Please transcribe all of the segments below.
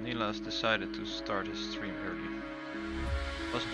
Nilas decided to start his stream early. Wasn't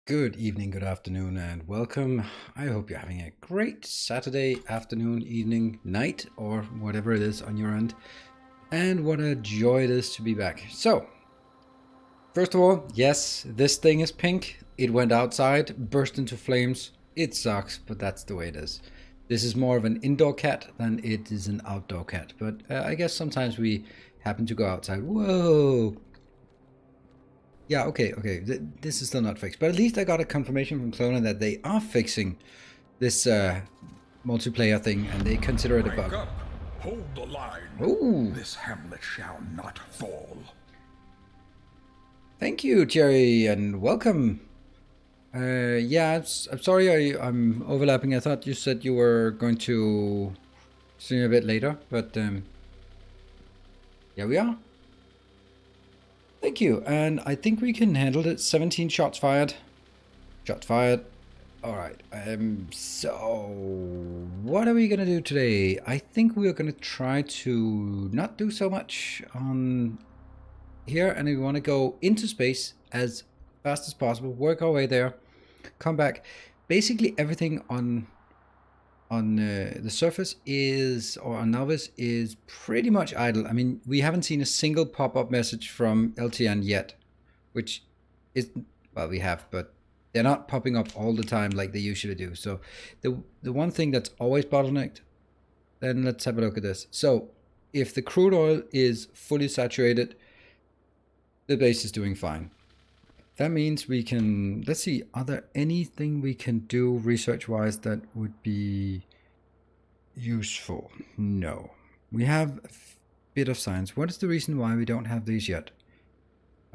Good evening, good afternoon, and welcome. I hope you're having a great Saturday afternoon, evening, night, or whatever it is on your end. And what a joy it is to be back. So, first of all, yes, this thing is pink. It went outside, burst into flames. It sucks, but that's the way it is. This is more of an indoor cat than it is an outdoor cat. But I guess sometimes we happen to go outside. Whoa! Yeah, okay. This is still not fixed. But at least I got a confirmation from Clona that they are fixing this multiplayer thing, and they consider it a bug. Wake up! Hold the line! Ooh. This hamlet shall not fall. Thank you, Jerry, and welcome. Yeah, I'm sorry I'm overlapping. I thought you said you were going to stream a bit later, but yeah, we are. Thank you, and I think we can handle it. 17 shots fired. Shots fired. Alright, so what are we gonna do today? I think we are gonna try to not do so much on here, and we want to go into space as fast as possible, work our way there, come back. Basically everything on the surface is, or on Novice, is pretty much idle. I mean, we haven't seen a single pop-up message from LTN yet, which is, well, we have, but they're not popping up all the time like they usually do. So the one thing that's always bottlenecked, then let's have a look at this. So if the crude oil is fully saturated, the base is doing fine. That means we can, let's see, are there anything we can do research-wise that would be useful? No. We have a bit of science. What is the reason why we don't have these yet?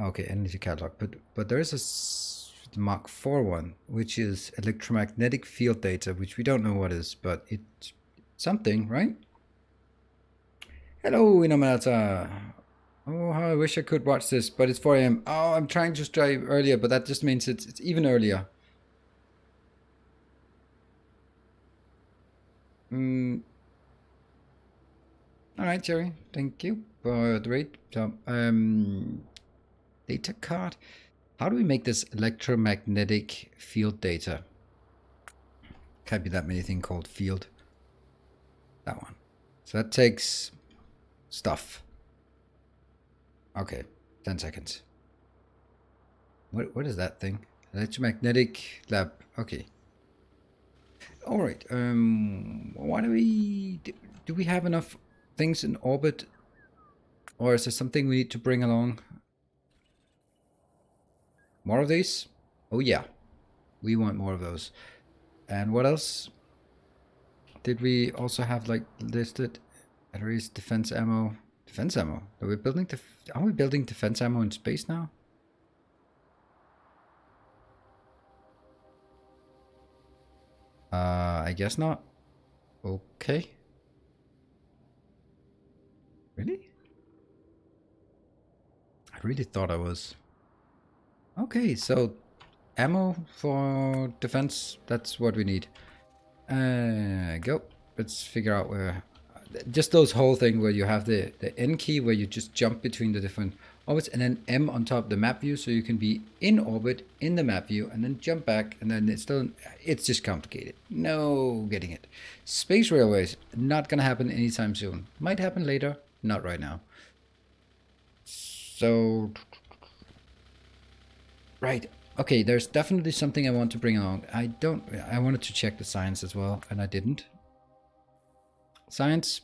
Okay, energy catalog, but there is a Mark IV one, which is electromagnetic field data, which we don't know what is, but it's something, right? Hello, Inamanata. Oh, how I wish I could watch this, but it's 4 a.m. Oh, I'm trying to strive earlier, but that just means it's even earlier. All right, Jerry. Thank you for the raid. So, data card. How do we make this electromagnetic field data? Can't be that many things called field. That one. So that takes stuff. Okay, 10 seconds. What is that thing? Electromagnetic lab. Okay. All right. Why do we have enough things in orbit, or is there something we need to bring along? More of these? Oh yeah, we want more of those. And what else did we also have like listed? Batteries, defense ammo. Defense ammo. Are we building defense ammo in space now? I guess not. Okay. Really? I really thought I was. Okay, so ammo for defense, that's what we need. Go. Let's figure out where. Just those whole thing where you have the N key where you just jump between the different orbits, and then M on top of the map view, so you can be in orbit in the map view and then jump back, and then it's just complicated. No getting it. Space railways, not gonna happen anytime soon. Might happen later, not right now. So right. Okay, there's definitely something I want to bring along. I wanted to check the science as well, and I didn't. Science.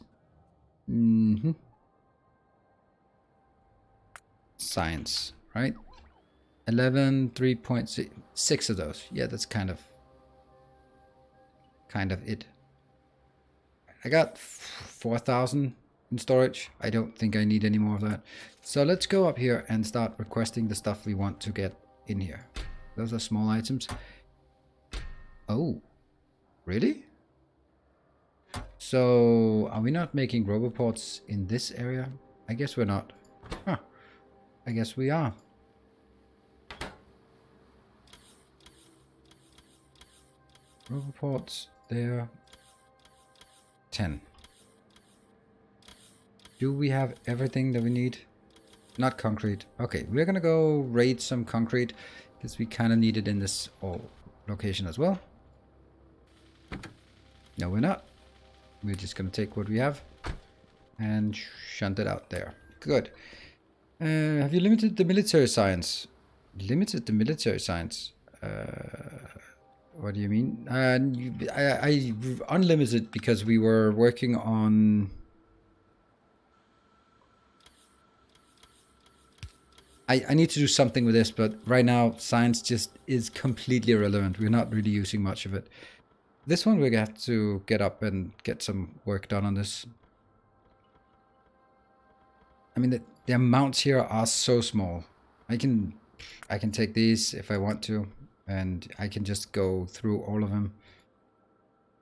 Science, right? 11, 3.6 of those. Yeah, that's kind of it. I got 4,000 in storage. I don't think I need any more of that. So let's go up here and start requesting the stuff we want to get in here. Those are small items. Oh, really? So are we not making roboports in this area? I guess we're not. Huh. I guess we are. Roboports there. 10. Do we have everything that we need? Not concrete. Okay, we're gonna go raid some concrete. Because we kind of need it in this location as well. No, we're not. We're just going to take what we have and shunt it out there. Good. Have you limited the military science? Limited the military science? What do you mean? I unlimited because we were working on... I need to do something with this, but right now science just is completely irrelevant. We're not really using much of it. This one we're going to have to get up and get some work done on this. I mean, the amounts here are so small. I can take these if I want to, and I can just go through all of them.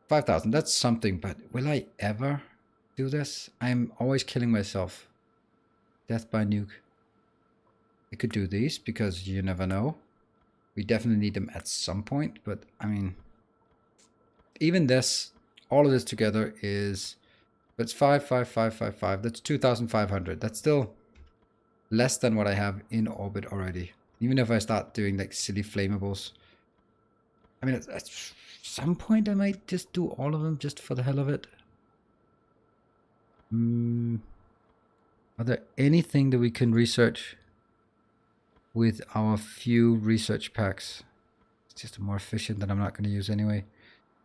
5,000, that's something, but will I ever do this? I'm always killing myself. Death by nuke. I could do these because you never know. We definitely need them at some point, but I mean, even this, all of this together is, it's 55555. That's 2,500. That's still less than what I have in orbit already. Even if I start doing like silly flammables. I mean, at some point I might just do all of them just for the hell of it. Are there anything that we can research with our few research packs? It's just more efficient that I'm not going to use anyway.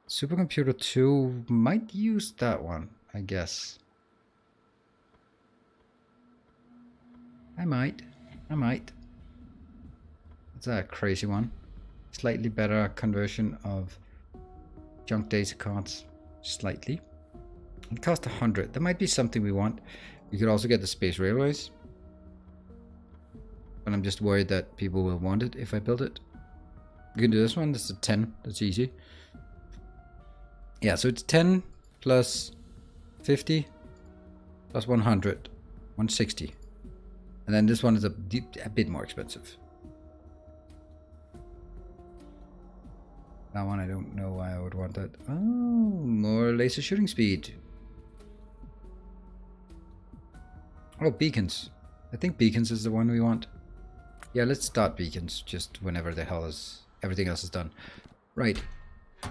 Supercomputer 2 might use that one, I guess. I might. It's a crazy one. Slightly better conversion of junk data cards. Slightly. It costs 100. That might be something we want. We could also get the space railways. But I'm just worried that people will want it if I build it. We can do this one. That's a 10. That's easy. Yeah, so it's 10 plus 50 plus 100. 160. And then this one is a bit more expensive. That one I don't know why I would want that. Oh, more laser shooting speed. Oh, beacons. I think beacons is the one we want. Yeah, let's start beacons just whenever the hell is everything else is done. Right.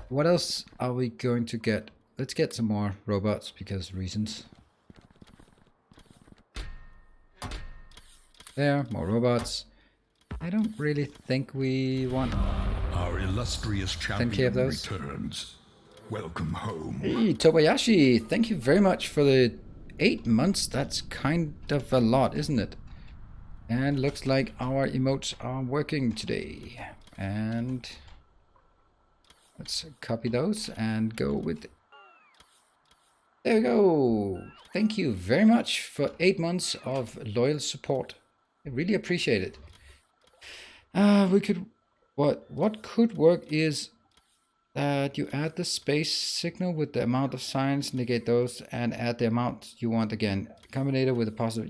What else are we going to get? Let's get some more robots because reasons. There, more robots. I don't really think we want Our illustrious 10K champion of those. returns. Welcome home. Hey, Tobayashi, thank you very much for the 8 months. That's kind of a lot, isn't it? And looks like our emotes are working today. And let's copy those and go with... There we go. Thank you very much for 8 months of loyal support. I really appreciate it. We could... What could work is that you add the space signal with the amount of signs, negate those, and add the amount you want again. Combinator with a positive...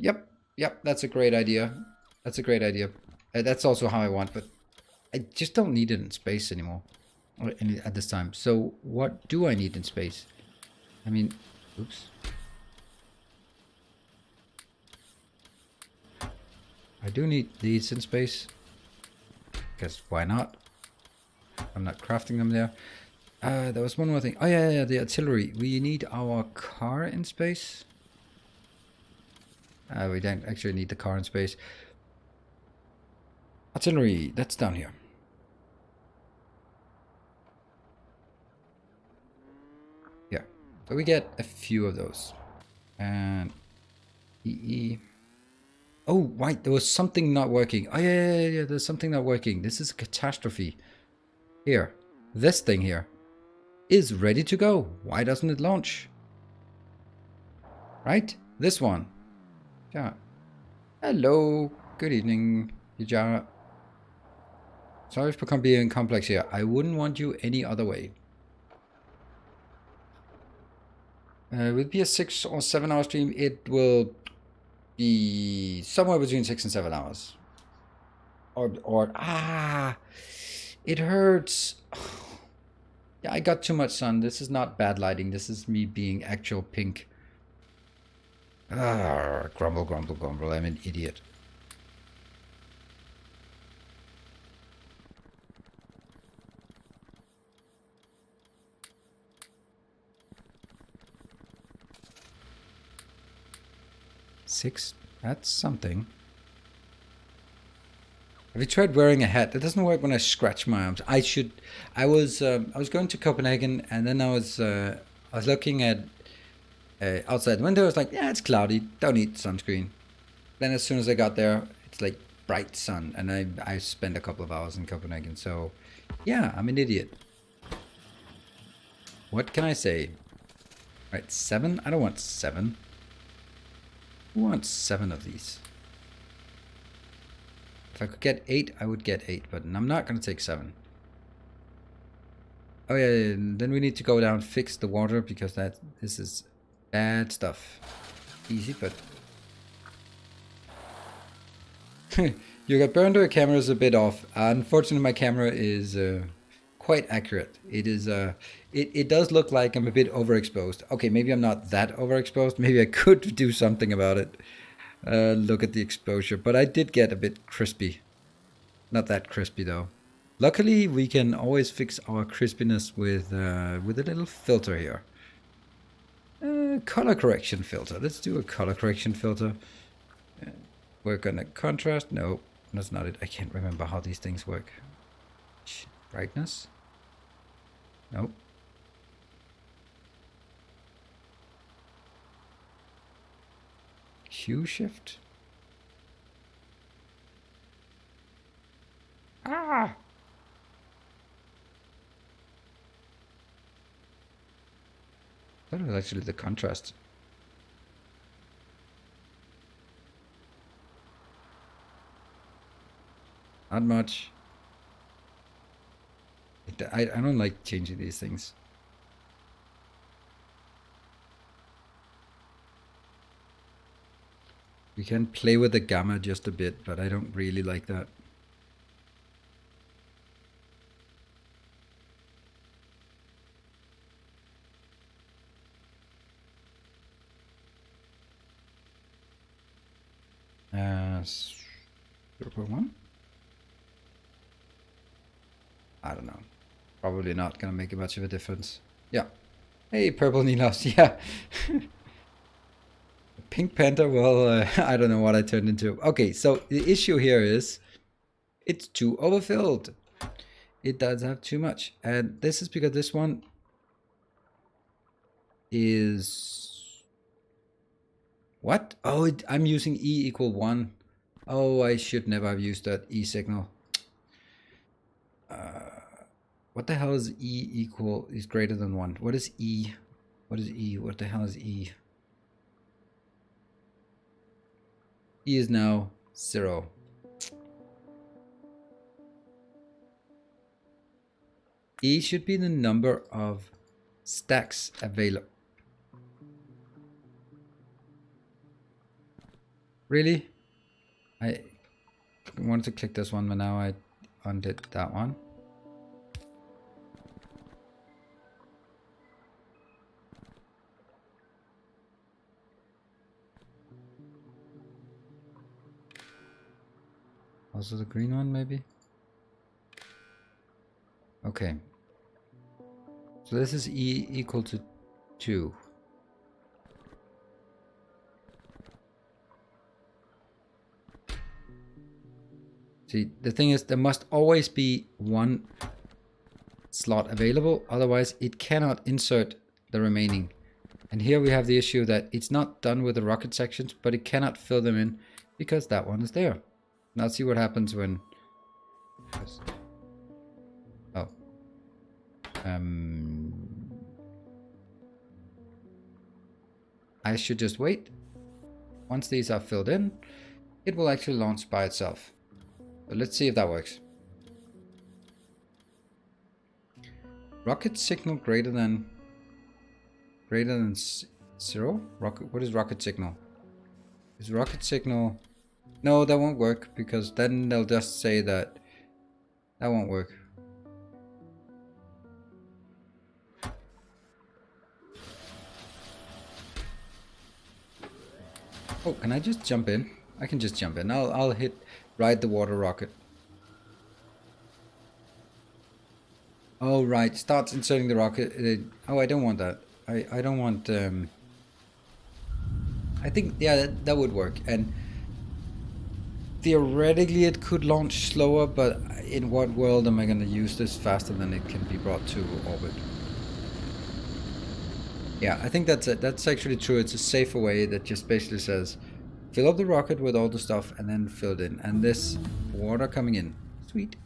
Yep, that's a great idea. That's a great idea. That's also how I want, but I just don't need it in space anymore. Or at this time. So what do I need in space? I mean... Oops. I do need these in space. Because why not? I'm not crafting them there. There was one more thing. Oh yeah, the artillery. We need our car in space. We don't actually need the car in space. Artillery, that's down here. Yeah. So we get a few of those. And EE. Oh, right, there was something not working. Oh, yeah, there's something not working. This is a catastrophe. Here, this thing here is ready to go. Why doesn't it launch? Right? This one. Yeah. Hello. Good evening, Yajara. Sorry for being complex here. I wouldn't want you any other way. Will it be a 6 or 7 hour stream? It will be somewhere between 6 and 7 hours. It hurts. Yeah, I got too much sun. This is not bad lighting. This is me being actual pink. Grumble, grumble, grumble. I'm an idiot. 6. That's something. Have you tried wearing a hat? It doesn't work when I scratch my arms. I was going to Copenhagen, and then I was looking at outside the window. I was like, yeah, it's cloudy. Don't need sunscreen. Then as soon as I got there, it's like bright sun, and I spent a couple of hours in Copenhagen. So yeah, I'm an idiot. What can I say? Right, 7? I don't want 7. Who wants 7 of these? If I could get 8, I would get 8, but I'm not going to take 7. Oh yeah, then we need to go down, fix the water, because this is bad stuff. Easy, but... You got burned, or camera is a bit off. Unfortunately, my camera is quite accurate. It is. It does look like I'm a bit overexposed. Okay, maybe I'm not that overexposed. Maybe I could do something about it. Look at the exposure, but I did get a bit crispy. Not that crispy though. Luckily, we can always fix our crispiness with a little filter here. Color correction filter. Let's do a color correction filter. We're gonna contrast. No, that's not it. I can't remember how these things work. Brightness. Nope. Q shift. Ah! That was actually the contrast. Not much. I don't like changing these things. We can play with the gamma just a bit, but I don't really like that. Uh, 0.1? I don't know. Probably not gonna make much of a difference. Yeah. Hey, purple Nilos. Yeah. Pink Panther. Well, I don't know what I turned into. Okay, so the issue here is it's too overfilled. It does have too much, and this is because this one is what? Oh, I'm using E equal 1. Oh, I should never have used that E signal. What the hell is E equal is greater than 1? What is E? What is E? What the hell is E? E is now 0. E should be the number of stacks available. Really? I wanted to click this one, but now I undid that one. Also the green one, maybe? Okay. So this is E equal to 2. See, the thing is, there must always be one slot available, otherwise it cannot insert the remaining. And here we have the issue that it's not done with the rocket sections, but it cannot fill them in because that one is there. Now see what happens when... Oh. I should just wait. Once these are filled in, it will actually launch by itself. But let's see if that works. Rocket signal greater than 0? Rocket, what is rocket signal? Is rocket signal... No, that won't work, because then they'll just say that won't work. Oh, can I just jump in? I can just jump in. I'll ride the water rocket. Oh, right. Starts inserting the rocket. Oh, I don't want that. I don't want... I think, yeah, that would work. And theoretically it could launch slower, but in what world am I going to use this faster than it can be brought to orbit? Yeah, I think that's it. That's actually true. It's a safer way that just basically says, fill up the rocket with all the stuff and then fill it in. And this water coming in. Sweet.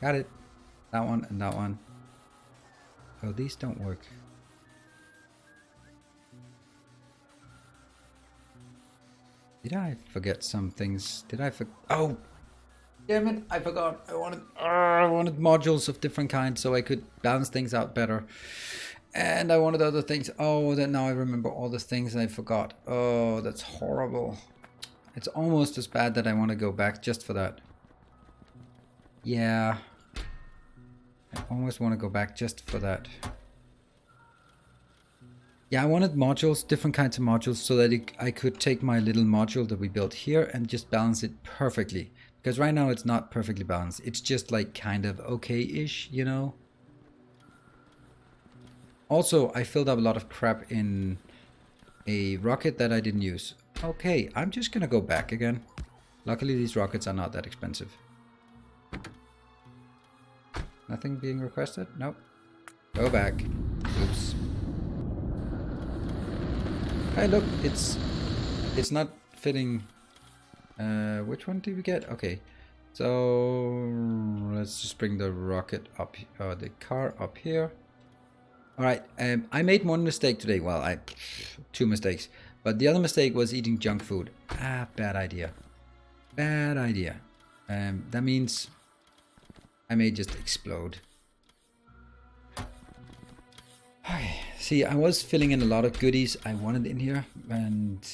Got it. That one and that one. Oh, these don't work. Did I forget some things? Did I forget? Oh, damn it! I forgot. I wanted modules of different kinds so I could balance things out better. And I wanted other things. Oh, then now I remember all the things I forgot. Oh, that's horrible. It's almost as bad that I want to go back just for that. Yeah. I almost want to go back just for that. Yeah, I wanted modules, different kinds of modules, so that I could take my little module that we built here and just balance it perfectly. Because right now it's not perfectly balanced. It's just like kind of okay-ish, you know? Also, I filled up a lot of crap in a rocket that I didn't use. Okay, I'm just gonna go back again. Luckily, these rockets are not that expensive. Nothing being requested? Nope. Go back. Oops. Hey, look, it's not fitting. Which one did we get? Okay, so let's just bring the rocket up, the car up here. All right, I made one mistake today. Well, two mistakes, but the other mistake was eating junk food. Bad idea. Bad idea. That means I may just explode. See, I was filling in a lot of goodies I wanted in here, and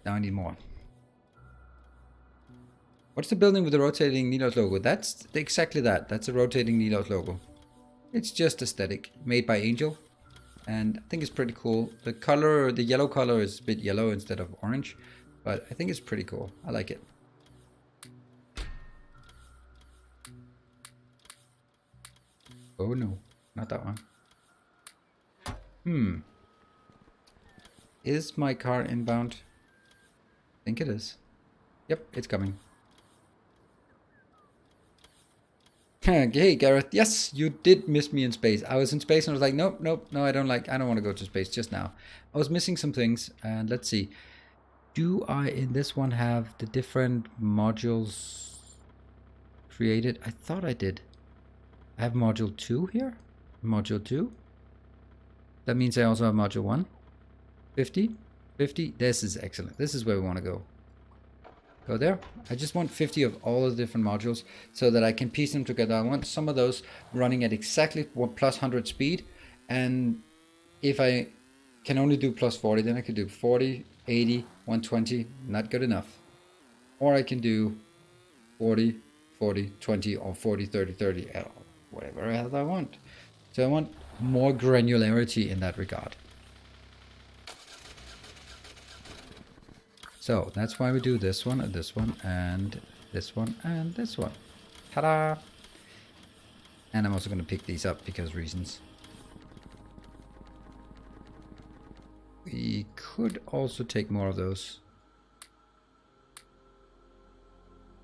now I need more. What's the building with the rotating needles logo? That's exactly that. That's a rotating needles logo. It's just aesthetic, made by Angel, and I think it's pretty cool. The color, the yellow color is a bit yellow instead of orange, but I think it's pretty cool. I like it. Oh no, not that one. Is my car inbound? I think it is. Yep, it's coming. Hey Gareth, yes, you did miss me in space. I was in space and I was like, nope, no, I don't want to go to space just now. I was missing some things, and let's see. Do I in this one have the different modules created? I thought I did. I have module 2 here. Module 2. That means I also have module 1. 50. 50. This is excellent. This is where we want to go. Go there. I just want 50 of all the different modules so that I can piece them together. I want some of those running at exactly plus 100 speed. And if I can only do plus 40, then I could do 40, 80, 120. Not good enough. Or I can do 40, 40, 20, or 40, 30, 30. Whatever else I want. So I want more granularity in that regard. So that's why we do this one, and this one, and this one, and this one. Ta-da! And I'm also going to pick these up because reasons. We could also take more of those.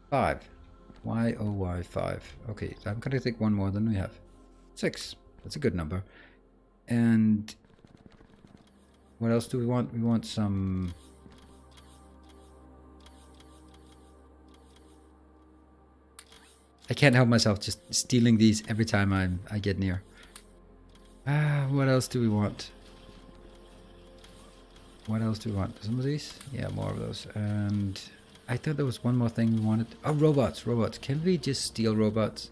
5. Why, oh, why 5? Okay, so I'm going to take one more than we have. 6. That's a good number. And what else do we want? We want some... I can't help myself just stealing these every time I get near. What else do we want? What else do we want? Some of these? Yeah, more of those. And I thought there was one more thing we wanted. Oh, robots. Robots. Can we just steal robots?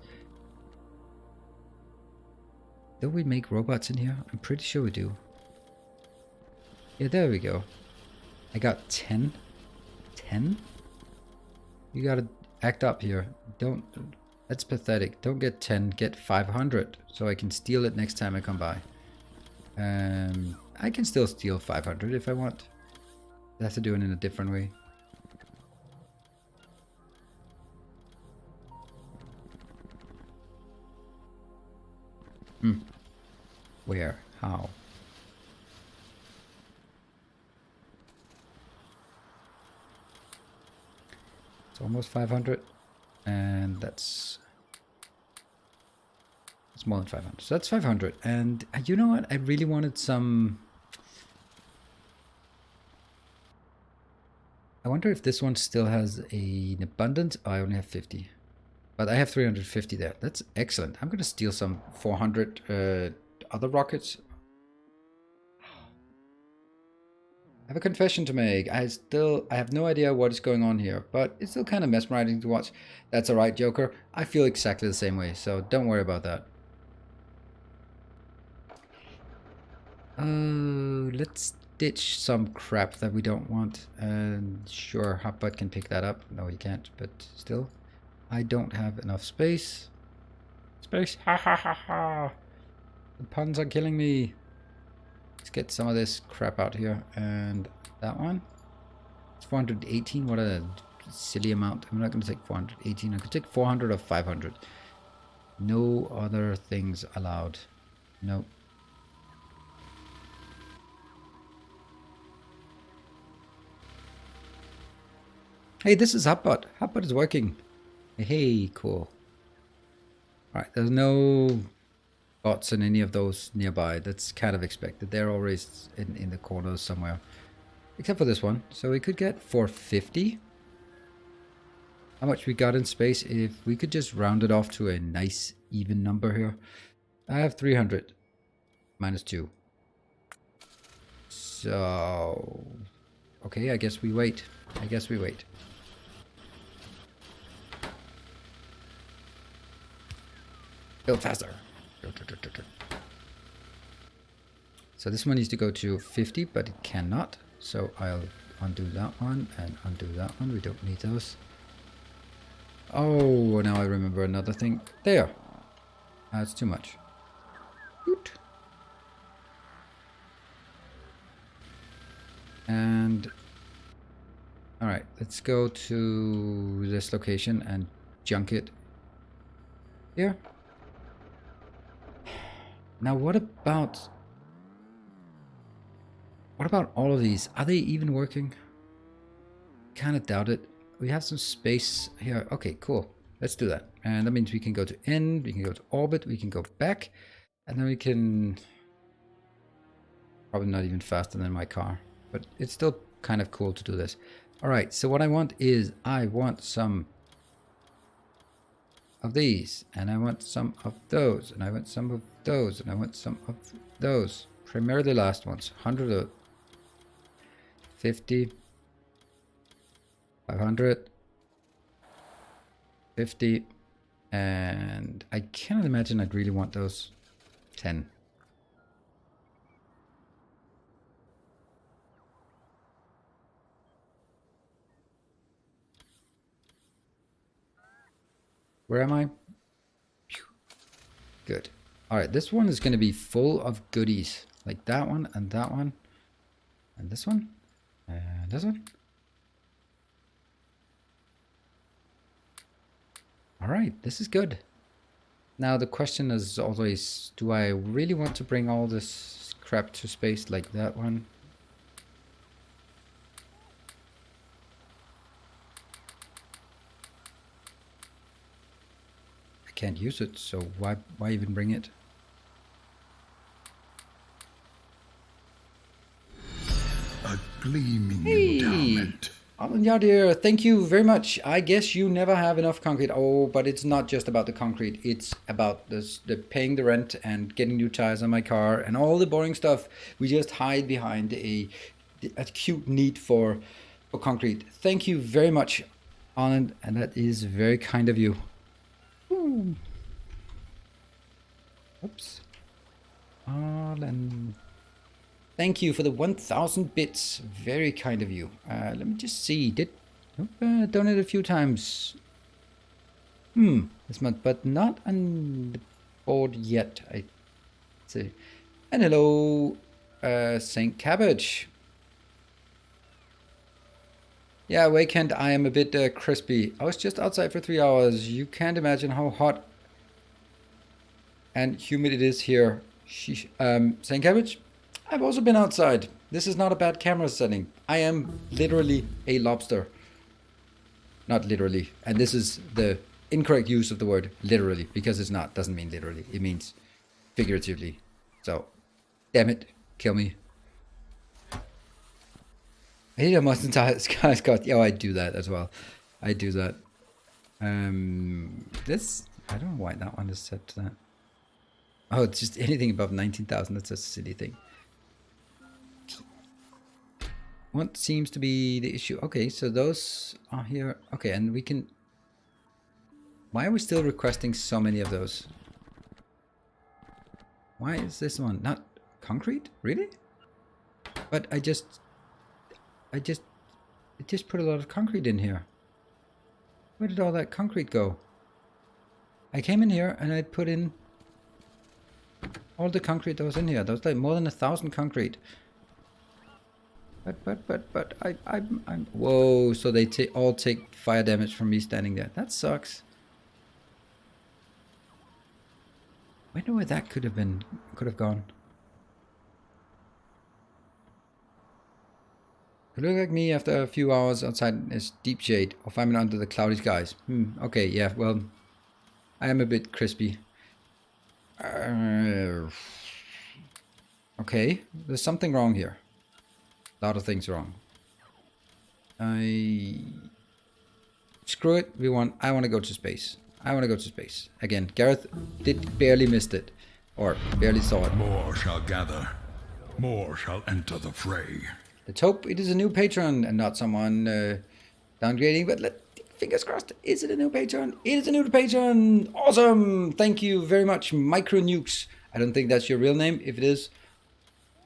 Don't we make robots in here? I'm pretty sure we do. Yeah, there we go. I got 10. 10? You gotta act up here. Don't... That's pathetic. Don't get 10, get 500. So I can steal it next time I come by. I can still steal 500 if I want. I have to do it in a different way. Where? How? It's almost 500. And that's more than 500. So that's 500. And you know what? I really wanted some... I wonder if this one still has an abundance. Oh, I only have 50. But I have 350 there. That's excellent. I'm going to steal some 400 other rockets. I have a confession to make. I have no idea what is going on here, but it's still kind of mesmerizing to watch. That's alright, Joker. I feel exactly the same way, so don't worry about that. Let's ditch some crap that we don't want. And sure, Hotbutt can pick that up. No, he can't, but still. I don't have enough space. Space, ha ha ha ha. The puns are killing me. Let's get some of this crap out here. And that one. It's 418. What a silly amount. I'm not going to take 418. I could take 400 or 500. No other things allowed. Nope. Hey, this is Hotbutt. Hotbutt is working. Hey, cool. Alright, there's no bots in any of those nearby. That's kind of expected. They're always in the corners somewhere. Except for this one. So we could get 450. How much we got in space if we could just round it off to a nice even number here. I have 300. Minus 2. So... okay, I guess we wait. I guess we wait. Build faster. So this one needs to go to 50, but it cannot. So I'll undo that one and undo that one. We don't need those. Oh, now I remember another thing. There. That's too much. Oot. And alright, let's go to this location and junk it here. Now what about all of these? Are they even working? Kind of doubt it. We have some space here. Okay, cool. Let's do that. And that means we can go to end, we can go to orbit, we can go back, and then we can... probably not even faster than my car, but it's still kind of cool to do this. Alright, so what I want is, I want some of these, and I want some of those, and I want some of those, and I want some of those. Primarily the last ones. 100 of 50, 500, 50, and I cannot imagine I'd really want those 10. Where am I? Good. Alright, this one is going to be full of goodies. Like that one, and that one, and this one, and this one. Alright, this is good. Now the question is always, do I really want to bring all this crap to space like that one? Can't use it, so why even bring it? A gleaming endowment. Alan Yardir, thank you very much. I guess you never have enough concrete. Oh, but it's not just about the concrete. It's about the paying the rent and getting new tires on my car and all the boring stuff. We just hide behind a acute need for concrete. Thank you very much, Alan, and that is very kind of you. Oops. Alan. Thank you for the 1,000 bits. Very kind of you. Let me just see. Did donate a few times. This month, but not on the board yet. I see. And hello, Saint Cabbage. Yeah, Weekend, I am a bit crispy. I was just outside for 3 hours. You can't imagine how hot and humid it is here. Saint Cabbage, I've also been outside. This is not a bad camera setting. I am literally a lobster. not literally. And this is the incorrect use of the word literally, because it's not, doesn't mean literally. It means figuratively. So, damn it, kill me. I hate how much entire Sky's got. Yeah, I do that as well. I do that. This, I don't know why that one is set to that. Oh, it's just anything above 19,000. That's a silly thing. What seems to be the issue? Okay, so those are here. Okay, and we can... Why are we still requesting so many of those? Why is this one not concrete? Really? But it just put a lot of concrete in here. Where did all that concrete go? I came in here and I put in all the concrete that was in here. There was like more than 1,000 concrete. But I'm whoa, so they all take fire damage from me standing there. That sucks. Wonder where that could have gone. You look like me after a few hours outside is deep shade, or find me under the cloudy skies. Okay, yeah, well, I am a bit crispy. Okay, there's something wrong here. A lot of things wrong. Screw it. I want to go to space. I want to go to space. Again, Gareth barely missed it. Or barely saw it. More shall gather. More shall enter the fray. Let's hope it is a new patron and not someone downgrading. But fingers crossed. Is it a new patron? It is a new patron. Awesome. Thank you very much, Micro Nukes. I don't think that's your real name. If it is,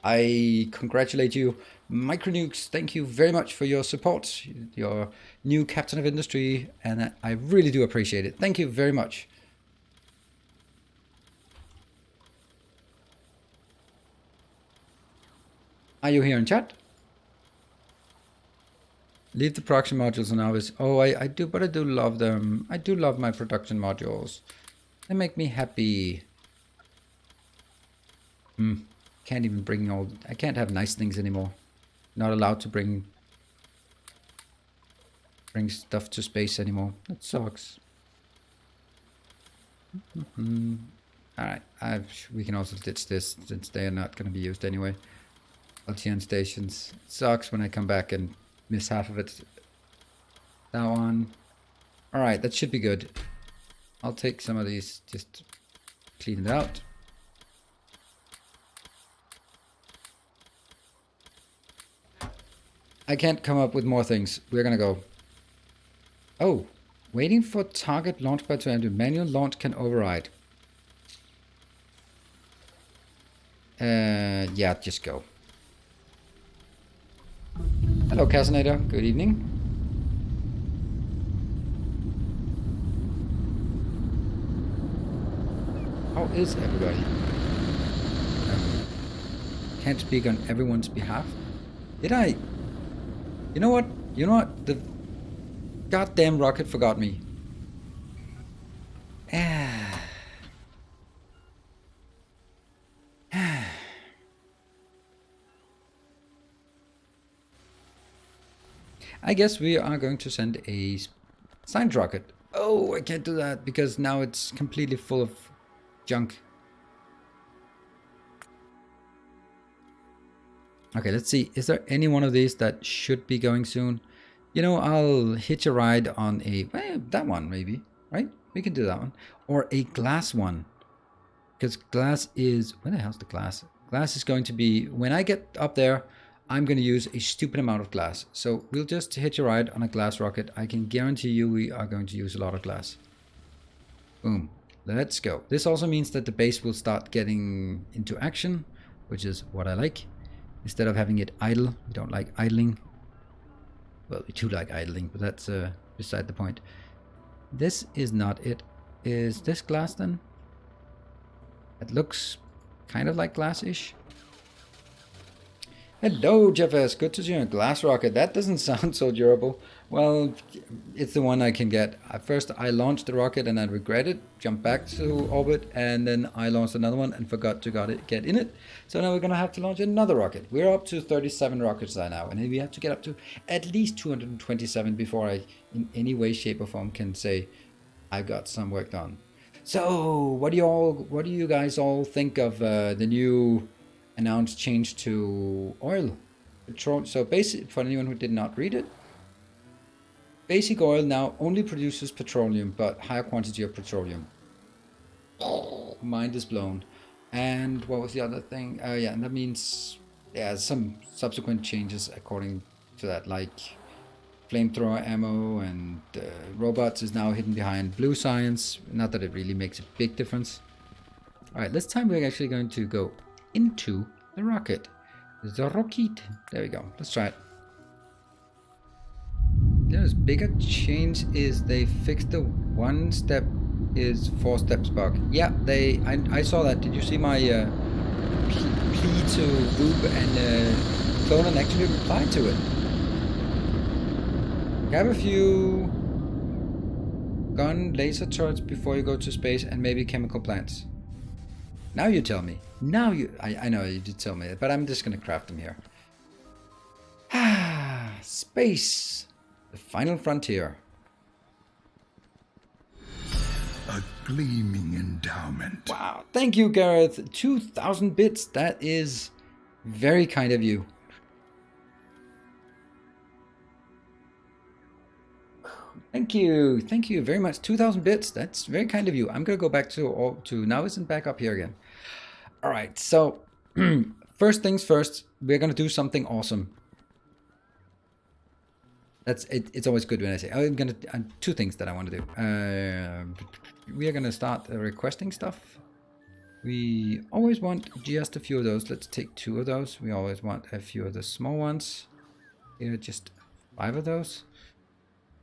I congratulate you. Micro Nukes, thank you very much for your support, your new captain of industry, and I really do appreciate it. Thank you very much. Are you here in chat? Leave the production modules on ours. Oh, I do, but I do love them. I do love my production modules. They make me happy. Can't even bring all... I can't have nice things anymore. Not allowed to bring stuff to space anymore. That sucks. Alright, we can also ditch this since they are not going to be used anyway. LTN stations. It sucks when I come back and miss half of it. That one. Alright, that should be good. I'll take some of these, just clean it out. I can't come up with more things. We're gonna go. Oh, waiting for target launch pad to enter. Manual launch can override. Yeah, just go. Hello, Casinator. Good evening. How is everybody? Can't speak on everyone's behalf. Did I? You know what? You know what? The goddamn rocket forgot me. I guess we are going to send a signed rocket. Oh, I can't do that because now it's completely full of junk. Okay, let's see. Is there any one of these that should be going soon? You know, I'll hitch a ride on that one maybe, right? We can do that one. Or a glass one. Because glass is... Where the hell's the glass? Glass is going to be... When I get up there, I'm going to use a stupid amount of glass. So we'll just hitch a ride on a glass rocket. I can guarantee you we are going to use a lot of glass. Boom. Let's go. This also means that the base will start getting into action, which is what I like. Instead of having it idle. We don't like idling. Well, we do like idling, but that's beside the point. This is not it. Is this glass then? It looks kind of like glass-ish. Hello, Jeff S. Good to see you on a glass rocket. That doesn't sound so durable. Well, it's the one I can get. First, I launched the rocket and I regretted, jumped back to orbit, and then I launched another one and forgot to get in it. So now we're going to have to launch another rocket. We're up to 37 rockets right now, and we have to get up to at least 227 before I, in any way, shape, or form, can say I got some work done. So, what do you guys all think of the new announced change to oil? So basic, for anyone who did not read it, basic oil now only produces petroleum, but higher quantity of petroleum. Mind is blown. And what was the other thing? Yeah, and that means some subsequent changes according to that, like flamethrower ammo and robots is now hidden behind blue science. Not that it really makes a big difference. All right, this time we're actually going to go into the rocket. The rocket. There we go. Let's try it. There's bigger change is they fixed the one step is 4 steps bug. Yeah, I saw that. Did you see my plea to Rube and Clonan actually replied to it? Grab a few gun laser turrets before you go to space and maybe chemical plants. Now you tell me. Now you... I know you did tell me, but I'm just going to craft them here. Space. The final frontier. A gleaming endowment. Wow. Thank you, Gareth. 2,000 bits. That is very kind of you. Thank you. Thank you very much. 2,000 bits. That's very kind of you. I'm going to go back to now isn't back up here again. All right. So first things first, we're going to do something awesome. That's it. It's always good when I say, I'm going to, 2 things that I want to do. We are going to start requesting stuff. We always want just a few of those. Let's take 2 of those. We always want a few of the small ones. Here, just 5 of those.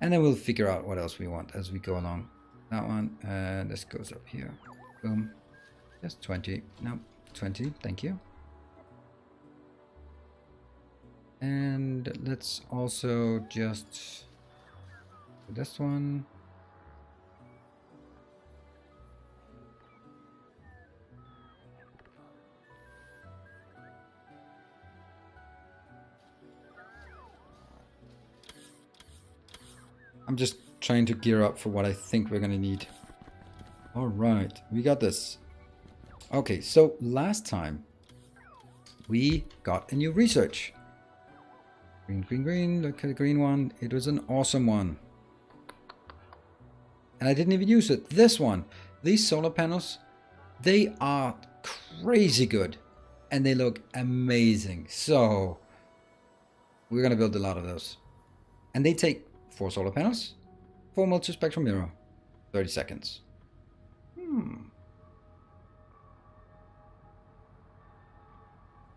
And then we'll figure out what else we want as we go along. That one, and this goes up here. Boom. Just 20. No, 20. Thank you. And let's also just do this one. I'm just trying to gear up for what I think we're gonna need. All right, we got this. Okay, so last time we got a new research. Green, green, green, look at the green one. It was an awesome one. And I didn't even use it. This one, these solar panels, they are crazy good and they look amazing. So we're gonna build a lot of those. And they take 4 solar panels, 4 multispectral mirror, 30 seconds.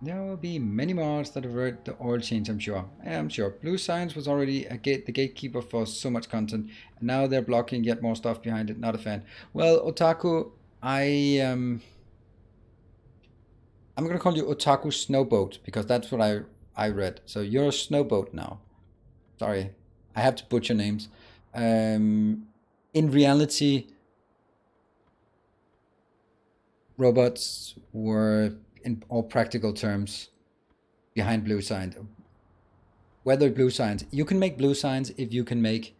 There will be many more that avert the oil change, I'm sure. Yeah, I'm sure. Blue Science was already the gatekeeper for so much content, and now they're blocking yet more stuff behind it. Not a fan. Well, Otaku, I'm gonna call you Otaku Snowboat because that's what I read. So you're a snowboat now. Sorry. I have to butcher names. In reality, robots were, in all practical terms, behind blue science. Whether blue science, you can make blue science if you can make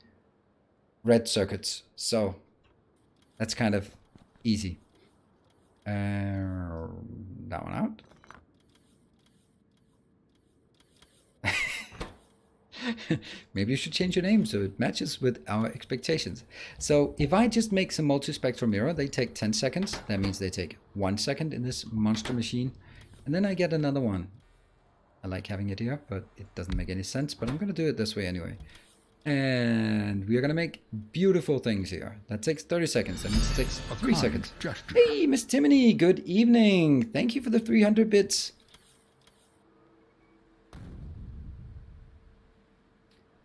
red circuits. So that's kind of easy. That one out. Maybe you should change your name so it matches with our expectations. So if I just make some multispectral mirror, they take 10 seconds. That means they take 1 second in this monster machine. And then I get another one. I like having it here, but it doesn't make any sense. But I'm going to do it this way anyway. And we are going to make beautiful things here. That takes 30 seconds. That means it takes 3 seconds. Gesture. Hey, Miss Timony, good evening. Thank you for the 300 bits.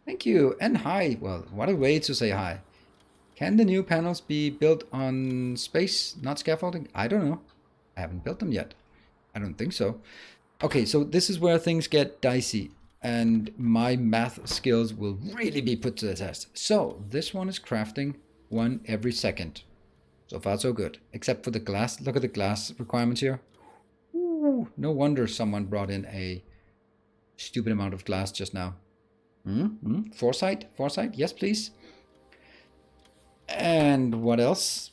Thank you, and hi. Well, what a way to say hi. Can the new panels be built on space, not scaffolding? I don't know. I haven't built them yet. I don't think so. Okay, so this is where things get dicey and my math skills will really be put to the test. So this one is crafting one every second. So far so good, except for the glass. Look at the glass requirements here. Ooh, no wonder someone brought in a stupid amount of glass just now. Foresight, yes please. And what else?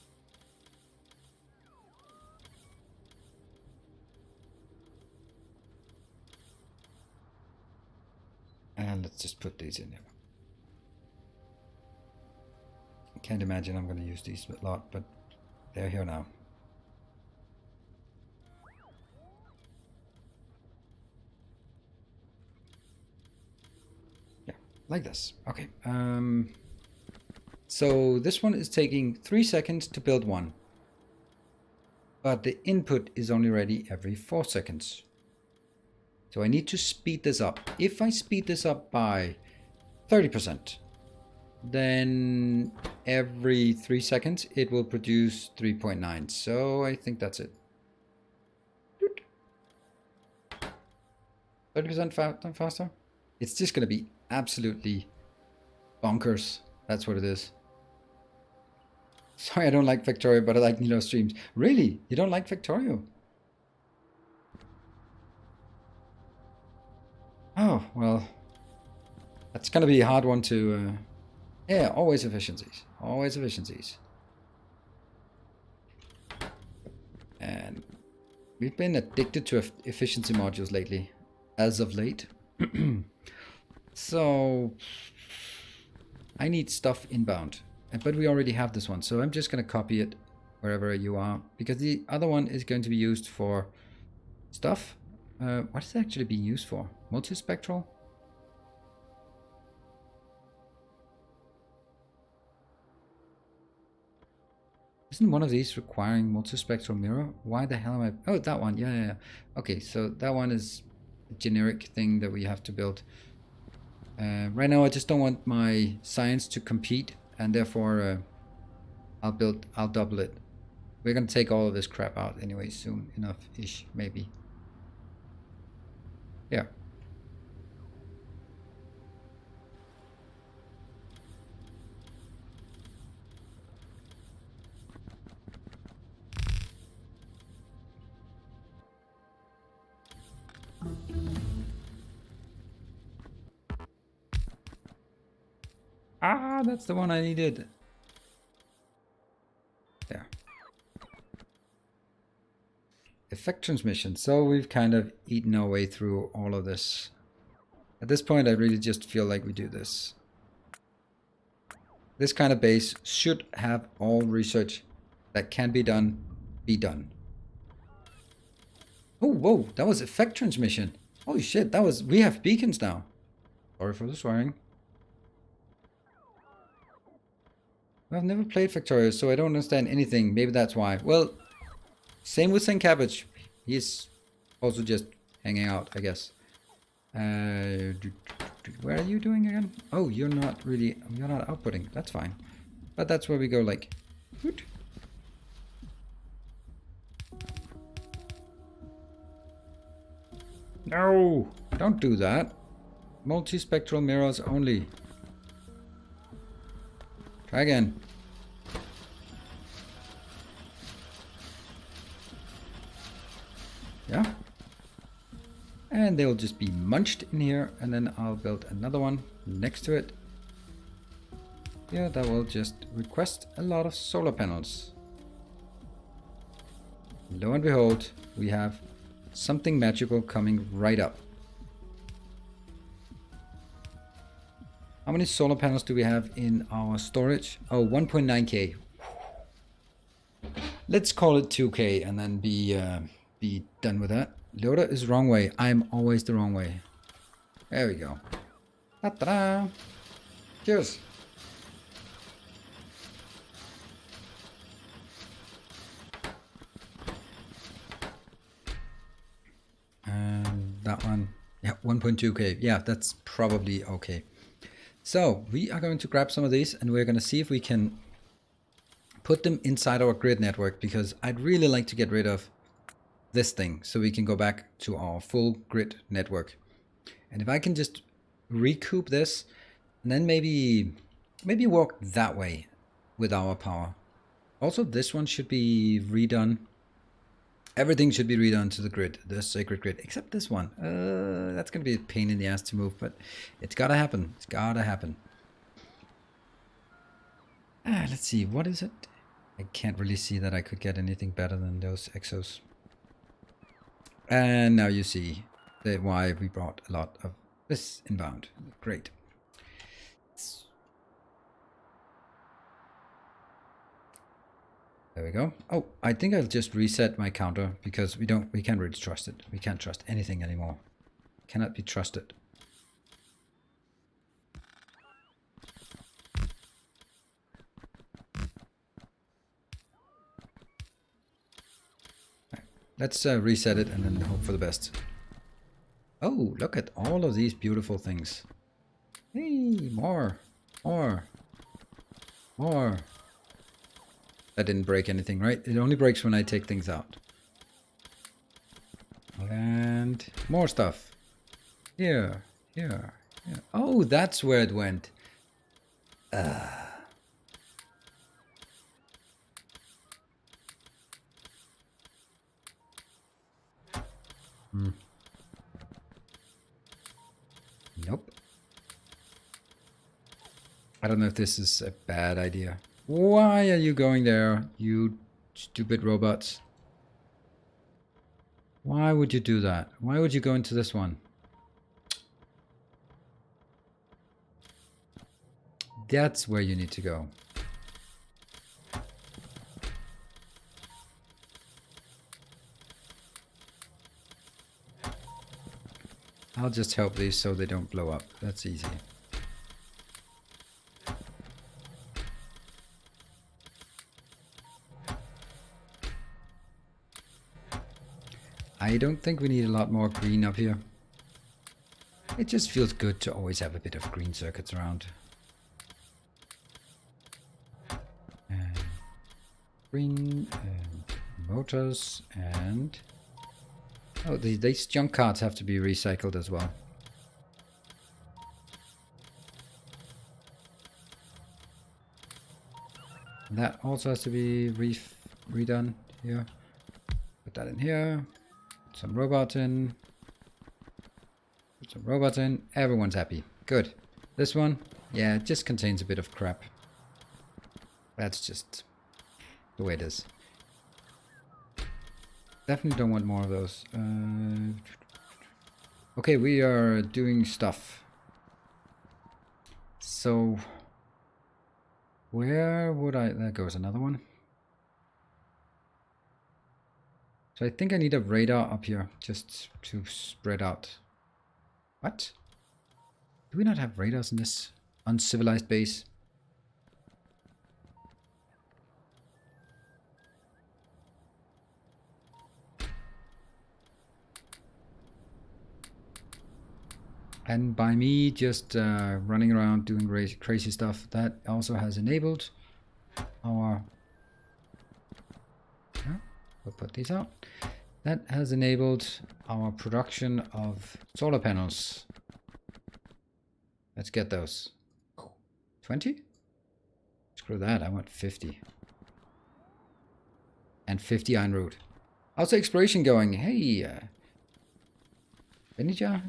And let's just put these in there. I can't imagine I'm going to use these a lot, but they're here now. Yeah, like this. Okay. So this one is taking 3 seconds to build one. But the input is only ready every 4 seconds. So I need to speed this up. If I speed this up by 30%, then every 3 seconds it will produce 3.9. So I think that's it. 30% faster. It's just going to be absolutely bonkers. That's what it is. Sorry, I don't like Factorio, but I like Nilo streams. Really? You don't like Factorio? Oh, well, that's going to be a hard one to... yeah, always efficiencies. Always efficiencies. And we've been addicted to efficiency modules lately, as of late. So, I need stuff inbound. But we already have this one, so I'm just going to copy it wherever you are. Because the other one is going to be used for stuff. What is it actually being used for? Multispectral? Isn't one of these requiring multispectral mirror? Why the hell am I... Oh, that one. Yeah. Okay, so that one is a generic thing that we have to build. Right now I just don't want my science to compete, and therefore I'll double it. We're going to take all of this crap out anyway soon enough-ish, maybe. Yeah. Ah, that's the one I needed. There. Effect transmission. So we've kind of eaten our way through all of this. At this point, I really just feel like we do this. This kind of base should have all research that can be done, be done. Oh, whoa, that was effect transmission. Holy shit, that was... We have beacons now. Sorry for the swearing. I've never played Factorio, so I don't understand anything. Maybe that's why. Well, same with St. Cabbage. He's also just hanging out, I guess. Where are you doing again? Oh, you're not outputting. That's fine. But that's where we go like... Whoot. No! Don't do that. Multispectral mirrors only. Try again. Yeah. And they'll just be munched in here, and then I'll build another one next to it. Yeah, that will just request a lot of solar panels. Lo and behold, we have something magical coming right up. How many solar panels do we have in our storage? Oh, 1.9k. Let's call it 2k and then be done with that. Loader is wrong way. I'm always the wrong way. There we go. Ta-da! Cheers. And that one, yeah, 1.2k. Yeah, that's probably okay. So we are going to grab some of these and we're going to see if we can put them inside our grid network, because I'd really like to get rid of this thing so we can go back to our full grid network. And if I can just recoup this, and then maybe work that way with our power. Also, this one should be redone. Everything should be redone to the grid, the sacred grid, except this one. That's going to be a pain in the ass to move, but it's got to happen. It's got to happen. Let's see, what is it? I can't really see that I could get anything better than those exos. And now you see why we brought a lot of this inbound. Great. There we go. Oh, I think I'll just reset my counter because we can't really trust it. We can't trust anything anymore. Cannot be trusted. Right. Let's reset it and then hope for the best. Oh, look at all of these beautiful things. Hey, more. That didn't break anything, right? It only breaks when I take things out. And more stuff. Here. Oh, that's where it went. Nope. I don't know if this is a bad idea. Why are you going there, you stupid robots? Why would you do that? Why would you go into this one? That's where you need to go. I'll just help these so they don't blow up. That's easy. I don't think we need a lot more green up here. It just feels good to always have a bit of green circuits around. And green and motors and... Oh, these junk cards have to be recycled as well. That also has to be redone here. Put that in here. Put some robots in. Put some robots in. Everyone's happy. Good. This one, yeah, it just contains a bit of crap. That's just the way it is. Definitely don't want more of those. Okay, we are doing stuff. So, where would I... There goes another one. So I think I need a radar up here just to spread out. What? Do we not have radars in this uncivilized base? And by me just running around doing crazy stuff, that also has enabled our... We'll put these out. That has enabled our production of solar panels. Let's get those. 20? Screw that, I want 50. And 50 iron root. How's the exploration going? Hey, Benija?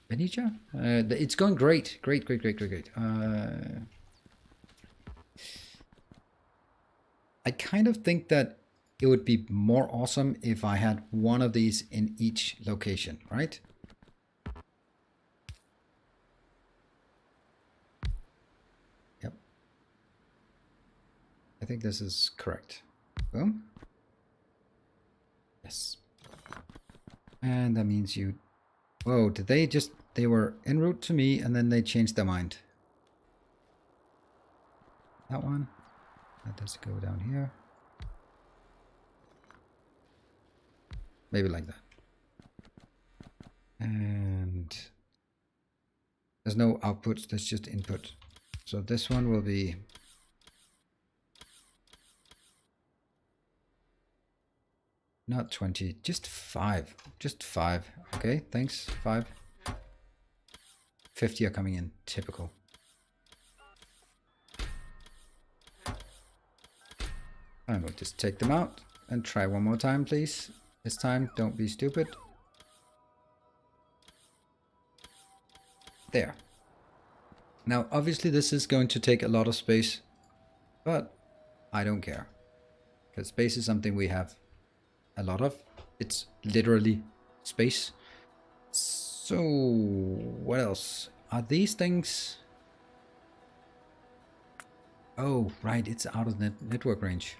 It's going great. Great. I kind of think that it would be more awesome if I had one of these in each location, right? Yep. I think this is correct. Boom. Yes. And that means you... Whoa, did they just... They were en route to me and then they changed their mind. That one. That does go down here. Maybe like that. And there's no output, there's just input. So this one will be... Not 20, just 5. Just 5. Okay, thanks. 5. 50 are coming in. Typical. I will just take them out and try one more time, please. This time, don't be stupid. There. Now, obviously, this is going to take a lot of space, but I don't care. Because space is something we have a lot of. It's literally space. So, what else? Are these things... Oh, right, it's out of network range.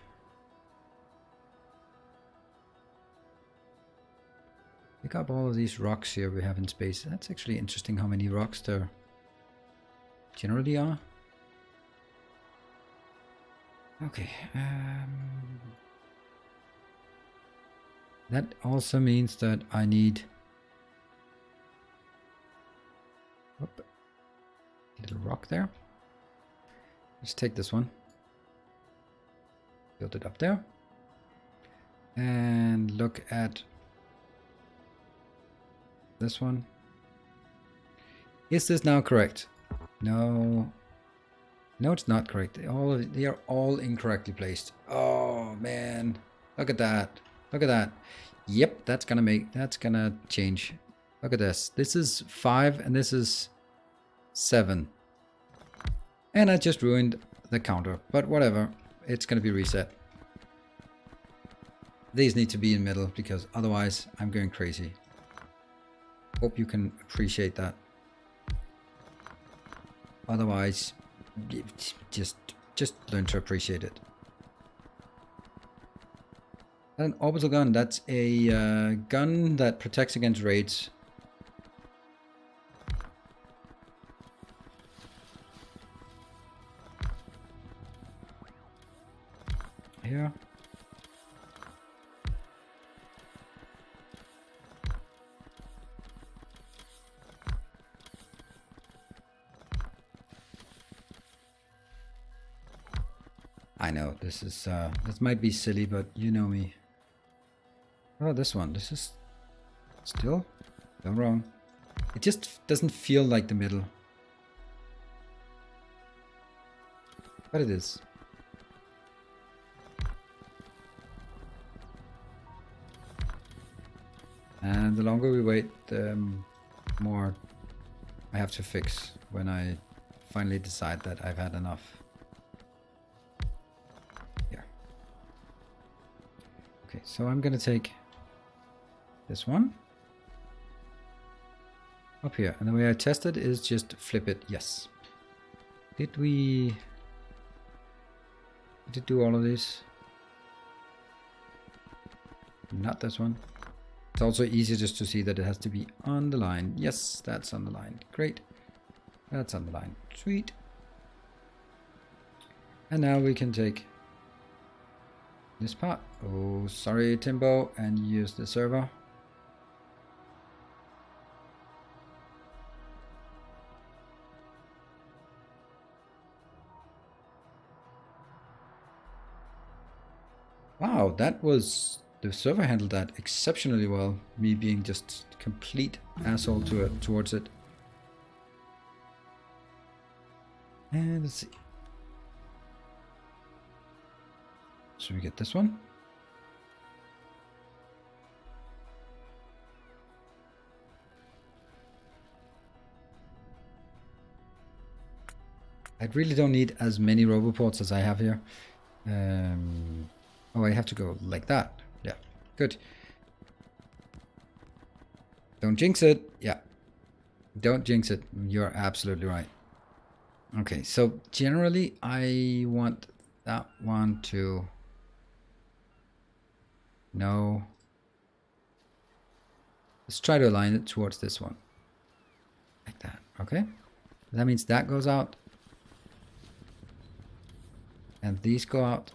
Pick up all of these rocks here we have in space. That's actually interesting how many rocks there generally are. Okay. That also means that I need... Whoop, a little rock there. Let's take this one. Build it up there. And look at this one. Is this now correct? No. No, it's not correct. They are all incorrectly placed. Oh man. Look at that. Look at that. Yep, that's gonna change. Look at this. This is 5 and this is 7. And I just ruined the counter. But whatever. It's gonna be reset. These need to be in middle because otherwise I'm going crazy. Hope you can appreciate that. Otherwise, just learn to appreciate it. An orbital gun, that's a gun that protects against raids. Here. I know this is this might be silly, but you know me. Oh, this one. This is still wrong. It just doesn't feel like the middle. But it is. And the longer we wait, the more I have to fix when I finally decide that I've had enough. Okay, so I'm gonna take this one up here, and the way I test it is just flip it. Yes. Did do all of these? Not this one. It's also easier just to see that it has to be on the line. Yes, that's on the line. Great. That's on the line. Sweet. And now we can take this part. Oh, sorry, Timbo, and use the server. Wow, the server handled that exceptionally well. Me being just complete asshole towards it. And let's see. So we get this one. I really don't need as many roboports as I have here. Oh, I have to go like that. Yeah, good. Don't jinx it. Yeah, don't jinx it. You're absolutely right. Okay, so generally I want that one to... No. Let's try to align it towards this one. Like that, okay? That means that goes out. And these go out.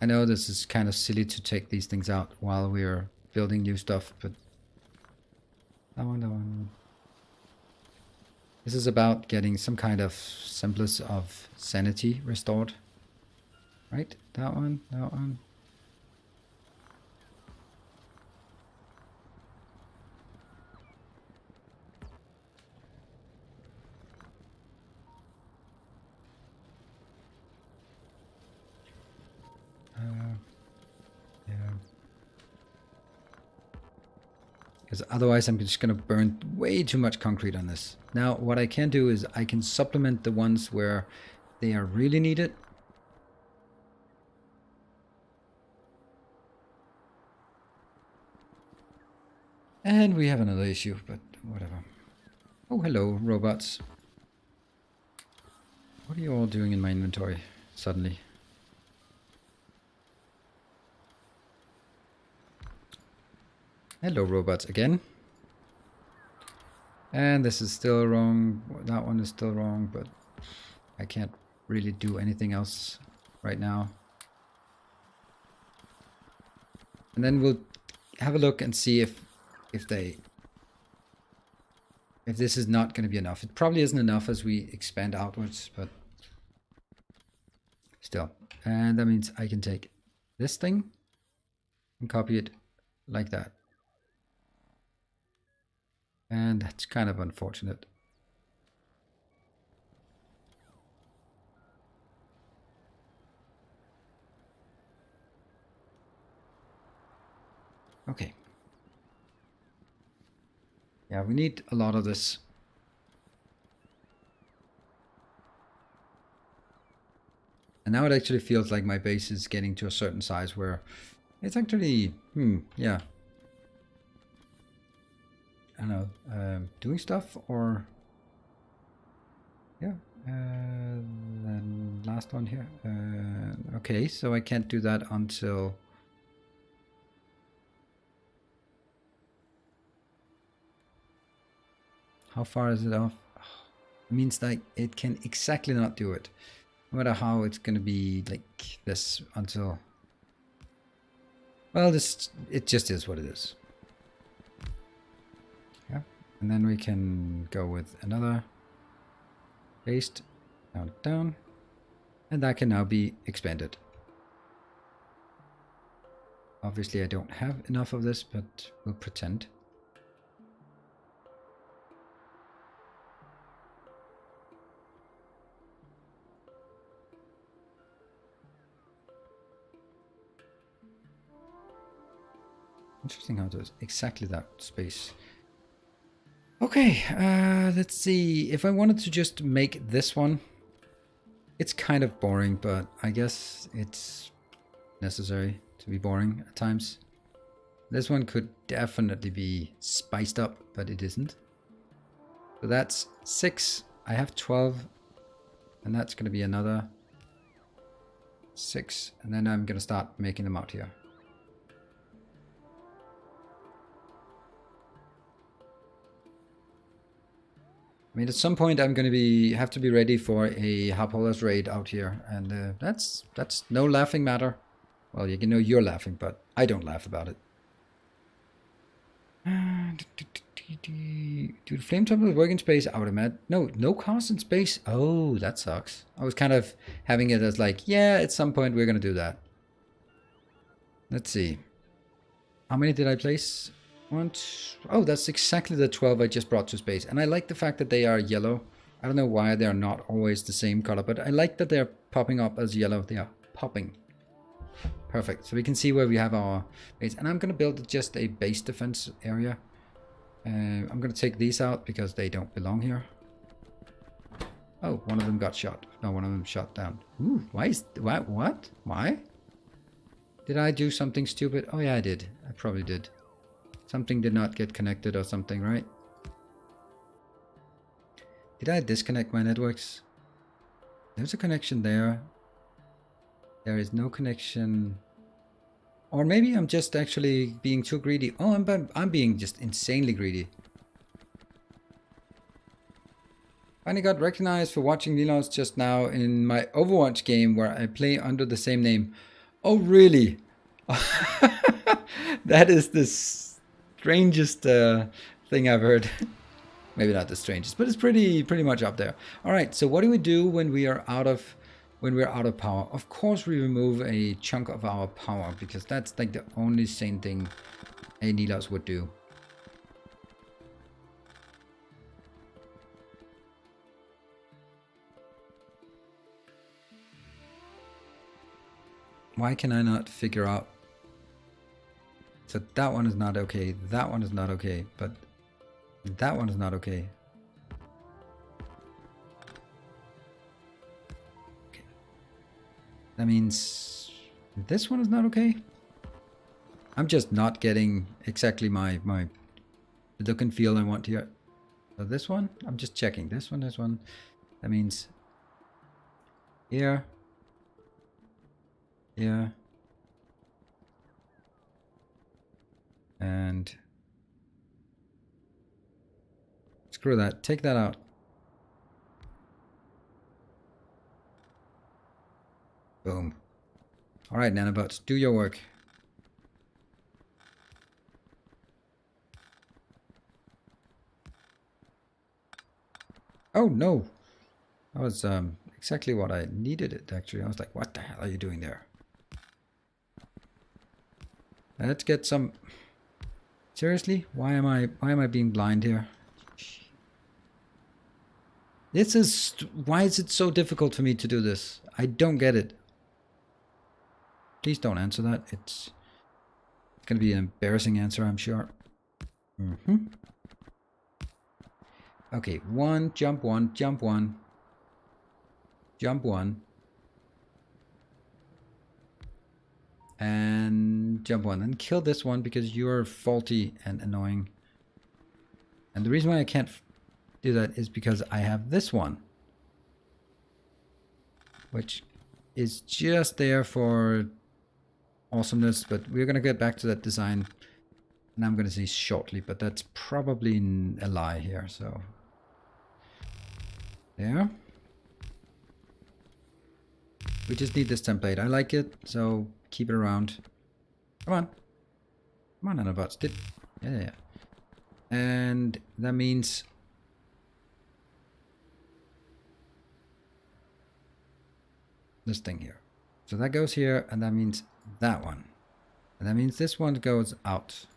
I know this is kind of silly to take these things out while we're building new stuff, but... That one. This is about getting some kind of semblance of sanity restored. Right? That one, that one. Yeah. Because otherwise I'm just going to burn way too much concrete on this. Now what I can do is I can supplement the ones where they are really needed. And we have another issue, but whatever. Oh, hello, robots. What are you all doing in my inventory suddenly? Hello, robots again. And this is still wrong. That one is still wrong, but I can't really do anything else right now. And then we'll have a look and see if this is not going to be enough. It probably isn't enough as we expand outwards, but still. And that means I can take this thing and copy it like that. And that's kind of unfortunate. Okay. Yeah, we need a lot of this. And now it actually feels like my base is getting to a certain size where it's actually, yeah. I don't know, doing stuff or, yeah. Then last one here. Okay, so I can't do that until... How far is it off? It means that it can exactly not do it. No matter how it's going to be like this until... Well, it just is what it is. Yeah. And then we can go with another paste down, down. And that can now be expanded. Obviously I don't have enough of this, but we'll pretend. Interesting how there's exactly that space. Okay, let's see. If I wanted to just make this one, it's kind of boring, but I guess it's necessary to be boring at times. This one could definitely be spiced up, but it isn't. So that's 6. I have 12, and that's going to be another 6, and then I'm going to start making them out here. I mean, at some point I'm going to have to be ready for a Harpoller's raid out here, and that's no laughing matter. Well, you know you're laughing, but I don't laugh about it. Do the flame tunnels work in space? I would imagine. No cars in space. Oh, that sucks. I was kind of having it as like, yeah, at some point we're going to do that. Let's see. How many did I place? Oh, that's exactly the 12 I just brought to space. And I like the fact that they are yellow. I don't know why they're not always the same color, but I like that they're popping up as yellow. They are popping. Perfect. So we can see where we have our base. And I'm going to build just a base defense area. I'm going to take these out because they don't belong here. Oh, one of them got shot. No, one of them shot down. Ooh, what? Why? Did I do something stupid? Oh yeah, I did. I probably did. Something did not get connected or something, right? Did I disconnect my networks? There's a connection there. There is no connection. Or maybe I'm just actually being too greedy. Oh, I'm being just insanely greedy. Finally got recognized for watching vlogs just now in my Overwatch game where I play under the same name. Oh, really? That is the strangest thing I've heard. Maybe not the strangest, but it's pretty much up there. All right, so what do we do when we are out of power? Of course, we remove a chunk of our power because that's like the only sane thing a Nilos would do. Why can I not figure out? So that one is not okay. That one is not okay, but that one is not okay. Okay. That means this one is not okay. I'm just not getting exactly my look and feel I want here. So this one, I'm just checking. This one. That means here. Here. And screw that. Take that out. Boom. All right, nanobots, do your work. Oh no, that was exactly what I needed it actually. I was like, what the hell are you doing there? Let's get some. Seriously, why am I being blind here? This is why is it so difficult for me to do this? I don't get it. Please don't answer that. It's gonna be an embarrassing answer, I'm sure. Okay, one, jump one, jump one, jump one, and jump one, and kill this one because you're faulty and annoying. And the reason why I can't do that is because I have this one, which is just there for awesomeness, but we're gonna get back to that design, and I'm gonna see shortly, but that's probably a lie here, so. There. We just need this template. I like it, so keep it around. Come on. Come on, nanobots. Yeah. And that means this thing here. So that goes here, and that means that one. And that means this one goes out.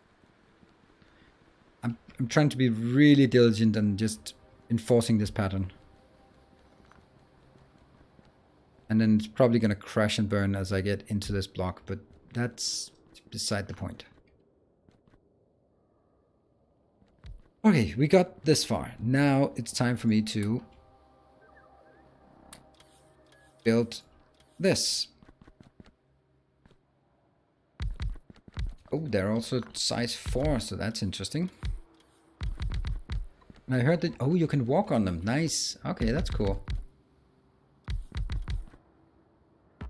I'm trying to be really diligent and just enforcing this pattern. And then it's probably going to crash and burn as I get into this block, but that's beside the point. Okay, we got this far. Now it's time for me to build this. Oh, they're also size 4, so that's interesting. And I heard that, oh, you can walk on them. Nice. Okay, that's cool.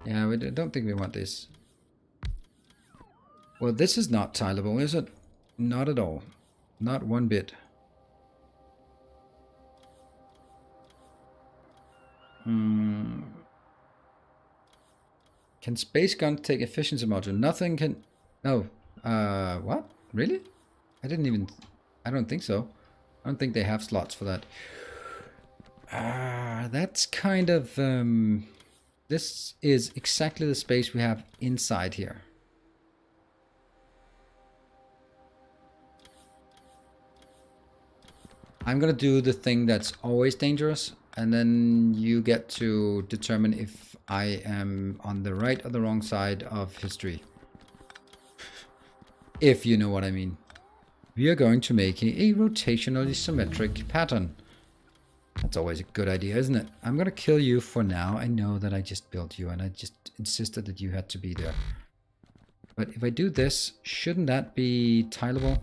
Yeah, we don't think we want this. Well, this is not tileable, is it? Not at all. Not one bit. Can space gun take efficiency module? Nothing can. No. What? Really? I don't think so. I don't think they have slots for that. That's kind of this is exactly the space we have inside here. I'm gonna do the thing that's always dangerous, and then you get to determine if I am on the right or the wrong side of history. If you know what I mean. We are going to make a rotationally symmetric pattern. That's always a good idea, isn't it? I'm gonna kill you for now. I know that I just built you and I just insisted that you had to be there. But if I do this, shouldn't that be tileable?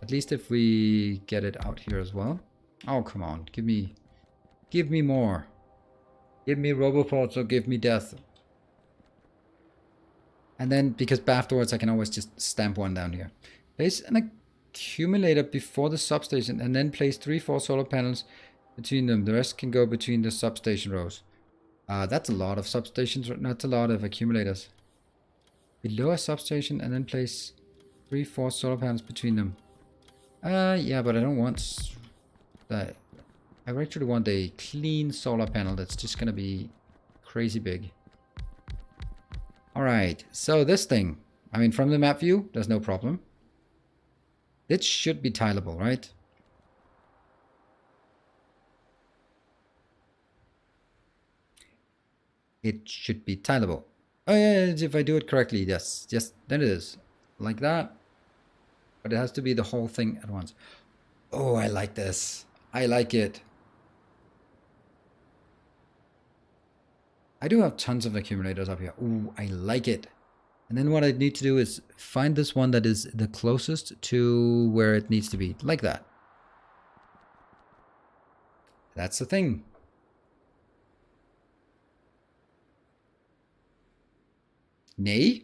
At least if we get it out here as well. Oh, come on. Give me more. Give me Roboports or give me death. And then, because afterwards I can always just stamp one down here. Place an accumulator before the substation and then place 3-4 solar panels between them. The rest can go between the substation rows. That's a lot of substations, that's a lot of accumulators. Below a substation and then place 3-4 solar panels between them. Yeah, but I don't want that. I actually want a clean solar panel that's just gonna be crazy big. Alright, so this thing, I mean, from the map view, there's no problem. It should be tileable, right? It should be tileable. Oh yeah, if I do it correctly, yes, then it is. Like that. But it has to be the whole thing at once. Oh, I like this. I like it. I do have tons of accumulators up here. Ooh, I like it. And then what I need to do is find this one that is the closest to where it needs to be. Like that. That's the thing. Nay?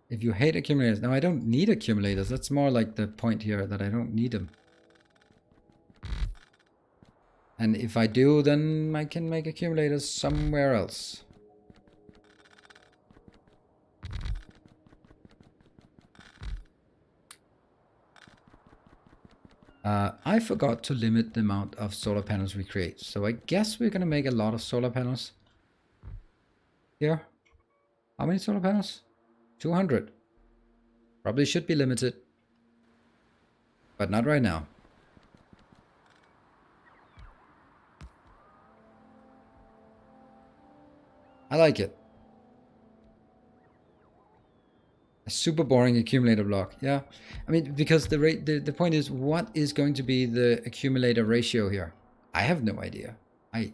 If you hate accumulators. Now, I don't need accumulators. That's more like the point here, that I don't need them. And if I do, then I can make accumulators somewhere else. I forgot to limit the amount of solar panels we create. So I guess we're going to make a lot of solar panels. Here. How many solar panels? 200. Probably should be limited. But not right now. I like it. A super boring accumulator block. Yeah. I mean, because the point is, what is going to be the accumulator ratio here? I have no idea. I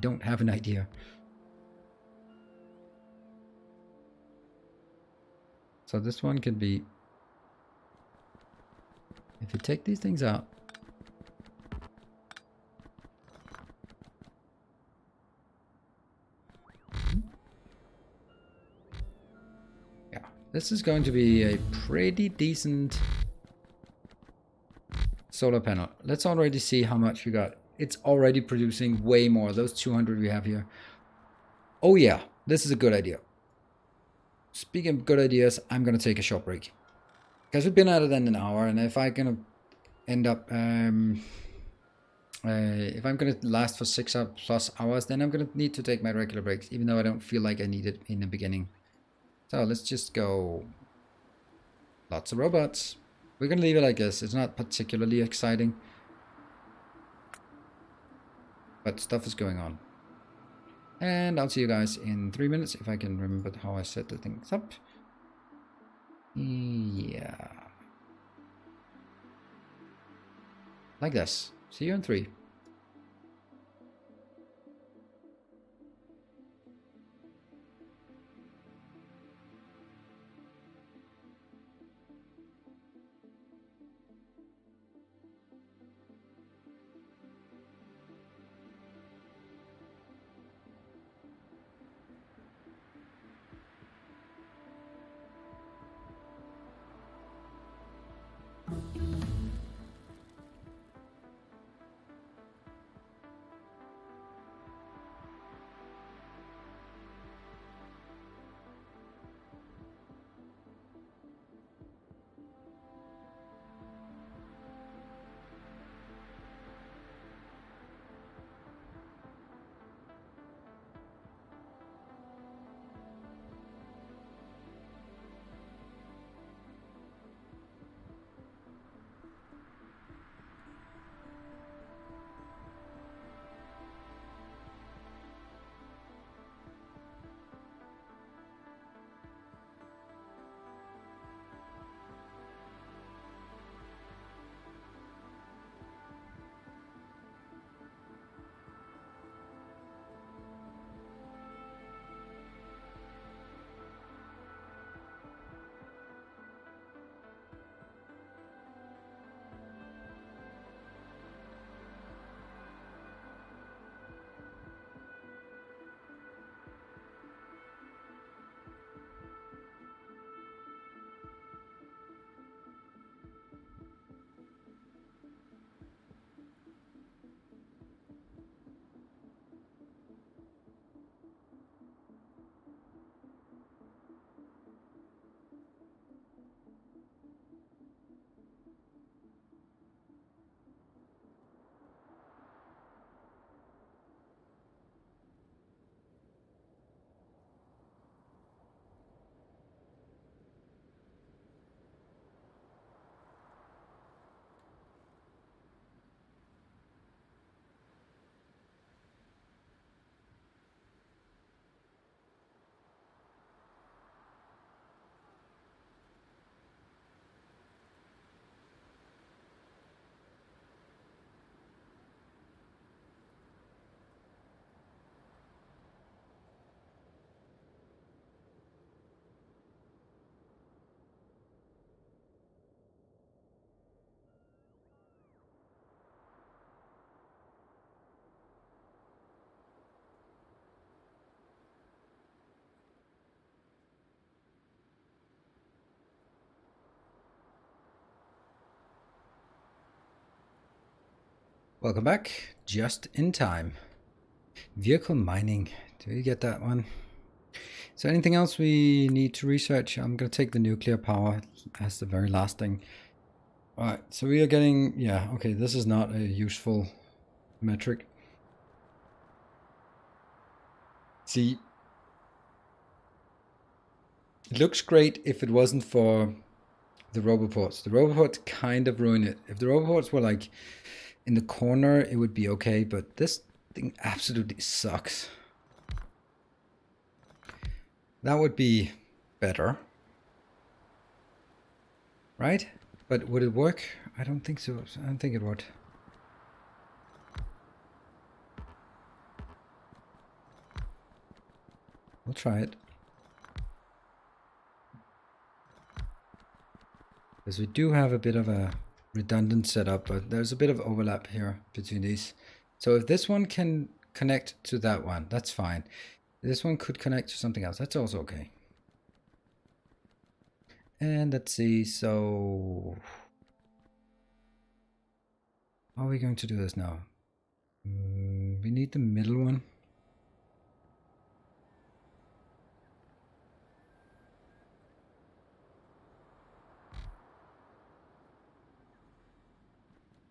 don't have an idea. So this one could be, if you take these things out, yeah, this is going to be a pretty decent solar panel. Let's already see how much we got. It's already producing way more. Those 200 we have here. Oh yeah, this is a good idea. Speaking of good ideas, I'm gonna take a short break. Because we've been at it in an hour, and if I'm gonna end up, if I'm gonna last for 6+ hours, then I'm gonna need to take my regular breaks, even though I don't feel like I need it in the beginning. So let's just go. Lots of robots. We're gonna leave it like this. It's not particularly exciting, but stuff is going on. And I'll see you guys in 3 minutes if I can remember how I set the things up. Yeah. Like this. See you in 3. Welcome back. Just in time. Vehicle mining. Do you get that one? Is there anything else we need to research? I'm going to take the nuclear power as the very last thing. Alright, so we are getting... Yeah, okay, this is not a useful metric. See, it looks great if it wasn't for the roboports. The roboports kind of ruin it. If the roboports were like in the corner, it would be okay, but this thing absolutely sucks. That would be better. Right? But would it work? I don't think so. I don't think it would. We'll try it. Because we do have a bit of a redundant setup, but there's a bit of overlap here between these. So if this one can connect to that one, that's fine. This one could connect to something else. That's also okay. And let's see. So how are we going to do this now? We need the middle one.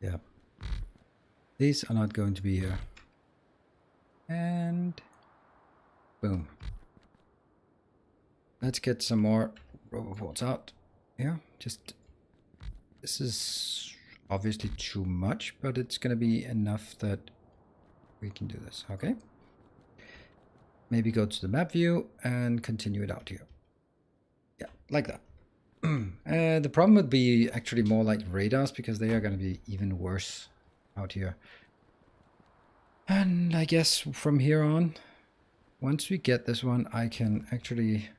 Yeah. These are not going to be here. And boom. Let's get some more roboports out. Yeah, just... This is obviously too much, but it's going to be enough that we can do this. Okay. Maybe go to the map view and continue it out here. Yeah, like that. The problem would be actually more like radars, because they are going to be even worse out here. And I guess from here on, once we get this one, I can actually...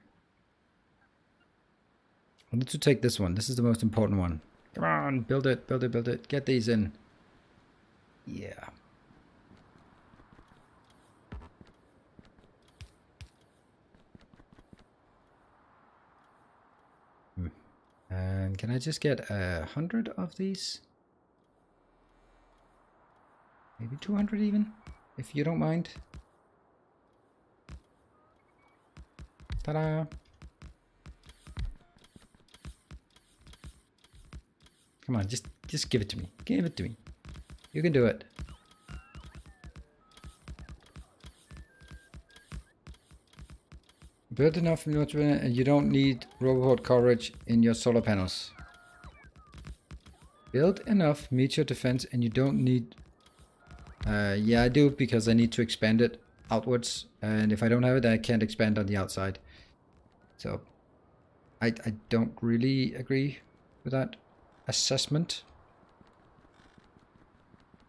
I need to take this one. This is the most important one. Come on, build it, build it, build it. Get these in. Yeah. And can I just get 100 of these? Maybe 200 even, if you don't mind. Ta-da! Come on, just give it to me. Give it to me. You can do it. Build enough and you don't need roboport coverage in your solar panels. Build enough, meet your defense, and you don't need... yeah, I do, because I need to expand it outwards. And if I don't have it, I can't expand on the outside. So, I don't really agree with that assessment.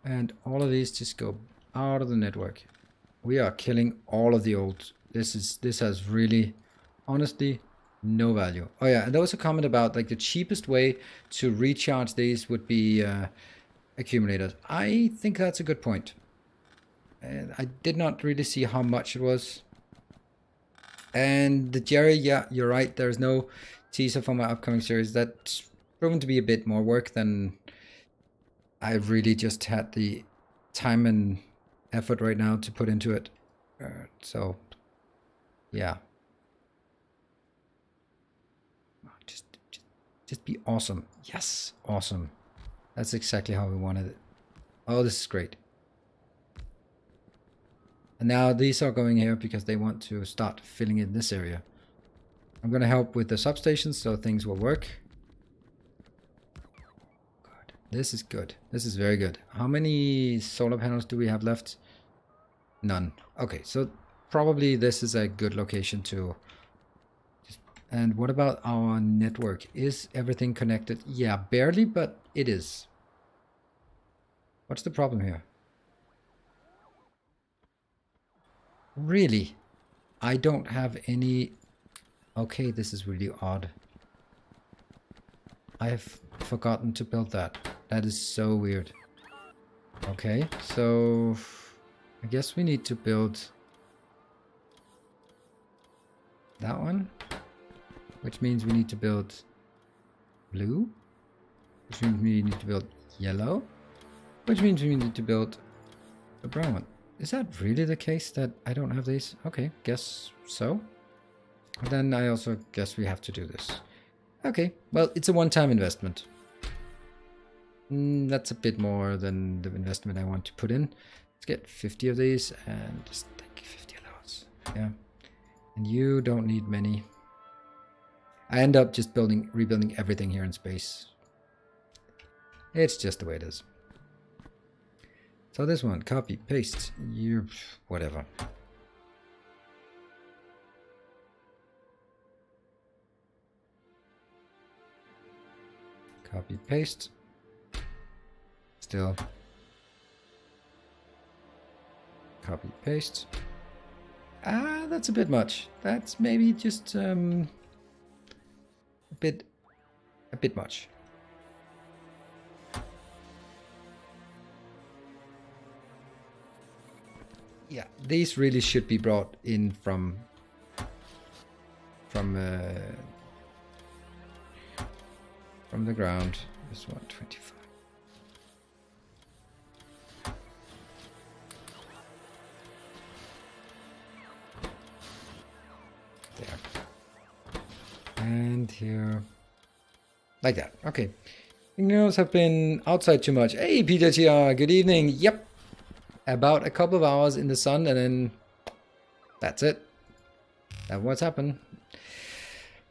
And all of these just go out of the network. We are killing all of the old... This has really, honestly, no value. Oh yeah, and there was a comment about like the cheapest way to recharge these would be accumulators. I think that's a good point. And I did not really see how much it was. And the Jerry, yeah, you're right. There's no teaser for my upcoming series. That's proven to be a bit more work than I really just had the time and effort right now to put into it. So... yeah. Just be awesome. Yes, awesome. That's exactly how we wanted it. Oh, this is great. And now these are going here because they want to start filling in this area. I'm going to help with the substations so things will work. Good. This is good. This is very good. How many solar panels do we have left? None. Okay, so probably this is a good location to... And what about our network? Is everything connected? Yeah, barely, but it is. What's the problem here? Really? I don't have any... Okay, this is really odd. I have forgotten to build that. That is so weird. Okay, so... I guess we need to build... that one. Which means we need to build blue. Which means we need to build yellow. Which means we need to build a brown one. Is that really the case that I don't have these? Okay, guess so. Then I also guess we have to do this. Okay, well, it's a one-time investment. That's a bit more than the investment I want to put in. Let's get 50 of these and just take 50 of those. Yeah. And you don't need many. I end up just rebuilding everything here in space. It's just the way it is. So this one, copy, paste, you, whatever. Copy, paste. Still. Copy, paste. Ah, that's a bit much. That's maybe just a bit much. Yeah, these really should be brought in from the ground. This one, 25. There. And here. Like that. Okay. Signals have been outside too much. Hey, Peter TR, good evening. Yep. About a couple of hours in the sun and then that's it. That's what's happened.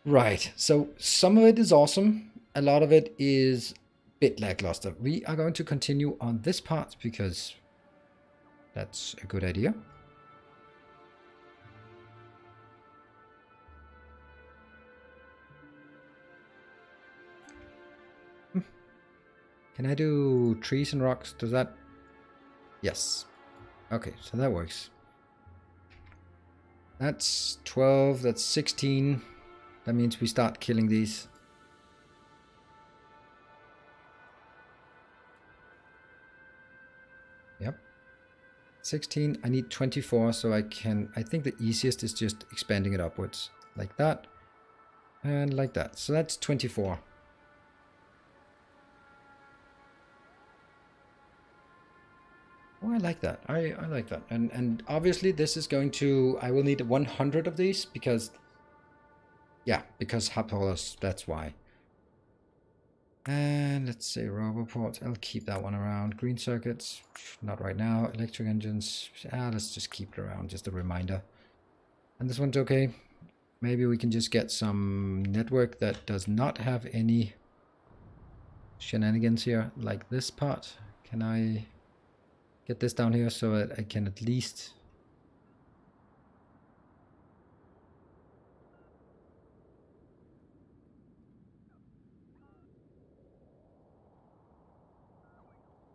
Right. So some of it is awesome. A lot of it is a bit lackluster. We are going to continue on this part because that's a good idea. Can I do trees and rocks? Does that? Yes. Okay, so that works. That's 12, that's 16. That means we start killing these. Yep. 16, I need 24, so I think the easiest is just expanding it upwards. Like that. And like that. So that's 24. Oh, I like that. I like that. And obviously this is going to, I will need 100 of these because, yeah, because Hapolis, that's why. And let's say Roboports, I'll keep that one around. Green circuits, not right now. Electric engines, let's just keep it around, just a reminder. And this one's okay. Maybe we can just get some network that does not have any shenanigans here, like this part. Can I get this down here so that I can at least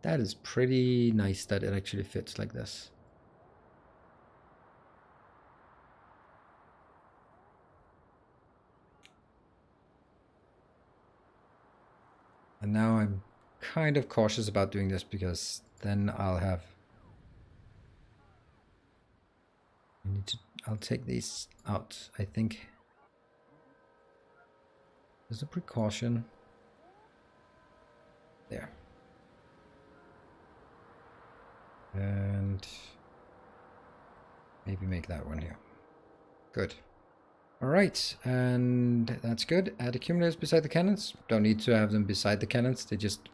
that is pretty nice that it actually fits like this. And now I'm kind of cautious about doing this because then I'll take these out, I think. There's a precaution. There. And maybe make that one here. Good. Alright, and that's good. Add accumulators beside the cannons. Don't need to have them beside the cannons, they're just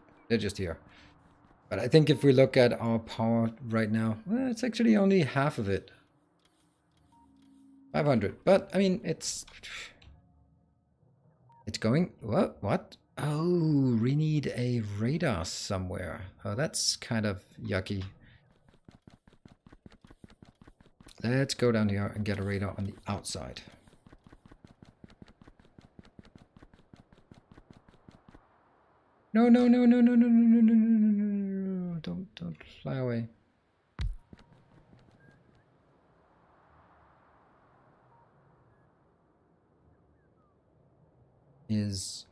here. But I think if we look at our power right now, well, it's actually only half of it. 500. But I mean, it's going. What? Oh, we need a radar somewhere. Oh, that's kind of yucky. Let's go down here and get a radar on the outside. No, no, no, no, no, no, no, no, no, no, no, no, don't fly away. Is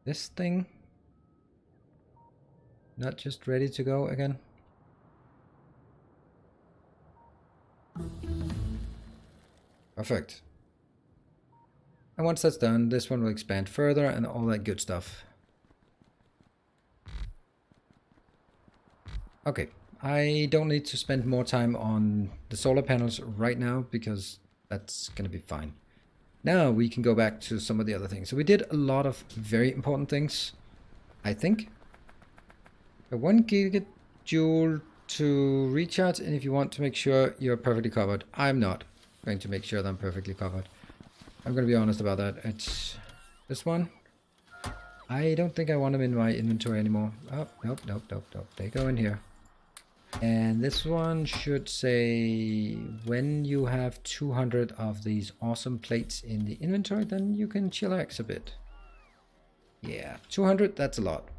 this thing not just ready to go again? Perfect. And once that's done, this one will expand further and all that good stuff. Okay, I don't need to spend more time on the solar panels right now because that's going to be fine. Now we can go back to some of the other things. So we did a lot of very important things, I think. A 1 gigajoule to recharge, and if you want to make sure you're perfectly covered. I'm not going to make sure that I'm perfectly covered. I'm going to be honest about that. It's this one. I don't think I want them in my inventory anymore. Oh, nope, nope, nope, nope. They go in here. And this one should say when you have 200 of these awesome plates in the inventory, then you can chillax a bit. Yeah, 200, that's a lot.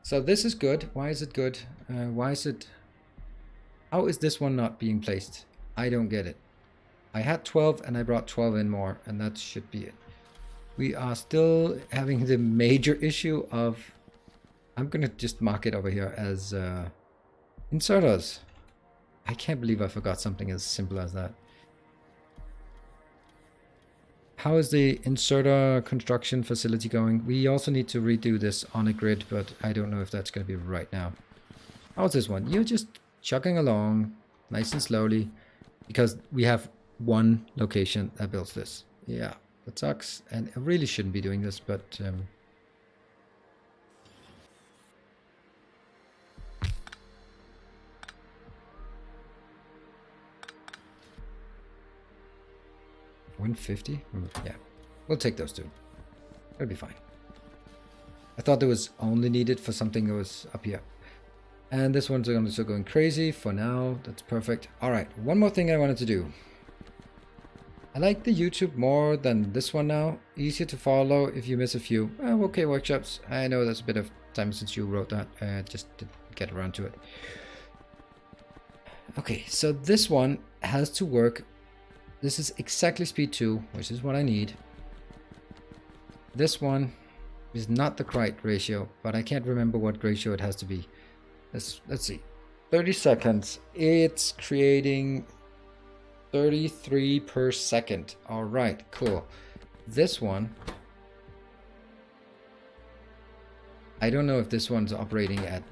So this is good. Why is it good? Why is it... How is this one not being placed? I don't get it. I had 12 and I brought 12 in more, and that should be it. We are still having the major issue of... I'm going to just mark it over here as... inserters. I can't believe I forgot something as simple as that. How is the inserter construction facility going? We also need to redo this on a grid, but I don't know if that's going to be right now. How's this one? You're just chugging along nice and slowly because we have one location that builds this. Yeah, that sucks. And I really shouldn't be doing this, but... 150? Yeah, we'll take those two. That'll be fine. I thought it was only needed for something that was up here. And this one's also going crazy for now. That's perfect. All right, one more thing I wanted to do. I like the YouTube more than this one now. Easier to follow if you miss a few. Okay, workshops. I know that's a bit of time since you wrote that. Just didn't get around to it. Okay, so this one has to work. This is exactly speed 2, which is what I need. This one is not the correct ratio, but I can't remember what ratio it has to be. Let's see. 30 seconds. It's creating 33 per second. All right, cool. This one, I don't know if this one's operating at...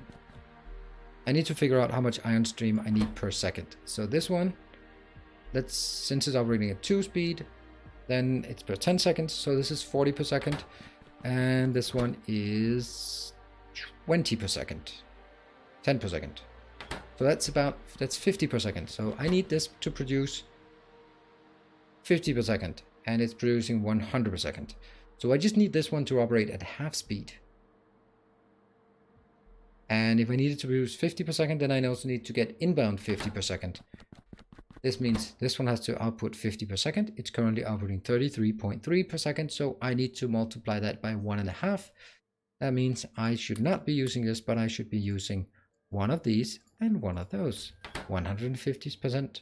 I need to figure out how much ion stream I need per second. So this one, since it's operating at 2 speed, then it's per 10 seconds. So this is 40 per second. And this one is 20 per second. 10 per second. So that's 50 per second. So I need this to produce 50 per second. And it's producing 100 per second. So I just need this one to operate at half speed. And if I need it to produce 50 per second, then I also need to get inbound 50 per second. This means this one has to output 50 per second. It's currently outputting 33.3 per second. So I need to multiply that by 1.5. That means I should not be using this, but I should be using one of these and one of those. 150%,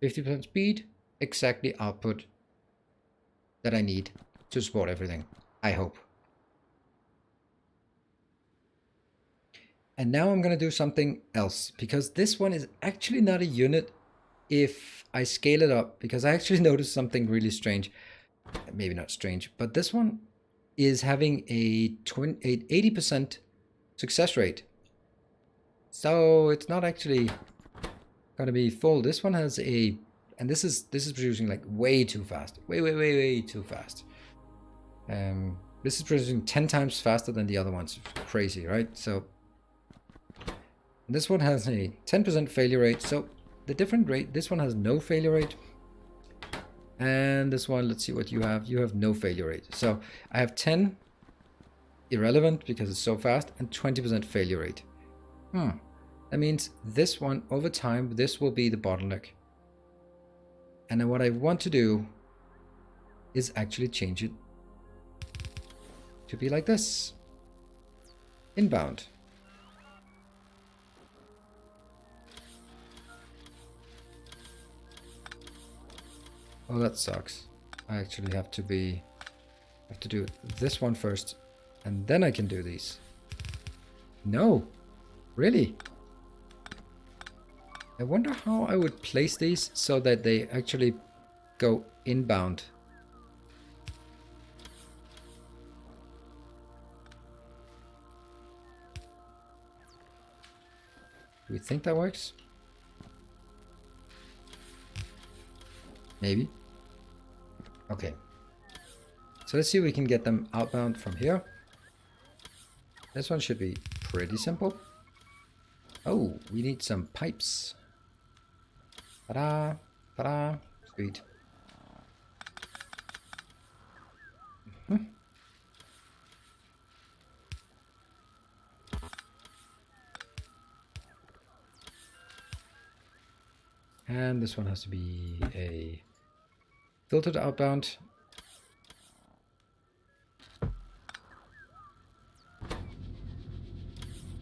50% speed, exactly output that I need to support everything, I hope. And now I'm going to do something else, because this one is actually not a unit if I scale it up, because I actually noticed something really strange. Maybe not strange, but this one is having a 80% success rate. So it's not actually going to be full. This one has a, and this is producing like way too fast. Way too fast. This is producing 10 times faster than the other ones. Crazy, right? So this one has a 10% failure rate. So the different rate, this one has no failure rate. And this one, let's see what you have. You have no failure rate. So I have 10 irrelevant because it's so fast and 20% failure rate. That means this one over time, this will be the bottleneck. And then what I want to do is actually change it to be like this. Inbound. Oh, that sucks. I actually have to do this one first, and then I can do these. No, really? I wonder how I would place these so that they actually go inbound. Do we think that works? Maybe. Okay. So let's see if we can get them outbound from here. This one should be pretty simple. Oh, we need some pipes. Ta-da! Ta-da! Sweet. And this one has to be a filtered outbound.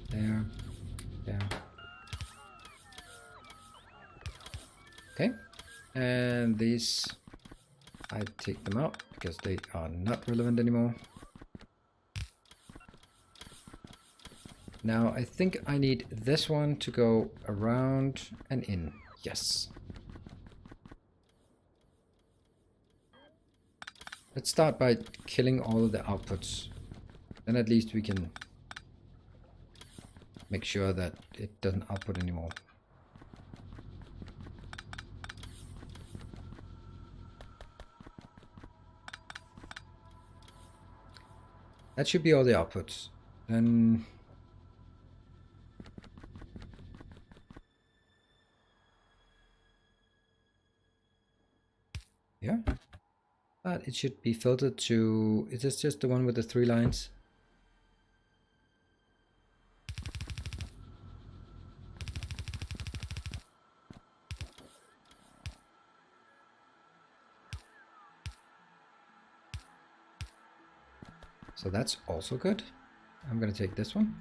There. There. Okay. And these, I take them out because they are not relevant anymore. Now I think I need this one to go around and in. Yes. Let's start by killing all of the outputs. Then at least we can make sure that it doesn't output anymore. That should be all the outputs. Then yeah, but it should be filtered to, is this just the one with the 3 lines? So that's also good. I'm gonna take this one,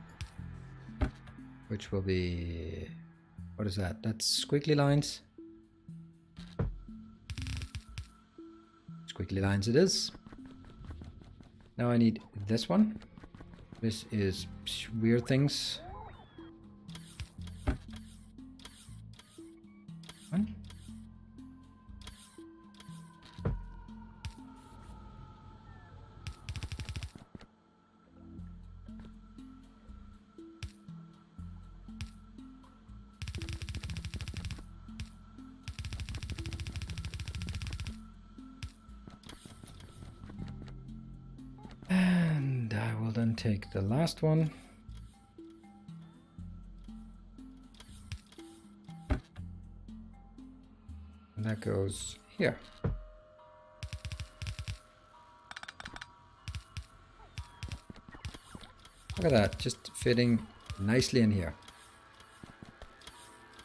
which will be, what is that? That's squiggly lines. Squiggly lines it is. Now I need this one. This is weird things. One. And I will then take the last one. And that goes here. Look at that, just fitting nicely in here.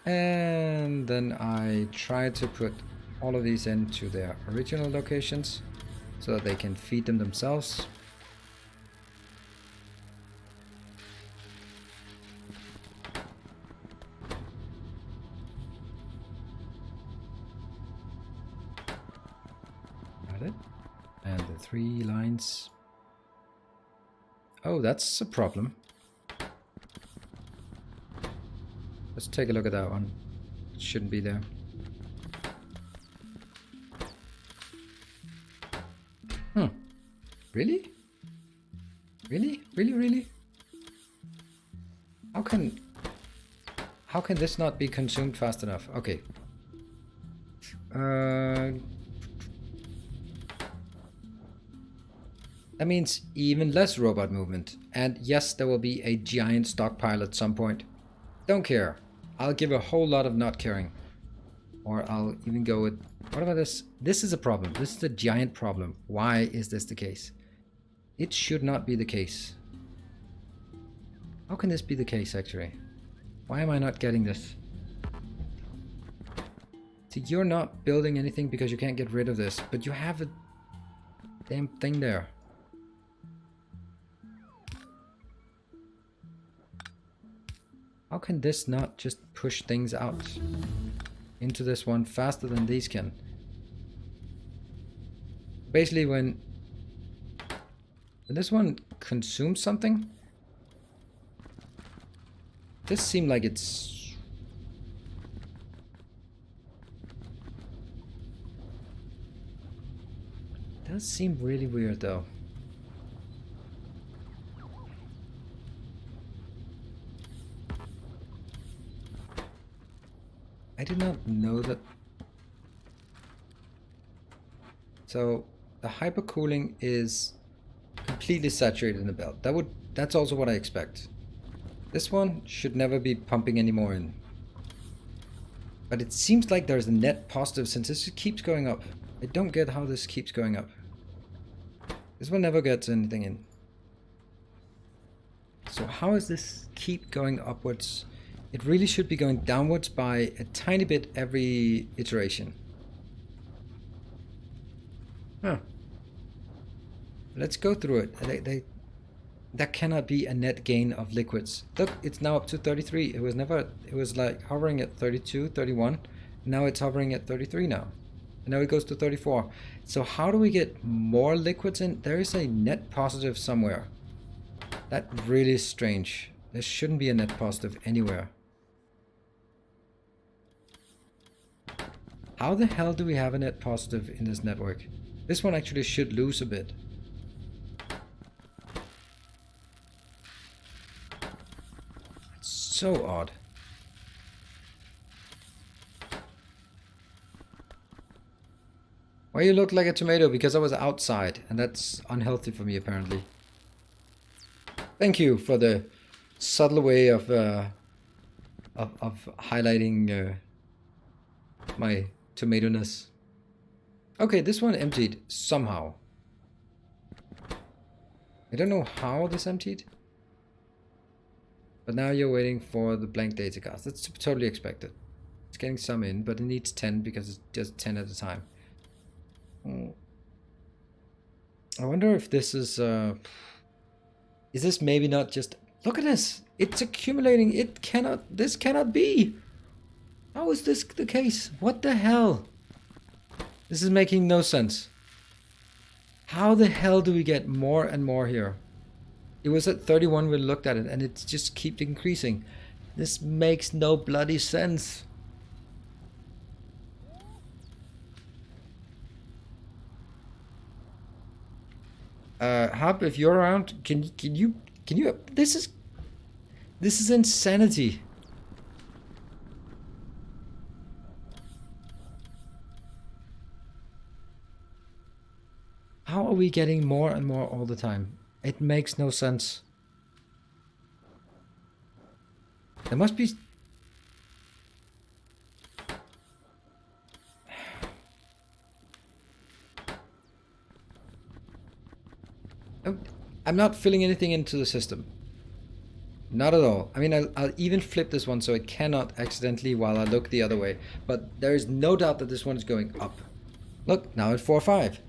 And then I try to put all of these into their original locations so that they can feed them themselves. Got it. And the 3 lines. Oh, that's a problem. Let's take a look at that one. It shouldn't be there. Really? Really? Really? Really? How can this not be consumed fast enough? Okay. That means even less robot movement. And yes, there will be a giant stockpile at some point. Don't care. I'll give a whole lot of not caring. Or I'll even go with, what about this? This is a problem. This is a giant problem. Why is this the case? It should not be the case. How can this be the case, actually? Why am I not getting this? See, you're not building anything because you can't get rid of this, but you have a damn thing there. How can this not just push things out into this one faster than these can? Basically, when this one consumes something, this seems like it's... It does seem really weird though. did not know that. So the hypercooling is completely saturated in the belt. That's also what I expect. This one should never be pumping any more in. But it seems like there's a net positive since this keeps going up. I don't get how this keeps going up. This one never gets anything in. So how does this keep going upwards? It really should be going downwards by a tiny bit every iteration. Huh. Let's go through it. That cannot be a net gain of liquids. Look, it's now up to 33. It was like hovering at 32, 31. Now it's hovering at 33 now. And now it goes to 34. So how do we get more liquids in? There is a net positive somewhere. That really is strange. There shouldn't be a net positive anywhere. How the hell do we have a net positive in this network? This one actually should lose a bit. So odd. Why you look like a tomato? Because I was outside, and that's unhealthy for me apparently. Thank you for the subtle way of highlighting my tomato-ness. Okay, this one emptied somehow. I don't know how this emptied. But now you're waiting for the blank data cards. That's totally expected. It's getting some in, but it needs 10 because it's just 10 at a time. I wonder if this is this maybe not just... Look at this! It's accumulating. This cannot be! How is this the case? What the hell? This is making no sense. How the hell do we get more and more here? It was at 31 when we looked at it, and it just keeps increasing. This makes no bloody sense. Hub, if you're around, can you? This is insanity. How are we getting more and more all the time? It makes no sense. There must be... I'm not filling anything into the system. Not at all. I mean, I'll even flip this one so it cannot accidentally while I look the other way. But there is no doubt that this one is going up. Look, now it's 4 or 5.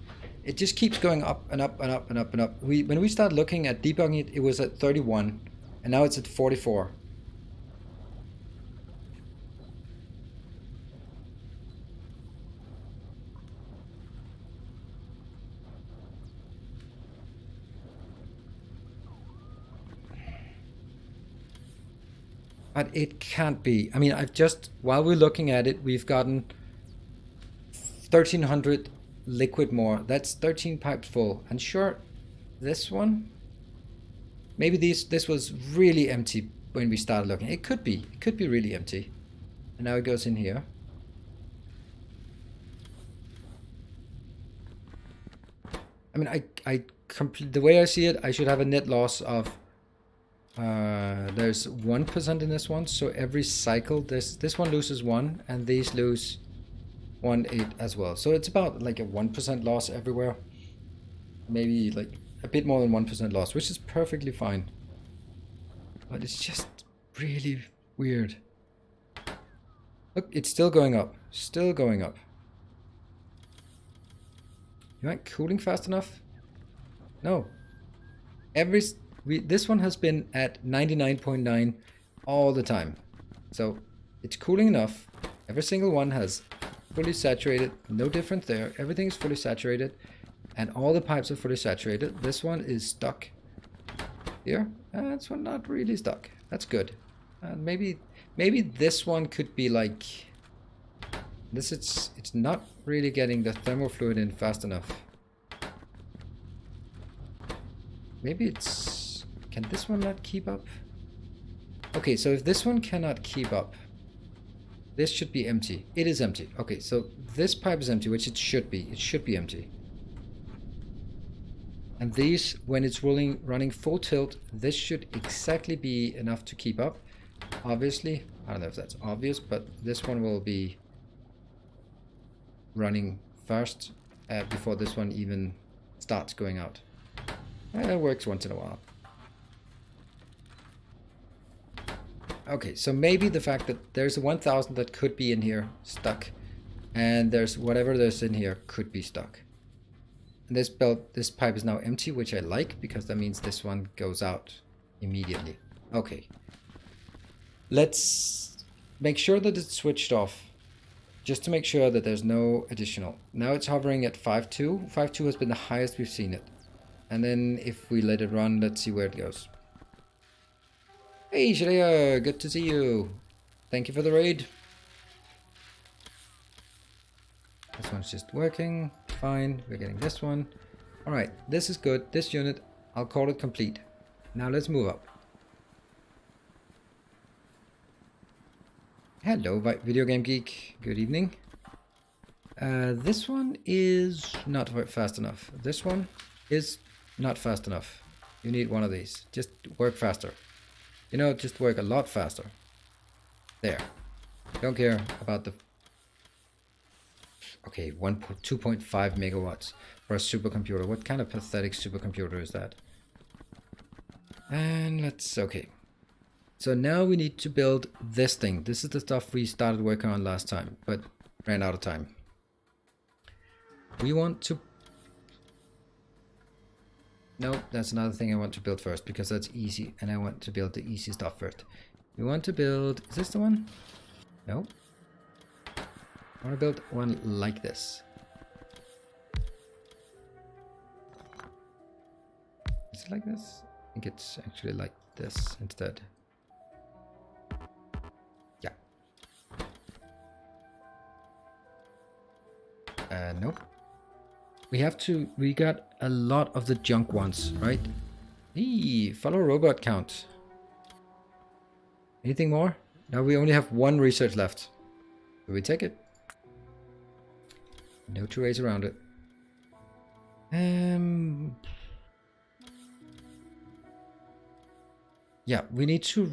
It just keeps going up and up and up and up and up. When we start looking at debugging it, it was at 31, and now it's at 44. But it can't be. I mean, while we're looking at it, we've gotten 1,300 liquid more. That's 13 pipes full. And sure, this one, maybe this was really empty when we started looking. It could be really empty. And now it goes in here. I mean, the way I see it, I should have a net loss of there's 1% in this one, so every cycle this one loses 1 and these lose 1/8 as well. So it's about like a 1% loss everywhere. Maybe like a bit more than 1% loss, which is perfectly fine. But it's just really weird. Look, it's still going up. Still going up. You aren't cooling fast enough? No. This one has been at 99.9 all the time. So it's cooling enough. Every single one has fully saturated. No difference there. Everything is fully saturated. And all the pipes are fully saturated. This one is stuck here. This one not really stuck. That's good. Maybe this one could be like this. It's not really getting the thermal fluid in fast enough. Maybe it's... Can this one not keep up? Okay, so if this one cannot keep up, This should be empty. It is empty. Okay, so this pipe is empty, which it should be. It should be empty. And these, when it's running full tilt, this should exactly be enough to keep up. Obviously, I don't know if that's obvious, but this one will be running first before this one even starts going out. It works once in a while. Okay, so maybe the fact that there's a 1000 that could be in here stuck, and there's whatever there's in here could be stuck. And this pipe is now empty, which I like, because that means this one goes out immediately. Okay. Let's make sure that it's switched off, just to make sure that there's no additional. Now it's hovering at 5.2. 5.2 has been the highest we've seen it. And then if we let it run, let's see where it goes. Hey Shreya, good to see you. Thank you for the raid. This one's just working. Fine, we're getting this one. Alright, this is good. This unit, I'll call it complete. Now let's move up. Hello, Video Game Geek. Good evening. This one is not fast enough. This one is not fast enough. You need one of these. Just work faster. You know, just work a lot faster. There. Don't care about the... Okay, 2.5 megawatts for a supercomputer. What kind of pathetic supercomputer is that? And let's... Okay. So now we need to build this thing. This is the stuff we started working on last time, but ran out of time. We want to... No, that's another thing I want to build first, because that's easy, and I want to build the easy stuff first. We want to build... Is this the one? No. I want to build one like this. Is it like this? I think it's actually like this instead. Nope. We got a lot of the junk ones, right? Hey, follow robot count. Anything more? Now we only have one research left. Do we take it? No two ways around it. Yeah, we need to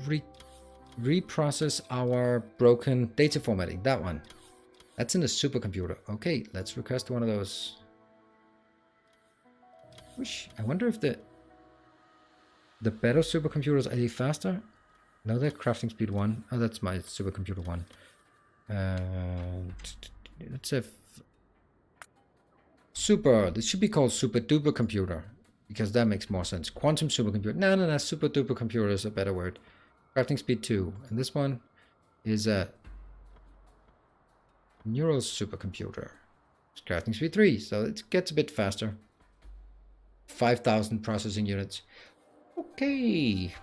reprocess our broken data formatting. That one. That's in the supercomputer. Okay, let's request one of those. I wonder if the better supercomputers, are they faster? No, they're crafting speed 1. Oh, that's my supercomputer 1. Let's have super. This should be called super duper computer, because that makes more sense. Quantum supercomputer. No. Super duper computer is a better word. Crafting speed 2, and this one is a neural supercomputer. It's crafting speed 3, so it gets a bit faster. 5,000 processing units. Okay.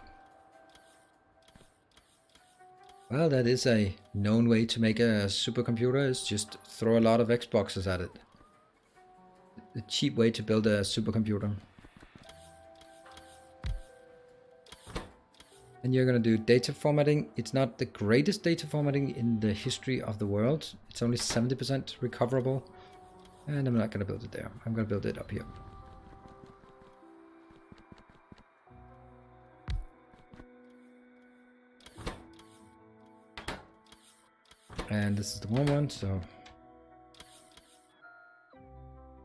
Well, that is a known way to make a supercomputer, is just throw a lot of Xboxes at it. A cheap way to build a supercomputer. And you're going to do data formatting. It's not the greatest data formatting in the history of the world. It's only 70% recoverable. And I'm not going to build it there. I'm going to build it up here. And this is the one, so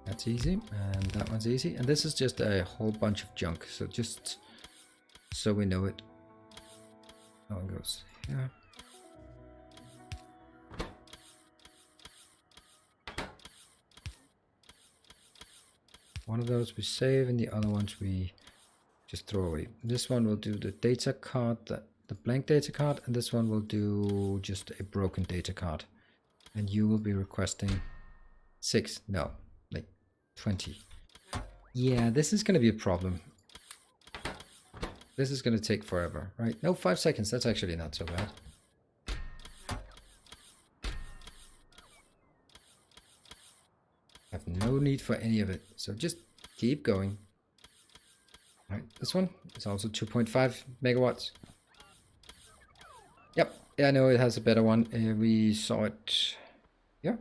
that's easy. And that one's easy. And this is just a whole bunch of junk. So just so we know it. That one goes here. One of those we save, and the other ones we just throw away. This one will do the data card, the blank data card, and this one will do just a broken data card. And you will be requesting 6, no, like 20. Yeah, this is going to be a problem. This is going to take forever, right? No, 5 seconds. That's actually not so bad. I have no need for any of it. So just keep going. All right, this one is also 2.5 megawatts. Yep, Yeah, I know it has a better one. We saw it. Yeah,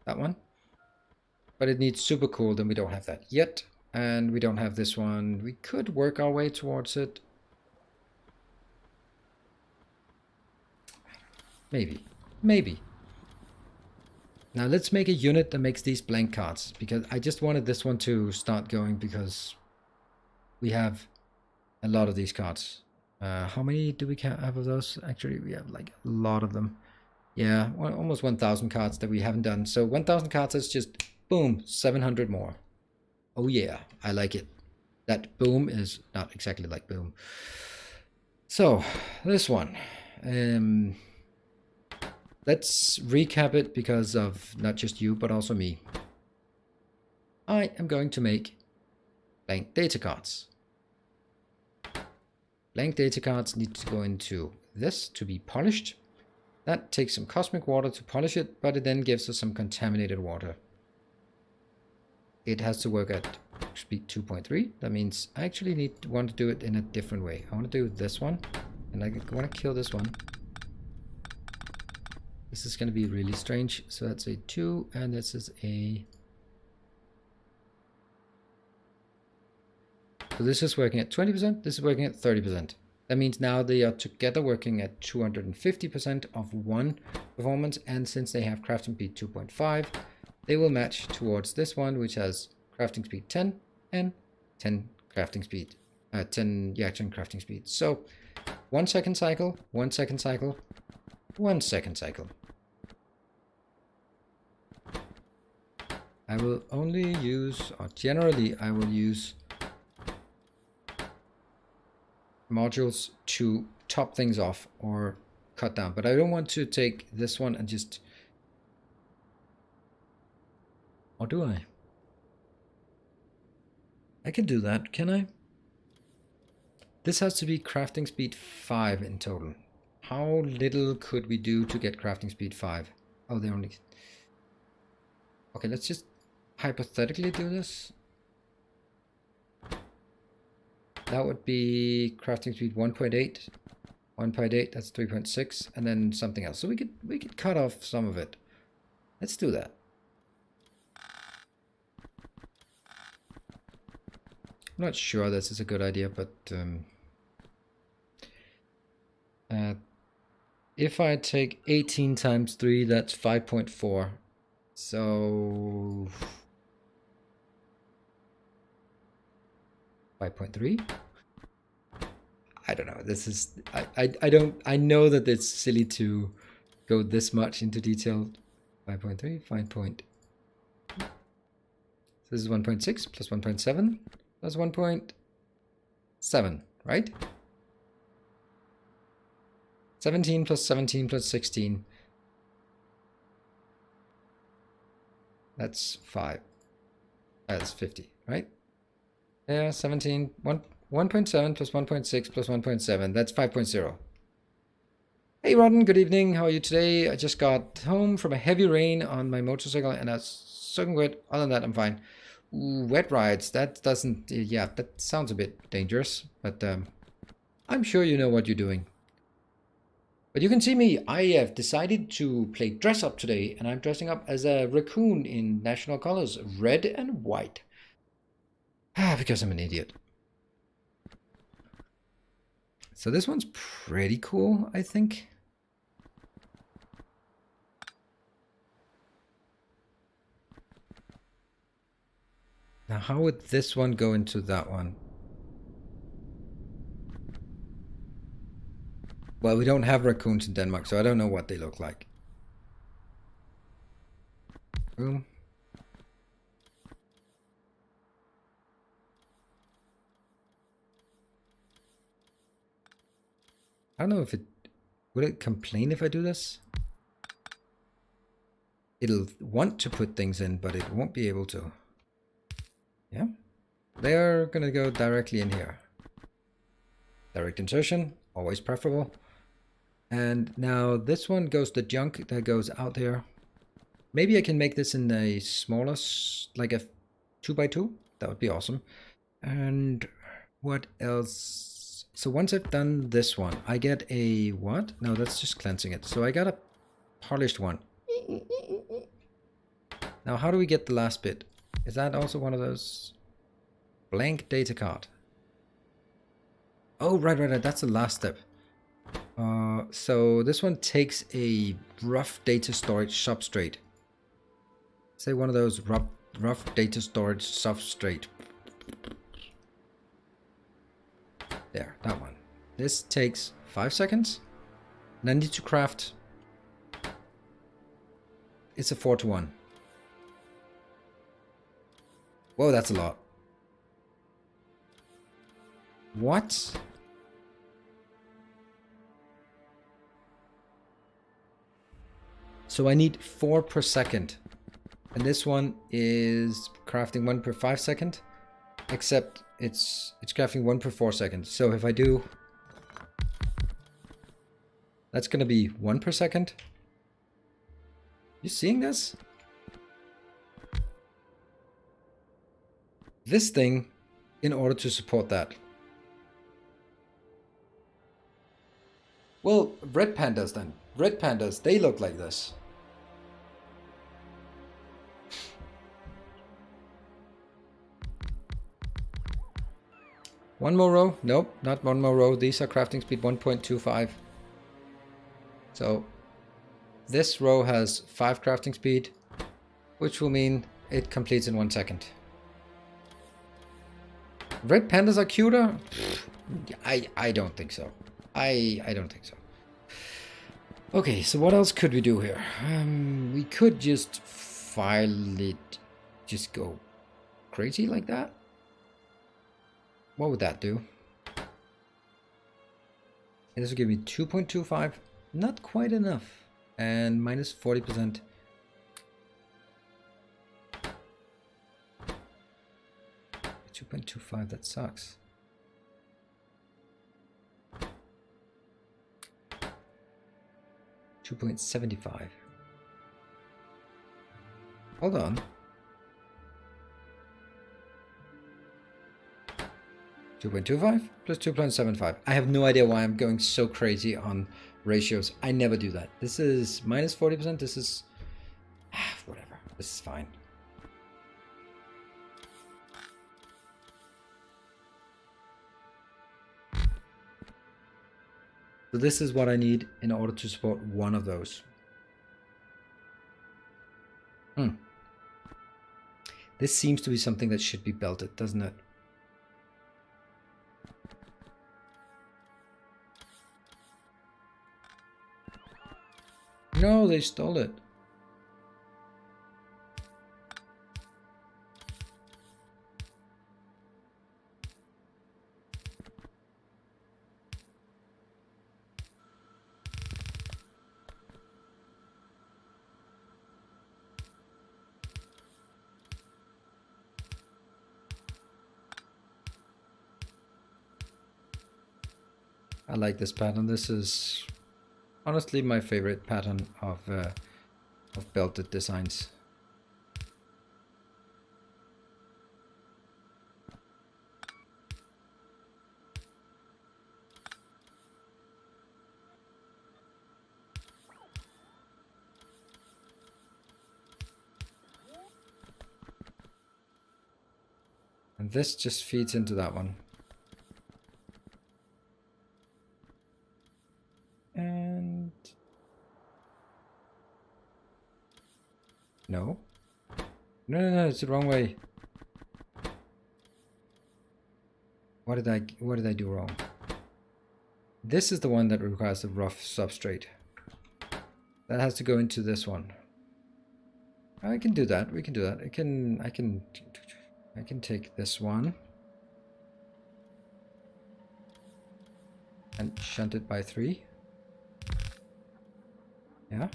that one. But it needs super cooled, and we don't have that yet. And we don't have this one. We could work our way towards it. Maybe. Maybe. Now let's make a unit that makes these blank cards, because I just wanted this one to start going because we have a lot of these cards. How many do we have of those? Actually, we have like a lot of them. Yeah, almost 1,000 cards that we haven't done. So 1,000 cards is just, boom, 700 more. Oh yeah, I like it. That boom is not exactly like boom. So, this one. Let's recap it because of not just you, but also me. I am going to make blank data cards. Blank data cards need to go into this to be polished. That takes some cosmic water to polish it, but it then gives us some contaminated water. It has to work at speed 2.3. That means I actually want to do it in a different way. I want to do this one, and I want to kill this one. This is going to be really strange. So that's a 2, and this is a... So this is working at 20%, this is working at 30%. That means now they are together working at 250% of one performance, and since they have crafting speed 2.5, they will match towards this one, which has crafting speed 10 and 10 crafting speed. 10 crafting speed. So 1 second cycle, 1 second cycle, 1 second cycle. I will only use, or generally I will use modules to top things off or cut down, but I don't want to take this one and just, or do I? I can do that, can I? This has to be crafting speed 5 in total. How little could we do to get crafting speed 5? Oh, they only... Okay, let's just hypothetically do this. That would be crafting speed 1.8. 1.8, that's 3.6, and then something else. So we could cut off some of it. Let's do that. I'm not sure this is a good idea, but if I take 18 times 3, that's 5.4. So 5.3. I don't know. This is I know that it's silly to go this much into detail. 5.3, 5 point. So this is 1.6 plus 1.7 plus 1.7, right? 17 plus 17 plus 16. That's 5. That's 50, right? Yeah, 17. 1.7 plus 1.6 plus 1.7. That's 5.0. Hey, Rodden. Good evening. How are you today? I just got home from a heavy rain on my motorcycle and I was soaking wet. Other than that, I'm fine. Ooh, wet rides. That doesn't... Yeah, that sounds a bit dangerous. But I'm sure you know what you're doing. But you can see me. I have decided to play dress up today. And I'm dressing up as a raccoon in national colors. Red and white. Because I'm an idiot. So this one's pretty cool, I think. Now, how would this one go into that one? Well, we don't have raccoons in Denmark, so I don't know what they look like. Boom. I don't know if it... Would it complain if I do this? It'll want to put things in, but it won't be able to. Yeah. They're gonna go directly in here. Direct insertion, always preferable. And now this one goes the junk that goes out there. Maybe I can make this in a smaller, like a 2x2. That would be awesome. And what else So once I've done this one, I get a what? No, that's just cleansing it. So I got a polished one. Now, how do we get the last bit? Is that also one of those? Blank data card. Oh, right. That's the last step. So this one takes a rough data storage substrate. Say one of those rough data storage substrate. There, that one. This takes 5 seconds. And I need to craft. It's a 4-to-1. Whoa, that's a lot. What? So I need 4 per second. And this one is crafting 1 per 5 second. Except it's crafting 1 per 4 seconds. So if I do... That's gonna be 1 per second. You seeing this? This thing, in order to support that. Well, red pandas then. Red pandas, they look like this. One more row? Nope, not one more row. These are crafting speed 1.25. So this row has 5 crafting speed, which will mean it completes in 1 second. Red pandas are cuter? I don't think so. I don't think so. Okay, so what else could we do here? We could just file it, just go crazy like that. What would that do? This will give me 2.25. Not quite enough. And minus 40%. $2.25, that sucks. $2.75. Hold on. 2.25 plus 2.75. I have no idea why I'm going so crazy on ratios. I never do that. This is minus 40%. This is... whatever. This is fine. So this is what I need in order to support one of those. This seems to be something that should be belted, doesn't it? No, they stole it. I like this pattern. This is honestly my favorite pattern of belted designs. And this just feeds into that one. And no, it's the wrong way. What did I do wrong? This is the one that requires a rough substrate. That has to go into this one. I can do that. We can do that. I can take this one and shunt it by 3. Yeah.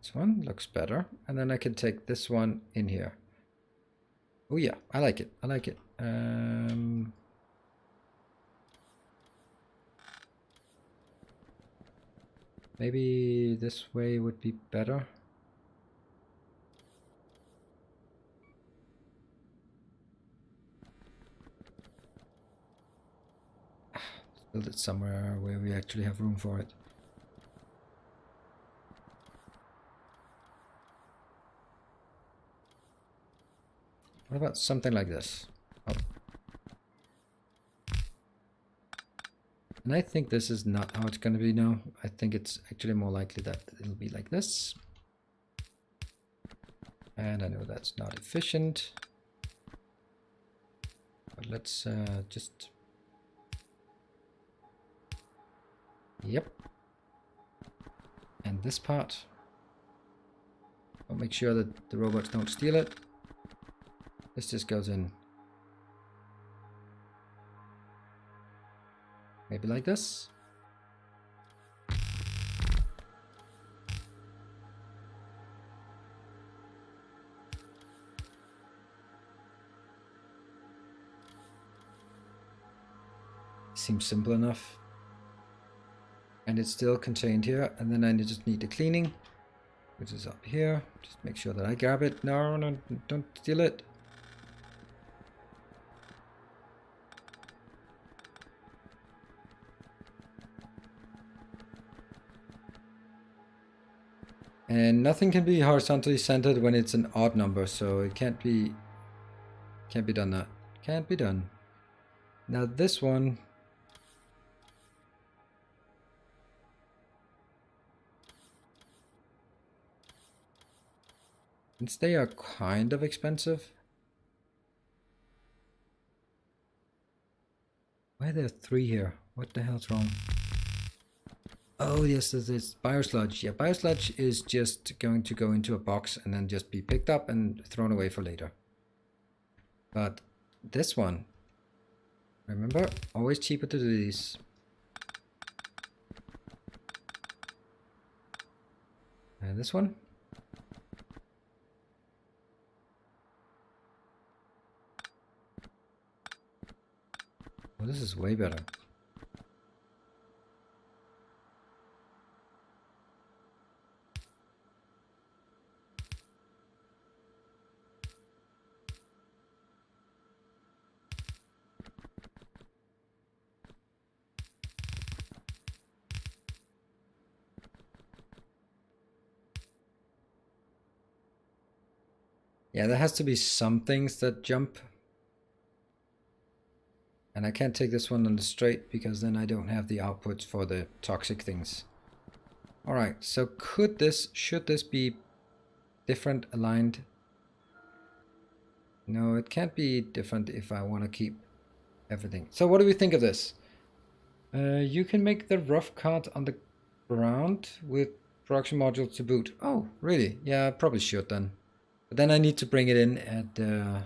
This one looks better. And then I can take this one in here. Oh yeah, I like it. I like it. Maybe this way would be better. Build it somewhere where we actually have room for it. What about something like this? Oh. And I think this is not how it's going to be now. I think it's actually more likely that it'll be like this. And I know that's not efficient. But let's just... Yep. And this part. I'll make sure that the robots don't steal it. This just goes in. Maybe like this. Seems simple enough. And it's still contained here. And then I just need the cleaning, which is up here. Just make sure that I grab it. No, no, don't steal it. And nothing can be horizontally centered when it's an odd number, so it can't be done that. Can't be done. Now this one, since they are kind of expensive. Why are there 3 here? What the hell's wrong? Oh yes, this biosludge. Yeah, biosludge is just going to go into a box and then just be picked up and thrown away for later. But this one, remember, always cheaper to do these. And this one. Oh, this is way better. Yeah, there has to be some things that jump. And I can't take this one on the straight because then I don't have the outputs for the toxic things. Alright, so should this be different aligned? No, it can't be different if I want to keep everything. So what do we think of this? You can make the rough cut on the ground with production modules to boot. Oh, really? Yeah, I probably should then. But then I need to bring it in at...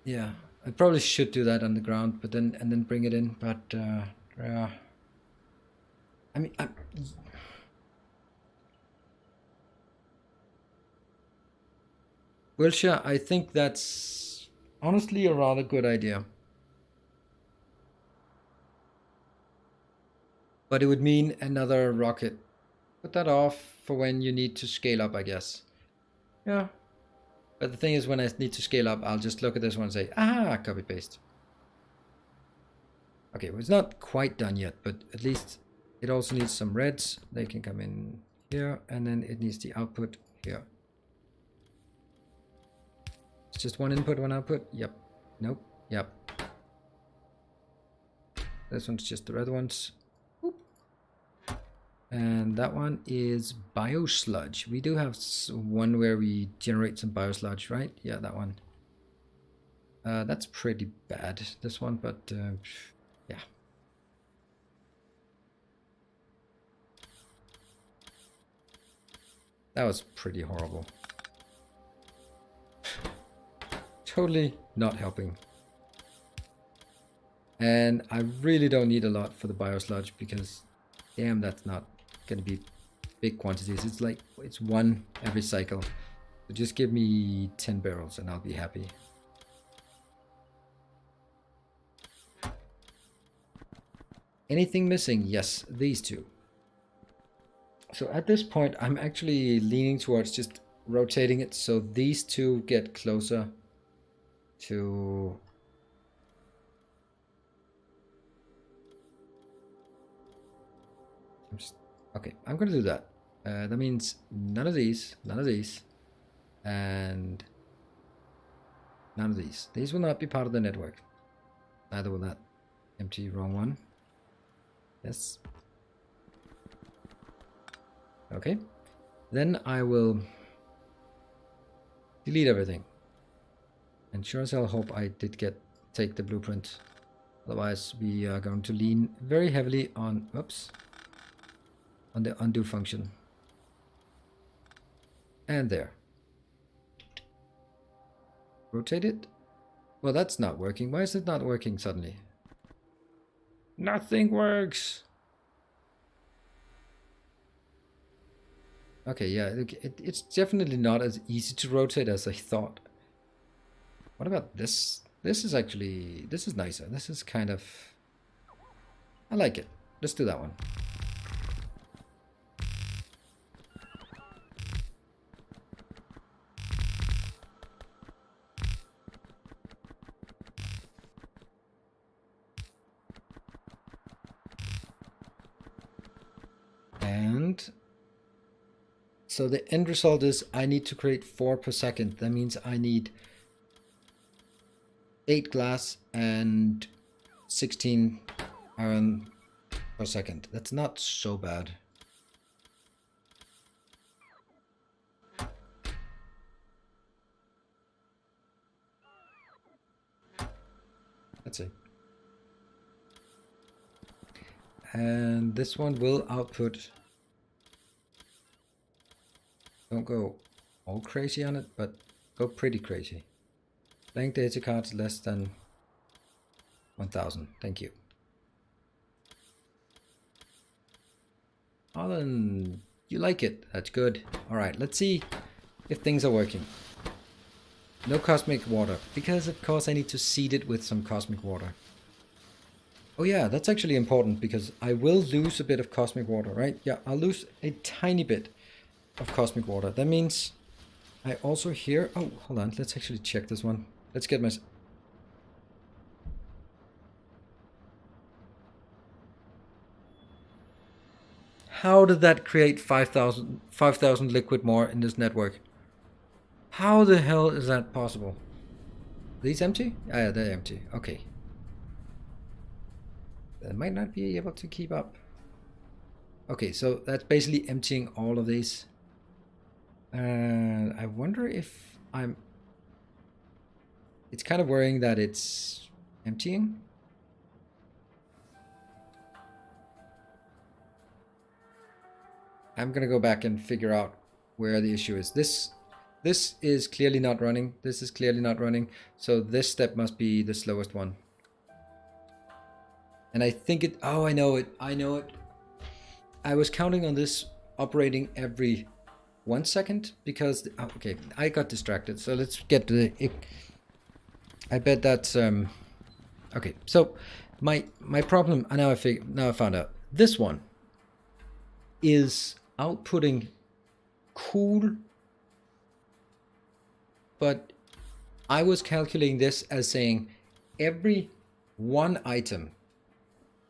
Yeah, I probably should do that on the ground, but then bring it in. But yeah, I mean, Wilshire, I think that's honestly a rather good idea. But it would mean another rocket. Put that off for when you need to scale up, I guess. Yeah. But the thing is, when I need to scale up, I'll just look at this one and say, ah, copy paste. Okay, well, it's not quite done yet, but at least it also needs some reds. They can come in here, and then it needs the output here. It's just one input, one output. Yep. Nope. Yep. This one's just the red ones. Oop. And that one is biosludge. We do have one where we generate some biosludge, right? Yeah, that one. That's pretty bad, this one, but yeah. That was pretty horrible. Totally not helping. And I really don't need a lot for the biosludge because damn, that's not gonna be big quantities. It's like, it's one every cycle. So just give me 10 barrels and I'll be happy. Anything missing? Yes, these two. So at this point, I'm actually leaning towards just rotating it so these two get closer to... Okay, I'm gonna do that. That means none of these, and none of these. These will not be part of the network. Neither will that. Empty, wrong one. Yes. Okay. Then I will delete everything. And sure as hell hope I did take the blueprint. Otherwise we are going to lean very heavily on, oops, on the undo function. And there. Rotate it. Well, that's not working. Why is it not working suddenly? Nothing works. Okay, yeah, it's definitely not as easy to rotate as I thought. What about this? This is nicer. This is kind of... I like it. Let's do that one. And so the end result is I need to create 4 per second. That means I need 8 glass and 16 iron per second. That's not so bad. That's it. And this one will output. Don't go all crazy on it, but go pretty crazy. Blank data cards less than 1000. Thank you. Alan, you like it. That's good. Alright, let's see if things are working. No cosmic water, because of course I need to seed it with some cosmic water. Oh yeah, that's actually important because I will lose a bit of cosmic water, right? Yeah, I'll lose a tiny bit of cosmic water. That means I also hear... Oh, hold on. Let's actually check this one. Let's get my... How did that create 5,000 liquid more in this network? How the hell is that possible? Are these empty? Ah, yeah, they're empty. Okay. They might not be able to keep up. Okay, so that's basically emptying all of these. And I wonder if I'm... It's kind of worrying that it's emptying. I'm gonna go back and figure out where the issue is. This is clearly not running. This is clearly not running. So this step must be the slowest one. And I think it... Oh, I know it. I know it. I was counting on this operating every 1 second because... Oh, okay, I got distracted. So let's get to the... I bet that's... Okay, so my problem... Now I found out. This one is outputting cool, but I was calculating this as saying every one item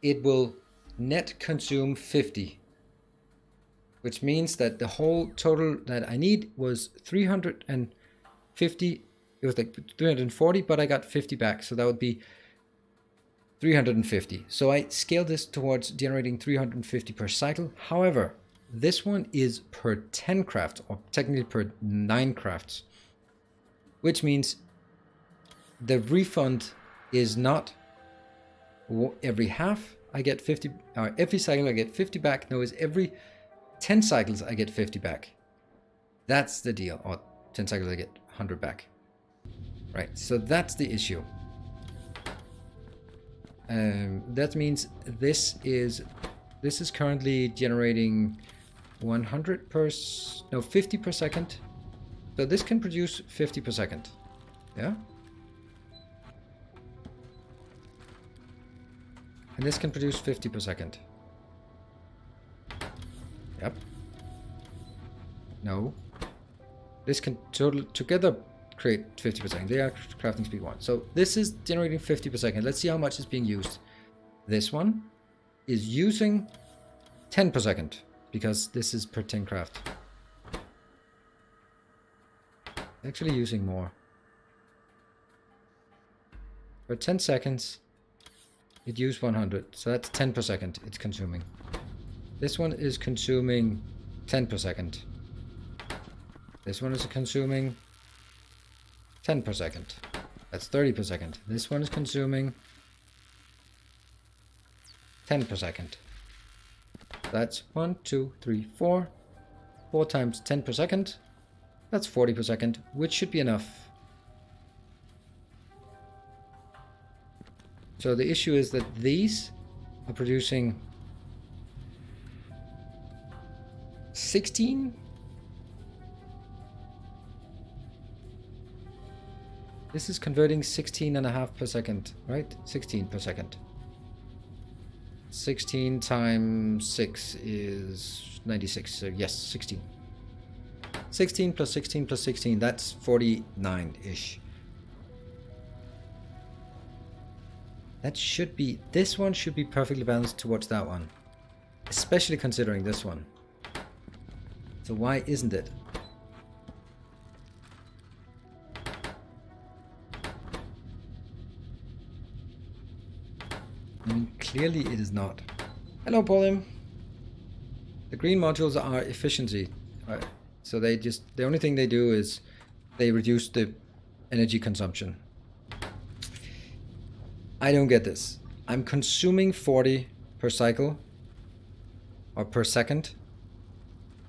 it will net consume 50, which means that the whole total that I need was 350. It was like 340, but I got 50 back, so that would be 350. So I scaled this towards generating 350 per cycle. However, this one is per 10 crafts, or technically per 9 crafts, which means the refund is not every half I get 50, or every cycle I get 50 back. No, it's every 10 cycles I get 50 back. That's the deal. Or 10 cycles I get 100 back. Right, so that's the issue. That means this is currently generating 50 per second. So this can produce 50 per second. Yeah? And this can produce 50 per second. Yep. No. This can together create 50 per second. They are crafting speed 1. So this is generating 50 per second. Let's see how much is being used. This one is using 10 per second because this is per 10 craft. Actually using more. For 10 seconds, it used 100. So that's 10 per second it's consuming. This one is consuming 10 per second. This one is consuming 10 per second. That's 30 per second. This one is consuming 10 per second. That's 1, 2, 3, 4. 4 times 10 per second. That's 40 per second, which should be enough. So the issue is that these are producing 16. This is converting 16.5 per second, right? 16 per second. 16 times 6 is 96. So yes, 16. 16 plus 16 plus 16, that's 49-ish. That should be, this one should be perfectly balanced towards that one. Especially considering this one. So why isn't it? I mean, clearly it is not. Hello, Pauline. The green modules are efficiency. So they just, the only thing they do is they reduce the energy consumption. I don't get this. I'm consuming 40 per cycle or per second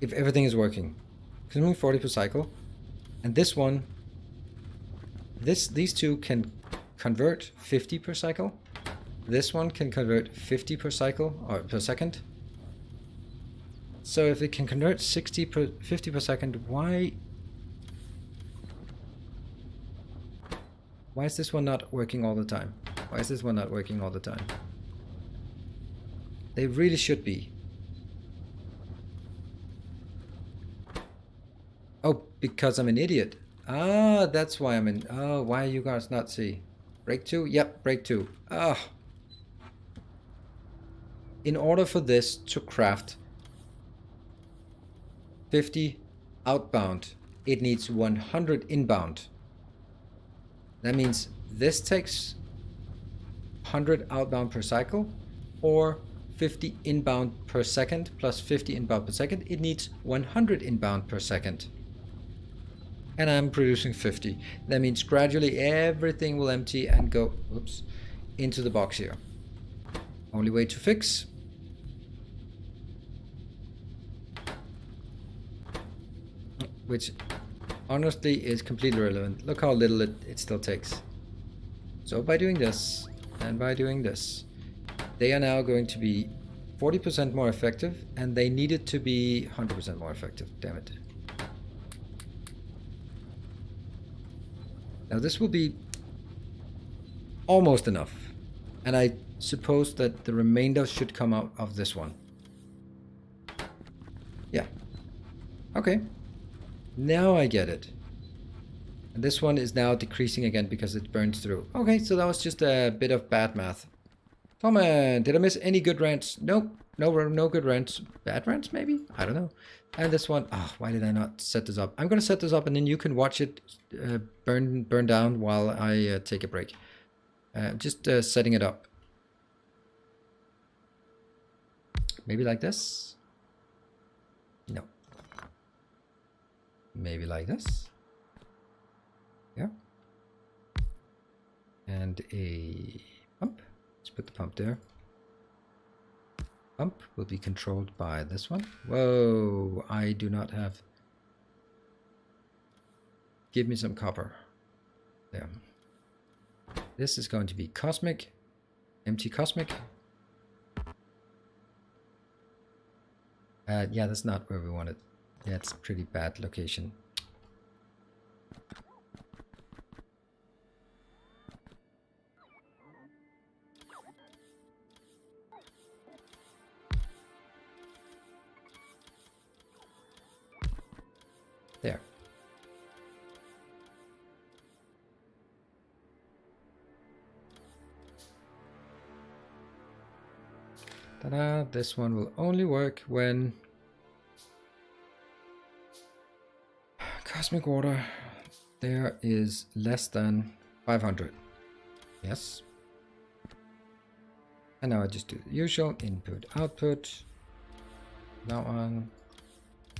if everything is working. Consuming 40 per cycle. And this one, these two can convert 50 per cycle. This one can convert 50 per cycle or per second. So if it can convert 50 per second, why is this one not working all the time? Why is this one not working all the time? They really should be. Oh, because I'm an idiot. Ah, that's why I'm in. Oh, why you guys not see? Break 2? Yep, break 2. Ah. In order for this to craft 50 outbound, it needs 100 inbound. That means this takes 100 outbound per cycle, or 50 inbound per second plus 50 inbound per second. It needs 100 inbound per second. And I'm producing 50. That means gradually everything will empty and go, oops, into the box here. Only way to fix. Which honestly is completely irrelevant. Look how little it still takes. So by doing this and by doing this, they are now going to be 40% more effective, and they needed to be 100% more effective. Damn it. Now this will be almost enough. And I suppose that the remainder should come out of this one. Yeah. Okay. Now I get it. And this one is now decreasing again because it burns through. Okay, so that was just a bit of bad math. Comment, did I miss any good rants? Nope, no good rants. Bad rants maybe? I don't know. And this one, why did I not set this up? I'm gonna set this up and then you can watch it burn down while I take a break. Just setting it up. Maybe like this? No. Maybe like this. Yeah. And a pump. Let's put the pump there. Pump will be controlled by this one. Whoa, I do not have. Give me some copper. There. This is going to be cosmic. Empty cosmic. Yeah, that's not where we want it. Yeah, it's a pretty bad location. There. Ta-da! This one will only work when cosmic water there is less than 500. Yes. And now I just do the usual input output. That one.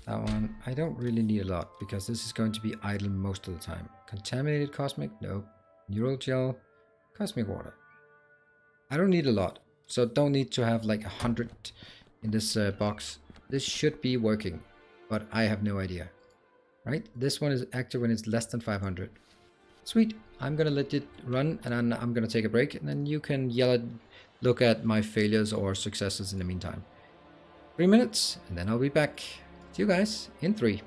That one. I don't really need a lot because this is going to be idle most of the time. Contaminated cosmic? Nope. Neural gel. Cosmic water. I don't need a lot. So don't need to have like 100 in this box. This should be working, but I have no idea. Right? This one is active when it's less than 500. Sweet. I'm gonna let it run, and then I'm gonna take a break, and then you can look at my failures or successes in the meantime. 3 minutes, and then I'll be back. See you guys in 3.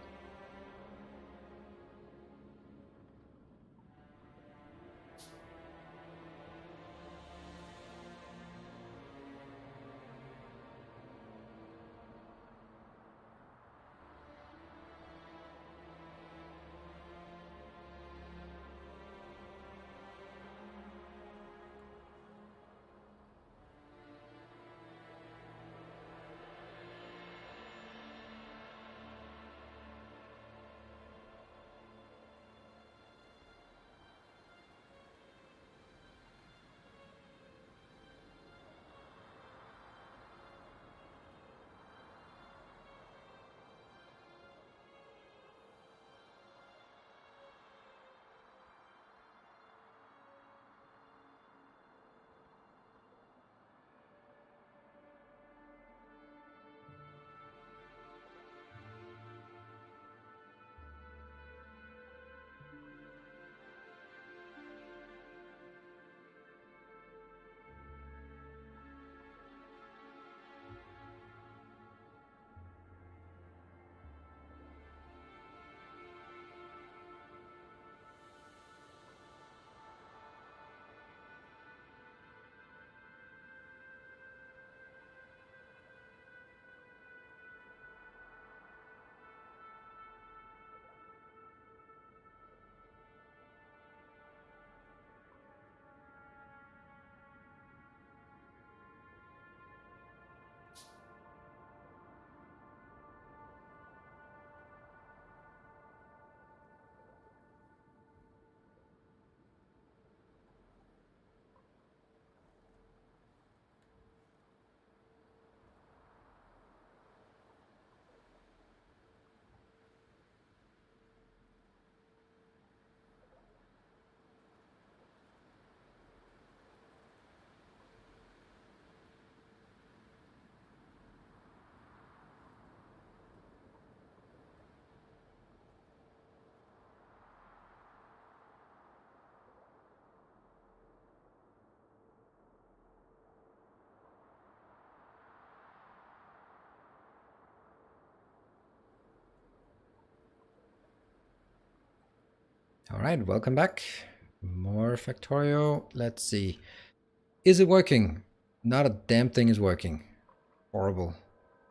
All right, welcome back. More Factorio. Let's see. Is it working? Not a damn thing is working. Horrible.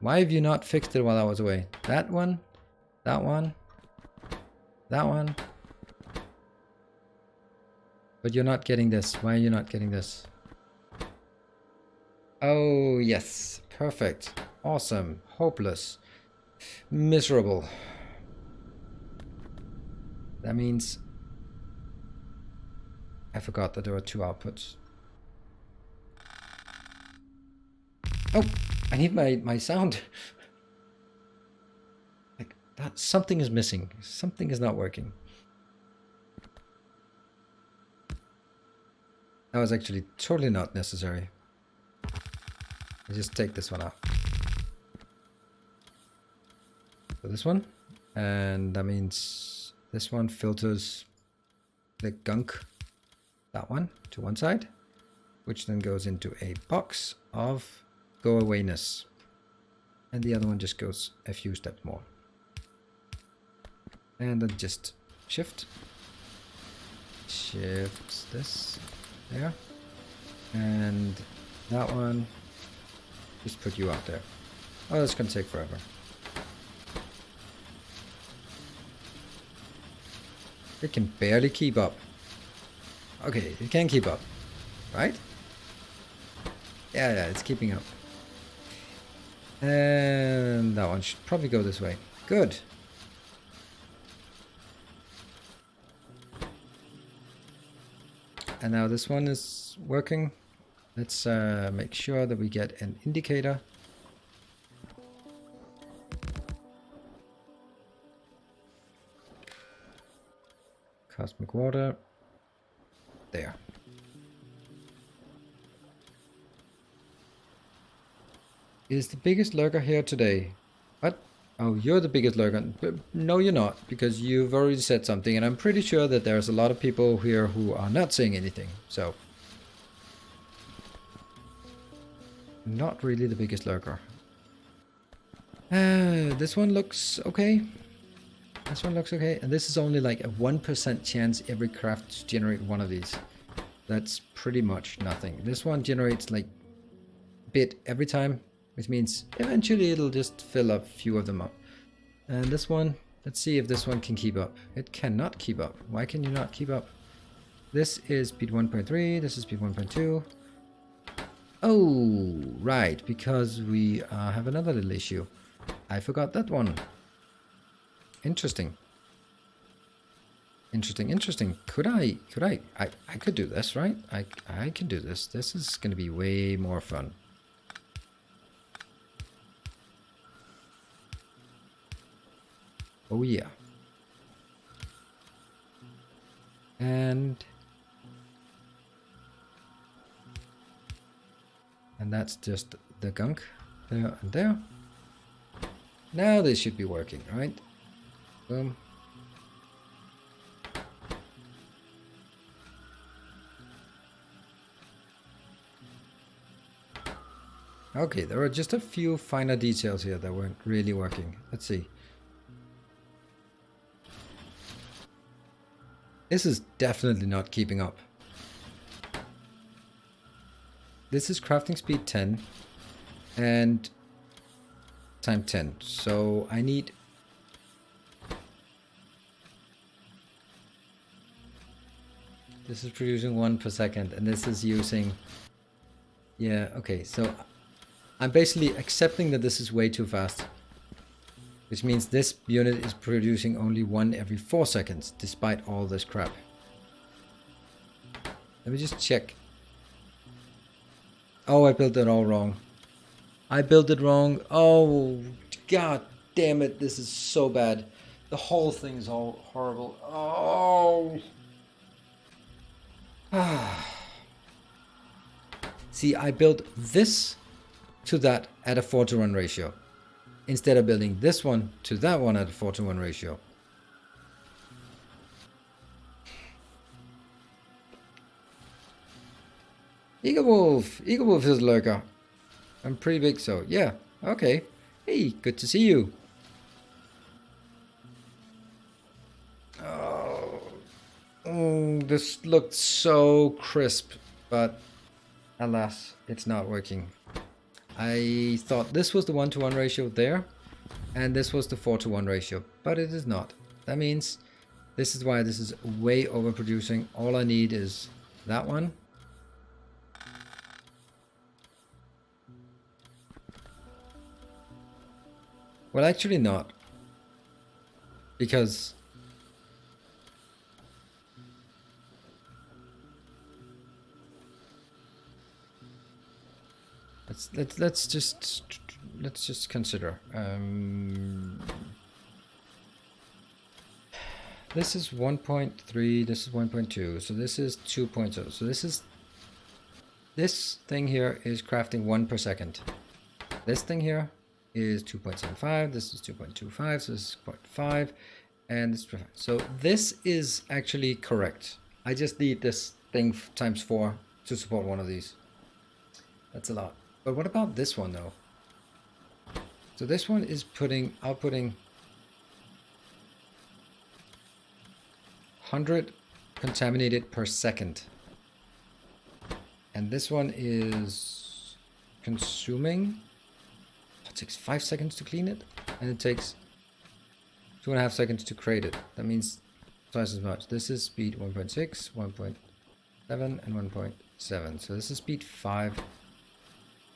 Why have you not fixed it while I was away? That one, that one, that one. But you're not getting this. Why are you not getting this? Oh, yes. Perfect. Awesome. Hopeless. Miserable. That means I forgot that there were 2 outputs. Oh, I need my sound. Like that, something is missing. Something is not working. That was actually totally not necessary. I just take this one out. So this one, and that means this one filters the gunk. That one to one side, which then goes into a box of go awayness, and the other one just goes a few steps more, and then just shifts this there, and that one just put you out there. Oh, that's gonna take forever. It can barely keep up. Okay, it can keep up, right? Yeah, it's keeping up. And that one should probably go this way. Good. And now this one is working. Let's make sure that we get an indicator. Cosmic water. There. Is the biggest lurker here today? What? Oh, you're the biggest lurker. But no, you're not, because you've already said something, and I'm pretty sure that there's a lot of people here who are not saying anything. So, not really the biggest lurker. This one looks okay. This one looks okay, and this is only like a 1% chance every craft to generate one of these. That's pretty much nothing. This one generates like a bit every time, which means eventually it'll just fill up a few of them up. And this one, let's see if this one can keep up. It cannot keep up. Why can you not keep up? This is speed 1.3, this is speed 1.2. Oh, right, because we have another little issue. I forgot that one. Interesting. Interesting. Could I could do this, right? I can do this. This is going to be way more fun. Oh yeah. And that's just the gunk there and there. Now this should be working, right? Boom. Okay, there are just a few finer details here that weren't really working. Let's see. This is definitely not keeping up. This is crafting speed 10 and time 10. So I need... This is producing 1 per second, and this is using... Yeah, okay, so I'm basically accepting that this is way too fast. Which means this unit is producing only 1 every 4 seconds, despite all this crap. Let me just check. Oh, I built it all wrong. I built it wrong. Oh, god damn it, this is so bad. The whole thing is all horrible. Oh... See, I built this to that at a 4:1 ratio, instead of building this one to that one at a 4:1 ratio. Eagle Wolf is a lurker. I'm pretty big, so yeah, okay. Hey, good to see you. Oh, this looked so crisp, but alas, it's not working. I thought this was the 1:1 ratio there, and this was the 4:1 ratio, but it is not. That means this is why this is way overproducing. All I need is that one. Well, actually not, because let's just consider. This is 1.3. This is 1.2. So this is 2.0. So this thing here is crafting 1 per second. This thing here is 2.75. This is 2.25. So this is 0.5, and this is 0.5. So this is actually correct. I just need this thing times 4 to support one of these. That's a lot. But what about this one though? So this one is outputting 100 contaminated per second. And this one is consuming, it takes 5 seconds to clean it, and it takes 2.5 seconds to create it. That means twice as much. This is speed 1.6, 1.7, and 1.7. So this is speed 5.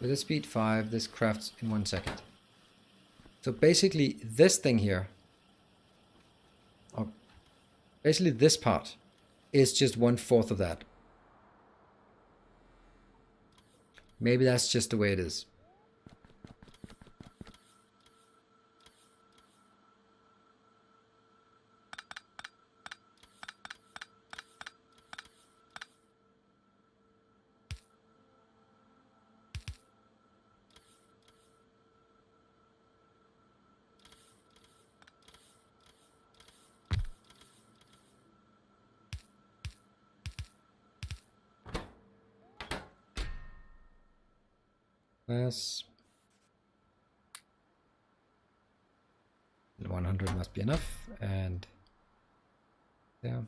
With a speed 5, this crafts in 1 second. So basically, this thing here, or basically this part, is just 1/4 of that. Maybe that's just the way it is. Yes. 100 must be enough, and yeah.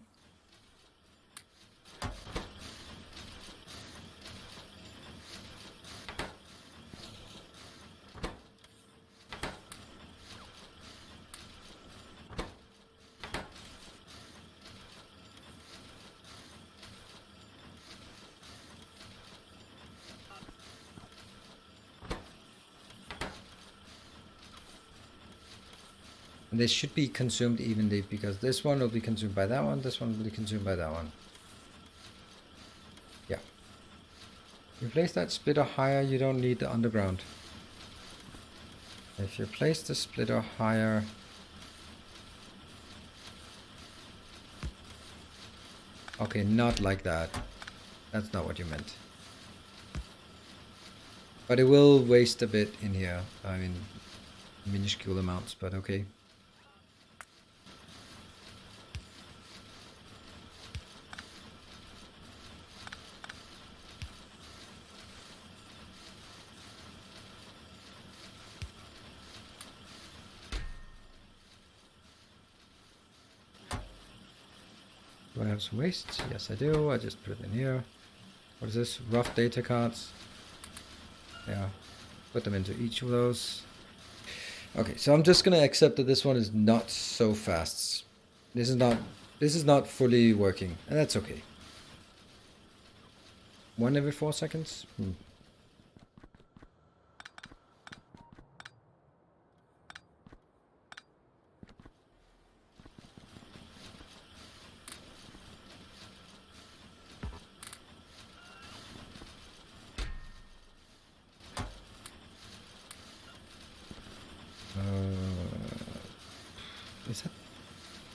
And they should be consumed evenly, because this one will be consumed by that one, this one will be consumed by that one. Yeah. If you place that splitter higher, you don't need the underground. If you place the splitter higher... Okay, not like that. That's not what you meant. But it will waste a bit in here. I mean, minuscule amounts, but okay. Do I have some waste? Yes, I do. I just put it in here. What is this? Rough data cards. Yeah. Put them into each of those. Okay, so I'm just gonna accept that this one is not so fast. This is not fully working, and that's okay. 1 every 4 seconds?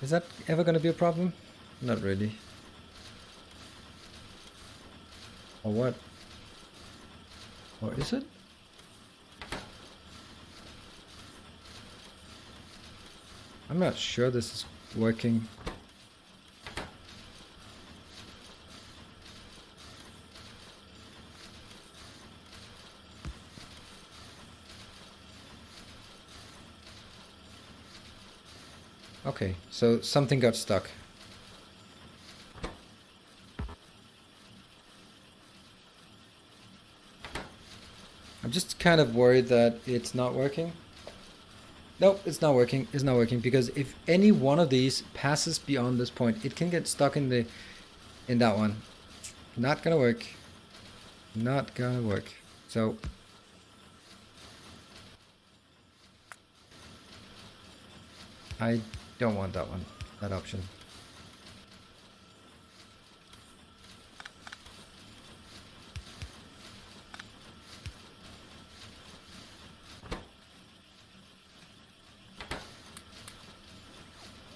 Is that ever going to be a problem? Not really. Or what? Or is it? I'm not sure this is working. Okay, so something got stuck. I'm just kind of worried that it's not working. Nope, it's not working. It's not working because if any one of these passes beyond this point, it can get stuck in that one. Not gonna work. Not gonna work. So I don't want that one, that option.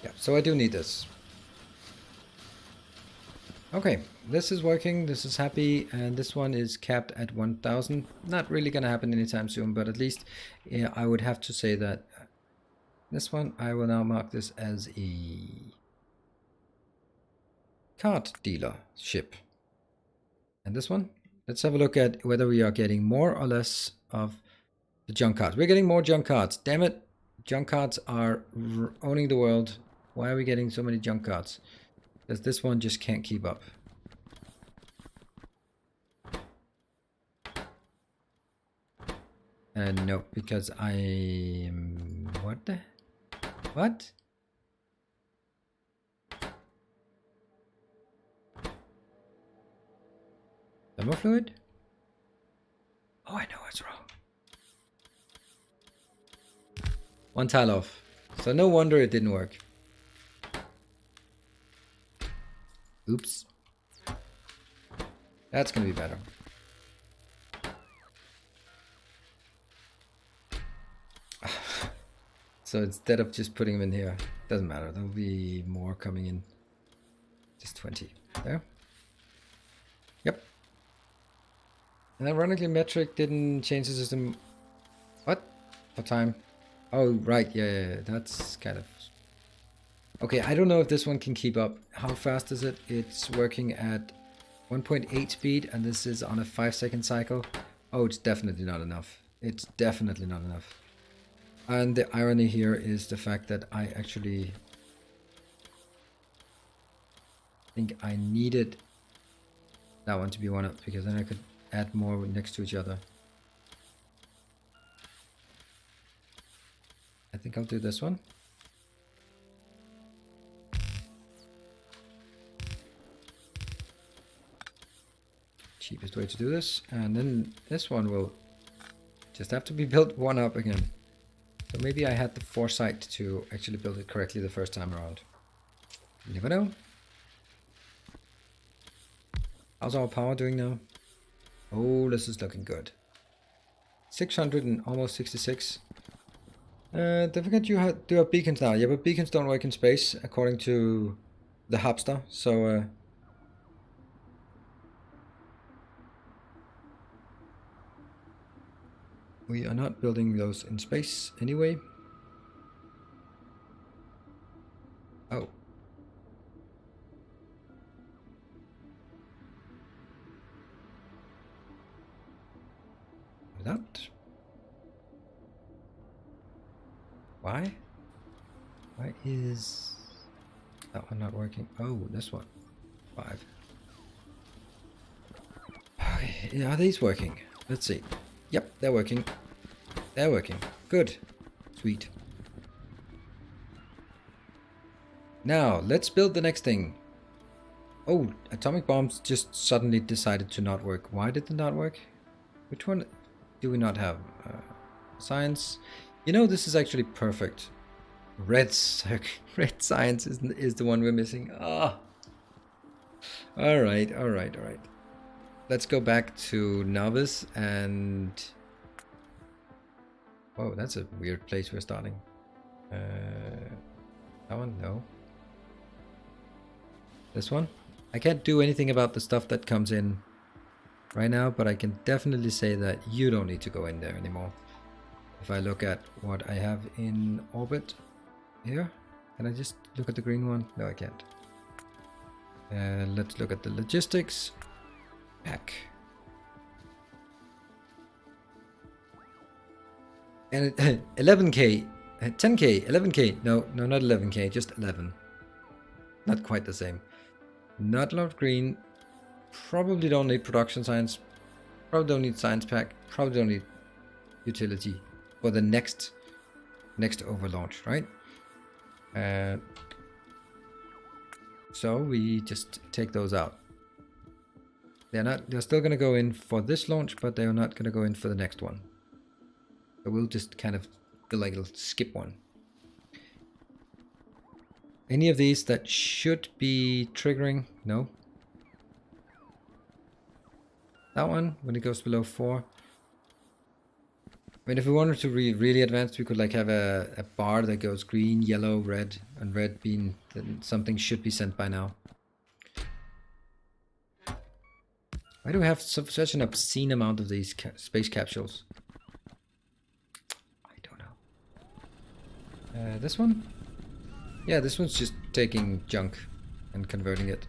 Yeah, so I do need this. Okay, this is working, this is happy, and this one is capped at 1000. Not really gonna happen anytime soon, but at least I would have to say that this one, I will now mark this as a card dealership. And this one, let's have a look at whether we are getting more or less of the junk cards. We're getting more junk cards. Damn it, junk cards are owning the world. Why are we getting so many junk cards? Because this one just can't keep up. And no, because what? Thermal fluid? Oh, I know what's wrong. One tile off. So no wonder it didn't work. Oops. That's gonna be better. So instead of just putting them in here, doesn't matter. There'll be more coming in. Just 20. There. Yep. And ironically, metric didn't change the system. What? For time? Oh, right. Yeah. That's kind of... Okay, I don't know if this one can keep up. How fast is it? It's working at 1.8 speed, and this is on a 5-second cycle. Oh, it's definitely not enough. It's definitely not enough. And the irony here is the fact that I actually think I needed that one to be one up, because then I could add more next to each other. I think I'll do this one. Cheapest way to do this. And then this one will just have to be built one up again. So maybe I had the foresight to actually build it correctly the first time around. You never know. How's our power doing now? Oh, this is looking good. 600 and almost 66. Don't forget you do have beacons now. Yeah, but beacons don't work in space, according to the Hubster. So, we are not building those in space anyway. Oh. That. Why? Why is that one not working? Oh, this one. 5. Are these working? Let's see. Yep, they're working. They're working. Good. Sweet. Now, let's build the next thing. Oh, atomic bombs just suddenly decided to not work. Why did it not work? Which one do we not have? Science. You know, this is actually perfect. Red science is the one we're missing. Ah. All right. Let's go back to novice and... Oh, that's a weird place we're starting. That one? No. This one? I can't do anything about the stuff that comes in right now, but I can definitely say that you don't need to go in there anymore. If I look at what I have in orbit here, can I just look at the green one? No, I can't. Let's look at the logistics. Back. And 11k, 10k, 11k. No, not 11k, just 11. Not quite the same. Not a lot of green. Probably don't need production science. Probably don't need science pack. Probably don't need utility for the next overlaunch, right? So we just take those out. They're still gonna go in for this launch, but they're not gonna go in for the next one. So we'll just kind of do like a skip one. Any of these that should be triggering? No. That one, when it goes below 4. I mean, if we wanted to be really advanced, we could like have a bar that goes green, yellow, red, and red being that something should be sent by now. Why do we have such an obscene amount of these space capsules? I don't know. This one? Yeah, this one's just taking junk and converting it.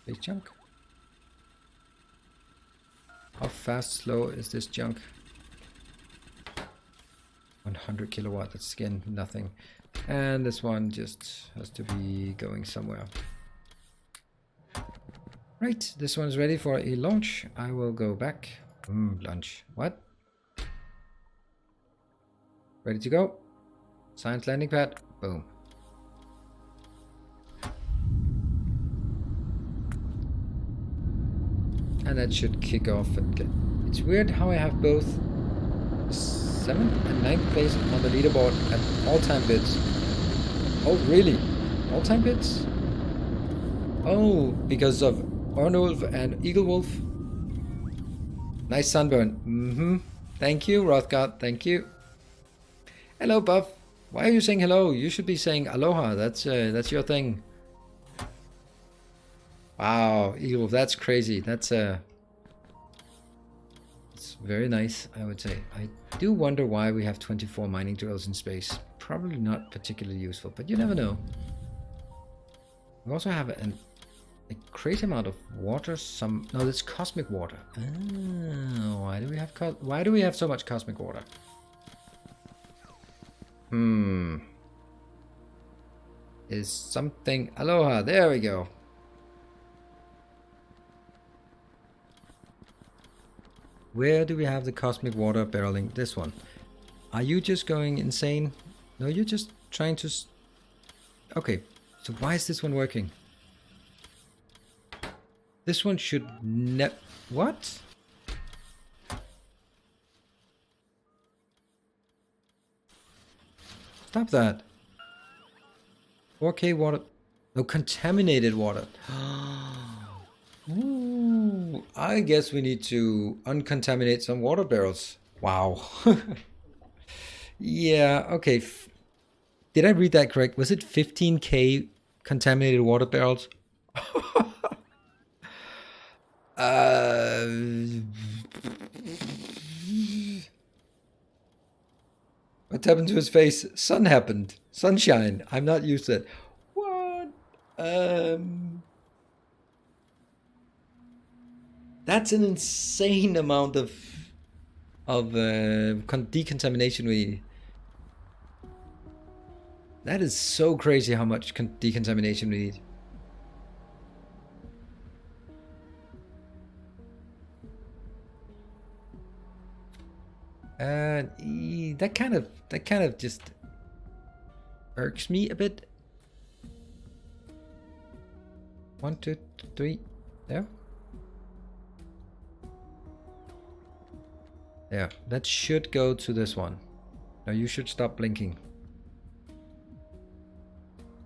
Space junk? How fast, slow is this junk? 100 kilowatt, that's again nothing. And this one just has to be going somewhere. Right, this one's ready for a launch. I will go back. Launch. What? Ready to go. Science landing pad. Boom. And that should kick off and get... It's weird how I have both 7th and 9th place on the leaderboard at all-time bids. Oh, really? All-time bids? Oh, because of Earendel and Eagle Wolf. Nice sunburn. Mm-hmm. Thank you, Rothgard. Thank you. Hello, Buff. Why are you saying hello? You should be saying aloha. That's your thing. Wow, Eagle Wolf, that's crazy. That's it's very nice, I would say. I do wonder why we have 24 mining drills in space. Probably not particularly useful, but you never know. We also have a crazy amount of water. No, that's cosmic water. Oh, why do we have so much cosmic water? Is something... Aloha, there we go. Where do we have the cosmic water barreling? This one. Are you just going insane? No, you're just trying to... Okay, so why is this one working? This one should What? Stop that. 4K water. No, contaminated water. Ooh, I guess we need to uncontaminate some water barrels. Wow. Yeah, okay. Did I read that correct? Was it 15K contaminated water barrels? What happened to his face? Sun happened. Sunshine. I'm not used to it. What? That's an insane amount of decontamination we need. That is so crazy how much decontamination we need. That kind of just irks me a bit. 1, 2, 3, there. There, that should go to this one. Now you should stop blinking.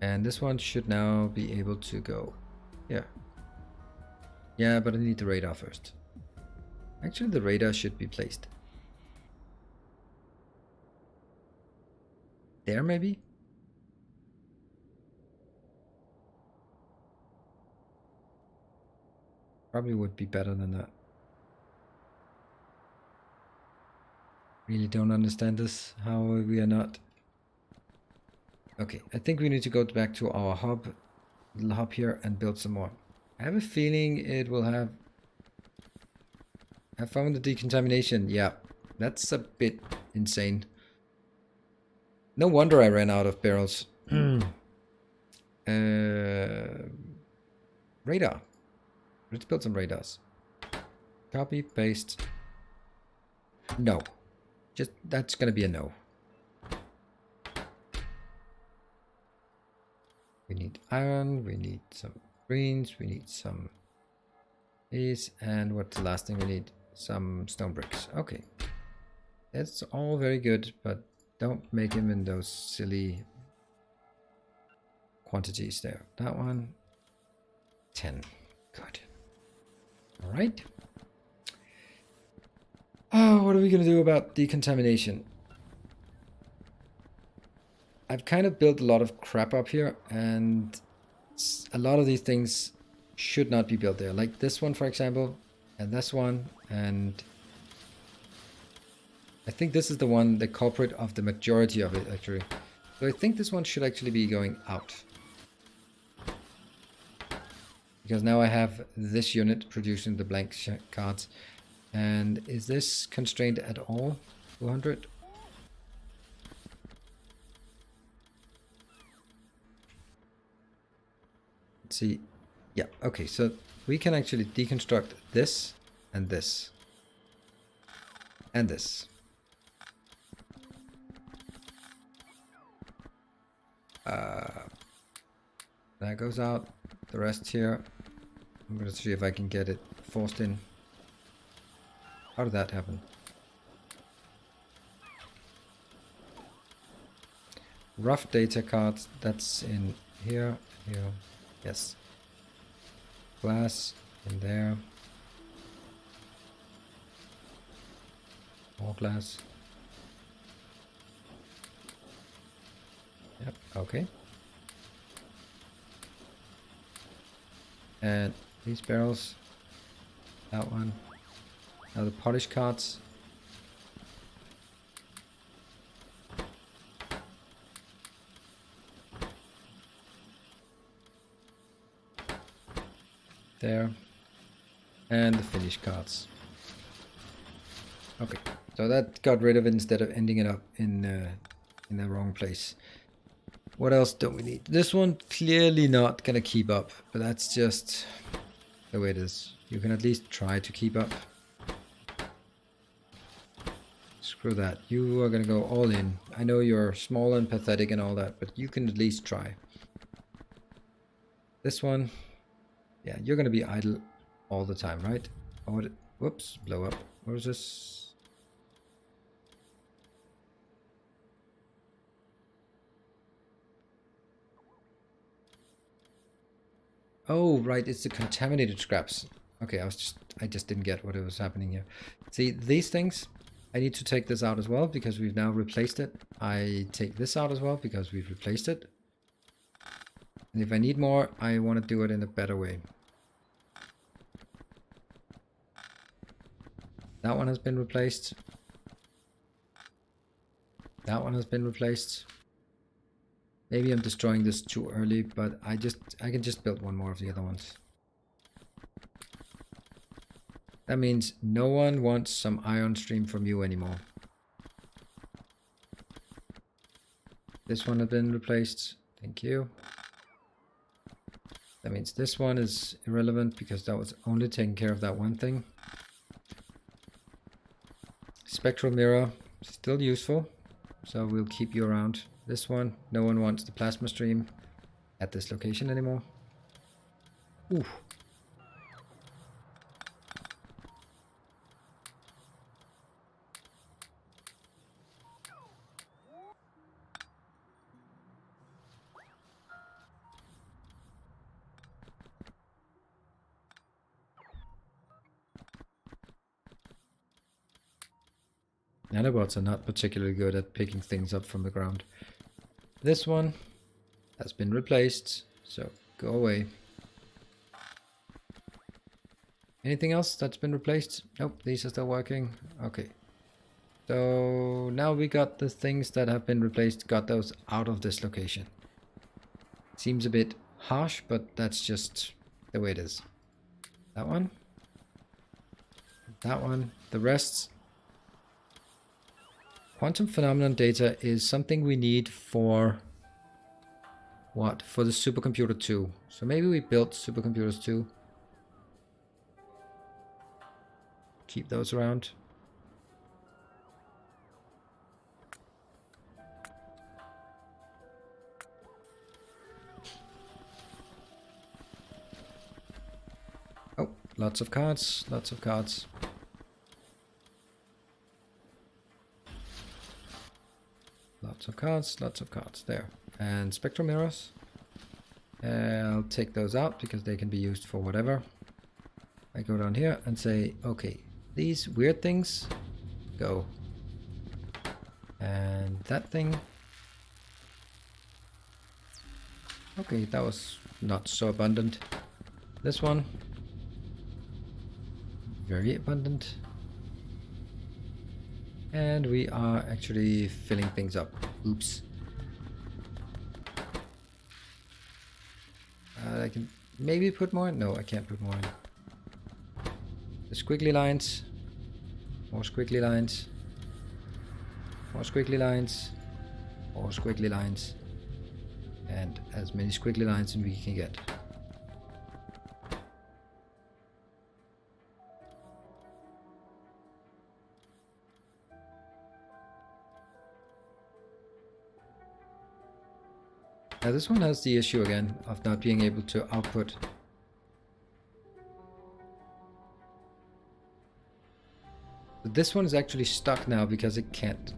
And this one should now be able to go here. Yeah, but I need the radar first. Actually, the radar should be placed there, maybe? Probably would be better than that. Really don't understand this, how we are not. Okay, I think we need to go back to our little hub here and build some more. I have a feeling it will have... I found the decontamination. Yeah, that's a bit insane. No wonder I ran out of barrels. Radar. Let's build some radars. Copy, paste. No. That's gonna be a no. We need iron, we need some greens, we need some these, and what's the last thing we need? Some stone bricks. Okay. That's all very good, but don't make him in those silly quantities there. That one, 10. Good. Alright. Oh, what are we going to do about decontamination? I've kind of built a lot of crap up here, and a lot of these things should not be built there. Like this one, for example, and this one, and I think this is the one, the culprit of the majority of it, actually. So I think this one should actually be going out. Because now I have this unit producing the blank cards. And is this constrained at all? 200? Let's see. Yeah, okay, so we can actually deconstruct this and this. And this. That goes out. The rest here, I'm going to see if I can get it forced in. How did that happen? Rough data cards, that's in here, here, yes. Glass in there. More glass. Yep, okay. And these barrels. That one. Now the polish cards. There. And the finish cards. Okay, so that got rid of it instead of ending it up in the wrong place. What else don't we need? This one clearly not gonna keep up, but that's just the way it is. You can at least try to keep up. Screw that. You are gonna go all in. I know you're small and pathetic and all that, but you can at least try. This one, yeah, you're gonna be idle all the time, right? Oh, whoops, blow up. What was this? Oh, right, it's the contaminated scraps. Okay, I just didn't get what was happening here. See, these things, I need to take this out as well because we've now replaced it. I take this out as well because we've replaced it. And if I need more, I want to do it in a better way. That one has been replaced. That one has been replaced. Maybe I'm destroying this too early, but I can just build one more of the other ones. That means no one wants some ion stream from you anymore. This one has been replaced. Thank you. That means this one is irrelevant because that was only taking care of that one thing. Spectral mirror, still useful, so we'll keep you around. This one, no one wants the plasma stream at this location anymore. Ooh. Nanobots are not particularly good at picking things up from the ground. This one has been replaced, so go away. Anything else that's been replaced? Nope, these are still working. Okay. So now we got the things that have been replaced, got those out of this location. Seems a bit harsh, but that's just the way it is. That one. That one. The rest. Quantum phenomenon data is something we need for what? For the supercomputer 2. So maybe we built supercomputers 2. Keep those around. Oh, lots of cards, lots of cards. Lots of cards, there. And spectral mirrors. I'll take those out because they can be used for whatever. I go down here and say, okay, these weird things, go. And that thing. Okay, that was not so abundant. This one. Very abundant. And we are actually filling things up. Oops. I can maybe put more? No, I can't put more in. The squiggly lines. More squiggly lines. More squiggly lines. More squiggly lines. And as many squiggly lines as we can get. Now this one has the issue again of not being able to output. this one is actually stuck now because it can't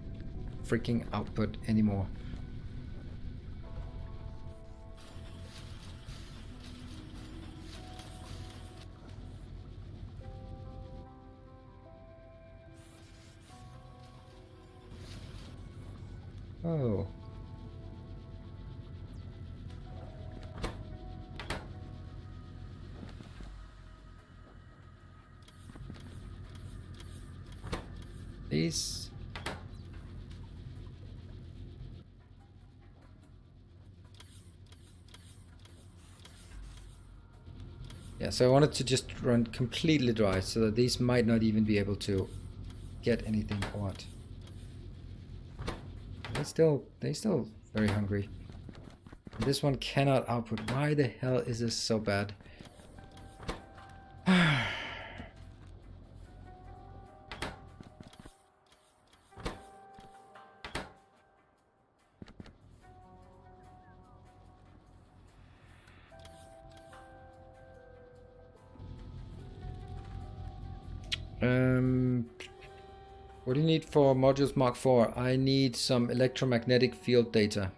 freaking output anymore. Oh. Please. Yeah, so I wanted to just run completely dry so that these might not even be able to get anything or what. They're still very hungry. This one cannot output. Why the hell is this so bad? What do you need for modules Mark IV? I need some electromagnetic field data.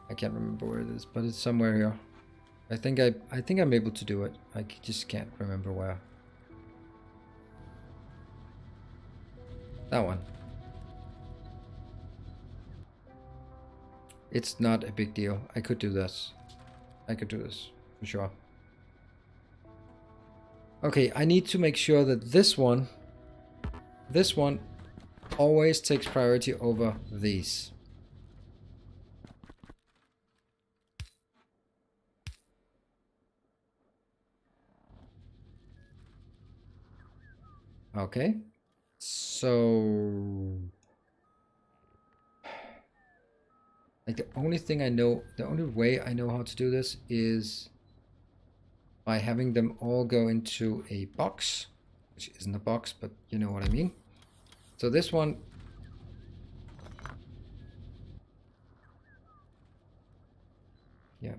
I can't remember where it is, but it's somewhere here. I think I'm able to do it. I just can't remember where. That one. It's not a big deal. I could do this. I could do this for sure. Okay, I need to make sure that this one always takes priority over these. Okay, so like the only way I know how to do this is by having them all go into a box, which isn't a box, but you know what I mean. So this one, yeah.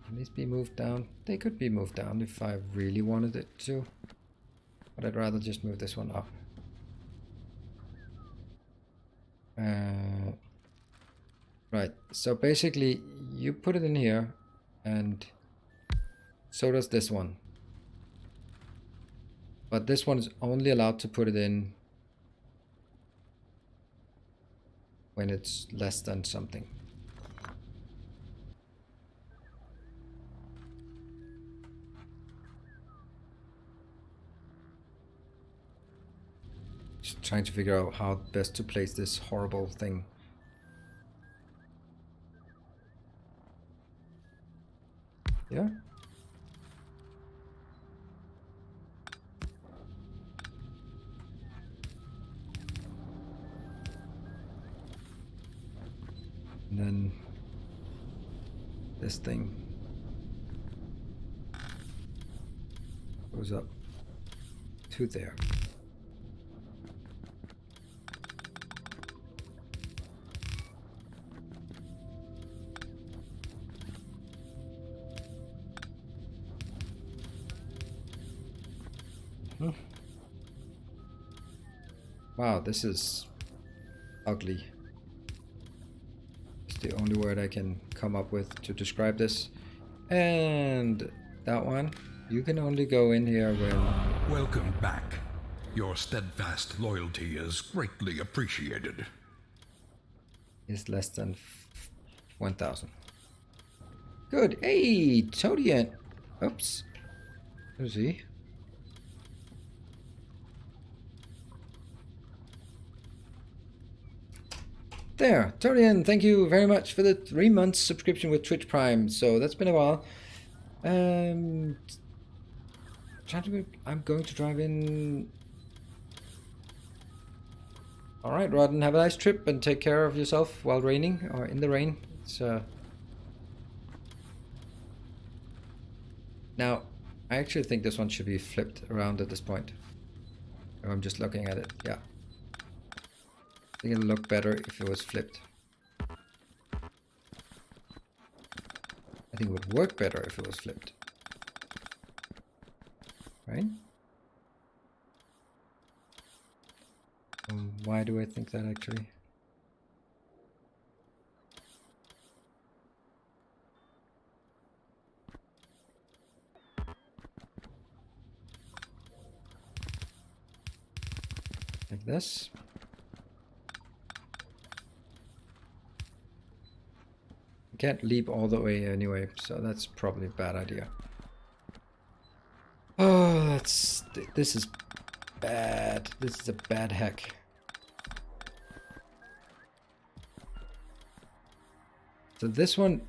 Can these be moved down? They could be moved down if I really wanted it to, but I'd rather just move this one up. Right, so basically you put it in here and so does this one. But this one is only allowed to put it in when it's less than something. Just trying to figure out how best to place this horrible thing. Yeah. And then this thing goes up to there. Wow, this is ugly. It's the only word I can come up with to describe this. And that one, you can only go in here when... Welcome back. Your steadfast loyalty is greatly appreciated. Is less than 1,000. Good. Hey, Todian. Oops. Who's he? There, Todian, thank you very much for the 3 months subscription with Twitch Prime. So that's been a while. I'm going to drive in. All right, Rodden, have a nice trip and take care of yourself while raining or in the rain. It's now, I actually think this one should be flipped around at this point. I'm just looking at it. Yeah. I think it'll look better if it was flipped. I think it would work better if it was flipped. Right? Why do I think that actually? Like this. You can't leap all the way anyway, so that's probably a bad idea. Oh, this is bad. This is a bad hack. So this one,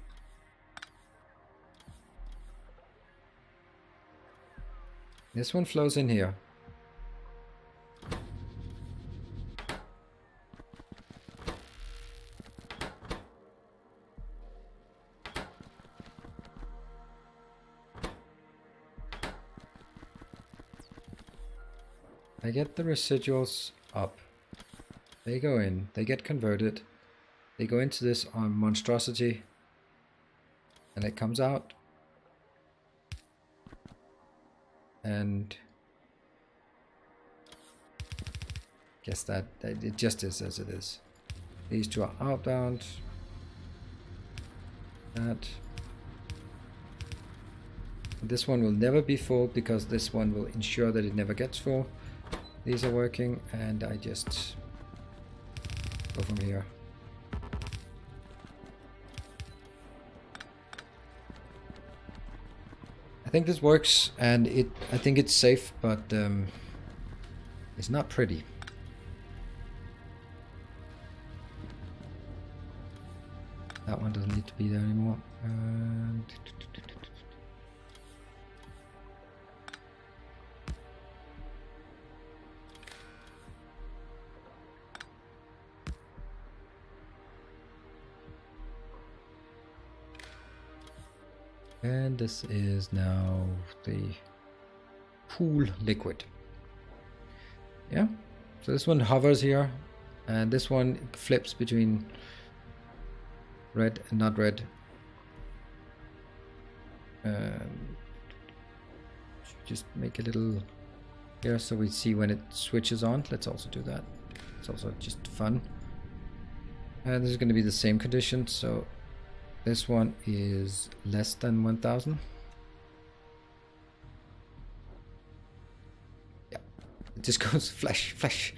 flows in here. I get the residuals up. They go in, they get converted. They go into this monstrosity. And it comes out. And guess that it just is as it is. These two are outbound. That. This one will never be full because this one will ensure that it never gets full. These are working, and I just go from here. I think this works, and I think it's safe, but it's not pretty. That one doesn't need to be there anymore. And this is now the pool liquid. Yeah, so this one hovers here, and this one flips between red and not red. Just make a little here so we see when it switches on. Let's also do that. It's also just fun. And this is going to be the same condition, so this one is less than 1000. Yeah, it just goes flash, flash.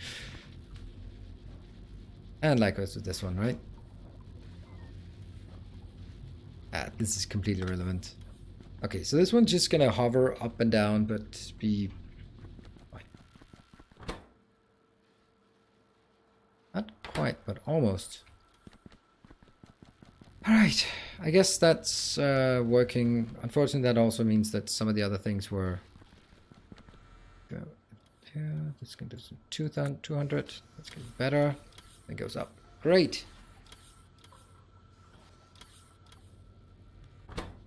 And likewise with this one, right? This is completely irrelevant. Okay, so this one's just gonna hover up and down, but be... Not quite, but almost. Alright, I guess that's working. Unfortunately, that also means that some of the other things were... This can do some 200. Let's get better. It goes up. Great.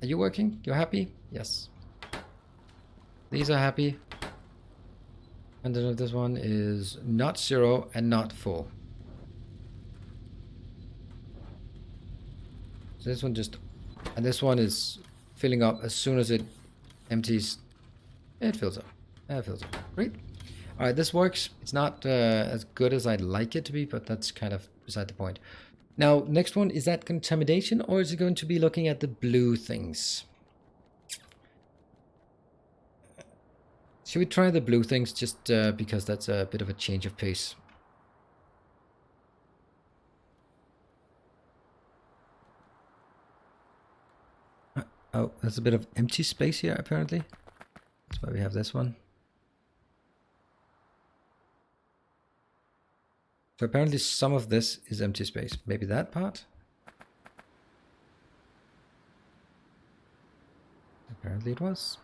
Are you working? You're happy? Yes. These are happy. And then this one is not 0 and not full. So this one just, and this one is filling up as soon as it empties. It fills up. It fills up. Great. All right, this works. It's not as good as I'd like it to be, but that's kind of beside the point. Now, next one, is that contamination, or is it going to be looking at the blue things? Should we try the blue things just because that's a bit of a change of pace? Oh, there's a bit of empty space here, apparently. That's why we have this one. So apparently some of this is empty space. Maybe that part? Apparently it was.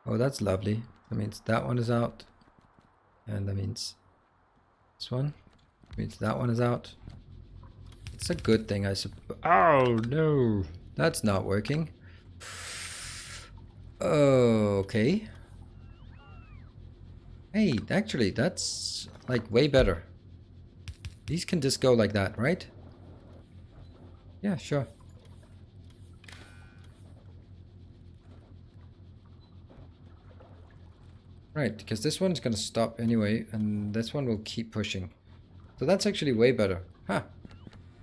Oh, that's lovely. That means that one is out. And that means this one. That means that one is out. It's a good thing, I suppose. Oh, no. That's not working. Okay. Hey, actually, that's like way better. These can just go like that, right? Yeah, sure. Right, because this one's gonna stop anyway, and this one will keep pushing. So that's actually way better. Huh.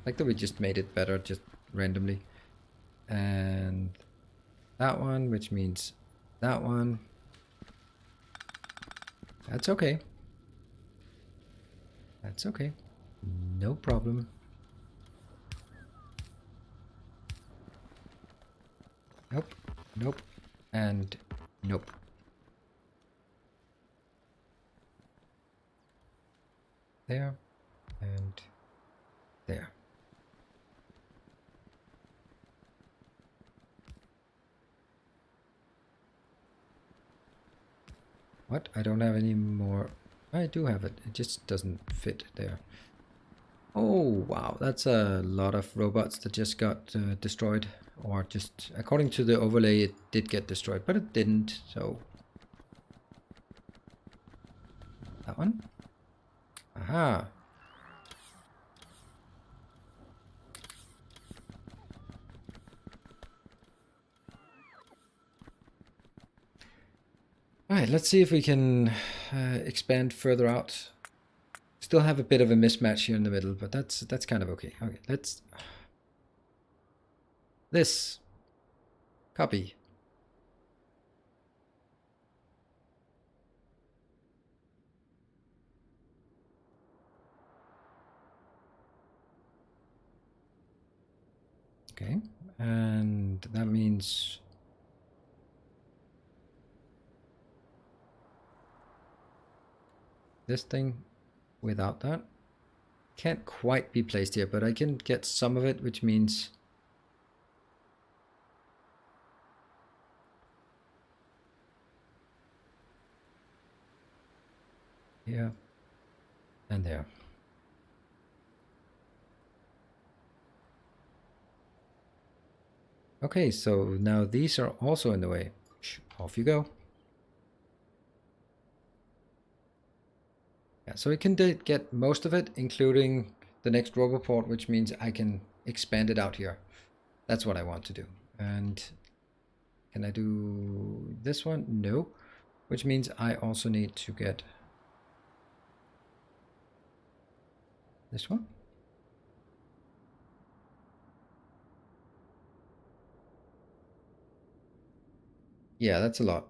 Like that we just made it better, just randomly. And that one, which means that one. That's okay. That's okay. No problem. Nope. Nope. And nope. There. And there. What? I don't have any more. I do have it. It just doesn't fit there. Oh, wow. That's a lot of robots that just got destroyed. Or just, according to the overlay, it did get destroyed, but it didn't, so. That one? Aha. Alright, let's see if we can expand further out. Still have a bit of a mismatch here in the middle, but that's kind of okay. Okay, let's... This. Copy. Okay, and that means... This thing without that can't quite be placed here, but I can get some of it, which means here and there. Okay, so now these are also in the way. Off you go. Yeah, so we can get most of it, including the next roboport, which means I can expand it out here. That's what I want to do. And can I do this one? No. Which means I also need to get this one. Yeah, that's a lot.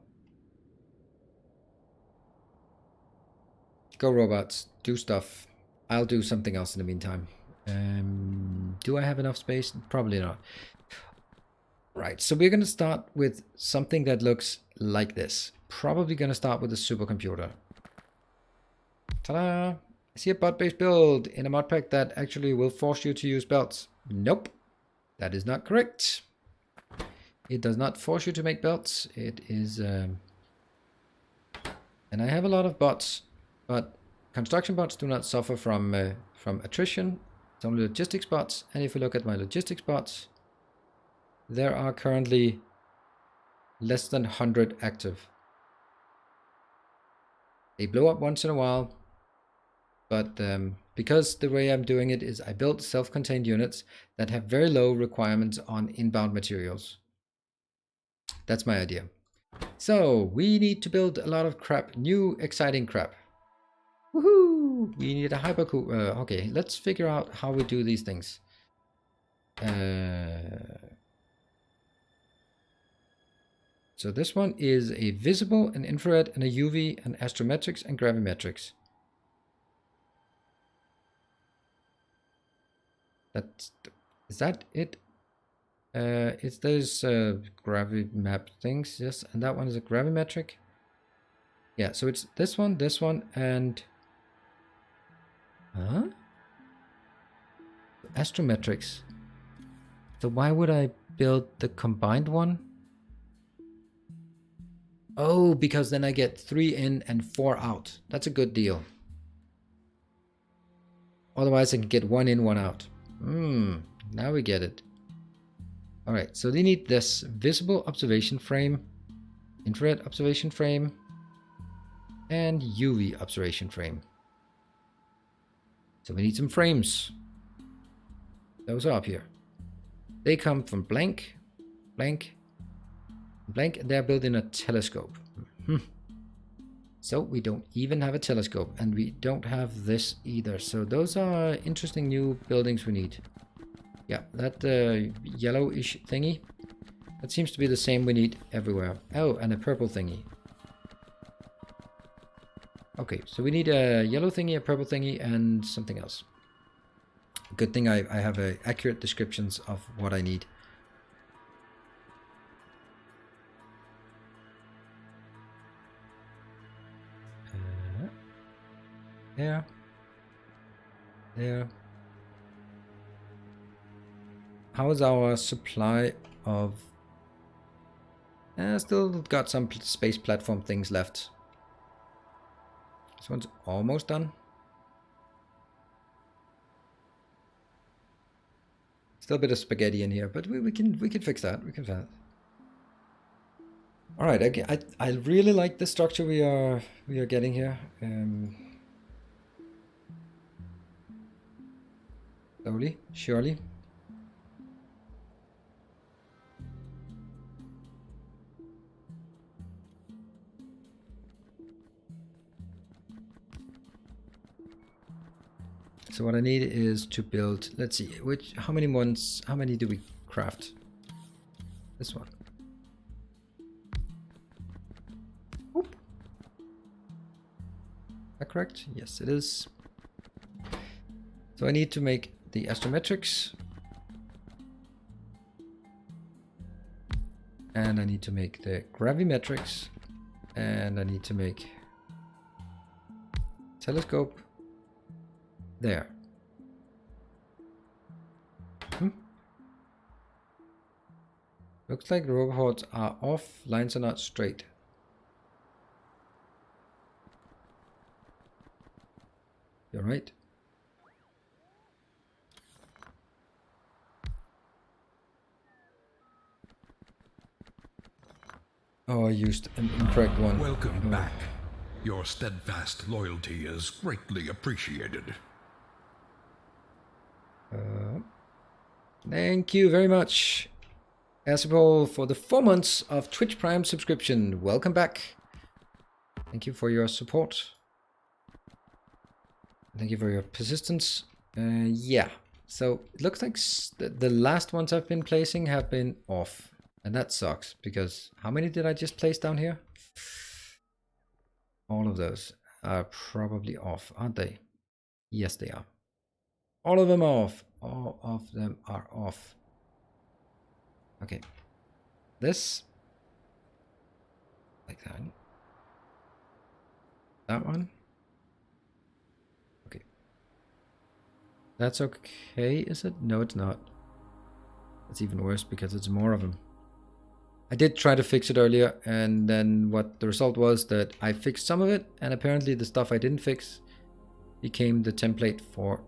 Go robots, do stuff. I'll do something else in the meantime. Do I have enough space? Probably not. Right, so we're going to start with something that looks like this. Probably going to start with a supercomputer. Ta-da! I see a bot-based build in a mod pack that actually will force you to use belts. Nope, that is not correct. It does not force you to make belts. It is... And I have a lot of bots. But construction bots do not suffer from attrition. It's only logistics bots. And if we look at my logistics bots, there are currently less than 100 active. They blow up once in a while. But because the way I'm doing it is I build self-contained units that have very low requirements on inbound materials. That's my idea. So we need to build a lot of crap, new exciting crap. Woohoo! We need a hypercool. Okay, let's figure out how we do these things. So this one is a visible, an infrared, and a UV, an astrometrics, and gravimetrics. Is that it? It's those gravimap things, yes, and that one is a gravimetric. Yeah, so it's this one, and astrometrics. So why would I build the combined one? Oh, because then I get 3 in and 4 out. That's a good deal. Otherwise I can get 1 in, 1 out. Now we get it. Alright, so they need this visible observation frame, infrared observation frame, and UV observation frame. So we need some frames. Those are up here. They come from blank, blank, blank. They're built in a telescope. So we don't even have a telescope, and we don't have this either. So those are interesting new buildings we need. Yeah, that yellowish thingy, that seems to be the same we need everywhere. Oh, and a purple thingy. Okay, so we need a yellow thingy, a purple thingy, and something else. Good thing I have accurate descriptions of what I need. There. There. How is our supply of... still got some space platform things left. This one's almost done. Still a bit of spaghetti in here, but we can fix that. We can fix that. All right, I really like the structure we are getting here. Slowly, surely. So what I need is to build, let's see, how many do we craft? This one. Oop. Is that correct? Yes, it is. So I need to make the astrometrics. And I need to make the gravimetrics. And I need to make telescope. There. Looks like the robots are off, lines are not straight. You're right. Oh, I used an incorrect one. Welcome back. Your steadfast loyalty is greatly appreciated. Thank you very much, Asipol, for the 4 months of Twitch Prime subscription. Welcome back. Thank you for your support. Thank you for your persistence. Yeah, so it looks like the last ones I've been placing have been off. And that sucks, because how many did I just place down here? All of those are probably off, aren't they? Yes, they are. All of them are off. All of them are off. Okay. This. Like that. That one. Okay. That's okay, is it? No, it's not. It's even worse because it's more of them. I did try to fix it earlier, and then what the result was that I fixed some of it, and apparently the stuff I didn't fix became the template for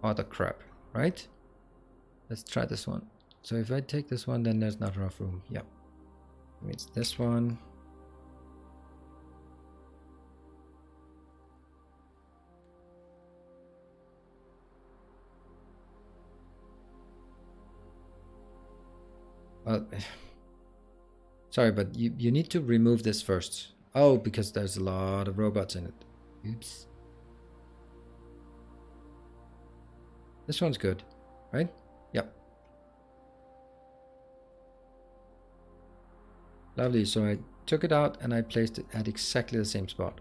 other crap, right? Let's try this one. So if I take this one, then there's not enough room. Yep. That means this one. Well, sorry, but you need to remove this first. Oh, because there's a lot of robots in it. Oops. This one's good, right? Yep. Lovely, so I took it out and I placed it at exactly the same spot.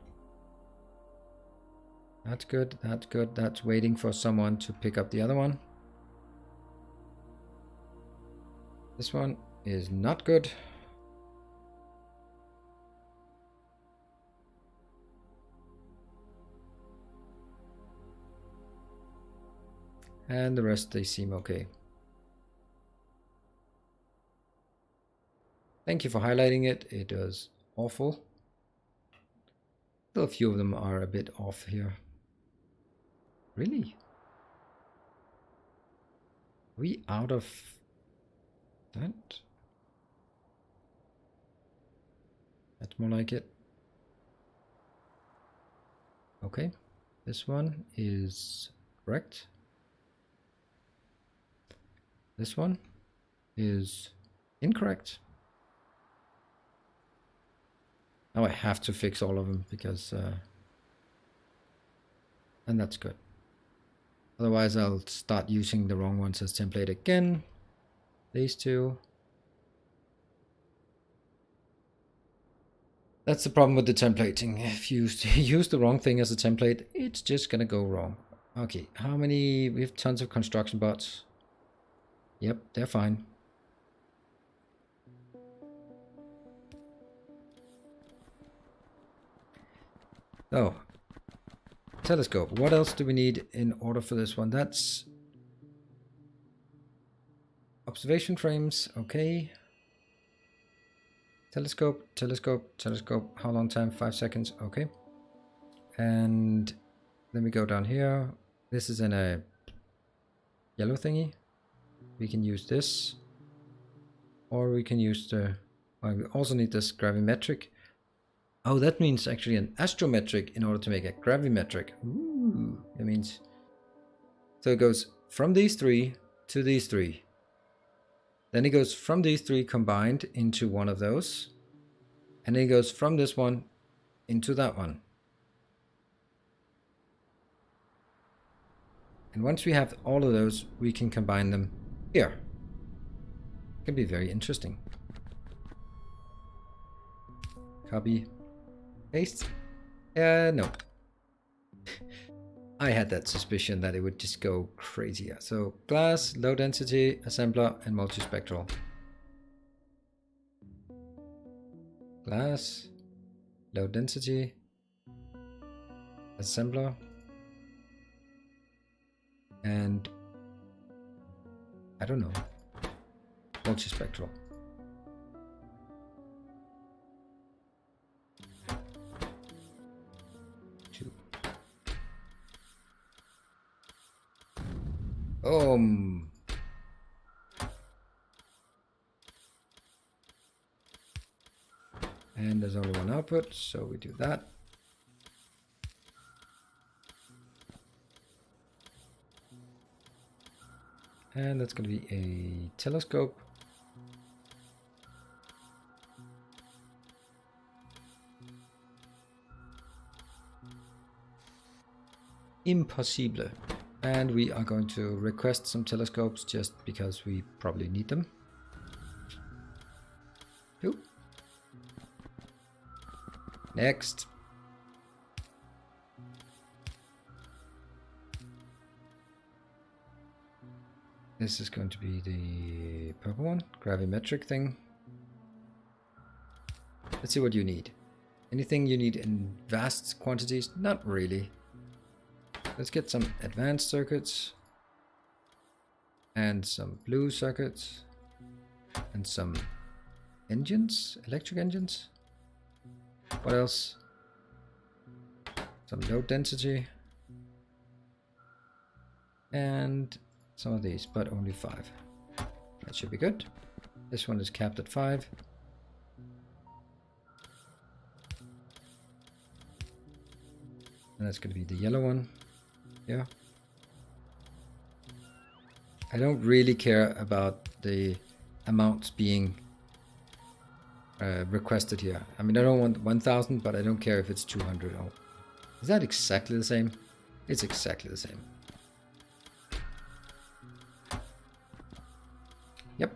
That's good, that's good. That's waiting for someone to pick up the other one. This one is not good. And the rest, they seem okay. Thank you for highlighting it. It was awful. Still a few of them are a bit off here. Really? Are we out of that? That's more like it. Okay. This one is correct. This one is incorrect. Now I have to fix all of them because... and that's good. Otherwise I'll start using the wrong ones as template again. These two. That's the problem with the templating. If you use the wrong thing as a template, it's just gonna go wrong. Okay, how many? We have tons of construction bots. Yep, they're fine. Oh, telescope. What else do we need in order for this one? That's observation frames. Okay. Telescope, telescope, telescope. How long time? 5 seconds. Okay. And then we go down here. This is in a yellow thingy. We can use this. Or we can use the... well, we also need this gravimetric. Oh, that means actually an astrometric in order to make a gravimetric. Ooh, that means... so it goes from these three to these three. Then it goes from these three combined into one of those. And then it goes from this one into that one. And once we have all of those, we can combine them here. It can be very interesting. Copy. Paste. No. I had that suspicion that it would just go crazier. So glass, low density, assembler, and multispectral. Glass, low density, assembler, and I don't know, multispectral. And there's only one output, so we do that. And that's going to be a telescope. Impossible. And we are going to request some telescopes just because we probably need them. Ooh. Next. This is going to be the purple one, gravimetric thing. Let's see what you need. Anything you need in vast quantities? Not really. Let's get some advanced circuits and some blue circuits and some engines, electric engines. What else? Some low density and some of these, but only 5. That should be good. This one is capped at 5. And that's going to be the yellow one. Yeah. I don't really care about the amounts being requested here. I mean, I don't want 1000, but I don't care if it's 200. Oh, is that exactly the same? It's exactly the same. Yep.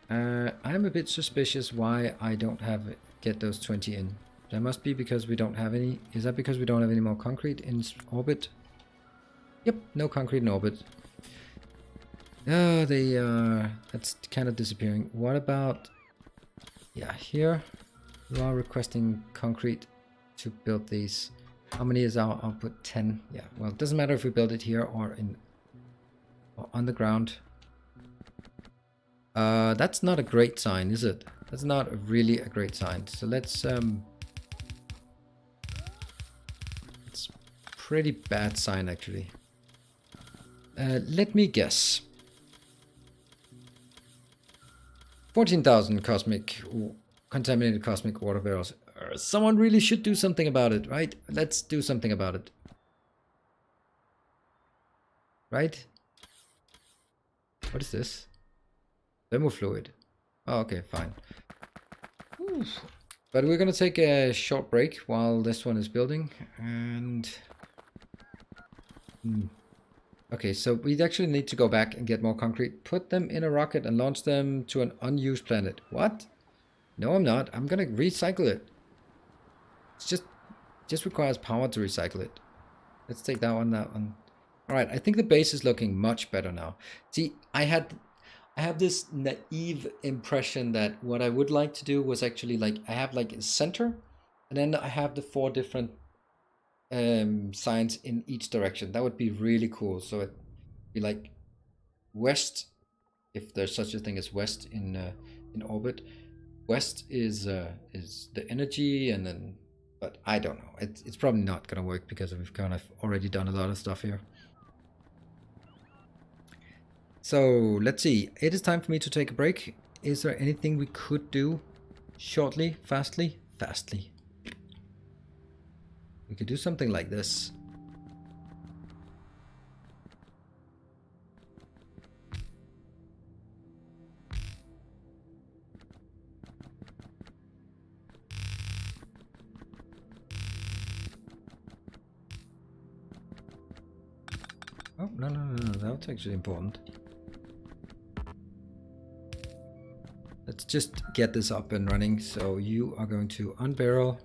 I'm a bit suspicious why I don't get those 20 in. That must be because we don't have any. Is that because we don't have any more concrete in orbit? Yep, no concrete in orbit. That's kind of disappearing. What about, yeah, here you are requesting concrete to build these. How many is our output? 10. Yeah, well, it doesn't matter if we build it here or on the ground. That's not a great sign, is it? That's not really a great sign. So let's it's pretty bad sign actually. Let me guess. 14,000 contaminated cosmic water barrels. Someone really should do something about it, right? Let's do something about it. Right? What is this? Thermofluid. Oh, okay, fine. Oof. But we're gonna take a short break while this one is building, and okay, so we actually need to go back and get more concrete, put them in a rocket, and launch them to an unused planet. What? No, I'm not. I'm gonna recycle it. It's just requires power to recycle it. Let's take that one, that one. All right, I think the base is looking much better now. See, I have this naive impression that what I would like to do was actually like I have like a center, and then I have the 4 different signs in each direction. That would be really cool. So it'd be like west, if there's such a thing as west in orbit. West is the energy, and then, but I don't know. It's probably not gonna work because we've kind of already done a lot of stuff here. So let's see. It is time for me to take a break. Is there anything we could do shortly, fastly? We could do something like this. Oh, no, that's actually important. Let's just get this up and running. So you are going to unbarrel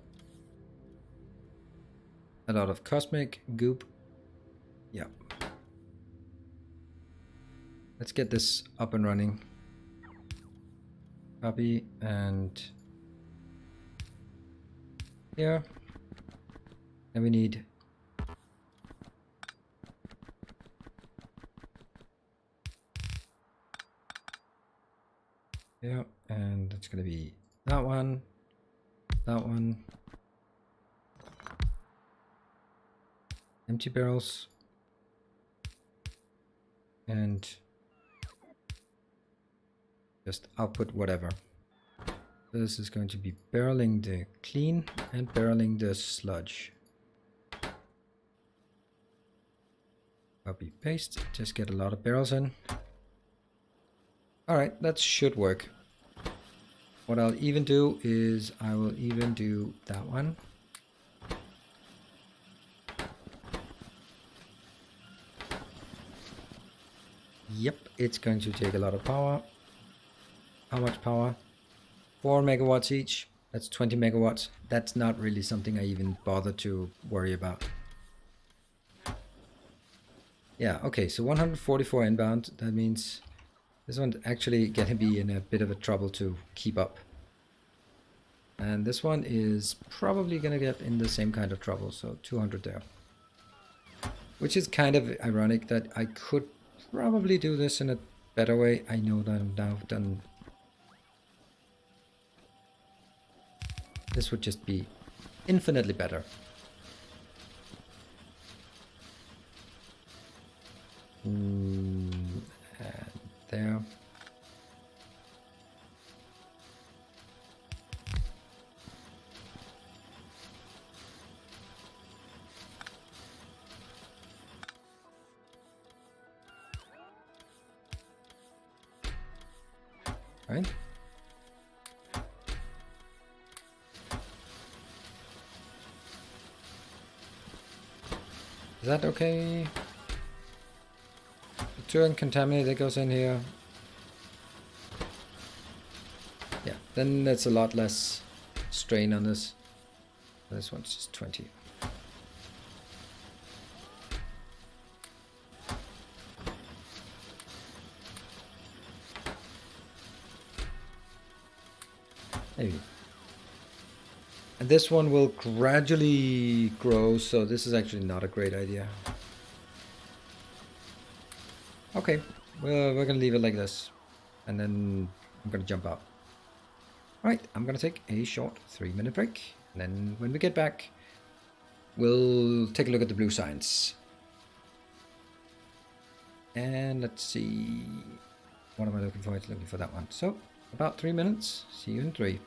a lot of cosmic goop. Yeah. Let's get this up and running. Copy, and here. And we need yeah, and it's gonna be that one, empty barrels, and just output whatever. This is going to be barreling the clean and barreling the sludge. Copy, paste, just get a lot of barrels in. Alright, that should work. What I'll even do is I will even do that one. Yep, it's going to take a lot of power. How much power? 4 megawatts each. That's 20 megawatts. That's not really something I even bother to worry about. Yeah, okay, so 144 inbound. That means this one's actually going to be in a bit of a trouble to keep up. And this one is probably going to get in the same kind of trouble, so 200 there. Which is kind of ironic that I could probably do this in a better way. I know that I've now done... This would just be infinitely better. And there. Right? Is that okay? The 2 uncontaminated goes in here. Yeah, then that's a lot less strain on this. This one's just 20. Maybe. And this one will gradually grow, so this is actually not a great idea. Okay, well, we're gonna leave it like this. And then I'm gonna jump out. Alright, I'm gonna take a short 3-minute break. And then when we get back, we'll take a look at the blue signs. And let's see. What am I looking for? It's looking for that one. So, about 3 minutes. See you in 3.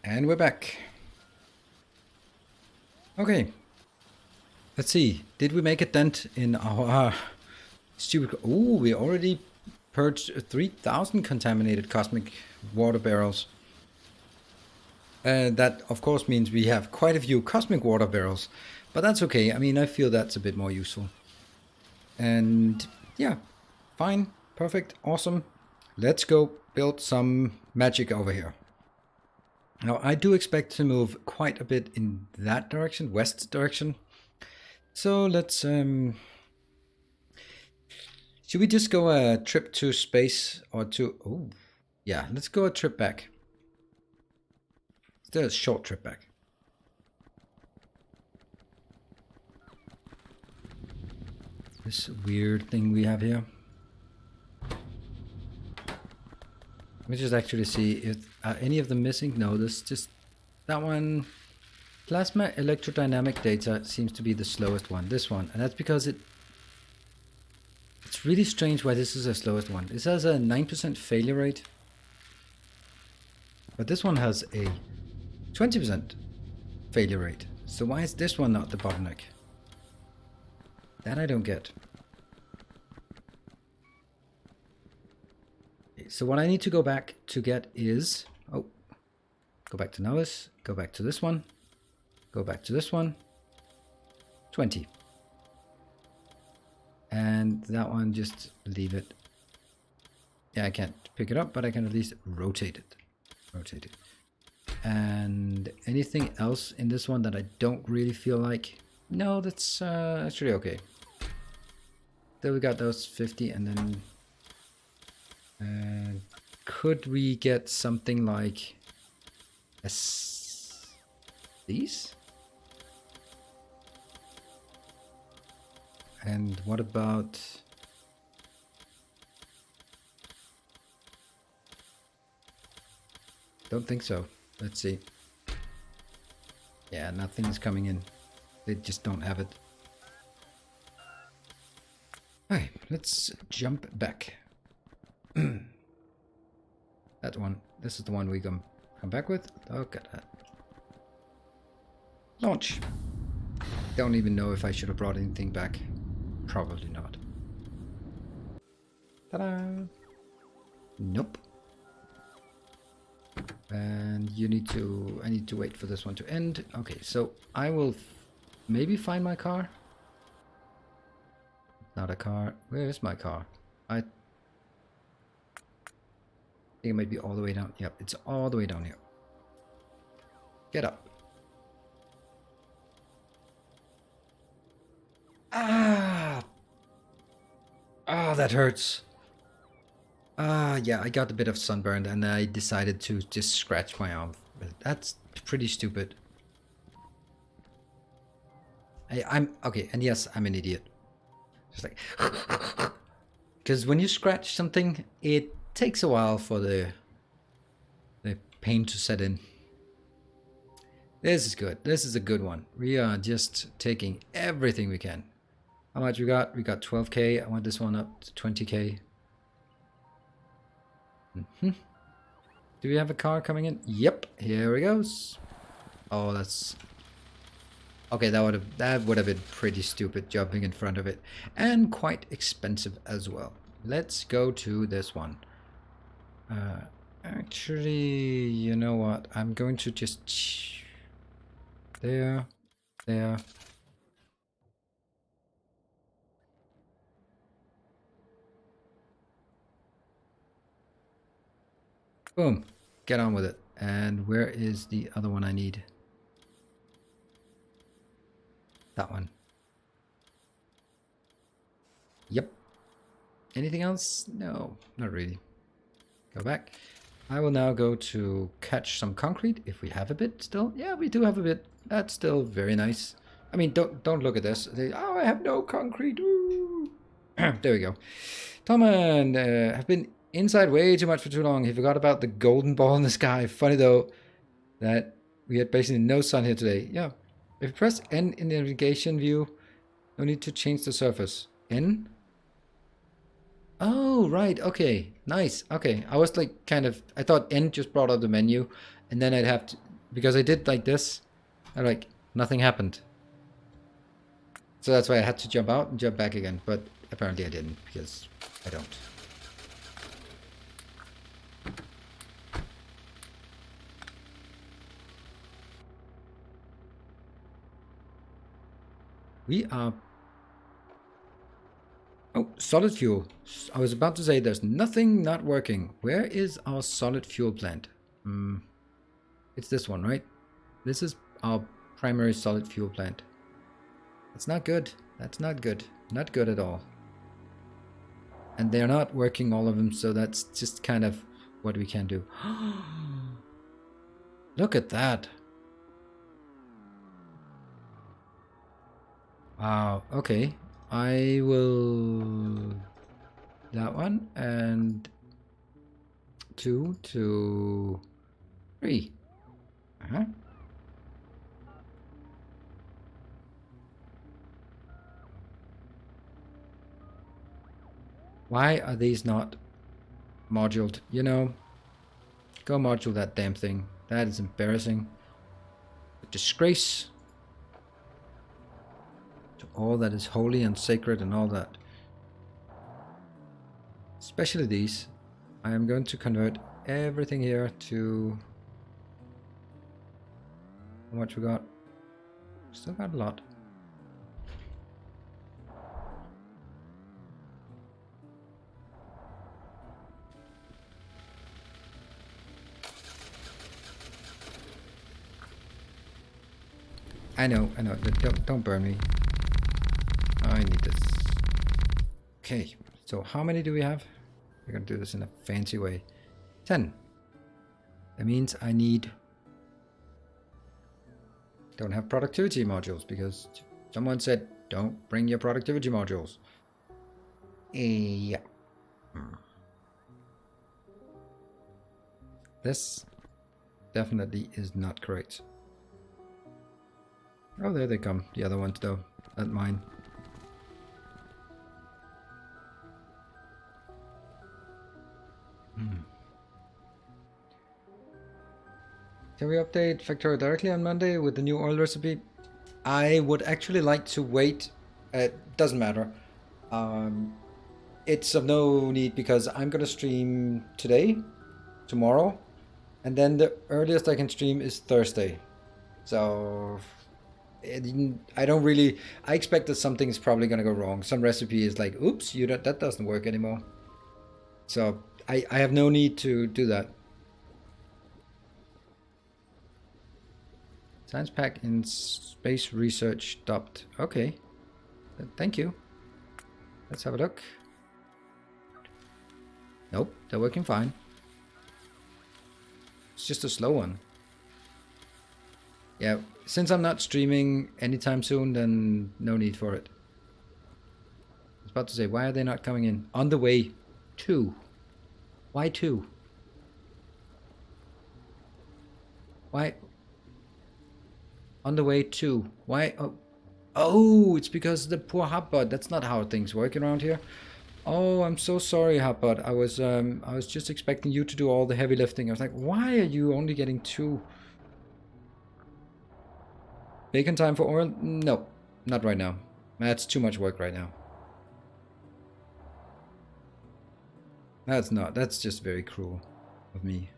And we're back. Okay. Let's see. Did we make a dent in our stupid... Oh, we already purged 3,000 contaminated cosmic water barrels. That, of course, means we have quite a few cosmic water barrels. But that's okay. I mean, I feel that's a bit more useful. And yeah, fine, perfect, awesome. Let's go build some magic over here. Now, I do expect to move quite a bit in that direction, west direction. So let's... should we just go a trip to space or to... Oh, yeah, let's go a trip back. Still a short trip back. This weird thing we have here. Let me just actually see if any of them missing. No, this just that one. Plasma electrodynamic data seems to be the slowest one. This one, and that's because it's really strange why this is the slowest one. This has a 9% failure rate, but this one has a 20% failure rate. So why is this one not the bottleneck? That I don't get. Okay, so what I need to go back to get is... Oh, go back to Noah's. Go back to this one. Go back to this one. 20. And that one, just leave it. Yeah, I can't pick it up, but I can at least rotate it. Rotate it. And anything else in this one that I don't really feel like... No, that's actually okay. Then we got those 50, and then could we get something like these? And what about... Don't think so. Let's see. Yeah, nothing is coming in. They just don't have it. Okay, let's jump back. That one. This is the one we come back with. Look at that. Launch. Don't even know if I should have brought anything back. Probably not. Ta-da! Nope. And you need to... I need to wait for this one to end. Okay, so I will maybe find my car. Not a car. Where is my car? I think it might be all the way down. Yep, it's all the way down here. Get up. Ah! Ah, that hurts. Yeah, I got a bit of sunburn and I decided to just scratch my arm. That's pretty stupid. I'm okay, and yes, I'm an idiot. Just like... Because when you scratch something, it takes a while for the pain to set in. This is good. This is a good one. We are just taking everything we can. How much we got? We got 12k. I want this one up to 20k. Do we have a car coming in? Yep, here it goes. Oh, that's... Okay, that would have been pretty stupid jumping in front of it. And quite expensive as well. Let's go to this one. Actually, you know what? I'm going to just... There. Boom. Get on with it. And where is the other one I need? That one. Yep. Anything else? No, not really. Go back. I will now go to catch some concrete if we have a bit still. Yeah, we do have a bit. That's still very nice. I mean, don't look at this. Oh, I have no concrete. Ooh. There we go. Tommen have been inside way too much for too long. He forgot about the golden ball in the sky. Funny though that we had basically no sun here today. Yeah. If you press N in the navigation view, no need to change the surface. N? Oh, right. Okay. Nice. Okay. I was like kind of... I thought N just brought up the menu. And then I'd have to... because I did like this, and like nothing happened. So that's why I had to jump out and jump back again, but apparently I didn't, because I don't. We are... Oh, solid fuel. I was about to say there's nothing not working. Where is our solid fuel plant? It's this one, right? This is our primary solid fuel plant. That's not good. That's not good. Not good at all. And they're not working, all of them, so that's just kind of what we can do. Look at that. Wow, okay. I will... That one, and 2 to 3. Uh-huh. Why are these not moduled? You know, go module that damn thing. That is embarrassing. A disgrace to all that is holy and sacred and all that. Especially these. I am going to convert everything here to... How much we got? Still got a lot. I know. Don't burn me. I need this. Okay, so how many do we have? We're gonna do this in a fancy way. 10. That means I need... Don't have productivity modules because someone said don't bring your productivity modules. Yeah. This definitely is not correct. Oh, there they come. The other ones, though. Not mine. Can we update Factorio directly on Monday with the new oil recipe? I would actually like to wait. It doesn't matter. It's of no need because I'm going to stream today, tomorrow, and then the earliest I can stream is Thursday. So... I don't really... I expect that something is probably going to go wrong. Some recipe is like, oops, that doesn't work anymore. So I have no need to do that. Science pack in space research stopped. Okay. Thank you. Let's have a look. Nope, they're working fine. It's just a slow one. Yeah, since I'm not streaming anytime soon, then no need for it. I was about to say, why are they not coming in? On the way. 2. Why 2? Why? On the way 2. Why? Oh, it's because the poor Hotbot. That's not how things work around here. Oh, I'm so sorry, Hotbot. I was just expecting you to do all the heavy lifting. I was like, why are you only getting 2? Bacon time for oil? No, not right now. That's too much work right now. That's not. That's just very cruel of me.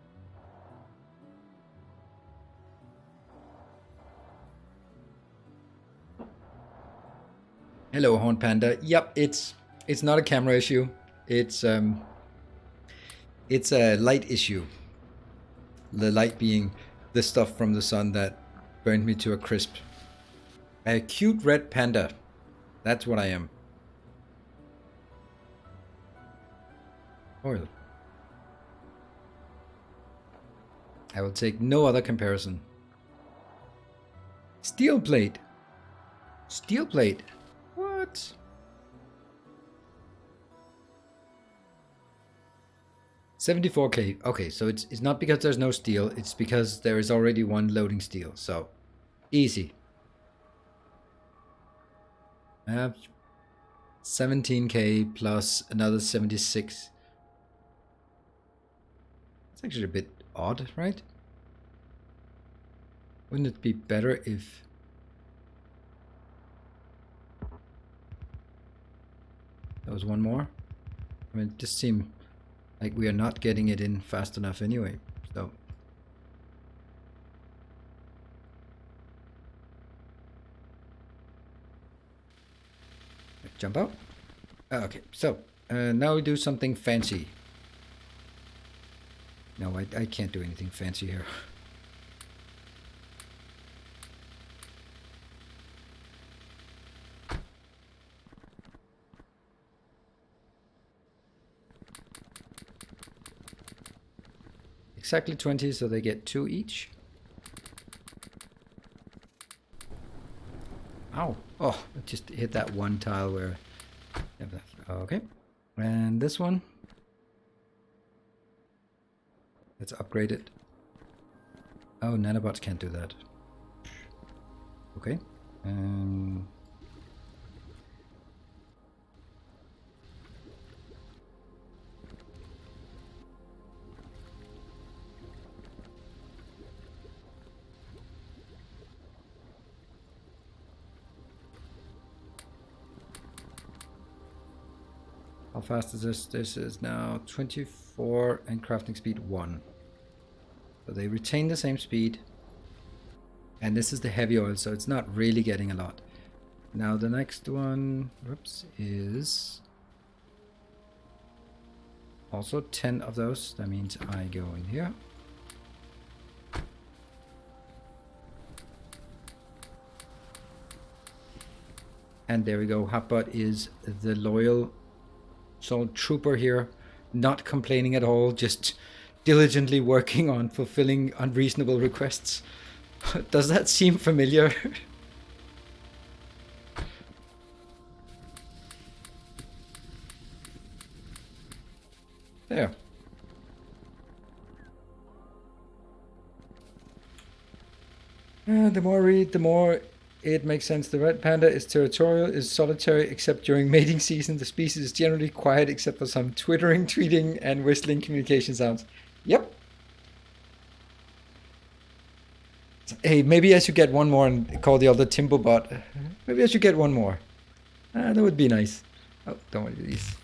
Hello, Horn Panda. Yep, it's not a camera issue. It's a light issue. The light being the stuff from the sun that burned me to a crisp. A cute red panda. That's what I am. Oil. I will take no other comparison. Steel plate. Steel plate. What? $74K. Okay, so it's not because there's no steel, it's because there is already one loading steel. So easy. I have 17K plus another 76. It's actually a bit odd, right? Wouldn't it be better if... There was one more? I mean, it just seemed like we are not getting it in fast enough anyway, so... Jump out. Okay, so now we do something fancy. No, I can't do anything fancy here. Exactly 20, so they get 2 each. Ow. Oh, it just hit that one tile where... Okay. And this one. Let's upgrade it. Oh, nanobots can't do that. Okay. How fast is this? This is now 24 and crafting speed 1. So they retain the same speed. And this is the heavy oil, so it's not really getting a lot. Now the next one, whoops, is also 10 of those. That means I go in here. And there we go. Hotbot is the loyal soul trooper here, not complaining at all, just diligently working on fulfilling unreasonable requests. Does that seem familiar? There. The more I read, the more it makes sense. The red panda is territorial, is solitary, except during mating season. The species is generally quiet, except for some twittering, tweeting, and whistling communication sounds. Yep. Hey, maybe I should get one more and call the other Timbobot. Maybe I should get one more. That would be nice. Oh, don't want to do these.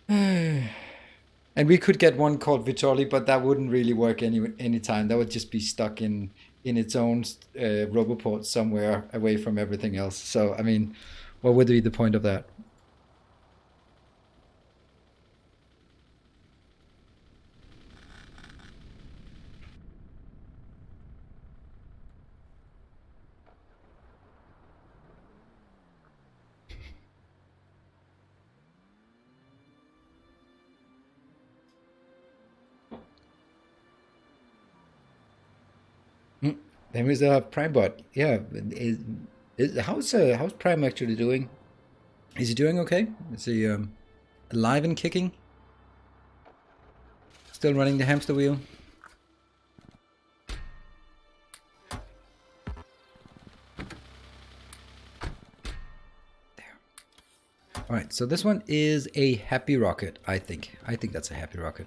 And we could get one called Vitoli, but that wouldn't really work any time. That would just be stuck in its own roboport somewhere away from everything else. So, I mean, what would be the point of that? Then we still have PrimeBot. Yeah, how's Prime actually doing? Is he doing okay? Is he alive and kicking? Still running the hamster wheel? There. All right, so this one is a happy rocket, I think. I think that's a happy rocket.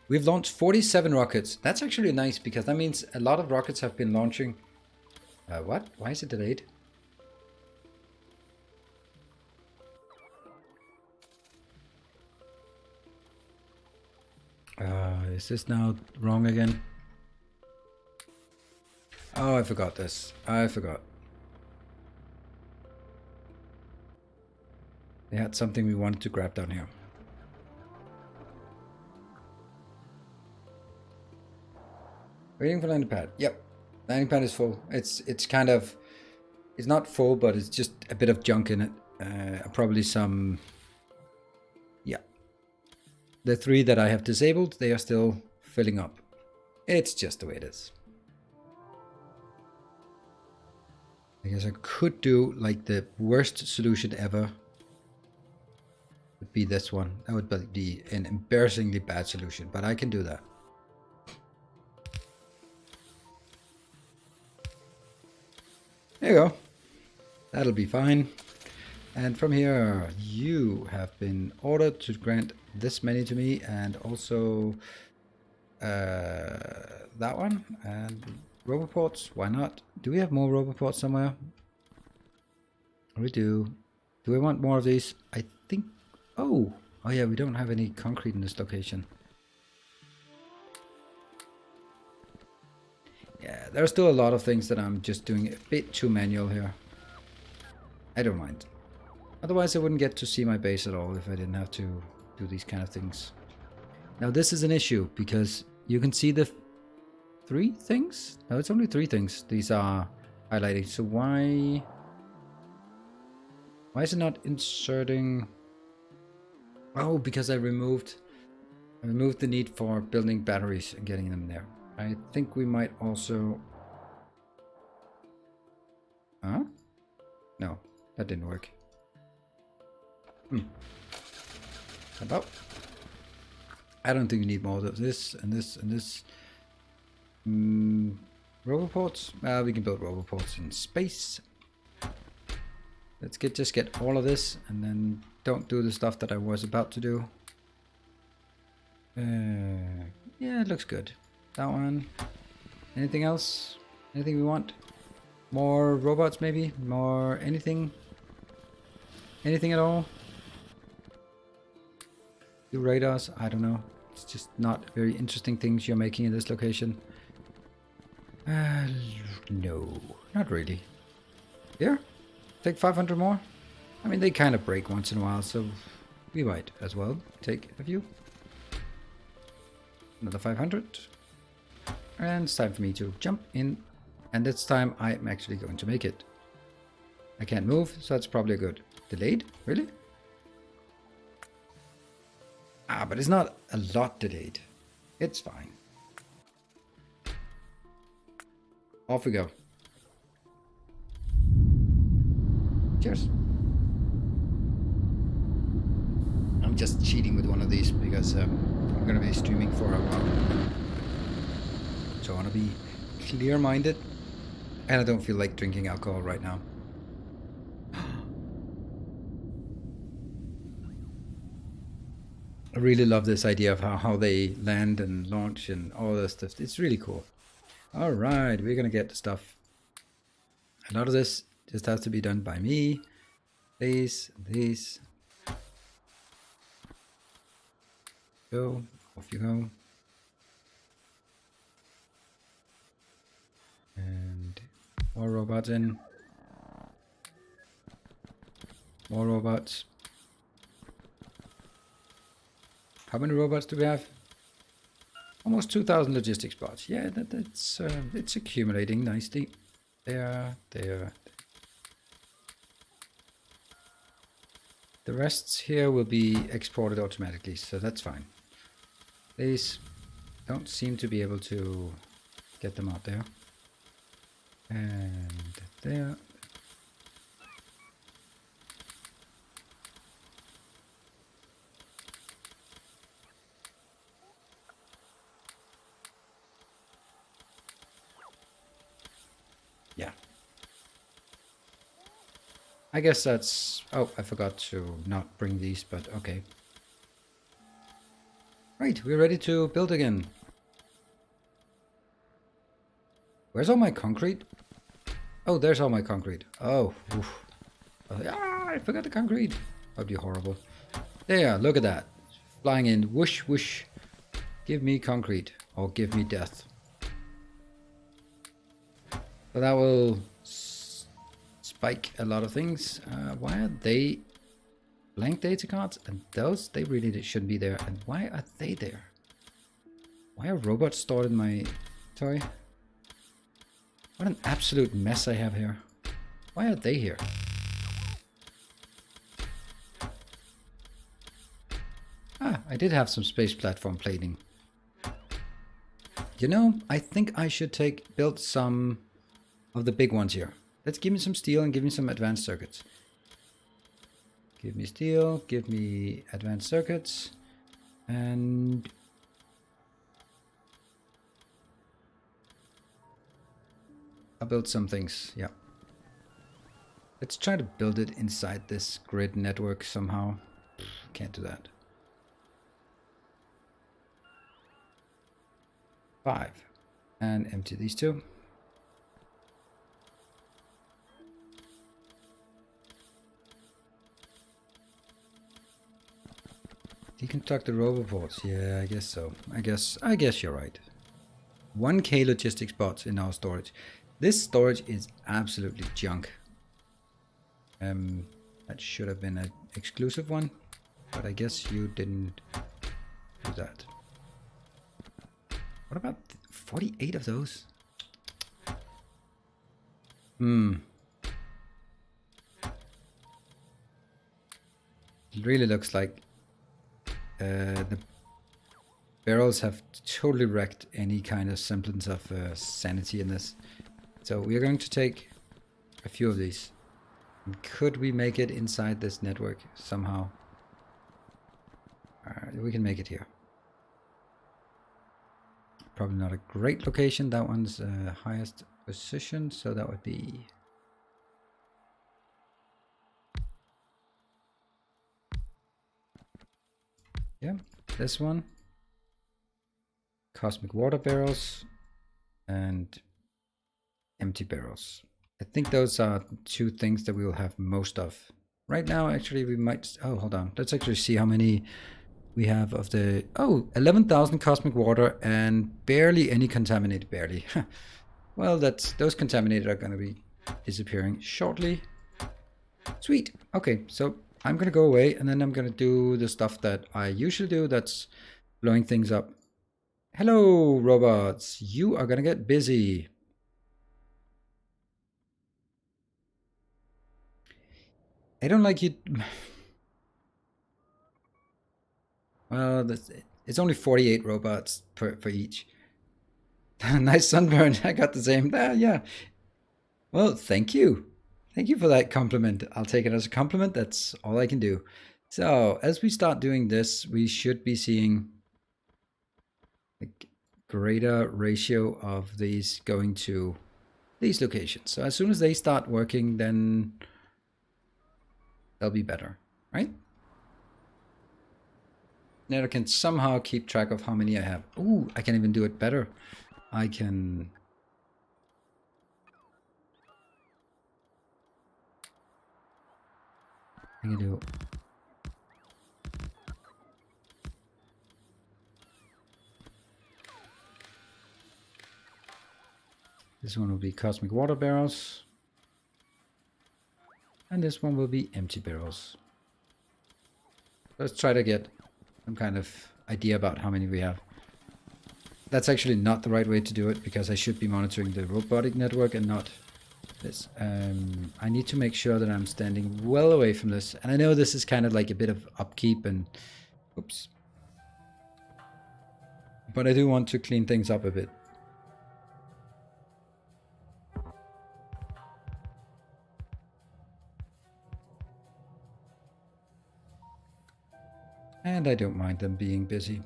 We've launched 47 rockets. That's actually nice because that means a lot of rockets have been launching. What? Why is it delayed? Is this now wrong again? Oh, I forgot this. I forgot. They had something we wanted to grab down here. Waiting for landing pad. Yep. Landing pad is full. It's kind of... It's not full, but it's just a bit of junk in it. Probably some... Yeah. The 3 that I have disabled, they are still filling up. It's just the way it is. I guess I could do like the worst solution ever. Would be this one. That would be an embarrassingly bad solution, but I can do that. There you go. That'll be fine. And from here, you have been ordered to grant this many to me, and also that one, and Roboports, why not? Do we have more roboports somewhere? We do. Do we want more of these? I think... Oh! Oh yeah, we don't have any concrete in this location. Yeah, there are still a lot of things that I'm just doing a bit too manual here. I don't mind. Otherwise I wouldn't get to see my base at all if I didn't have to do these kind of things. Now this is an issue because you can see the 3 things? No, it's only 3 things. These are highlighting. So why is it not inserting? Oh, because I removed the need for building batteries and getting them there. I think we might also... Huh? No, that didn't work. How about? I don't think we need more of this and this and this. Roboports? We can build roboports in space. Let's just get all of this and then don't do the stuff that I was about to do. Yeah, it looks good. That one. Anything else? Anything we want? More robots maybe? More anything? Anything at all? Do radars? I don't know. It's just not very interesting things you're making in this location. No, not really. Here? Take 500 more? I mean, they kind of break once in a while, so we might as well take a few. Another 500. And it's time for me to jump in. And this time I'm actually going to make it. I can't move, so that's probably good. Delayed? Really? Ah, but it's not a lot delayed. It's fine. Off we go. Cheers. I'm just cheating with one of these because I'm going to be streaming for a while. So I want to be clear-minded. And I don't feel like drinking alcohol right now. I really love this idea of how they land and launch and all this stuff. It's really cool. Alright, we're going to get the stuff. A lot of this just has to be done by me. These. Go. Off you go. And more robots in. More robots. How many robots do we have? Almost 2,000 logistics bots. Yeah, that's it's accumulating nicely. There. The rests here will be exported automatically, so that's fine. These don't seem to be able to get them out there. And there. Yeah. I guess that's... Oh, I forgot to not bring these, but okay. Right, we're ready to build again. Where's all my concrete? Oh, there's all my concrete. Oh, oof. I forgot the concrete. That'd be horrible. There, look at that. Flying in, whoosh, whoosh. Give me concrete, or give me death. So that will spike a lot of things. Why are they blank data cards? And those, they really shouldn't be there. And why are they there? Why are robots stored in my toy? What an absolute mess I have here. Why are they here? Ah, I did have some space platform plating. You know, I think I should build some of the big ones here. Let's give me some steel and give me some advanced circuits. Give me steel, give me advanced circuits, and I'll build some things, yeah. Let's try to build it inside this grid network somehow. Can't do that. 5. And empty these two. Deconstruct the roboports. Yeah, I guess so. I guess you're right. 1K logistics bots in our storage. This storage is absolutely junk. That should have been an exclusive one, but I guess you didn't do that. What about 48 of those? It really looks like the barrels have totally wrecked any kind of semblance of sanity in this. So we are going to take a few of these. And could we make it inside this network somehow? We can make it here. Probably not a great location. That one's highest position, so that would be... yeah, this one. Cosmic water barrels and empty barrels. I think those are two things that we will have most of. Right now, actually, we might... oh, hold on. Let's actually see how many we have of the... oh, 11,000 cosmic water and barely any contaminated. Barely. Well, those contaminated are going to be disappearing shortly. Sweet. Okay, so I'm going to go away and then I'm going to do the stuff that I usually do. That's blowing things up. Hello, robots. You are going to get busy. I don't like you. Well, it's only 48 robots for each. Nice sunburn. I got the same. Yeah. Well, thank you. Thank you for that compliment. I'll take it as a compliment. That's all I can do. So as we start doing this, we should be seeing a greater ratio of these going to these locations. So as soon as they start working, then they'll be better, right? Now I can somehow keep track of how many I have. Ooh, I can even do it better. I can do this one will be cosmic water barrels. And this one will be empty barrels. Let's try to get some kind of idea about how many we have. That's actually not the right way to do it because I should be monitoring the robotic network and not this. I need to make sure that I'm standing well away from this. And I know this is kind of like a bit of upkeep and... oops. But I do want to clean things up a bit. And I don't mind them being busy.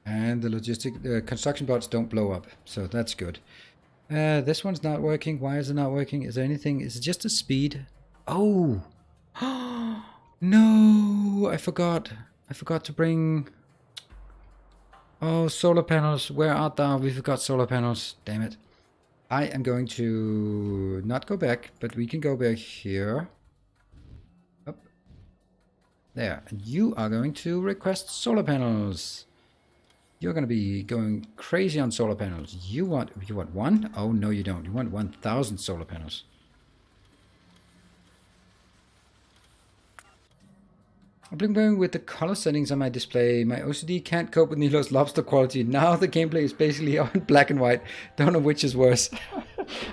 And the construction bots don't blow up, so that's good. This one's not working. Why is it not working? Is there anything? Is it just a speed? Oh! No! I forgot. I forgot to bring... oh, solar panels. Where art thou? We forgot solar panels. Damn it. I am going to not go back, but we can go back here. Up. There. And you are going to request solar panels. You're going to be going crazy on solar panels. You want one? Oh, no, you don't. You want 1,000 solar panels. I've been going with the color settings on my display. My OCD can't cope with Nilo's lobster quality. Now the gameplay is basically on black and white. Don't know which is worse.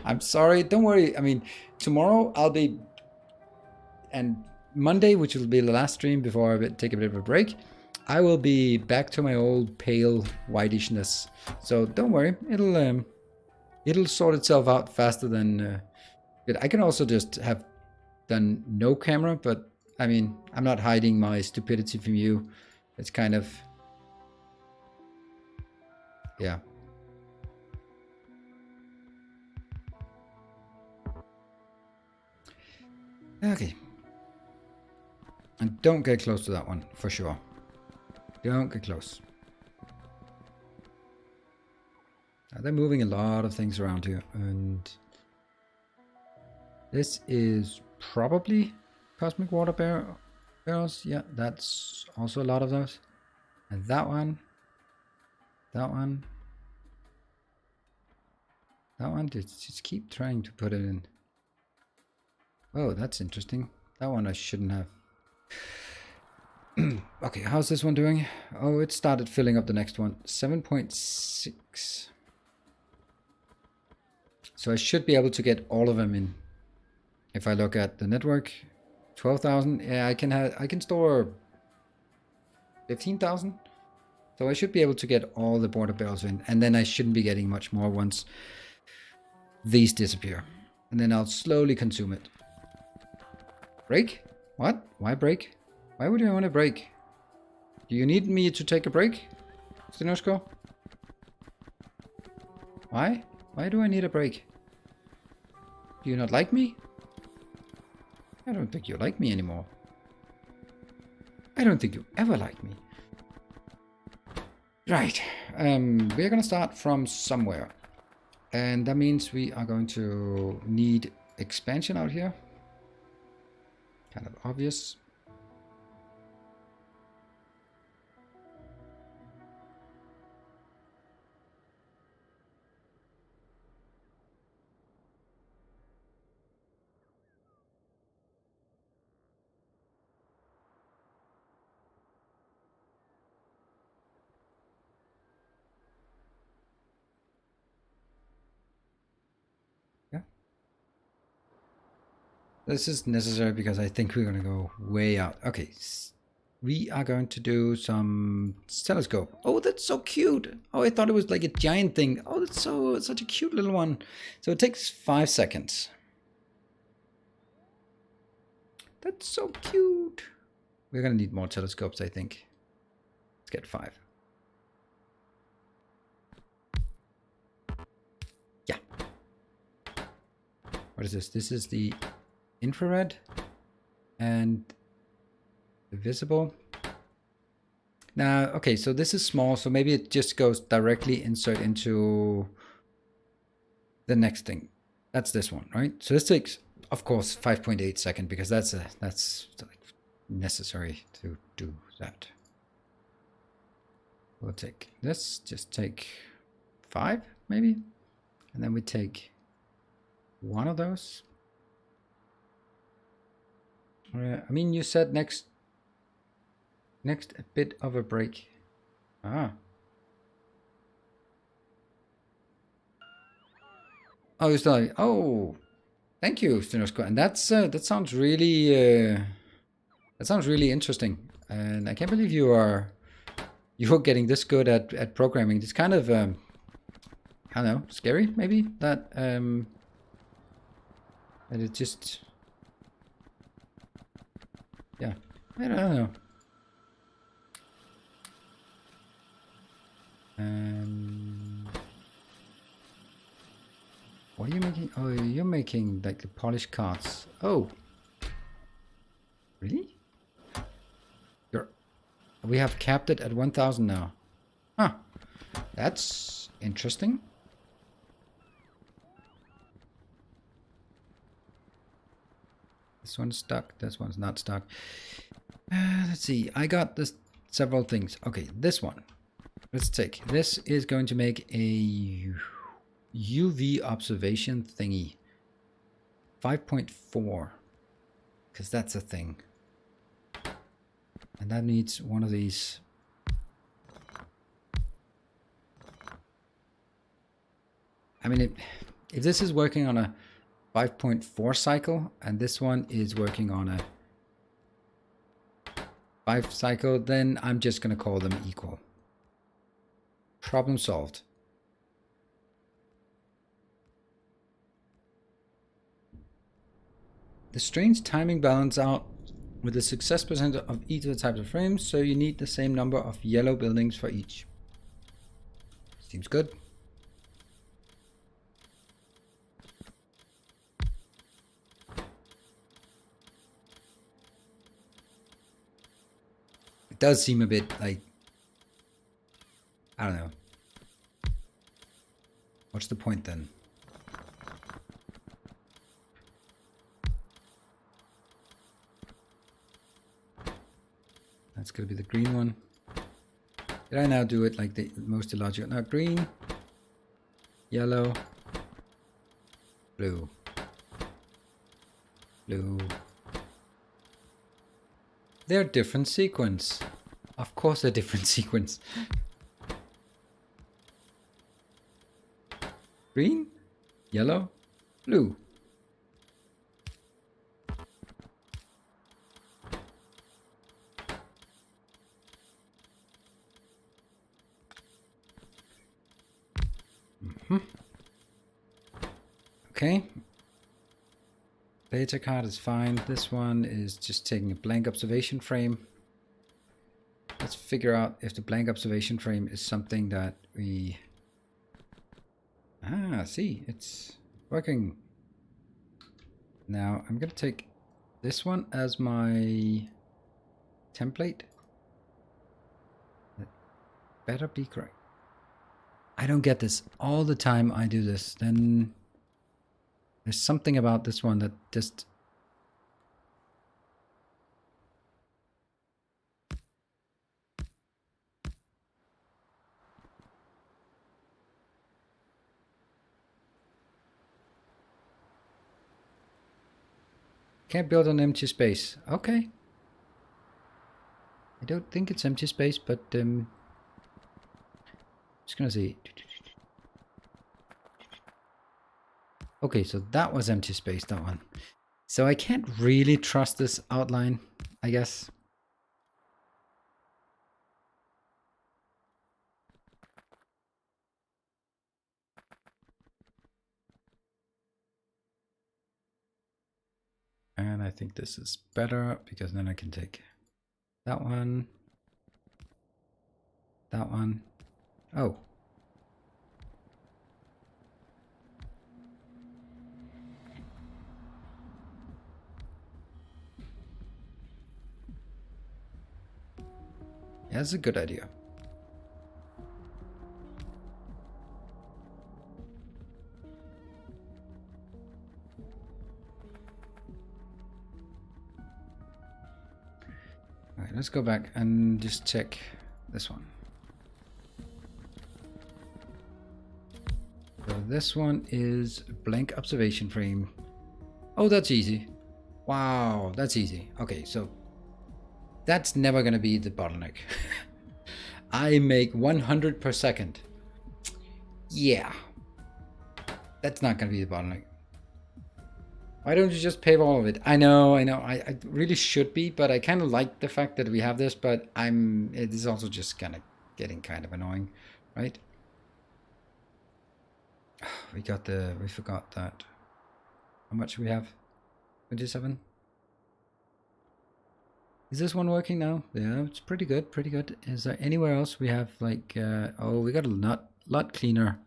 I'm sorry. Don't worry. I mean, tomorrow I'll be... and Monday, which will be the last stream before I take a bit of a break, I will be back to my old pale whitishness. So don't worry. It'll sort itself out faster than... I can also just have done no camera, but... I mean, I'm not hiding my stupidity from you. It's kind of... yeah. Okay. And don't get close to that one, for sure. Don't get close. They're moving a lot of things around here, and this is probably cosmic water barrels. Yeah, that's also a lot of those. And that one, that one, that one. Just keep trying to put it in. Oh, that's interesting. That one I shouldn't have. Okay, how's this one doing? Oh, it started filling up the next one. 7.6. So I should be able to get all of them in. If I look at the network, 12,000. Yeah, I can store 15,000. So I should be able to get all the border barrels in, and then I shouldn't be getting much more once these disappear. And then I'll slowly consume it. Break? What? Why break? Why would I want to break? Do you need me to take a break, Stenosko? Why? Why do I need a break? Do you not like me? I don't think you like me anymore. I don't think you ever liked me. Right. We're gonna start from somewhere. And that means we are going to need expansion out here. Kind of obvious. This is necessary because I think we're going to go way out. Okay, we are going to do some telescope. Oh, that's so cute. Oh, I thought it was like a giant thing. Oh, that's such a cute little one. So it takes 5 seconds. That's so cute. We're going to need more telescopes, I think. Let's get 5. Yeah. What is this? This is the infrared and the visible. Now, okay, so this is small, so maybe it just goes directly insert into the next thing. That's this one, right? So this takes, of course, 5.8 seconds because that's necessary to do that. We'll take this, just take 5 maybe, and then we take one of those. I mean, you said next a bit of a break. Ah. Oh, you still. Oh, thank you, Stenosko. And that sounds really interesting. And I can't believe you're getting this good at programming. It's kind of I don't know, scary maybe that it just. Yeah, I don't know. What are you making? Oh, you're making like the polished cards. Oh, really? We have capped it at 1,000 now. Huh. That's interesting. This one's stuck. This one's not stuck. Let's see. I got this several things. Okay, this one. Let's take. This is going to make a UV observation thingy. 5.4. Because that's a thing. And that needs one of these. I mean, if this is working on a 5.4 cycle, and this one is working on a 5 cycle, then I'm just going to call them equal. Problem solved. The strange timing balance out with the success percentage of each of the types of frames, so you need the same number of yellow buildings for each. Seems good. It does seem a bit like, I don't know. What's the point then? That's gonna be the green one. Did I now do it like the most illogical? Now green, yellow, blue, blue. They're different sequence. Of course they're different sequence. Green, yellow, blue. Okay. Data card is fine. This one is just taking a blank observation frame. Let's figure out if the blank observation frame is something that we... Ah, see, it's working. Now I'm going to take this one as my template. It better be correct. I don't get this. All the time I do this, then there's something about this one that just... Can't build on empty space. Okay. I don't think it's empty space, but just gonna see. Okay, so that was empty space, that one. So I can't really trust this outline, I guess. And I think this is better because then I can take that one, that one. Oh. Yeah, that's a good idea. All right, let's go back and just check this one. So this one is blank observation frame. Oh, that's easy. Wow, that's easy. Okay, so that's never going to be the bottleneck. I make 100 per second. Yeah. That's not going to be the bottleneck. Why don't you just pave all of it? I know. I really should be, but I kind of like the fact that we have this, but it is also just kind of getting kind of annoying, right? We forgot that. How much do we have? 27? Is this one working now? Yeah, it's pretty good, pretty good. Is there anywhere else we have like, oh, we got a lot cleaner.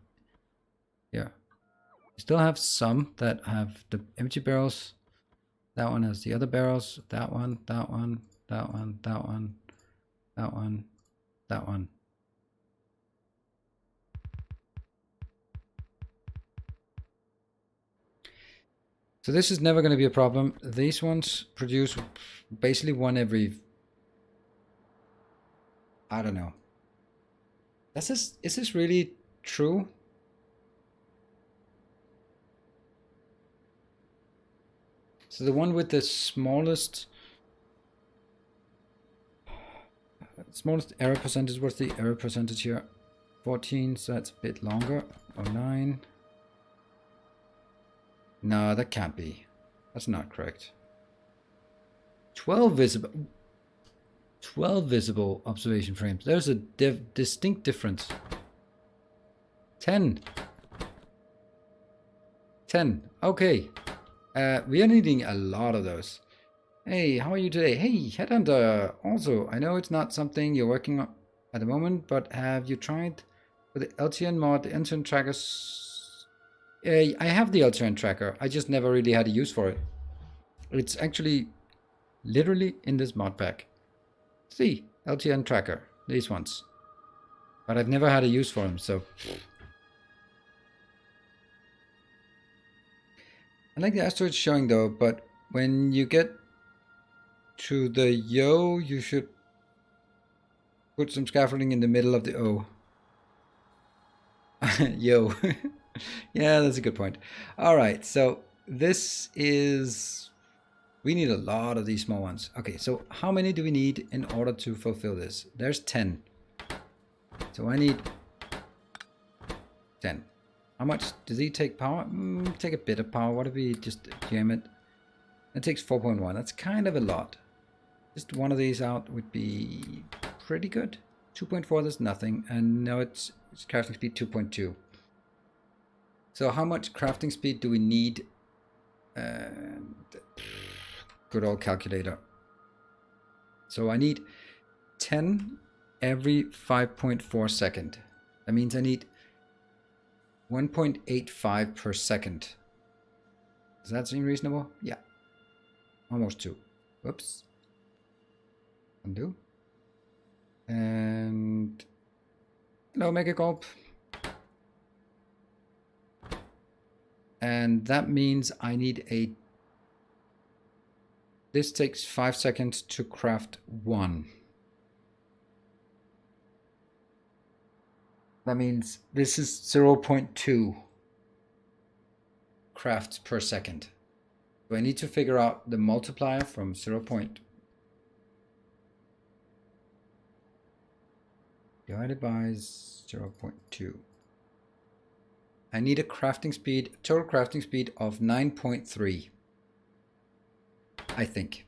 Yeah. We still have some that have the empty barrels. That one has the other barrels. That one, that one, that one, that one, that one, that one. So this is never going to be a problem. These ones produce basically one every... I don't know. Is this really true? So the one with the smallest error percentage, what's the error percentage here? 14, so that's a bit longer. 09. No, that can't be. That's not correct. 12 visible observation frames. There's a distinct difference. 10. Okay. We are needing a lot of those. Hey, how are you today? Hey, Headhunter. Also, I know it's not something you're working on at the moment, but have you tried with the LTN mod, the intern trackers? I have the LTN tracker. I just never really had a use for it. It's actually literally in this mod pack. See, LTN tracker, these ones. But I've never had a use for them, so... I like the asteroid showing though, but when you get to the yo, you should put some scaffolding in the middle of the O. Yo. Yeah, that's a good point. All right, so this is... We need a lot of these small ones. Okay, so how many do we need in order to fulfill this? There's 10. So I need 10. How much does he take power? Take a bit of power. What if we just jam it? It takes 4.1. That's kind of a lot. Just one of these out would be pretty good. 2.4, that's nothing. And now it's crafting speed 2.2. So how much crafting speed do we need? And good old calculator. So I need 10 every 5.4 second. That means I need 1.85 per second. Does that seem reasonable? Yeah. Almost 2. Whoops. Undo. And hello, Mega Gulp. And that means I need a... This takes 5 seconds to craft 1. That means this is 0.2 crafts per second. So I need to figure out the multiplier from 0. Divided by 0.2. I need a crafting speed, total crafting speed of 9.3. I think.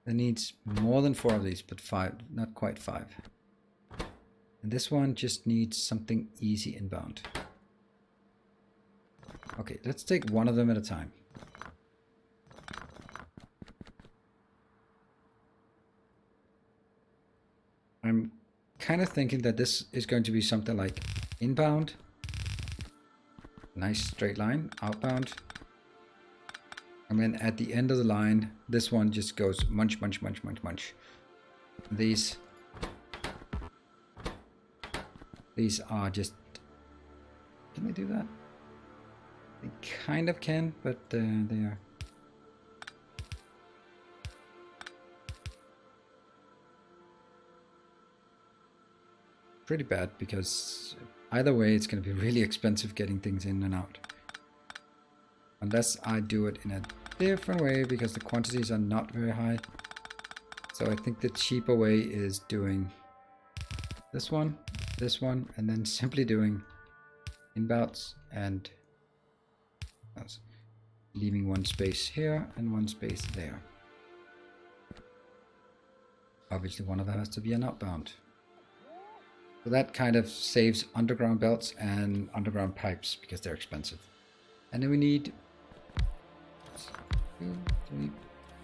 That needs more than 4 of these, but 5, not quite 5. And this one just needs something easy inbound. Okay, let's take one of them at a time. I'm kind of thinking that this is going to be something like inbound, nice straight line, outbound, and then at the end of the line, this one just goes munch, munch, munch, munch, munch. These are just... Can they do that? They kind of can, but they are... pretty bad, because either way it's going to be really expensive getting things in and out. Unless I do it in a different way, because the quantities are not very high. So I think the cheaper way is doing this one, and then simply doing inbounds and leaving one space here and one space there. Obviously one of them has to be an outbound. So that kind of saves underground belts and underground pipes because they're expensive. And then we need 2, 3,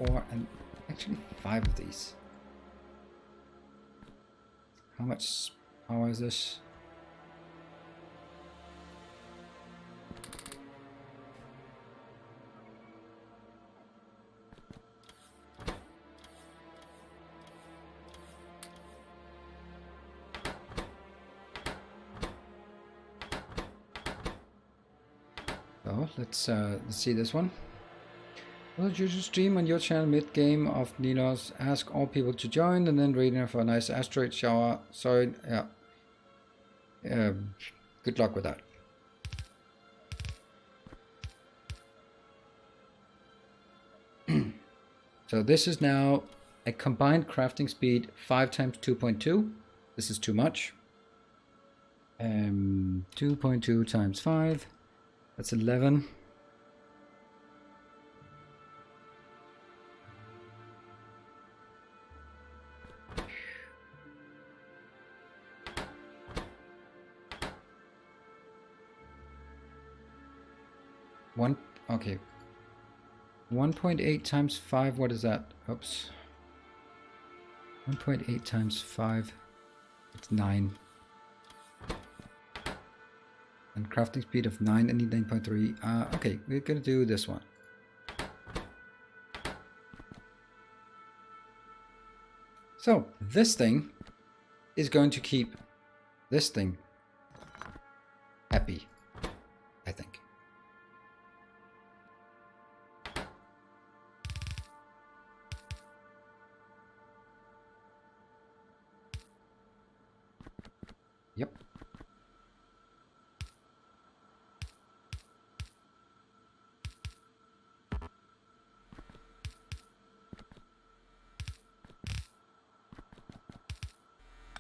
4, and actually 5 of these. How much power is this? So let's see this one. Will you stream on your channel mid-game of Ninos? Ask all people to join and then raid for a nice asteroid shower. Sorry, yeah. Good luck with that. So this is now a combined crafting speed 5 times 2.2. This is too much. 2.2 times 5. That's 11. Okay. 1.8 times 5, what is that? Oops. 1.8 times 5, it's 9. And crafting speed of 9, I need 9.3. Okay, we're gonna do this one. So, this thing is going to keep this thing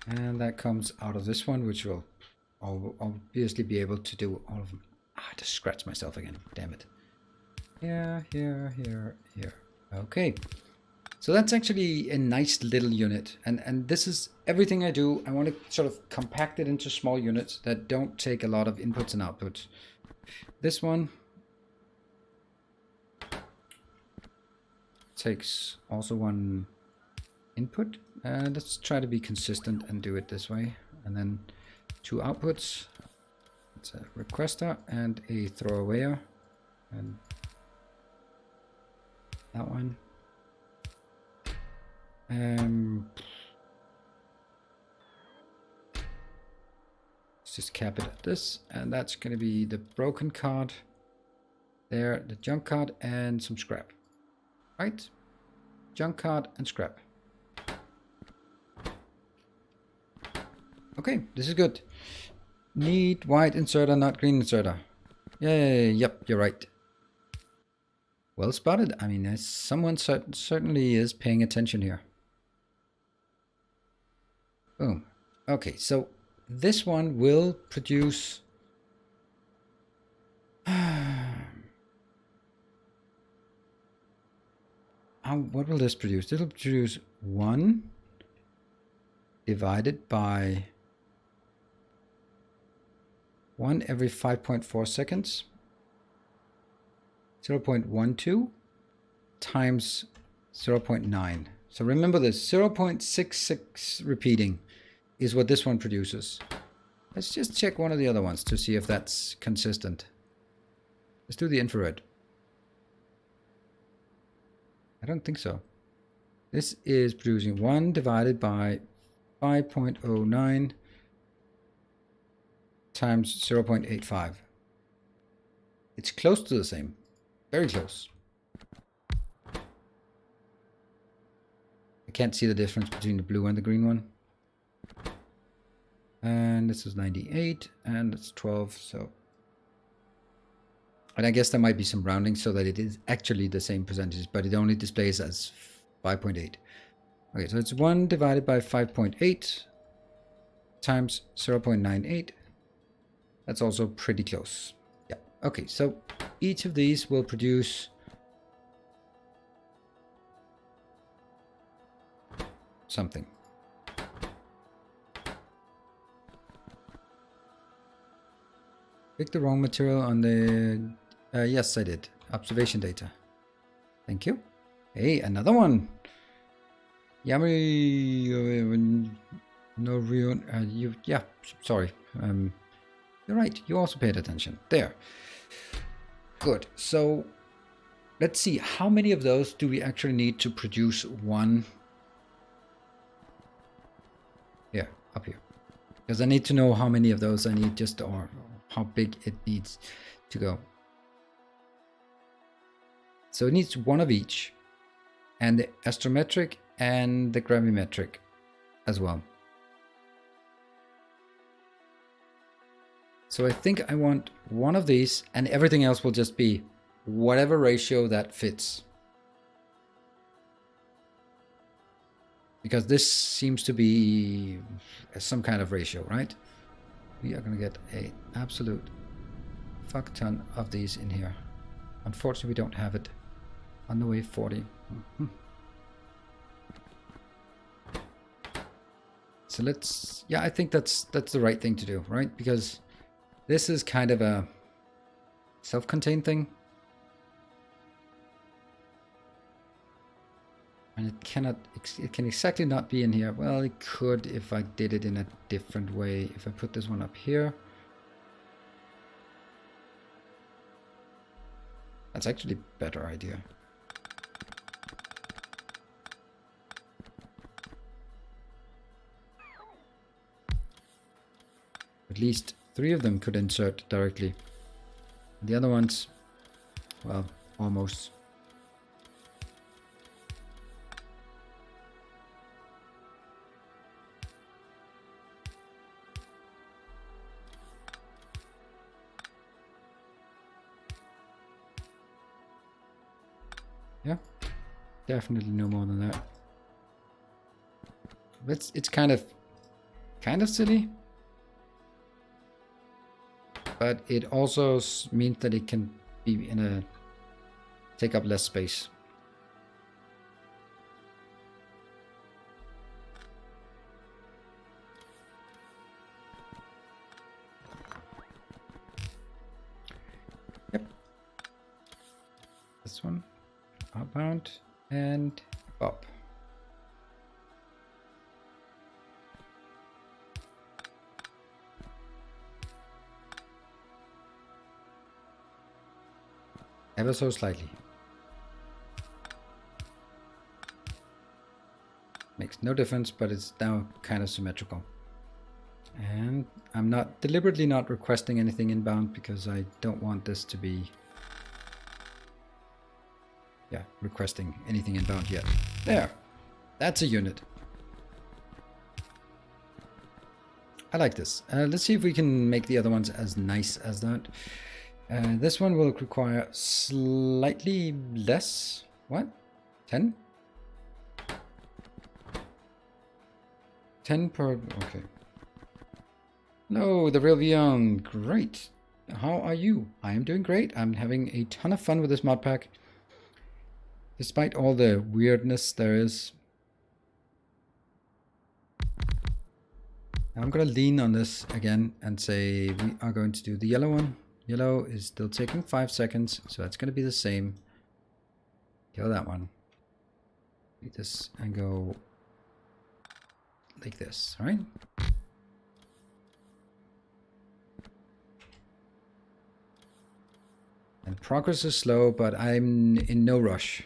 And that comes out of this one, which will obviously be able to do all of them. I just scratched myself again. Damn it. Here, here, here, here. Okay. So that's actually a nice little unit. And this is everything I do. I want to sort of compact it into small units that don't take a lot of inputs and outputs. This one takes also one input. Let's try to be consistent and do it this way. And then 2 outputs. It's a requester and a throwawayer. And that one. Let's just cap it at this. And that's going to be the broken card. There, the junk card and some scrap. Right? Junk card and scrap. Okay, this is good. Need white inserter, not green inserter. Yay, yep, you're right. Well spotted. I mean, someone certainly is paying attention here. Boom. Okay, so this one will produce... what will this produce? It'll produce 1 divided by 1 every 5.4 seconds. 0.12 times 0.9. So remember this, 0.66 repeating is what this one produces. Let's just check one of the other ones to see if that's consistent. Let's do the infrared. I don't think so. This is producing 1 divided by 5.09 times 0.85. It's close to the same. Very close. I can't see the difference between the blue and the green one. And this is 98 and it's 12, so... And I guess there might be some rounding so that it is actually the same percentage, but it only displays as 5.8. Okay, so it's 1 divided by 5.8 times 0.98. That's also pretty close. Yeah, okay, so each of these will produce something. Pick the wrong material on the... yes, I did. Observation data. Thank you. Hey, another one. Yami... No real... yeah, sorry. You're right. You also paid attention. There. Good. So, let's see. How many of those do we actually need to produce one? Here, up here. Because I need to know how many of those I need just, or how big it needs to go. So it needs 1 of each. And the astrometric and the gravimetric as well. So I think I want 1 of these, and everything else will just be whatever ratio that fits. Because this seems to be some kind of ratio, right? We are going to get an absolute fuck ton of these in here. Unfortunately, we don't have it. On the way 40. So let's... Yeah, I think that's the right thing to do, right? Because this is kind of a self-contained thing. And it can exactly not be in here. Well, it could if I did it in a different way. If I put this one up here. That's actually a better idea. At least 3 of them could insert directly. The other ones, well, almost. Yeah, definitely no more than that. It's kind of kind of silly. But it also means that it can be in a take up less space. Yep. This one, outbound and up. Ever so slightly. Makes no difference, but it's now kind of symmetrical. And I'm not deliberately not requesting anything inbound because I don't want this to be requesting anything inbound yet. There. That's a unit. I like this. Let's see if we can make the other ones as nice as that. This one will require slightly less. What? 10? 10 per... Okay. Hello, the real Vion. Great. How are you? I am doing great. I'm having a ton of fun with this mod pack. Despite all the weirdness there is. I'm going to lean on this again and say we are going to do the yellow one. Yellow is still taking 5 seconds, so that's going to be the same. Kill that one. Take this and go like this, right? And progress is slow, but I'm in no rush.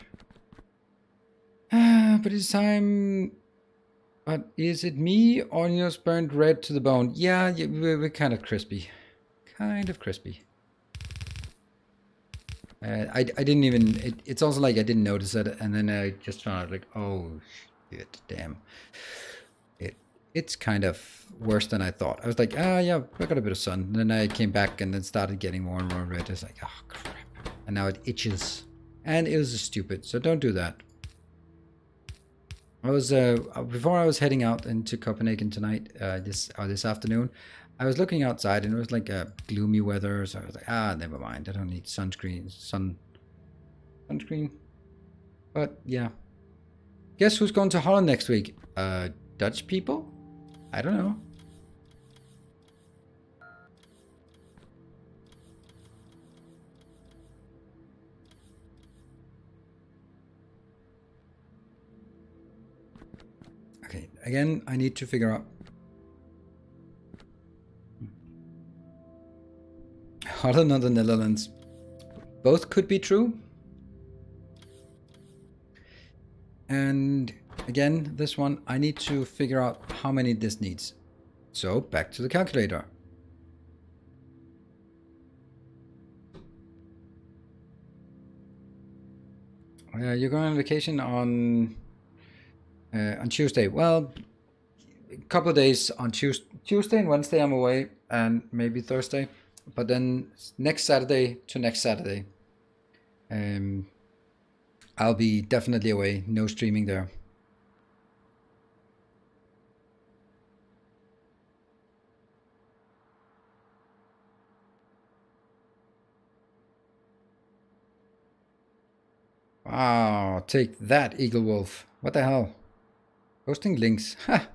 But it's time. But is it me? Onions burned red to the bone. Yeah, we're kind of crispy. Kind of crispy. I didn't even... It's also like I didn't notice it, and then I just found out like, oh, shit, damn. It's kind of worse than I thought. I was like, yeah, I got a bit of sun. And then I came back and then started getting more and more red. It's like, oh, crap. And now it itches. And it was stupid, so don't do that. I was before I was heading out into Copenhagen tonight, this afternoon, I was looking outside and it was like a gloomy weather, so I was like, never mind, I don't need sunscreen. But yeah, guess who's going to Holland next week? Dutch people? I don't know. Okay, again, I need to figure out. Holland or the Netherlands. Both could be true. And again, this one, I need to figure out how many this needs. So back to the calculator. You're going on vacation on Tuesday. Well, a couple of days on Tuesday and Wednesday I'm away, and maybe Thursday. But then next Saturday to next Saturday, I'll be definitely away. No streaming there. Wow, take that, Eagle Wolf. What the hell? Posting links. Ha!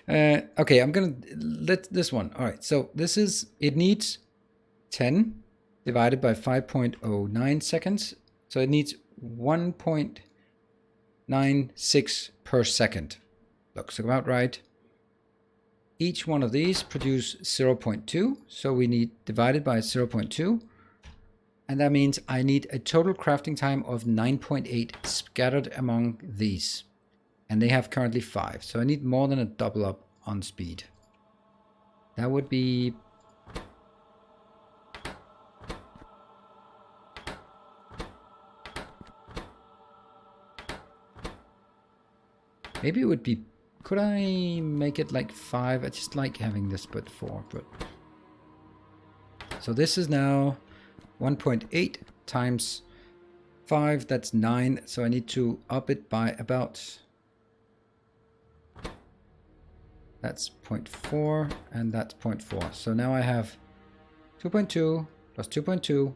Okay, I'm gonna let this one. All right, so this is, it needs 10 divided by 5.09 seconds. So it needs 1.96 per second. Looks about right. Each one of these produce 0.2. So we need divided by 0.2. And that means I need a total crafting time of 9.8 scattered among these. And they have currently 5. So I need more than a double up on speed. That would be... Maybe it would be... Could I make it like 5? I just like having this but 4. But... So this is now 1.8 times 5. That's 9. So I need to up it by about... That's 0.4 and that's 0.4. So now I have 2.2 plus 2.2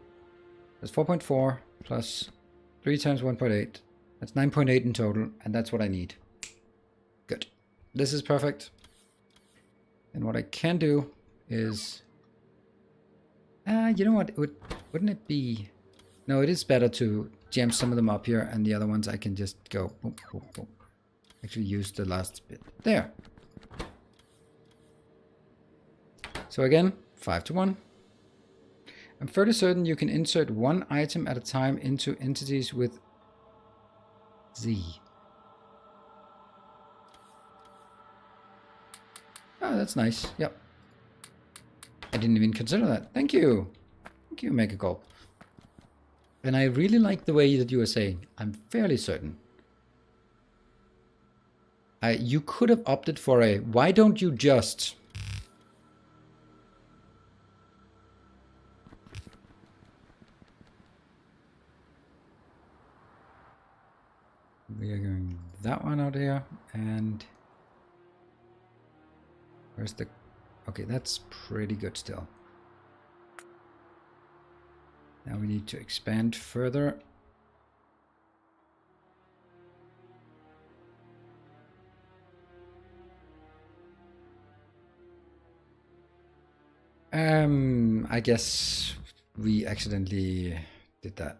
plus 4.4 plus 3 times 1.8. That's 9.8 in total, and that's what I need. Good. This is perfect. And what I can do is... you know what? Wouldn't it be... No, it is better to jam some of them up here, and the other ones I can just go... Boom, boom, boom. Actually use the last bit. There. So again, 5 to 1. I'm fairly certain you can insert one item at a time into entities with Z. Oh, that's nice. Yep. I didn't even consider that. Thank you. Thank you, Mega Gulp. And I really like the way that you were saying. I'm fairly certain. You could have opted for a, why don't you just... We are going that one out here, and... Where's the... Okay, that's pretty good still. Now we need to expand further. I guess we accidentally did that.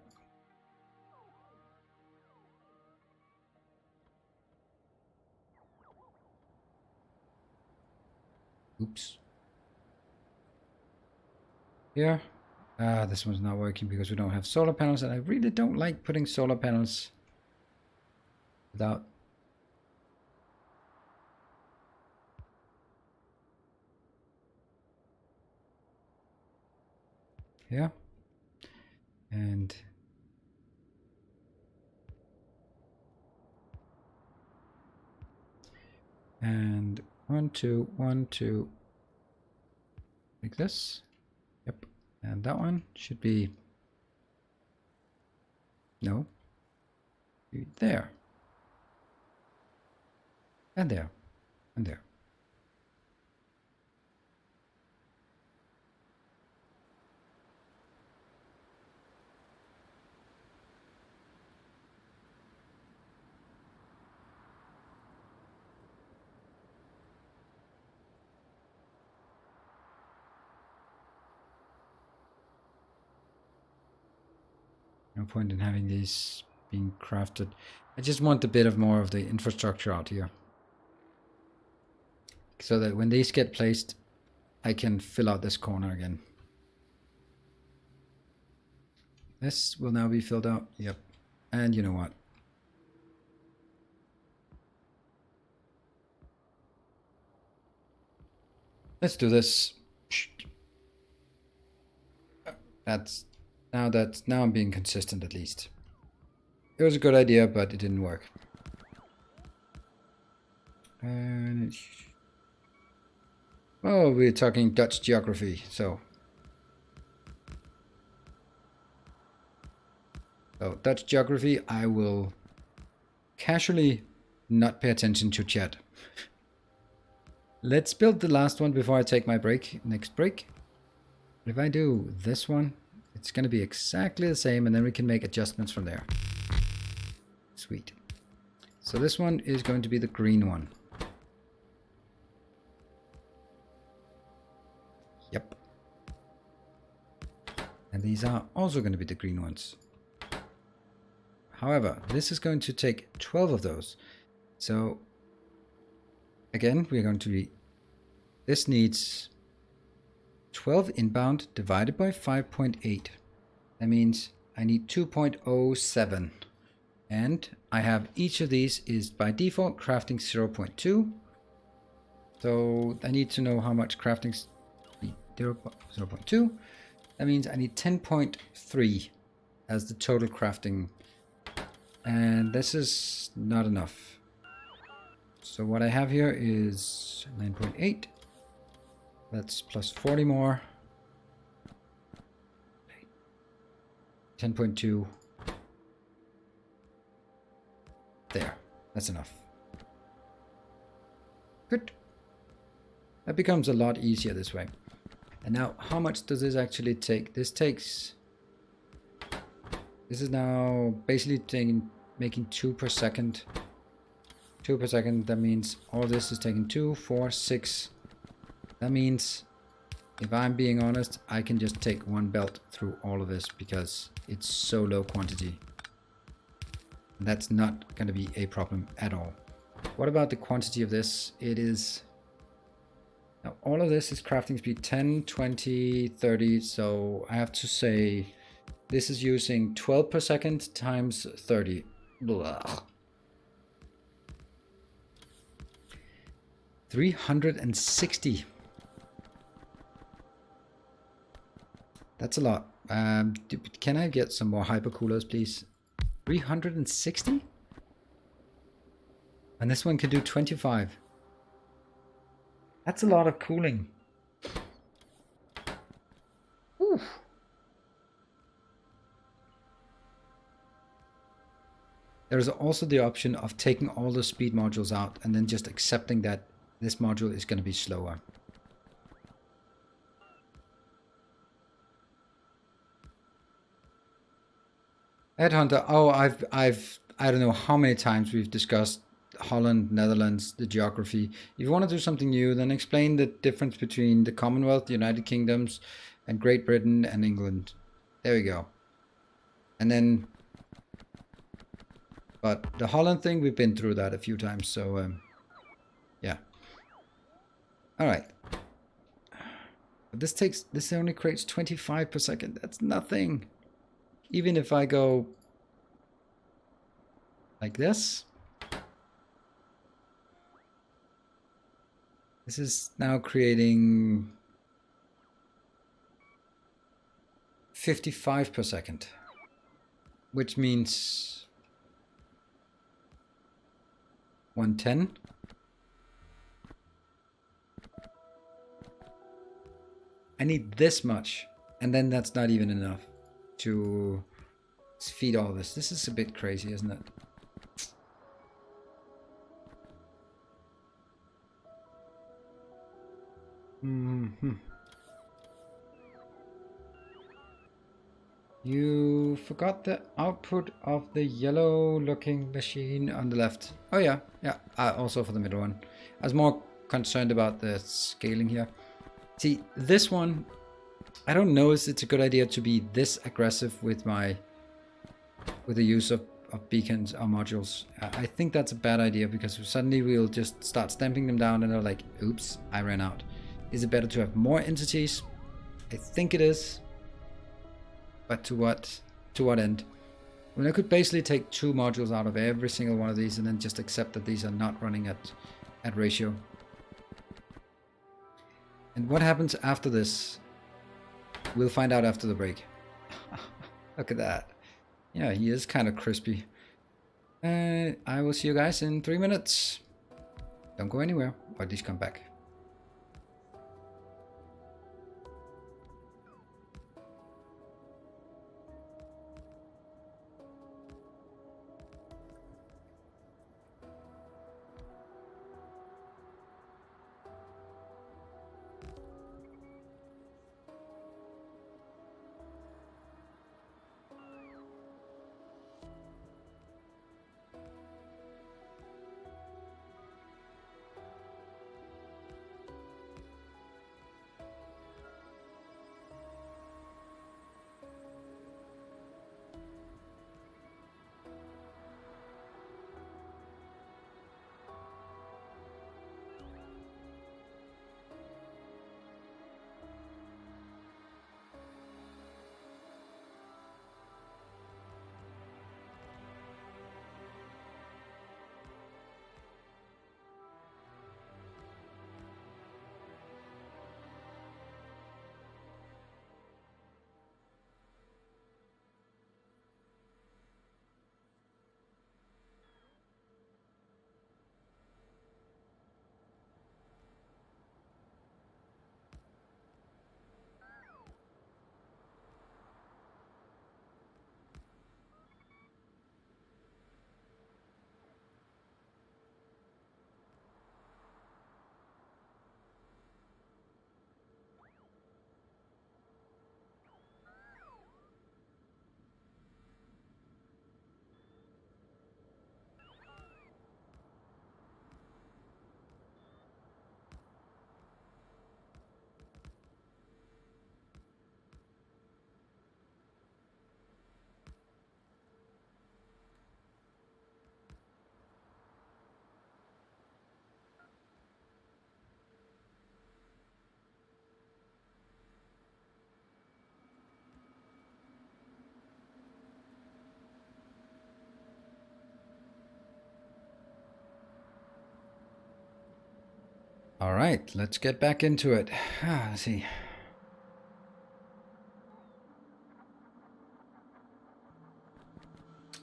Oops. Here. This one's not working because we don't have solar panels, and I really don't like putting solar panels without... Here. And... And 1, 2, 1, 2. Like this. Yep. And that one should be... No. There. And there. And there. No point in having these being crafted. I just want a bit of more of the infrastructure out here. So that when these get placed, I can fill out this corner again. This will now be filled out. Yep. And you know what? Let's do this. Now I'm being consistent at least. It was a good idea, but it didn't work. And oh, we're talking Dutch geography, so Dutch geography, I will casually not pay attention to chat. Let's build the last one before I take my break, next break. If I do this one, it's going to be exactly the same, and then we can make adjustments from there. Sweet. So this one is going to be the green one. Yep. And these are also going to be the green ones. However, this is going to take 12 of those. So again, we're going to be... This needs 12 inbound divided by 5.8. That means I need 2.07. And I have each of these is by default crafting 0.2. So I need to know how much crafting 0.2. That means I need 10.3 as the total crafting. And this is not enough. So what I have here is 9.8. That's plus 40 more. 10.2. There. That's enough. Good. That becomes a lot easier this way. And now, how much does this actually take? This is now basically making 2 per second. 2 per second, that means all this is taking 2, 4, 6. That means, if I'm being honest, I can just take one belt through all of this because it's so low quantity. And that's not going to be a problem at all. What about the quantity of this? It is... Now, all of this is crafting speed 10, 20, 30. So I have to say this is using 12 per second times 30. Blah. 360. That's a lot. Can I get some more hypercoolers, please? 360? And this one can do 25. That's a lot of cooling. Oof. There's also the option of taking all the speed modules out and then just accepting that this module is going to be slower. Headhunter. Oh, I don't know how many times we've discussed Holland, Netherlands, the geography. If you want to do something new, then explain the difference between the Commonwealth, the United Kingdoms, and Great Britain and England. There we go. And then, but the Holland thing, we've been through that a few times, so yeah. All right. But this only creates 25 per second. That's nothing. Even if I go like this. This is now creating 55 per second, which means 110. I need this much, and then that's not even enough to feed all this. This is a bit crazy, isn't it? You forgot the output of the yellow looking machine on the left. Oh yeah, also for the middle one. I was more concerned about the scaling here. See, this one, I don't know if it's a good idea to be this aggressive with the use of beacons or modules. I think that's a bad idea because suddenly we'll just start stamping them down and they're like, oops, I ran out. Is it better to have more entities? I think it is. But to what end? I mean, I could basically take 2 modules out of every single one of these and then just accept that these are not running at ratio. And what happens after this? We'll find out after the break. Look at that. Yeah, he is kind of crispy. I will see you guys in 3 minutes. Don't go anywhere, or at least come back. All right, let's get back into it. Let's see.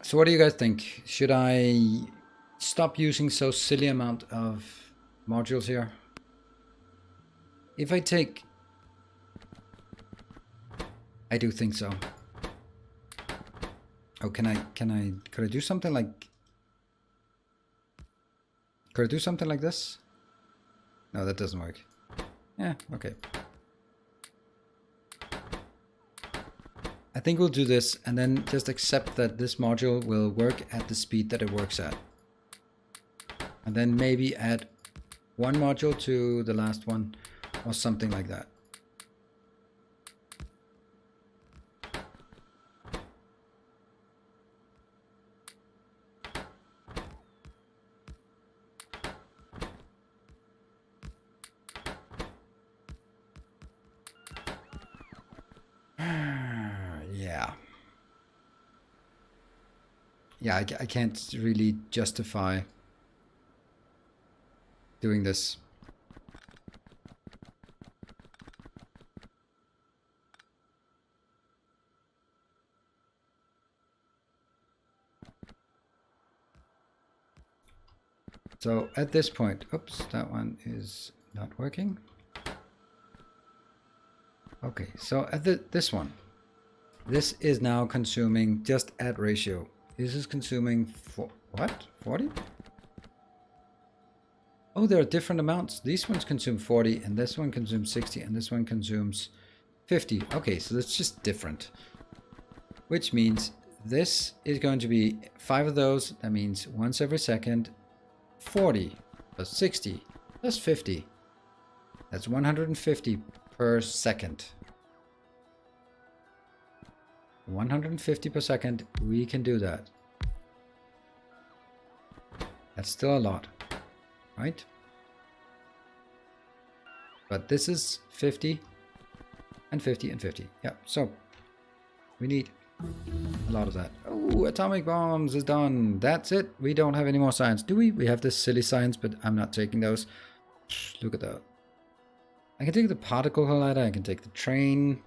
So what do you guys think? Should I stop using so silly amount of modules here? If I take... I do think so. Oh, could I do something like... Could I do something like this? No, that doesn't work. Yeah, okay. I think we'll do this and then just accept that this module will work at the speed that it works at. And then maybe add one module to the last one or something like that. Yeah, I can't really justify doing this. So at this point, oops, that one is not working. Okay, so at this one, this is now consuming just at ratio. This is consuming what? 40? Oh, there are different amounts. These ones consume 40 and this one consumes 60 and this one consumes 50. Okay, so that's just different. Which means this is going to be 5 of those. That means once every second, 40 plus 60 plus 50. That's 150 per second. 150 per second, we can do that. That's still a lot, right? But this is 50 and 50 and 50. Yeah, so we need a lot of that. Oh, atomic bombs is done. That's it. We don't have any more science, do we? We have this silly science, but I'm not taking those. Look at that. I can take the particle collider. I can take the train.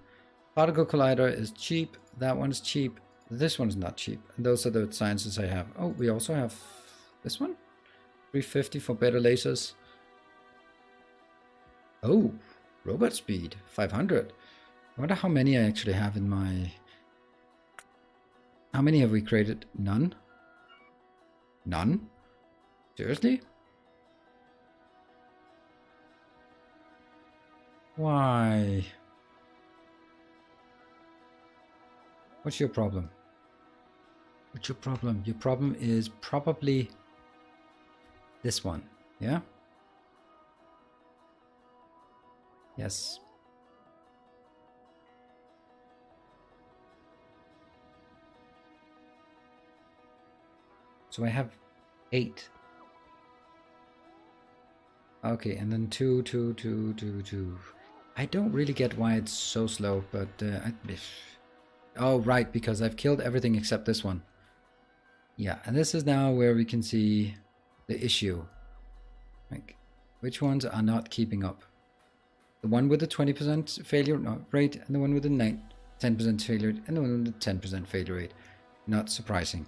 Particle collider is cheap. That one's cheap. This one's not cheap. And those are the sciences I have. Oh, we also have this one. 350 for better lasers. Oh, robot speed. 500. I wonder how many I actually have in my... How many have we created? None? None? Seriously? Why? What's your problem? What's your problem? Your problem is probably this one, yeah? Yes. So I have 8. Okay, and then 2, 2, 2, 2, 2. I don't really get why it's so slow, but oh, right, because I've killed everything except this one. Yeah, and this is now where we can see the issue. Like, which ones are not keeping up? The one with the 20% failure rate, and the one with the 10% failure rate, and the one with the 10% failure rate. Not surprising.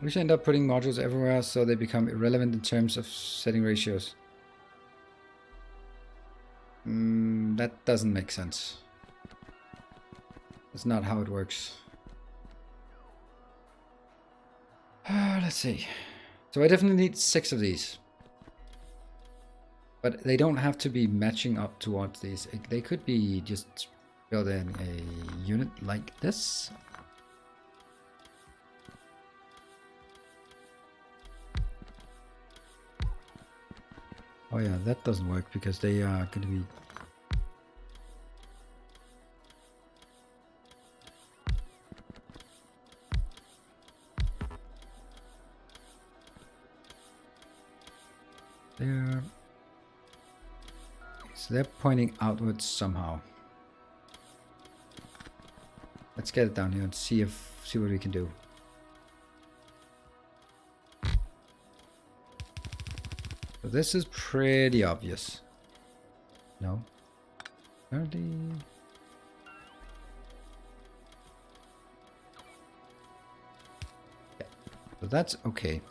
We should end up putting modules everywhere so they become irrelevant in terms of setting ratios. That doesn't make sense. That's not how it works. Let's see. So I definitely need 6 of these. But they don't have to be matching up towards these. They could be just built in a unit like this. Oh yeah, that doesn't work because they are going to be... So they're pointing outwards somehow. Let's get it down here and see what we can do. So this is pretty obvious. No. 30. Yeah. So that's okay.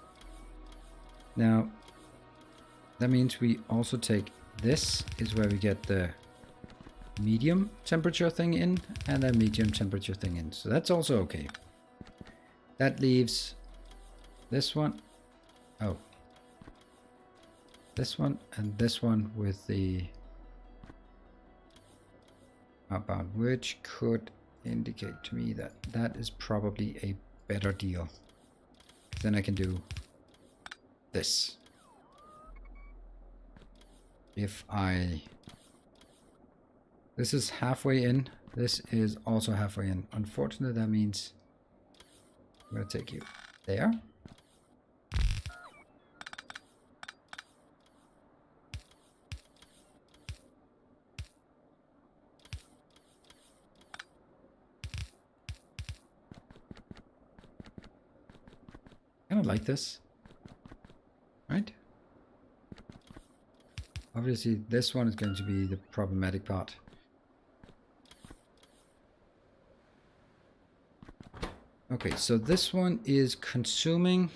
Now, that means we also take this is where we get the medium temperature thing in and the medium temperature thing in. So that's also okay. That leaves this one. Oh. This one and this one with the outbound, which could indicate to me that that is probably a better deal. Then I can do this. If I... This is halfway in. This is also halfway in. Unfortunately, that means I'm going to take you there. I kind of like this. Right? Obviously, this one is going to be the problematic part. Okay, so this one is consuming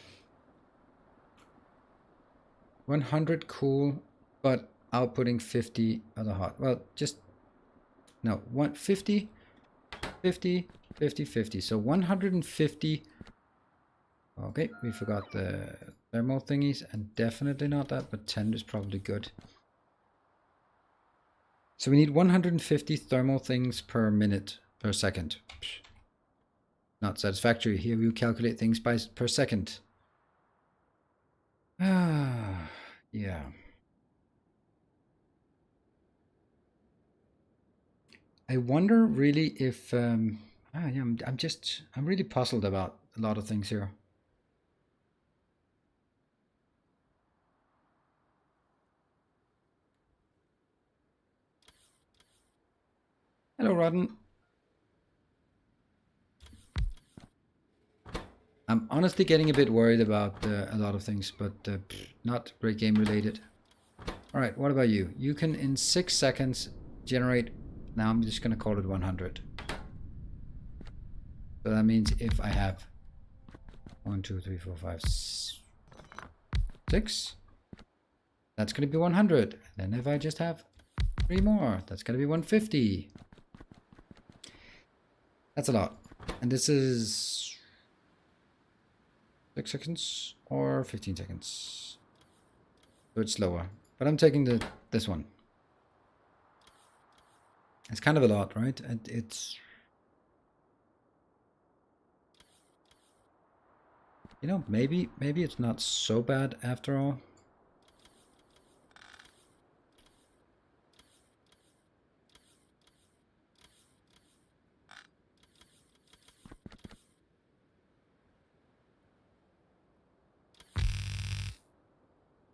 100 cool, but outputting 50 other hot. Well, just no, 150, 50, 50, 50. So 150. Okay, we forgot the thermal thingies, and definitely not that, but 10 is probably good. So we need 150 thermal things per minute per second. Not satisfactory. Here we calculate things per second. Ah, yeah. I wonder really if yeah, I'm really puzzled about a lot of things here. Hello, Rodden. I'm honestly getting a bit worried about a lot of things, but not great game related. All right, what about you? You can in 6 seconds generate. Now I'm just going to call it 100. So that means if I have 1, 2, 3, 4, 5, 6, that's going to be 100. Then if I just have 3 more, that's going to be 150. That's a lot. And this is 6 seconds or 15 seconds. So it's slower. But I'm taking this one. It's kind of a lot, right? And it's... You know, maybe it's not so bad after all.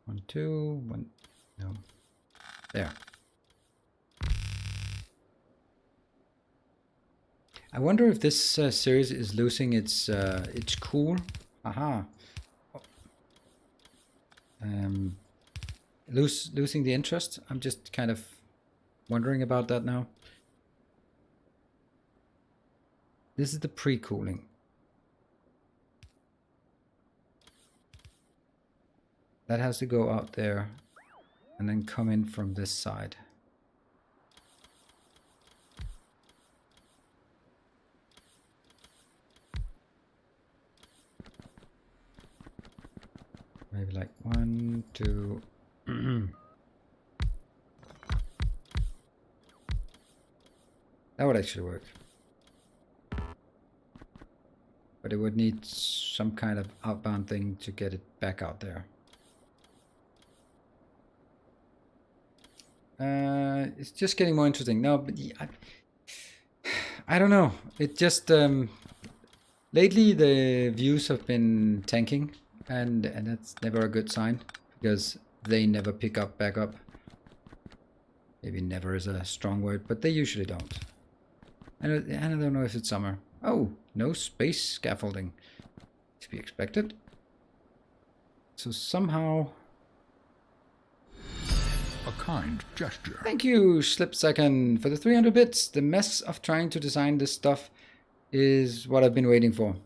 One, two, one, no. There. I wonder if this series is losing its cool. Aha. Losing the interest. I'm just kind of wondering about that now. This is the pre-cooling. That has to go out there and then come in from this side. Maybe like 1, 2. That would actually work. But it would need some kind of outbound thing to get it back out there. It's just getting more interesting. No, but I don't know. It just lately the views have been tanking, and that's never a good sign because they never pick up back up. Maybe never is a strong word, but they usually don't. I don't know if it's summer. Oh, no space scaffolding. To be expected. So somehow kind gesture. Thank you, Slip Second, for the 300 bits. The mess of trying to design this stuff is what I've been waiting for.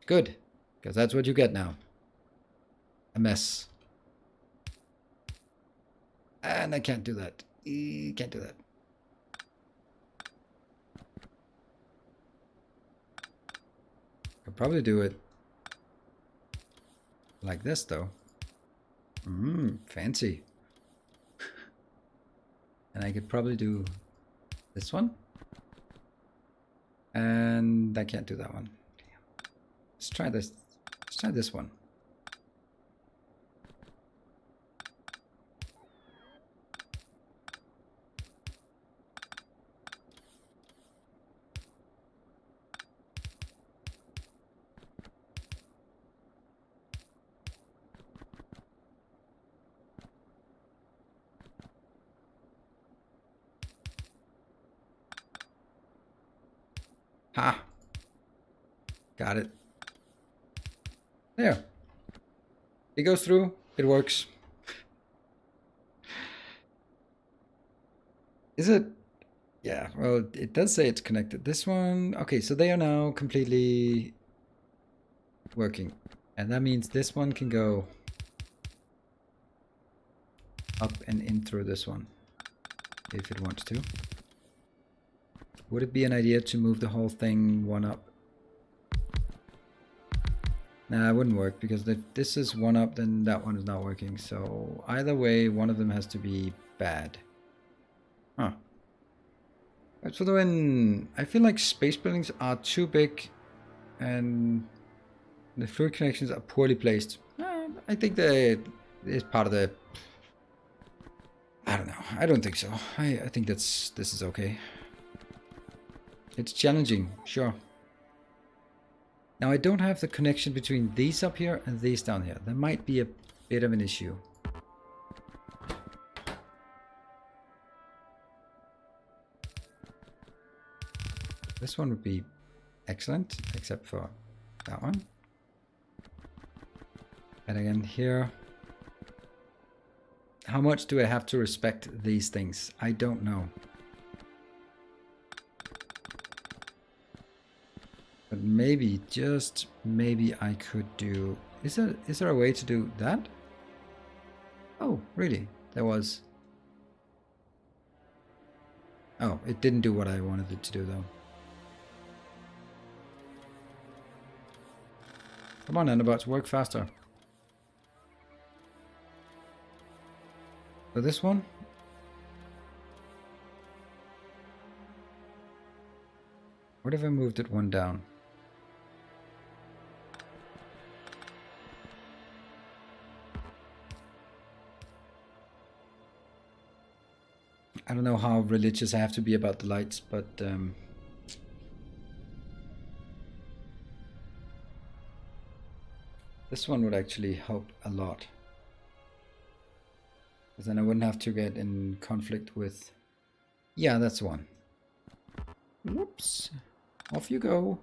Good, because that's what you get now. A mess. And I can't do that. Can't do that. I'll probably do it like this, though. Fancy. And I could probably do this one. And I can't do that one. Let's try this. Let's try this one. Ha! Got it. There. It goes through. It works. Is it? Yeah, well, it does say it's connected. This one... Okay, so they are now completely working. And that means this one can go up and in through this one, if it wants to. Would it be an idea to move the whole thing one up? Nah, it wouldn't work, because if this is one up, then that one is not working. So either way, one of them has to be bad. Huh. That's for the win. I feel like space buildings are too big and the fluid connections are poorly placed. I think that is part of the... I don't know. I don't think so. I think this is okay. It's challenging, sure. Now I don't have the connection between these up here and these down here. There might be a bit of an issue. This one would be excellent, except for that one. And again here. How much do I have to respect these things? I don't know. But maybe, just maybe I could do... Is there a way to do that? Oh, really? There was... Oh, it didn't do what I wanted it to do, though. Come on, Nanobots, work faster. So this one? What if I moved it one down? I don't know how religious I have to be about the lights, but this one would actually help a lot. Because then I wouldn't have to get in conflict with... Yeah, that's one. Whoops. Off you go.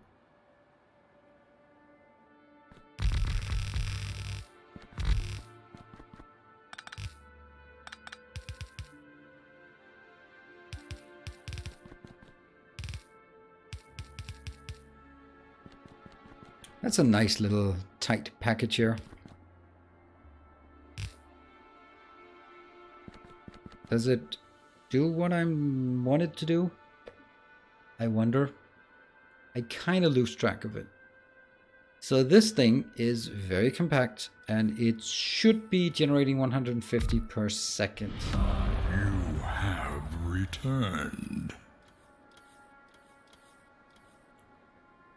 That's a nice little tight package here. Does it do what I want it to do? I wonder. I kind of lose track of it. So this thing is very compact and it should be generating 150 per second. You have returned.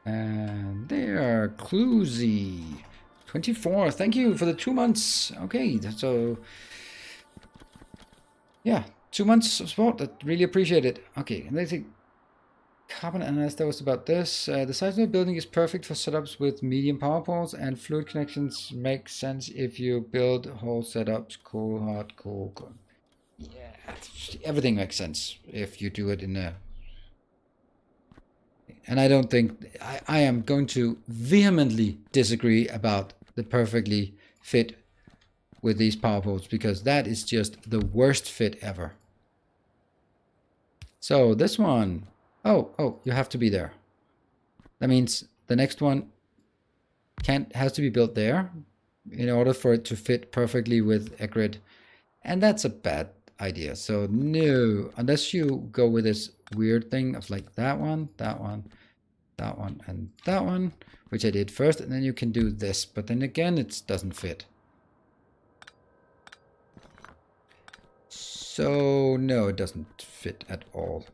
And there, Cluesy. 24, thank you for the 2 months. Okay, so... Yeah, 2 months of support, I really appreciate it. Okay, and they think... Carbon analysis, that was about this. The size of the building is perfect for setups with medium power poles, and fluid connections make sense if you build whole setups. Cool, hard, cool. Yeah, everything makes sense if you do it in a... And I don't think... I am going to vehemently disagree about the perfectly fit with these power poles, because that is just the worst fit ever. So this one, oh, you have to be there. That means the next one has to be built there in order for it to fit perfectly with a grid. And that's a bad idea. So no, unless you go with this weird thing of like that one, that one, that one, and that one, which I did first, and then you can do this, but then again, it doesn't fit. So no, it doesn't fit at all.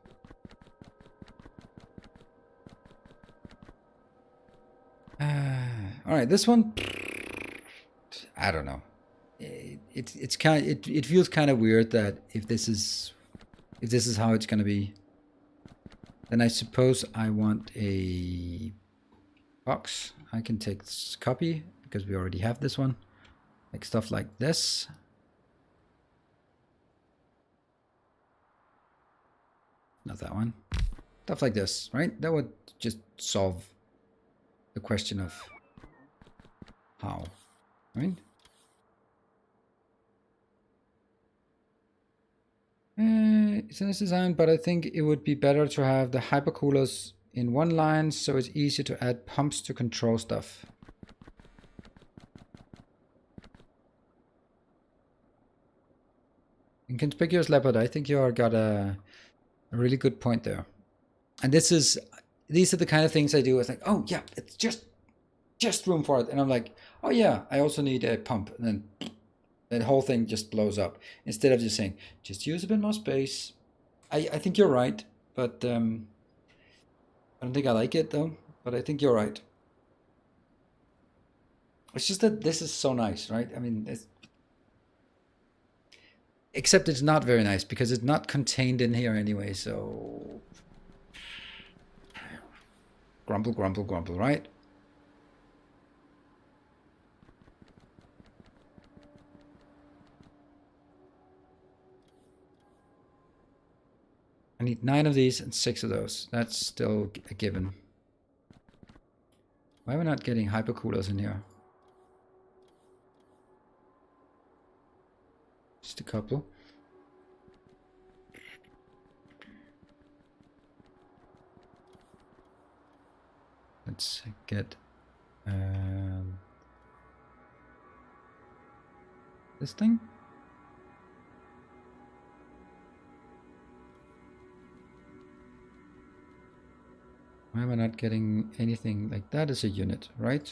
All right, this one, I don't know. It's kind of, it feels kind of weird that if this is how it's gonna be, then I suppose I want a box. I can take this copy because we already have this one, like stuff like this. Not that one. Stuff like this, right? That would just solve the question of how, right? It's in this design, but I think it would be better to have the hypercoolers in one line so it's easier to add pumps to control stuff. Inconspicuous leopard, I think you got a really good point there. And these are the kind of things I do. It's like, oh yeah, it's just room for it. And I'm like, oh yeah, I also need a pump. And then that whole thing just blows up. Instead of just saying, just use a bit more space. I think you're right, but I don't think I like it though, but I think you're right. It's just that this is so nice, right? I mean, except it's not very nice because it's not contained in here anyway, so grumble, grumble, grumble, right? I need 9 of these and 6 of those. That's still a given. Why are we not getting hypercoolers in here? Just a couple. Let's get this thing. Why am I not getting anything like that as a unit, right?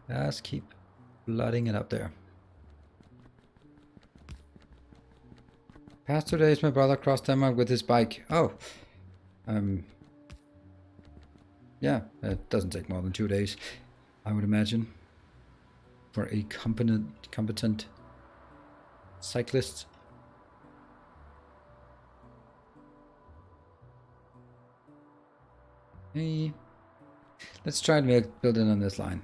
Just keep flooding it up there. Past 2 days, my brother crossed Denmark with his bike. Oh, yeah, it doesn't take more than 2 days, I would imagine, for a competent cyclist. Hey, let's try and build it on this line.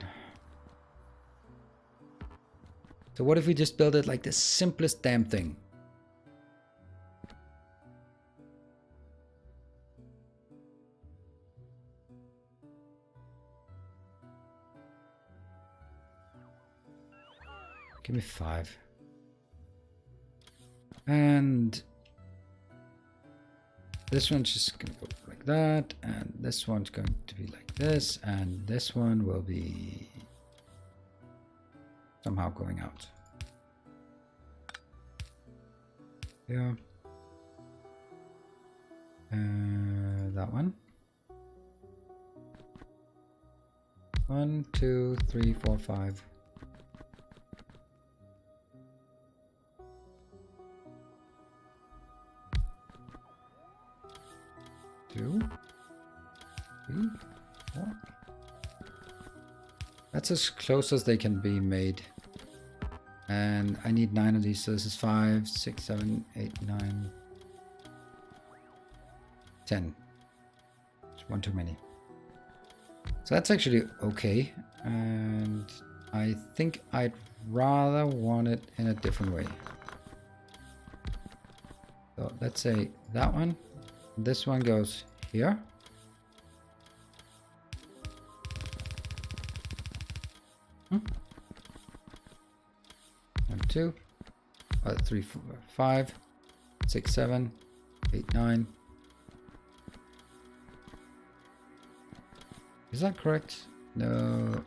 So what if we just build it like the simplest damn thing? Give me 5. And this one's just going to go like that. And this one's going to be like this. And this one will be somehow going out. Yeah. That one. 1, 2, 3, 4, 5. 2, 3, 4. That's as close as they can be made. And I need 9 of these, so this is 5, 6, 7, 8, 9, 10. It's one too many. So that's actually okay. And I think I'd rather want it in a different way. So let's say that one. This one goes here. Hmm. 1, 2, 3, 4, 5, 6, 7, 8, 9. Is that correct? No.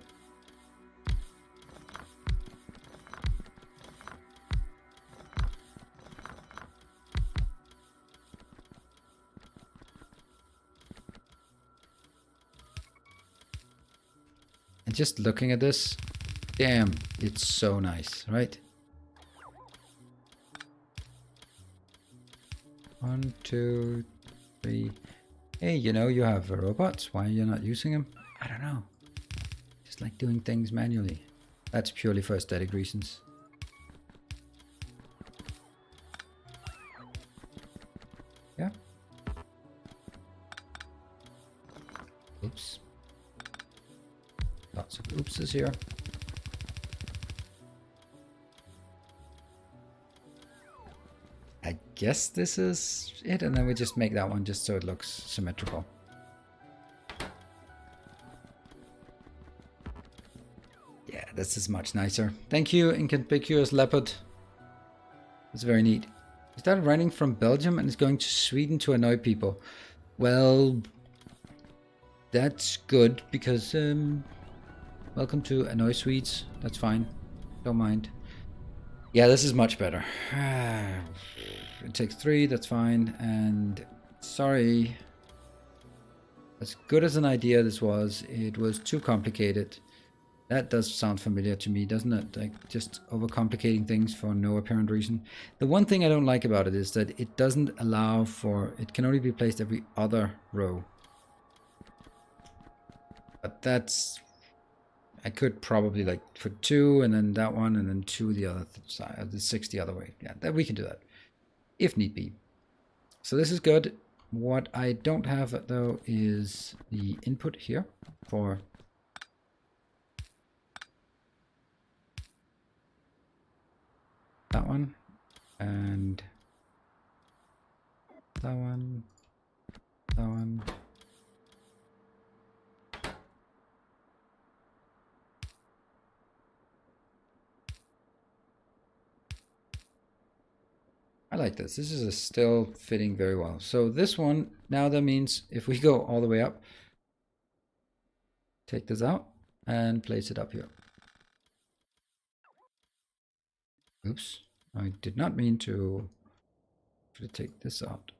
And just looking at this, damn, it's so nice, right? 1, 2, 3. Hey, you know, you have robots. Why are you not using them? I don't know. Just like doing things manually. That's purely for aesthetic reasons. Yeah. Oops. Lots of oopses here. I guess this is it, and then we just make that one just so it looks symmetrical. Yeah, this is much nicer. Thank you, Inconspicuous Leopard. It's very neat. He started running from Belgium and is going to Sweden to annoy people. Well, that's good because welcome to annoy Swedes. That's fine. Don't mind. Yeah, this is much better. It takes 3, that's fine. And sorry, as good as an idea this was, it was too complicated. That does sound familiar to me, doesn't it? Like just overcomplicating things for no apparent reason. The one thing I don't like about it is that it doesn't allow for, it can only be placed every other row. But that's, I could probably like put 2 and then that one and then 2 the other side, the 6 the other way. Yeah, that we can do that if need be. So this is good. What I don't have though is the input here for that one and that one, that one. I like this. This is still fitting very well. So this one, now that means if we go all the way up, take this out and place it up here. Oops, I did not mean to take this out.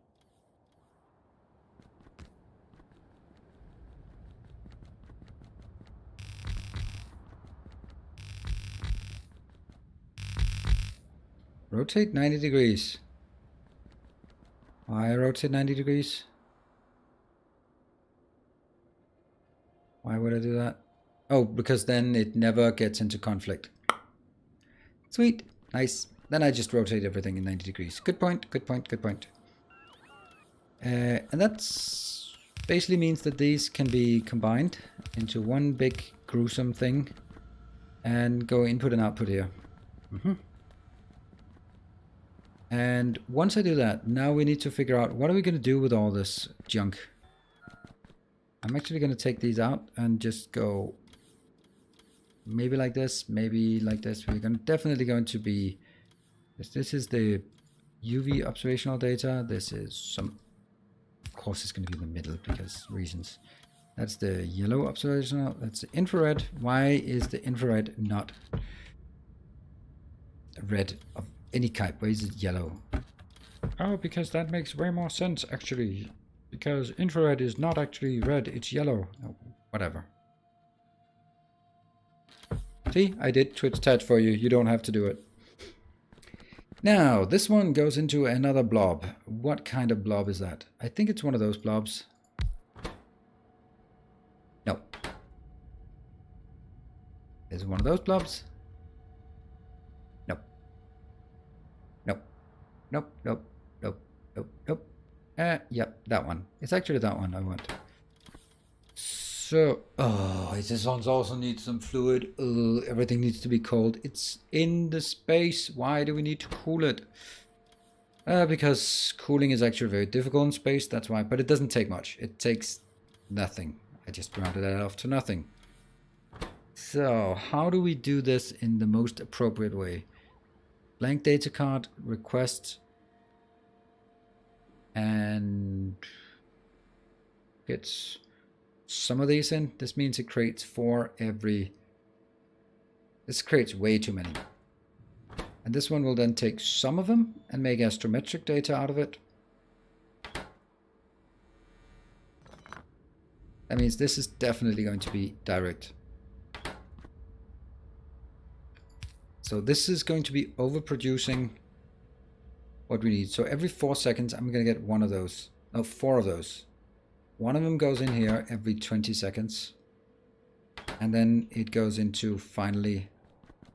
Rotate 90 degrees. Why rotate 90 degrees? Why would I do that? Oh, because then it never gets into conflict. Sweet. Nice. Then I just rotate everything in 90 degrees. Good point, good point, good point. And that's basically means that these can be combined into one big gruesome thing and go input and output here. And once I do that, now we need to figure out what are we going to do with all this junk. I'm actually going to take these out and just go maybe like this, maybe like this. We're definitely going to be, this is the UV observational data. This is some, of course it's going to be in the middle because reasons. That's the yellow observational, that's the infrared. Why is the infrared not red of any type? Why is it yellow? Oh, because that makes way more sense actually. Because infrared is not actually red, it's yellow. Oh, whatever. See, I did Twitch chat for you. You don't have to do it. Now, this one goes into another blob. What kind of blob is that? I think it's one of those blobs. No. Is it one of those blobs? Nope. Nope. Nope, nope, nope, nope, nope. Yep, that one. It's actually that one I want. So, oh, this one also needs some fluid. Everything needs to be cold. It's in the space. Why do we need to cool it? Because cooling is actually very difficult in space, that's why. But it doesn't take much. It takes nothing. I just rounded that off to nothing. So, how do we do this in the most appropriate way? Blank data card, request, and gets some of these in. This means it creates 4 every... This creates way too many. And this one will then take some of them and make astrometric data out of it. That means this is definitely going to be direct. So this is going to be overproducing what we need. So every 4 seconds, I'm going to get one of those. No, 4 of those. One of them goes in here every 20 seconds. And then it goes into finally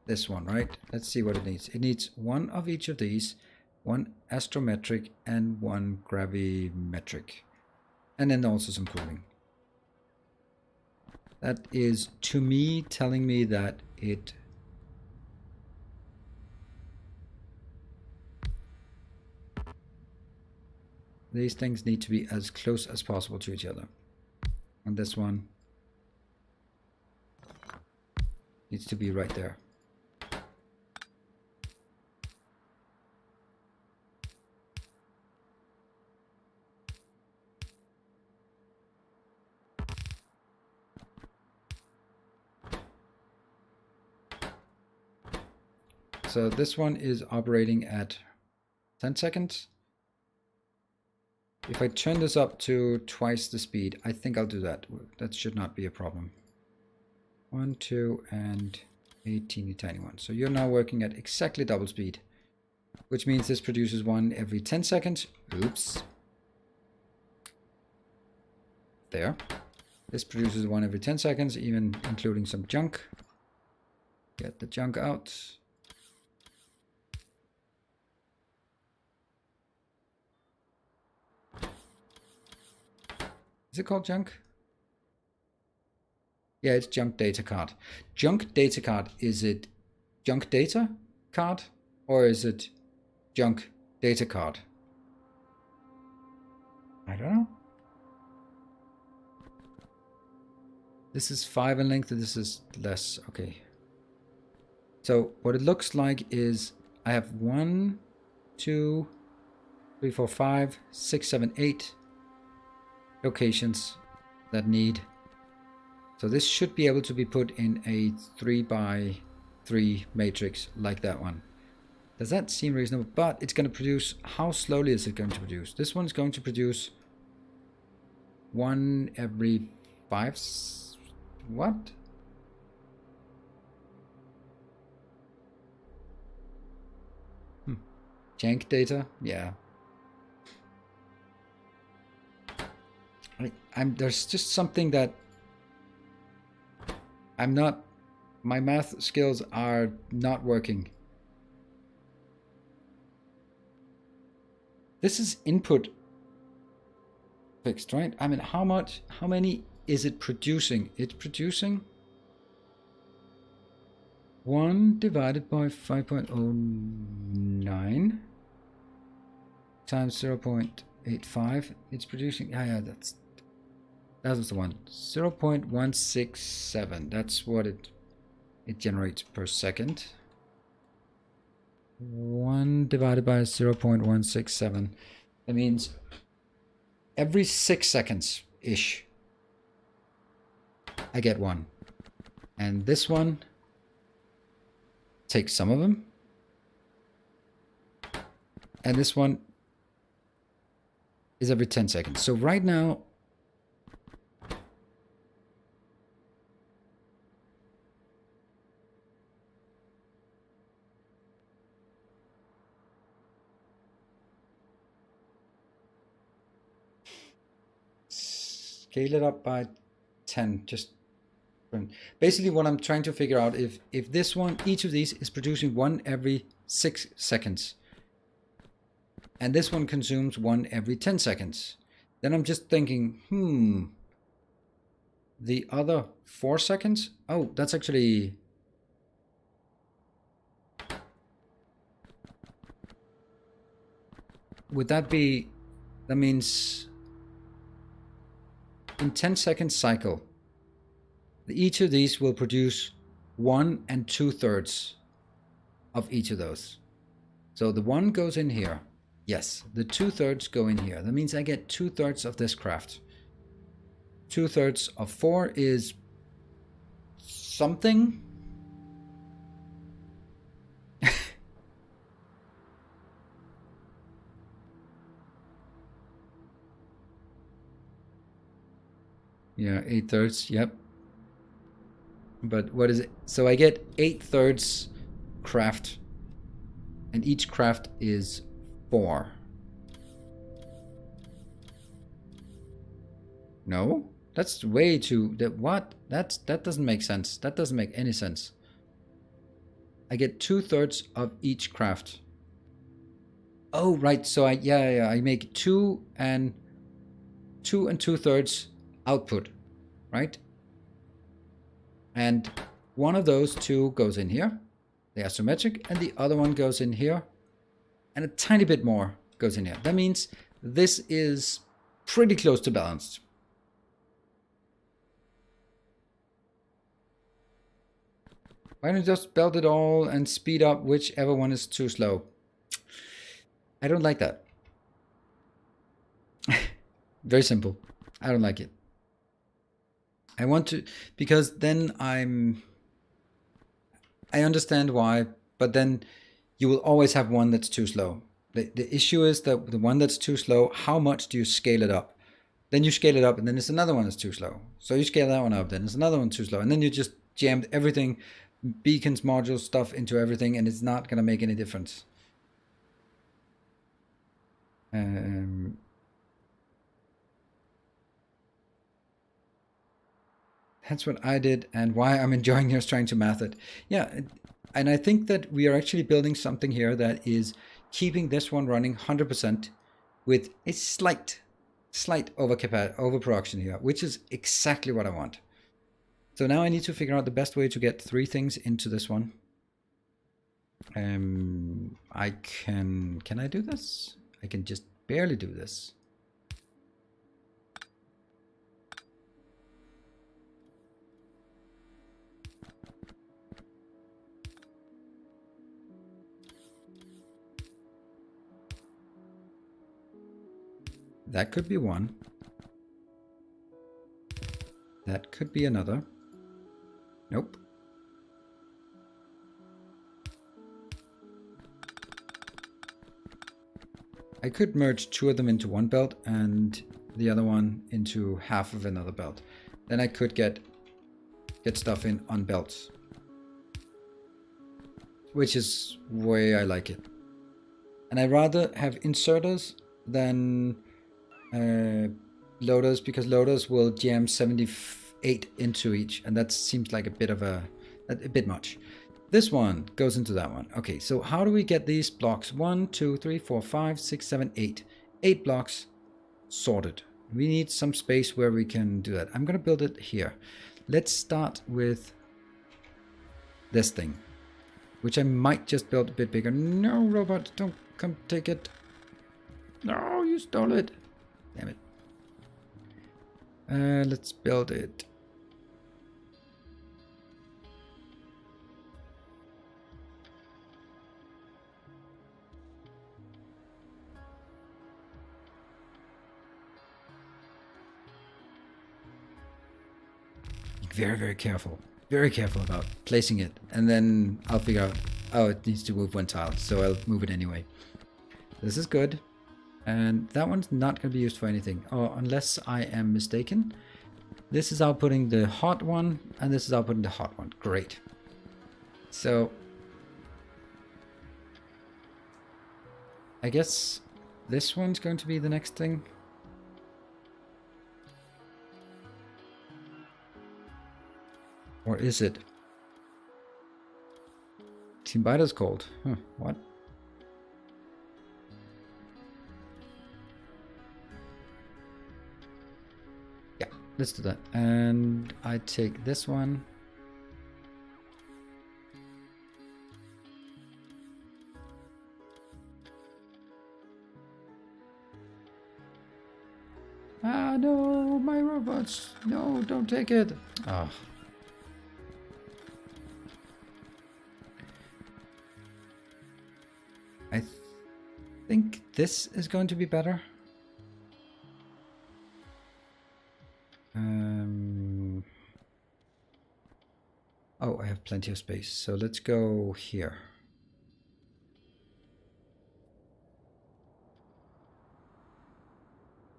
this one, right? Let's see what it needs. It needs 1 of each of these, 1 astrometric and 1 gravimetric. And then also some cooling. That is, to me, telling me that it... These things need to be as close as possible to each other. And this one needs to be right there. So this one is operating at 10 seconds. If I turn this up to twice the speed, I think I'll do that. That should not be a problem. 1, 2, and 18 tiny one. So you're now working at exactly double speed, which means this produces 1 every 10 seconds. Oops. There. This produces 1 every 10 seconds, even including some junk. Get the junk out. Is it called junk? Yeah, it's junk data card. Junk data card, is it junk data card or is it junk data card? I don't know. This is 5 in length and this is less. Okay. So what it looks like is I have 1, 2, 3, 4, 5, 6, 7, 8 locations that need. So this should be able to be put in a 3x3 matrix like that one. Does that seem reasonable? But it's going to produce, how slowly is it going to produce? This one's going to produce 1 every 5. What? Jank data? Yeah. There's just something that I'm not, my math skills are not working. This is input fixed, right? I mean, how many is it producing? It's producing 1 divided by 5.09 times 0.85. It's producing, yeah, that was the one. 0.167. That's what it generates per second. 1 divided by 0.167. That means every 6 seconds ish I get 1. And this one takes some of them. And this one is every 10 seconds. So right now, scale it up by 10. Just basically what I'm trying to figure out, if this one, each of these is producing 1 every 6 seconds, and this one consumes 1 every 10 seconds, then I'm just thinking, the other 4 seconds, oh, that's actually, would that be, that means in 10-second cycle, each of these will produce 1 2/3 of each of those. So the 1 goes in here. Yes, the 2/3 go in here. That means I get 2/3 of this craft. 2/3 of 4 is something. Yeah, 8/3, yep. But what is it? So I get 8/3 craft, and each craft is 4. No? That's way too... What? That doesn't make sense. That doesn't make any sense. I get 2/3 of each craft. Oh, right. So I make 2 and 2/3 output, right? And one of those 2 goes in here. They are symmetric, and the other one goes in here, and a tiny bit more goes in here. That means this is pretty close to balanced. Why don't you just belt it all and speed up whichever one is too slow? I don't like that. Very simple. I don't like it. I want to, because then I understand why, but then you will always have one that's too slow. The issue is that the one that's too slow, how much do you scale it up? Then you scale it up, and then there's another one that's too slow. So you scale that one up, then there's another one too slow, and then you just jammed everything, beacons, modules, stuff into everything, and it's not going to make any difference. That's what I did, and why I'm enjoying here is trying to math it. Yeah, and I think that we are actually building something here that is keeping this one running 100% with a slight overproduction here, which is exactly what I want. So now I need to figure out the best way to get 3 things into this one. Can I do this? I can just barely do this. That could be one. That could be another. Nope. I could merge 2 of them into one belt and the other one into half of another belt. Then I could get stuff in on belts, which is the way I like it. And I rather have inserters than loaders, because loaders will jam 78 into each, and that seems like a bit much. This one goes into that one. Okay, so how do we get these blocks? 1, 2, 3, 4, 5, 6, 7, 8. 8 blocks sorted. We need some space where we can do that. I'm going to build it here. Let's start with this thing, which I might just build a bit bigger. No, robot, don't come take it. No, you stole it. Damn it. Let's build it. Very, very careful. Very careful about placing it. And then I'll figure out, oh, it needs to move 1 tile. So I'll move it anyway. This is good. And that one's not going to be used for anything. Oh, unless I am mistaken. This is outputting the hot one, and this is outputting the hot one. Great. So I guess this one's going to be the next thing. Or is it? Team Biter's cold. Huh, what? Yeah, let's do that. And I take this one. Ah, no, my robots. No, don't take it. Ah. I think this is going to be better. Oh, I have plenty of space. So let's go here.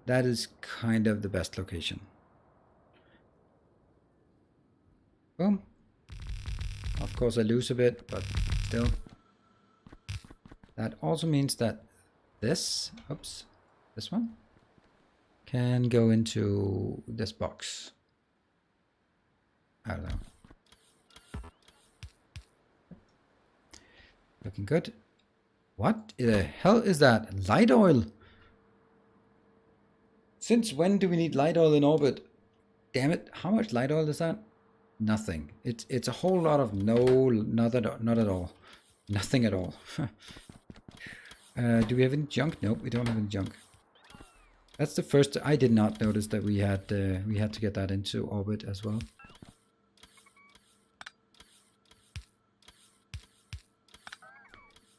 That is kind of the best location. Boom. Of course I lose a bit, but still. That also means that this, oops, this one can go into this box. I don't know. Looking good. What the hell is that? Light oil? Since when do we need light oil in orbit? Damn it, how much light oil is that? Nothing. It's a whole lot of not at all. Nothing at all. Do we have any junk? Nope, we don't have any junk. That's the first. I did not notice that we had to get that into orbit as well.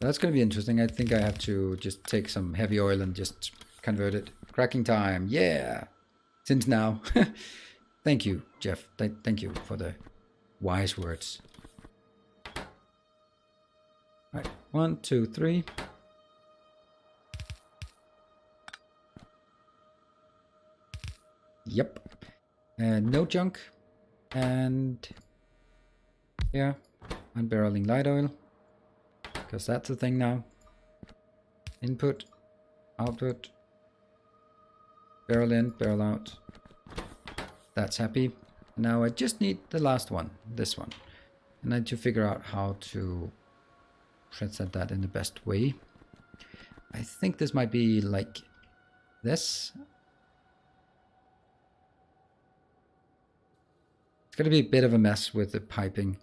That's going to be interesting. I think I have to just take some heavy oil and just convert it. Cracking time. Yeah. Since now. Thank you, Jeff. Thank you for the wise words. All right. 1, 2, 3. Yep. No junk. And yeah, unbarreling light oil. Because that's the thing now. Input, output, barrel in, barrel out. That's happy. Now I just need the last one, this one. And I need to figure out how to present that in the best way. I think this might be like this. It's going to be a bit of a mess with the piping.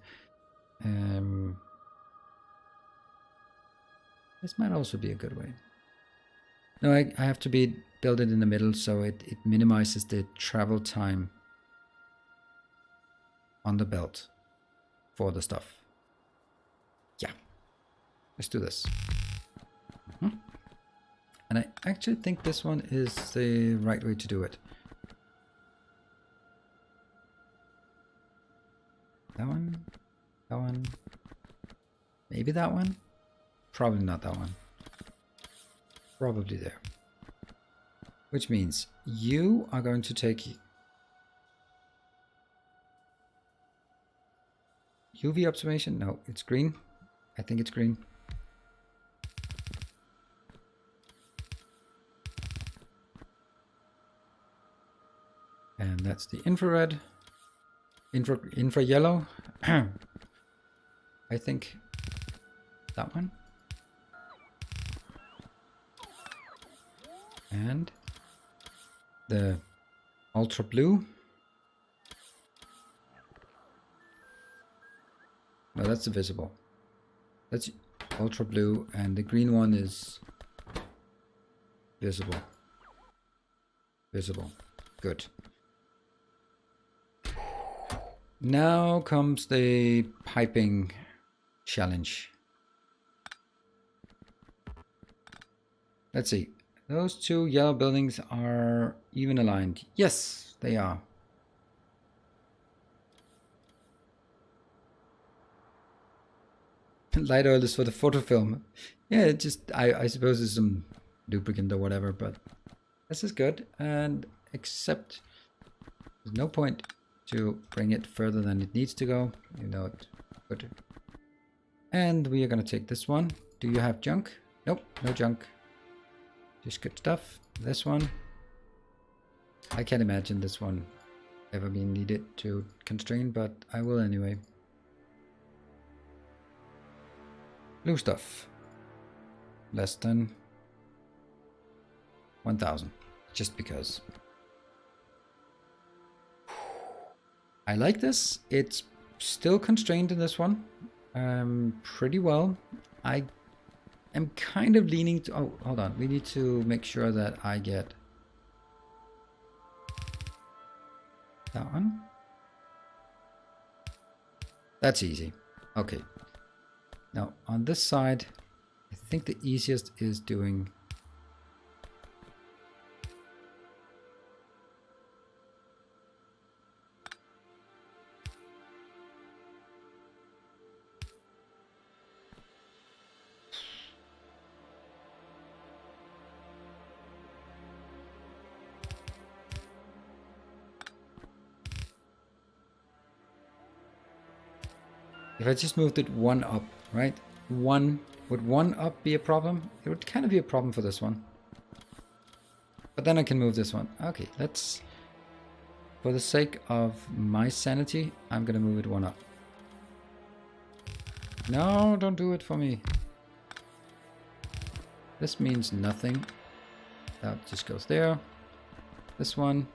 This might also be a good way. No, I have to build it in the middle so it minimizes the travel time on the belt for the stuff. Yeah, let's do this. And I actually think this one is the right way to do it. That one, maybe that one. Probably not that one. Probably there. Which means you are going to take UV observation. No, it's green. I think it's green. And that's the infrared. Infra yellow. I think that one. And the ultra blue. No, that's the visible. That's ultra blue, and the green one is visible. Visible. Good. Now comes the piping challenge. Let's see. Those two yellow buildings are even aligned. Yes, they are. Light oil is for the photo film. Yeah, it just I suppose it's some lubricant or whatever, but this is good. And except there's no point to bring it further than it needs to go. You know it. Good. And we are gonna take this one. Do you have junk? Nope, no junk. Just good stuff. This one. I can't imagine this one ever being needed to constrain, but I will anyway. Blue stuff. Less than 1,000. Just because. I like this. It's still constrained in this one. Pretty well. I am kind of leaning to... Oh, hold on. We need to make sure that I get That one. That's easy. Okay. Now on this side, I think the easiest is doing if I just moved it one up, right? Would one up be a problem? It would kind of be a problem for this one. But then I can move this one. Okay, let's, for the sake of my sanity, I'm gonna move it one up. No, don't do it for me. This means nothing. That just goes there. This one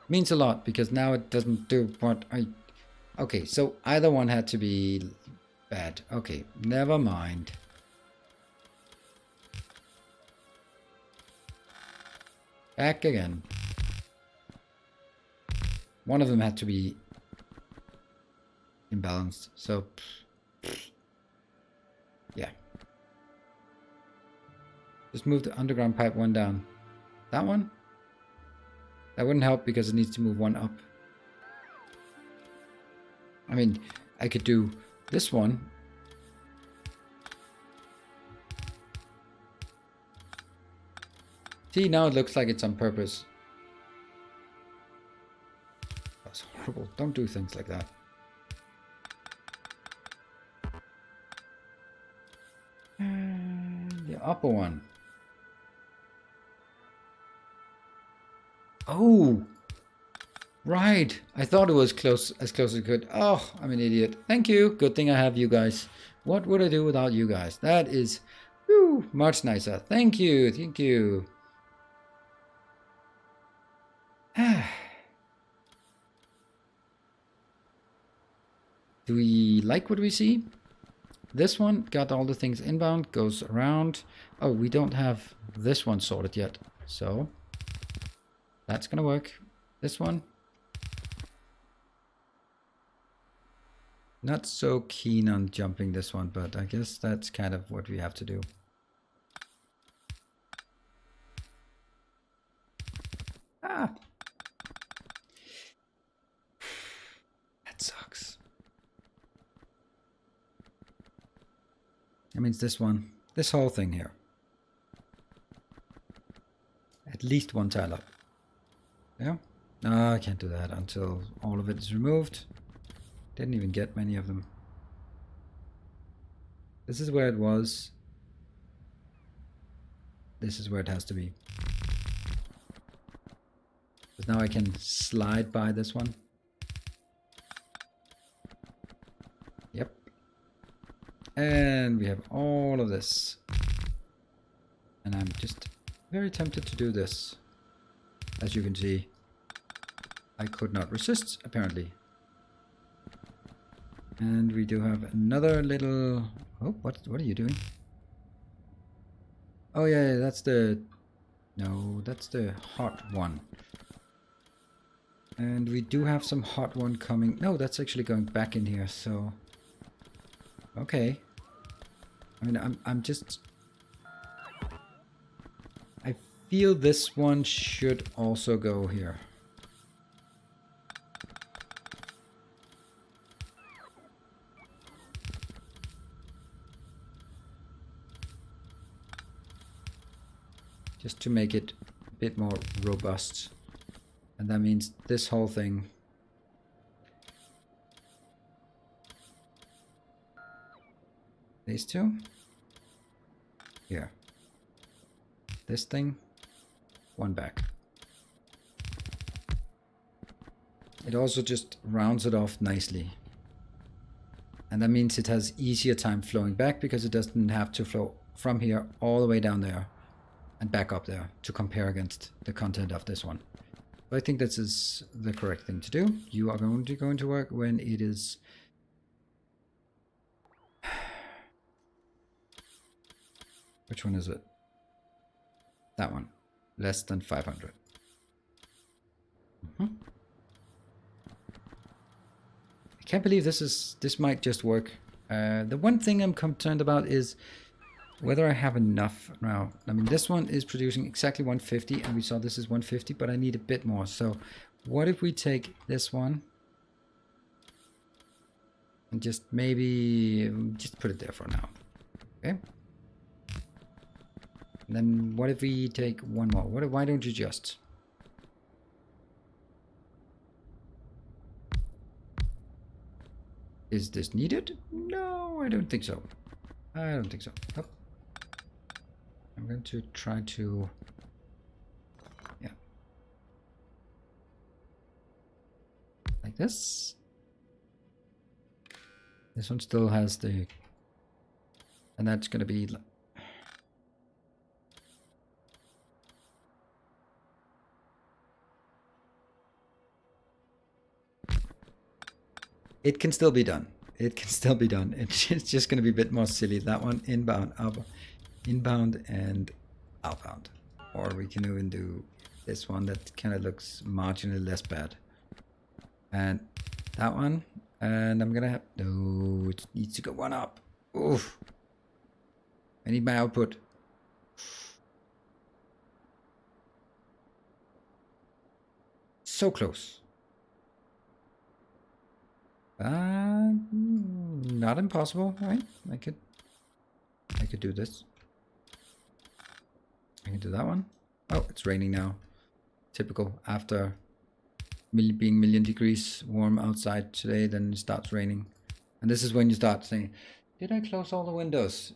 means a lot because now it doesn't do what I... Okay, so either one had to be bad. Okay, never mind. Back again. One of them had to be imbalanced, so... Yeah. Just move the underground pipe one down. That one? That wouldn't help because it needs to move one up. I mean, I could do this one. See, now it looks like it's on purpose. That's horrible. Don't do things like that. And the upper one. Oh! Right, I thought it was close as it could. Oh, I'm an idiot. Thank you. Good thing I have you guys. What would I do without you guys? That is whew, much nicer. Thank you. Thank you. Do we like what we see? This one got all the things inbound, goes around. Oh, we don't have this one sorted yet. So that's gonna work. This one. Not so keen on jumping this one, but I guess that's kind of what we have to do. Ah! That sucks. That means this one, this whole thing here. At least one tile up. Yeah? No, I can't do that until all of it is removed. Didn't even get many of them. This is where it was. This is where it has to be. Because now I can slide by this one. Yep. And we have all of this. And I'm just very tempted to do this. As you can see, I could not resist, apparently. And we do have another little... Oh, what are you doing? Oh yeah, that's the... No, that's the hot one. And we do have some hot one coming... No, that's actually going back in here, so... Okay. I mean, I'm just... I feel this one should also go here. Just to make it a bit more robust. And that means this whole thing. These two. Here. This thing. One back. It also just rounds it off nicely. And that means it has easier time flowing back because it doesn't have to flow from here all the way down there. And back up there to compare against the content of this one. But I think this is the correct thing to do. You are going to go into work when it is... Which one is it? That one. Less than 500. can't believe this might just work. The one thing I'm concerned about is whether I have enough now. I mean, this one is producing exactly 150, and we saw this is 150, but I need a bit more. So what if we take this one and just maybe just put it there for now? Okay. And then what if we take one more? Why don't you just? Is this needed? No, I don't think so. I don't think so. Nope. I'm going to try to... Yeah. Like this. This one still has the... And that's going to be... It can still be done. It can still be done. It's just going to be a bit more silly. That one inbound, inbound and outbound. Or we can even do this one that kind of looks marginally less bad. And that one. And I'm going to have... No, it needs to go one up. Oof. I need my output. So close. Not impossible, right? I could do this. I can do that one. Oh, it's raining now. Typical. After being million degrees warm outside today, then it starts raining. And this is when you start saying, did I close all the windows?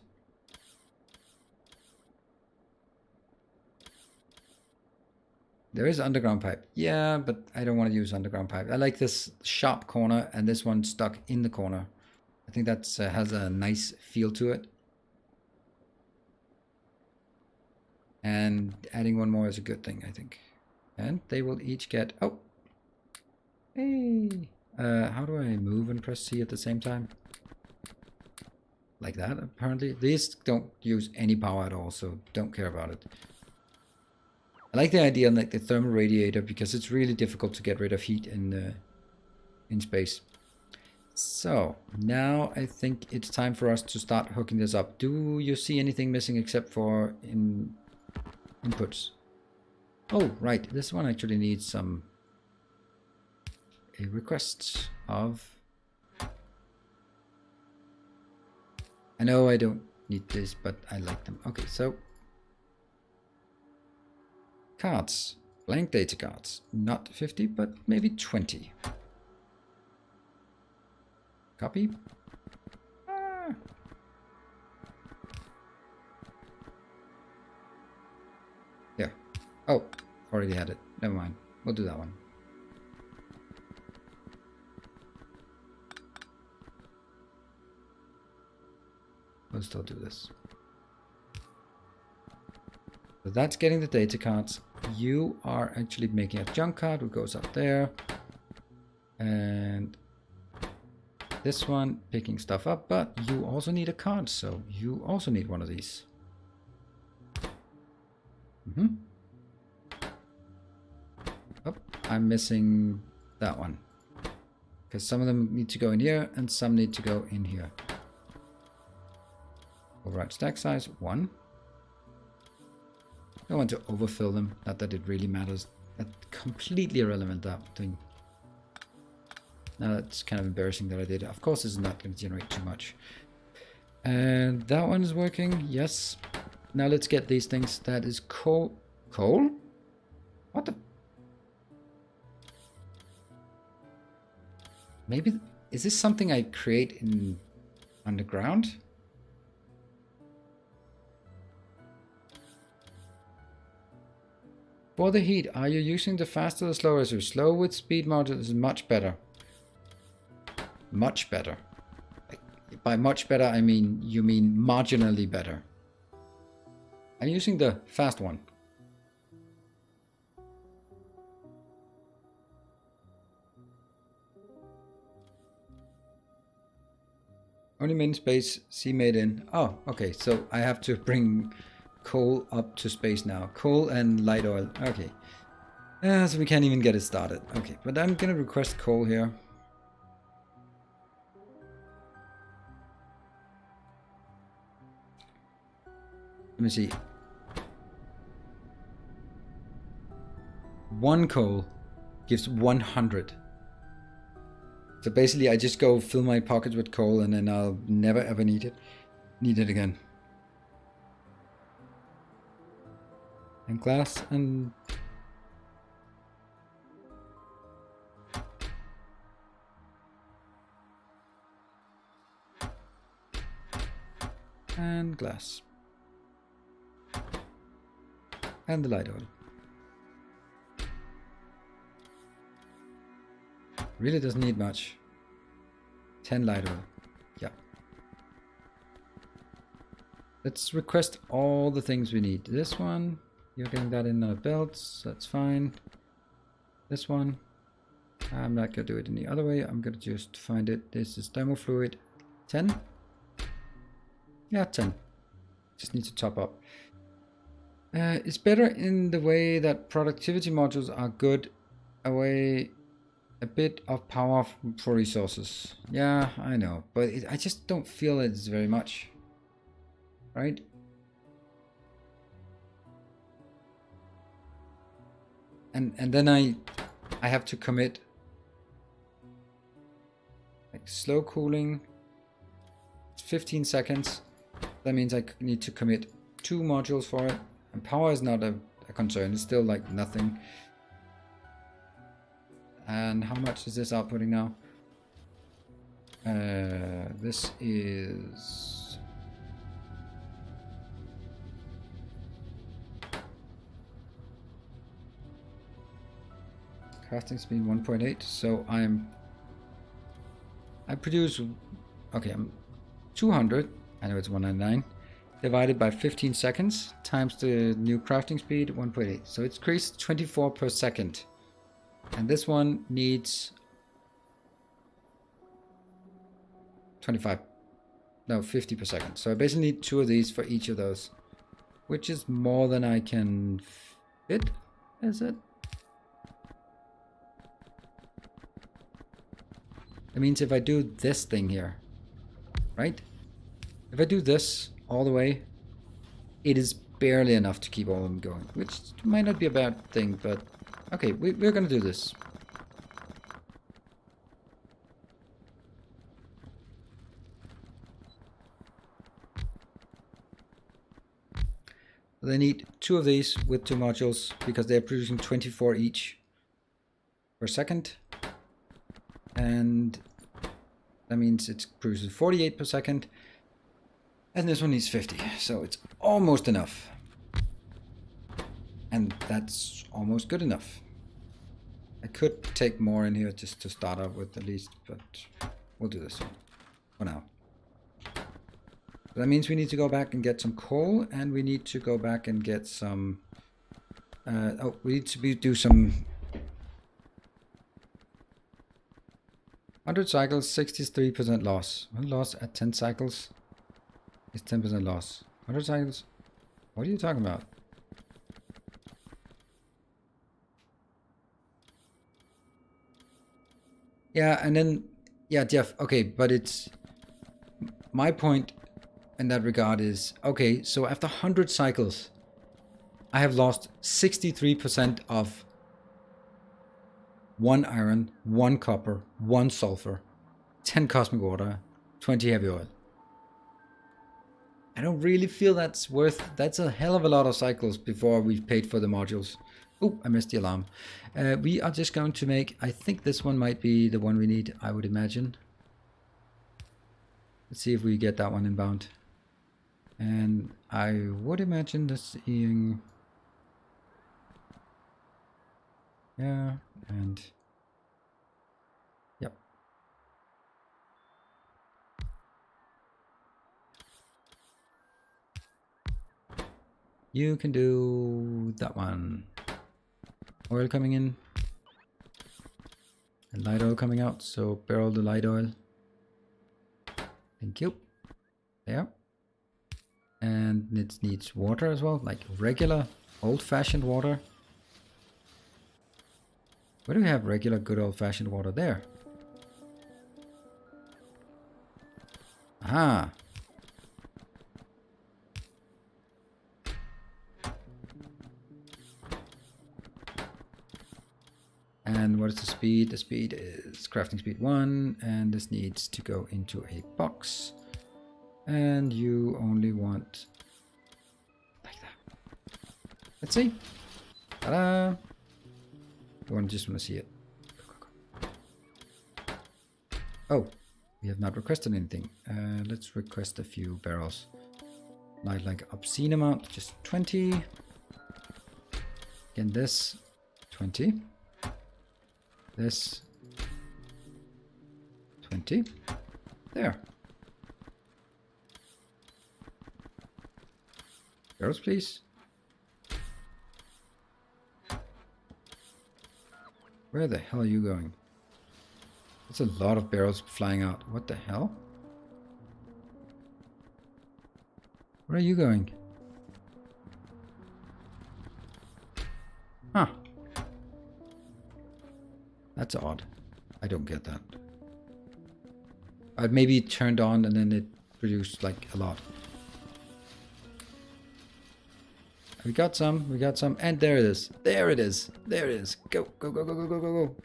There is underground pipe. Yeah, but I don't want to use underground pipe. I like this sharp corner and this one stuck in the corner. I think that has a nice feel to it. And adding one more is a good thing, I think. And they will each get... Oh! Hey! How do I move and press C at the same time? Like that, apparently. These don't use any power at all, so don't care about it. I like the idea of like the thermal radiator because it's really difficult to get rid of heat in space. So now I think it's time for us to start hooking this up. Do you see anything missing except for inputs? Oh, right. This one actually needs a request of... I know I don't need this, but I like them. Okay, so... Cards, blank data cards, not 50, but maybe 20. Copy. Yeah. Oh, already had it. Never mind. We'll do that one. We'll still do this. So that's getting the data cards. You are actually making a junk card, which goes up there. And this one picking stuff up, but you also need a card, so you also need one of these. Oh, I'm missing that one. Because some of them need to go in here, and some need to go in here. Override stack size, 1. I don't want to overfill them, not that it really matters. That's completely irrelevant, that thing. Now that's kind of embarrassing that I did. Of course it's not going to generate too much. And that one is working, yes. Now let's get these things. That is coal. Coal? What the? Maybe, is this something I create in underground? For the heat, are you using the fast or the slow as you? Slow with speed module is much better. Much better. By much better, I mean, you mean marginally better. I'm using the fast one. Only main space, C made in. Oh, okay, so I have to bring coal up to space now. Coal and light oil. Okay. So we can't even get it started. Okay, but I'm gonna request coal here. Let me see. 1 coal gives 100. So basically I just go fill my pockets with coal and then I'll never ever need it again. And glass and glass. And the light oil. Really doesn't need much. 10 light oil. Yeah. Let's request all the things we need. This one, you're getting that in our belts. That's fine. This one, I'm not gonna do it any other way. I'm gonna just find it. This is demo fluid. 10? Yeah, 10. Just need to top up. It's better in the way that productivity modules are good away a bit of power for resources. Yeah, I know, but I just don't feel it's very much, right? And then I have to commit like slow cooling. It's 15 seconds. That means I need to commit 2 modules for it. And power is not a concern. It's still like nothing. And how much is this outputting now? This is... crafting speed 1.8. So I produce... Okay, I'm 200. I know it's 199. Divided by 15 seconds times the new crafting speed 1.8. So it's increased 24 per second. And this one needs 25. No, 50 per second. So I basically need 2 of these for each of those. Which is more than I can fit, is it? That means if I do this thing here, right? If I do this all the way, it is barely enough to keep all of them going, which might not be a bad thing, but okay, we're gonna do this. They need 2 of these with 2 modules because they're producing 24 each per second, and that means it produces 48 per second. And this one needs 50, so it's almost enough. And that's almost good enough. I could take more in here just to start out with at least, but we'll do this one for now. That means we need to go back and get some coal, and we need to go back and get some... we need to do some... 100 cycles, 63% loss. 1 loss at 10 cycles. It's 10% loss. 100 cycles? What are you talking about? Yeah, and then... Yeah, Jeff, okay, but it's... My point in that regard is... Okay, so after 100 cycles, I have lost 63% of 1 iron, 1 copper, 1 sulfur, 10 cosmic water, 20 heavy oil. I don't really feel that's worth... That's a hell of a lot of cycles before we've paid for the modules. Oh, I missed the alarm. We are just going to make... I think this one might be the one we need, I would imagine. Let's see if we get that one inbound. And I would imagine this being... Yeah, and... Yep. You can do that one. Oil coming in. And light oil coming out, so barrel the light oil. Thank you. There. And it needs water as well, like regular old-fashioned water. Where do we have regular good old-fashioned water? There. Aha. And what is the speed? The speed is crafting speed 1, and this needs to go into a box. And you only want like that. Let's see. Ta-da! You just want to see it. Oh, we have not requested anything. Let's request a few barrels. Not like obscene amount, just 20. Again, this 20. This 20. There. Barrels, please. Where the hell are you going? That's a lot of barrels flying out. What the hell? Where are you going? Huh. That's odd. I don't get that. Maybe it turned on and then it produced like a lot. We got some, and there it is. There it is. There it is. Go, go, go, go, go, go, go, go.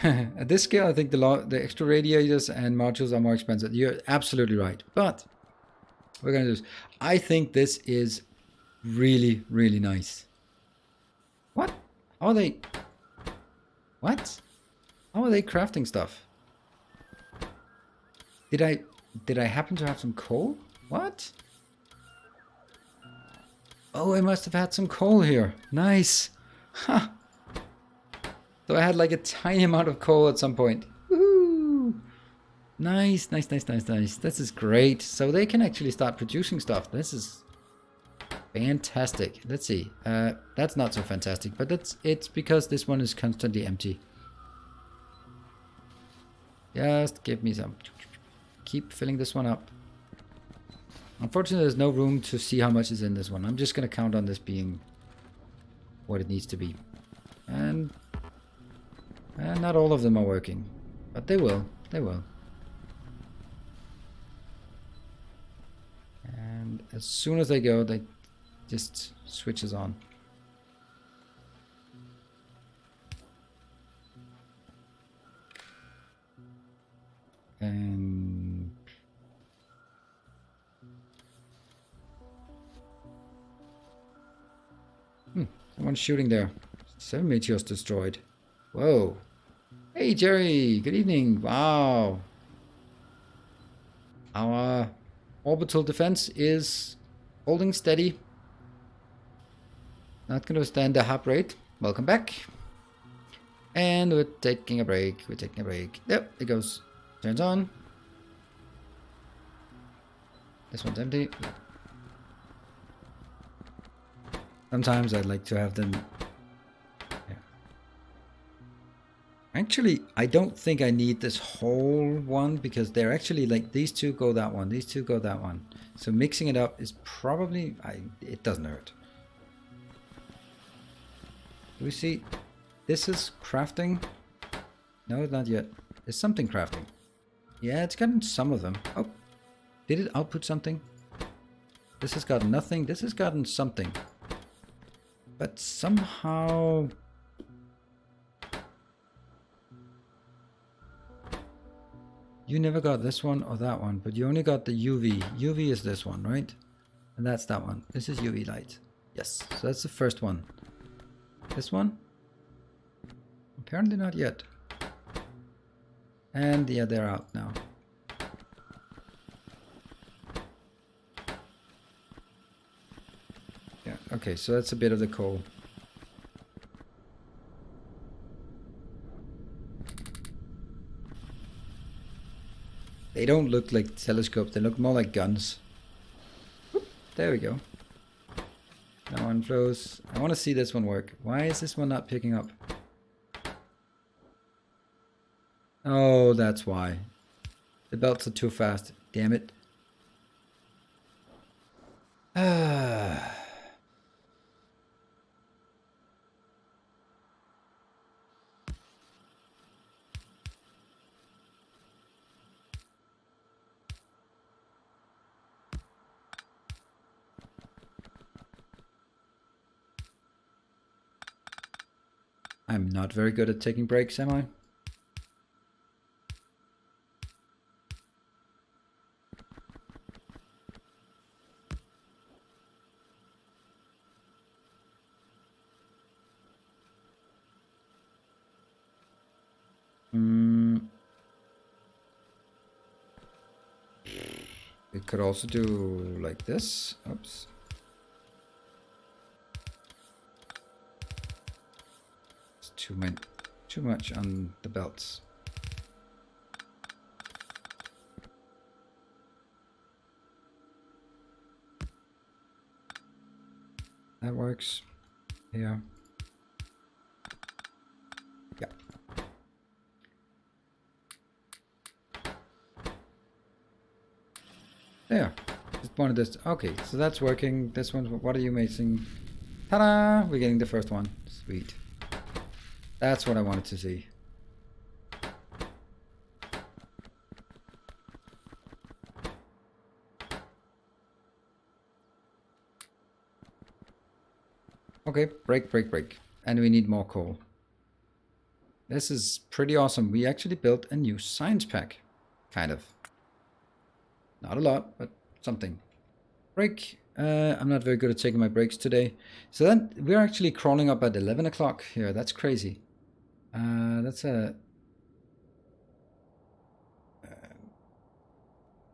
At this scale, I think the extra radiators and modules are more expensive. You're absolutely right. But we're going to do this. I think this is really, really nice. What? How are they? What? How are they crafting stuff? Did I happen to have some coal? What? Oh, I must have had some coal here. Nice. Huh. So I had like a tiny amount of coal at some point. Woohoo! Nice, nice, nice, nice, nice. This is great. So they can actually start producing stuff. This is fantastic. Let's see. That's not so fantastic, but it's because this one is constantly empty. Just give me some. Keep filling this one up. Unfortunately, there's no room to see how much is in this one. I'm just going to count on this being what it needs to be. And not all of them are working, but they will. They will. And as soon as they go, they just switches on. And someone's shooting there. 7 meteors destroyed. Whoa. Hey Jerry, good evening. Wow. Our orbital defense is holding steady. Not going to stand the hop rate. Welcome back. And we're taking a break. We're taking a break. Yep, it goes. Turns on. This one's empty. Sometimes I'd like to have them. Yeah. Actually, I don't think I need this whole one because they're actually like these two go that one, these two go that one. So mixing it up is probably it doesn't hurt. Do we see? This is crafting. No, not yet. There's something crafting. Yeah, it's gotten some of them. Oh, did it output something? This has gotten nothing. This has gotten something. But somehow... You never got this one or that one, but you only got the UV. UV is this one, right? And that's that one. This is UV light. Yes, so that's the first one. This one? Apparently not yet. And yeah, they're out now. Yeah, okay, so that's a bit of the coal. They don't look like telescopes, they look more like guns. Whoop, there we go. That one flows. I want to see this one work. Why is this one not picking up? Oh, that's why. The belts are too fast. Damn it. Ah. I'm not very good at taking breaks, am I? We could also do like this. Oops. It's too much on the belts. That works. Yeah. Yeah. There. Just wanted this. Okay, so that's working. This one, what are you making? Ta-da! We're getting the first one. Sweet. That's what I wanted to see. Okay, break. And we need more coal. This is pretty awesome. We actually built a new science pack. Kind of. Not a lot, but something. Break. I'm not very good at taking my breaks today. So then we're actually crawling up at 11 o'clock here. That's crazy. That's a...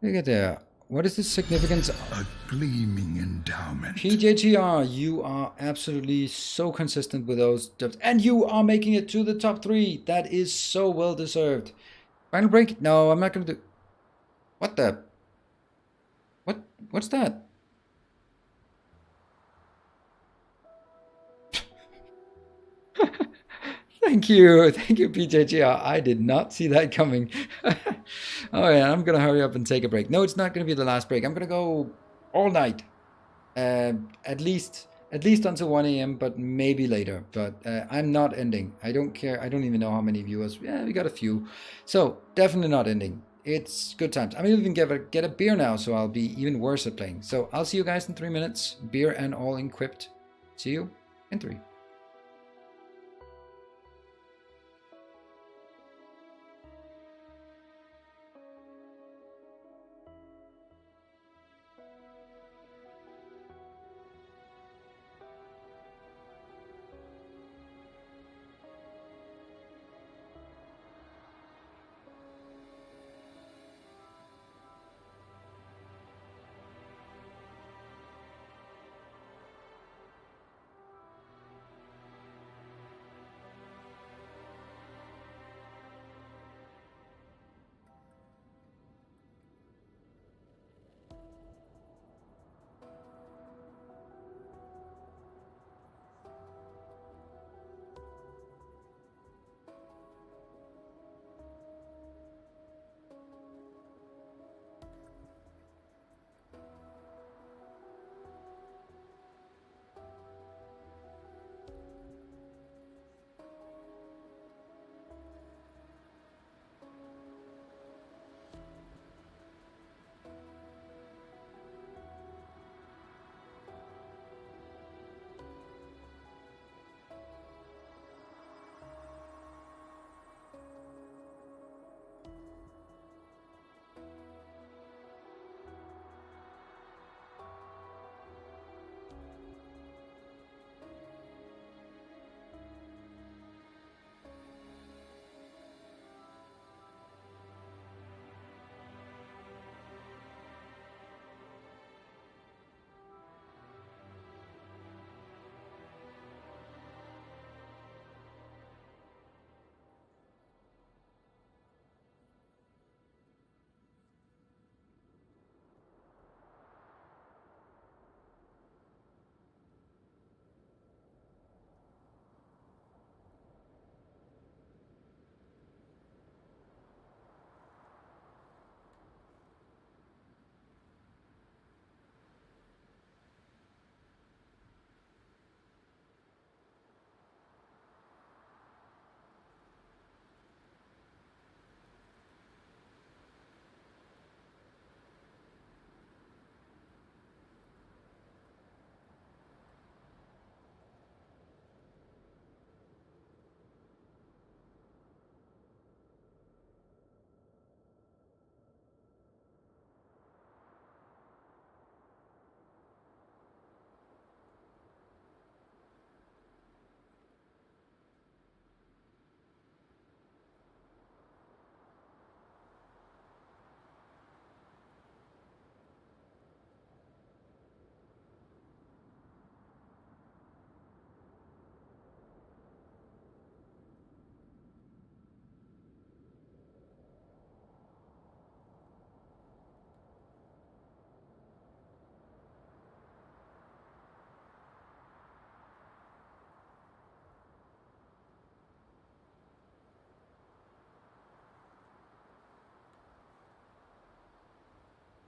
look at there. What is the significance? A gleaming endowment. PJTR, you are absolutely so consistent with those dubs. And you are making it to the top 3. That is so well deserved. Final break? No, I'm not going to do... What the... What's that? Thank you, PJGR. I did not see that coming. Oh yeah, I'm gonna hurry up and take a break. No, it's not gonna be the last break. I'm gonna go all night, at least until 1 a.m. But maybe later. But I'm not ending. I don't care. I don't even know how many viewers. Yeah, we got a few. So definitely not ending. It's good times. I'm even get a beer now, so I'll be even worse at playing. So I'll see you guys in 3 minutes. Beer and all equipped. See you in 3.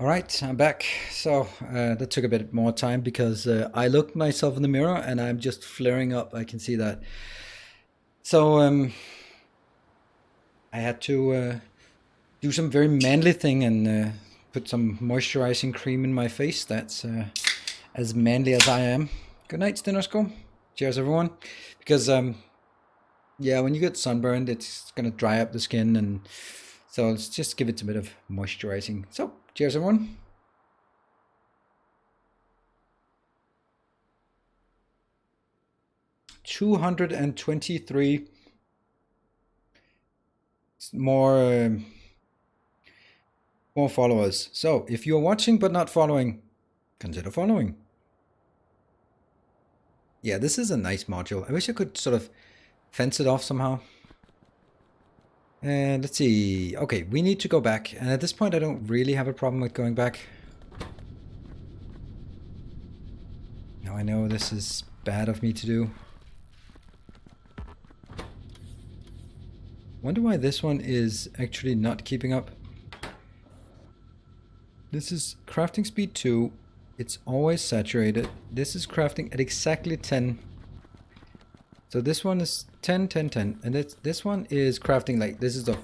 All right, I'm back. So that took a bit more time because I looked myself in the mirror and I'm just flaring up. I can see that. So I had to do some very manly thing and put some moisturizing cream in my face. That's as manly as I am. Good night, Stenosko. Cheers, everyone. Because yeah, when you get sunburned, it's gonna dry up the skin, and so let's just give it a bit of moisturizing. So, cheers, everyone. $223 more more followers. So, if you're watching but not following, consider following. Yeah, this is a nice module. I wish I could sort of fence it off somehow. And let's see. Okay, we need to go back. And at this point, I don't really have a problem with going back. Now I know this is bad of me to do. Wonder why this one is actually not keeping up. This is crafting speed 2. It's always saturated. This is crafting at exactly 10. So this one is 10, 10, 10. And this one is crafting like, this is going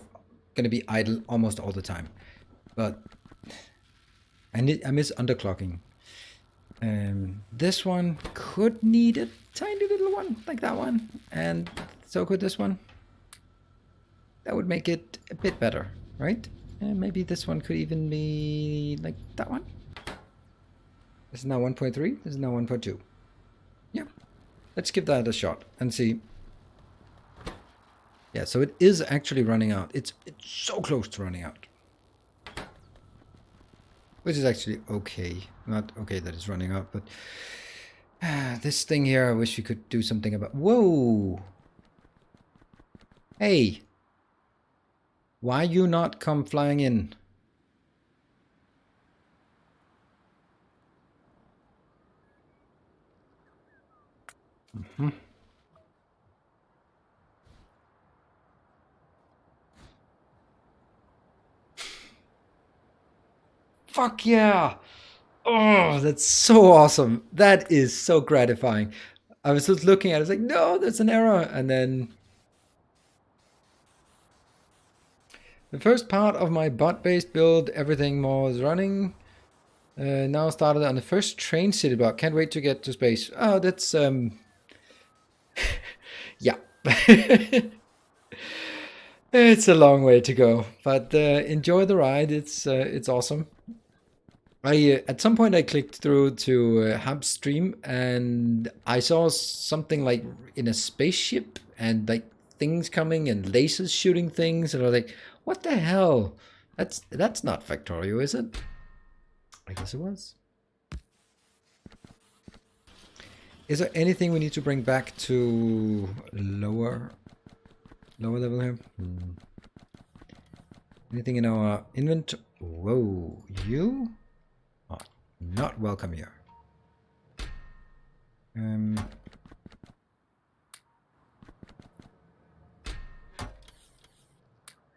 to be idle almost all the time. But I miss underclocking. This one could need a tiny little one like that one. And so could this one. That would make it a bit better, right? And maybe this one could even be like that one. This is now 1.3. This is now 1.2. Yeah. Let's give that a shot and see. Yeah, so it is actually running out. It's so close to running out. Which is actually okay. Not okay that it's running out, but this thing here, I wish we could do something about. Whoa! Hey! Why you not come flying in? Mm-hmm. Fuck yeah! Oh, that's so awesome. That is so gratifying. I was just looking at it, I was like, no, there's an error. And then the first part of my bot-based build, everything was running. Now started on the first train city block. Can't wait to get to space. Oh, that's yeah. It's a long way to go, but enjoy the ride. It's awesome. I at some point I clicked through to Hub's stream and I saw something like in a spaceship and like things coming and lasers shooting things, and I was like, what the hell? That's not Factorio, is it? I guess it was. Is there anything we need to bring back to lower level here? Anything in our inventory? Whoa, you are not welcome here.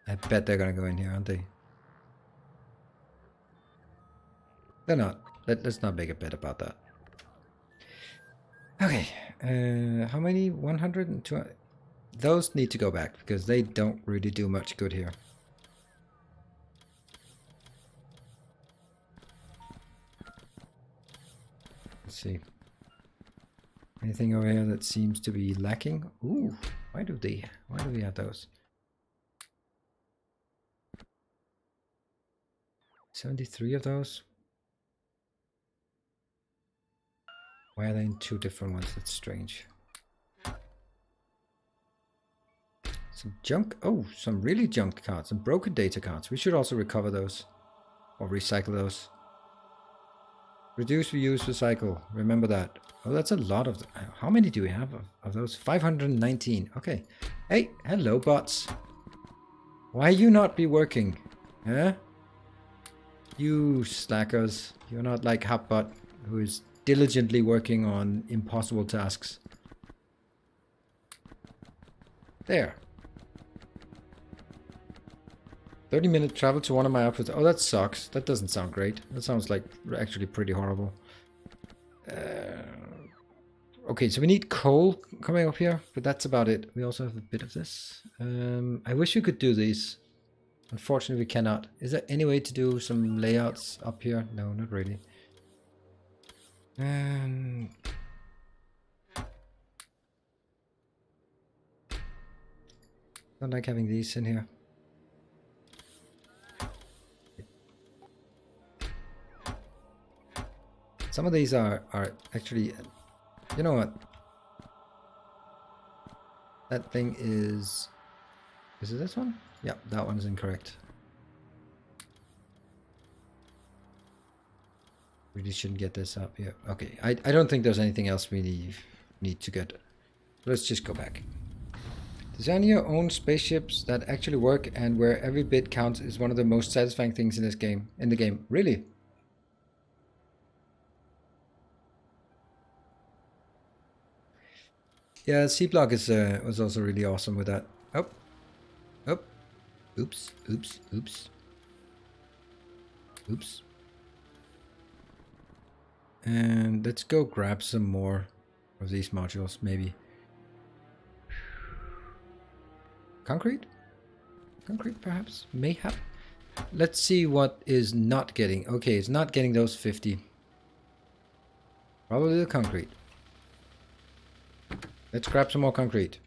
I bet they're gonna go in here, aren't they? They're not. Let's not make a bet about that. Okay, how many? 100 and 200? Those need to go back because they don't really do much good here. Let's see. Anything over here that seems to be lacking? Ooh, why do we have those? 73 of those? Why are they in two different ones? That's strange. Some junk. Oh, some really junk cards. Some broken data cards. We should also recover those. Or recycle those. Reduce, reuse, recycle. Remember that. Oh, that's a lot of... How many do we have of those? 519. Okay. Hey, hello, bots. Why you not be working? Huh? You slackers. You're not like HubBot, who is diligently working on impossible tasks. There. 30-minute travel to one of my outputs. Oh, that sucks. That doesn't sound great. That sounds like actually pretty horrible. Okay, so we need coal coming up here, but that's about it. We also have a bit of this. I wish we could do these. Unfortunately, we cannot. Is there any way to do some layouts up here? No, not really. Don't like having these in here. Some of these are actually, you know what? That thing is it this one? Yeah, that one's incorrect. Really shouldn't get this up here. Okay, I don't think there's anything else we need to get. Let's just go back. Design your own spaceships that actually work and where every bit counts is one of the most satisfying things in this game. Really? Yeah, C block is was also really awesome with that. Oh, oh, oops, oops, oops, oops. And let's go grab some more of these modules, maybe. Concrete? Concrete, perhaps? Mayhap? Let's see what is not getting. Okay, it's not getting those 50. Probably the concrete. Let's grab some more concrete.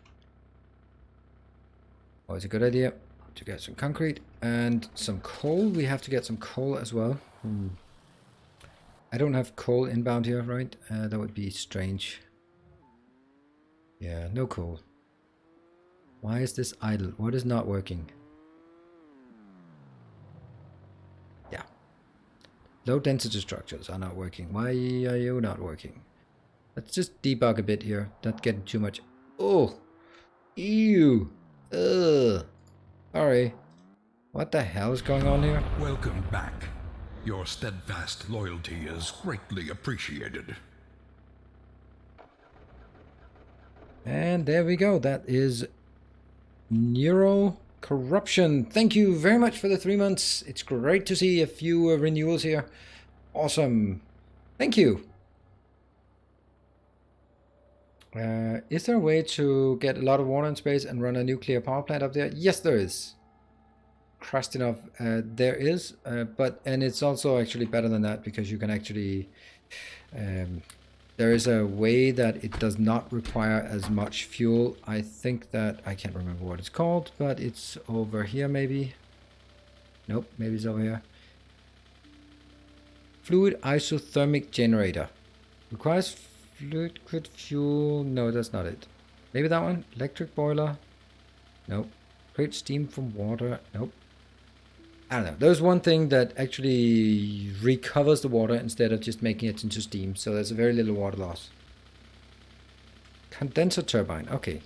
Always a good idea to get some concrete and some coal. We have to get some coal as well. I don't have coal inbound here, right? That would be strange. Yeah, no coal. Why is this idle? What is not working? Yeah. Low density structures are not working. Why are you not working? Let's just debug a bit here. Not getting too much. Oh! Ew! Ugh! Sorry. What the hell is going on here? Welcome back. Your steadfast loyalty is greatly appreciated. And there we go. That is Neural Corruption. Thank you very much for the 3 months. It's great to see a few renewals here. Awesome. Thank you. Is there a way to get a lot of water in space and run a nuclear power plant up there? Yes, there is. Krastinov, there is, and it's also actually better than that because you can actually, there is a way that it does not require as much fuel. I think that, I can't remember what it's called, but it's over here maybe. Nope, maybe it's over here. Fluid isothermic generator. Requires fluid fuel. No, that's not it. Maybe that one. Electric boiler. Nope. Create steam from water. Nope. I don't know. There's one thing that actually recovers the water instead of just making it into steam. So there's a very little water loss. Condenser turbine. Okay.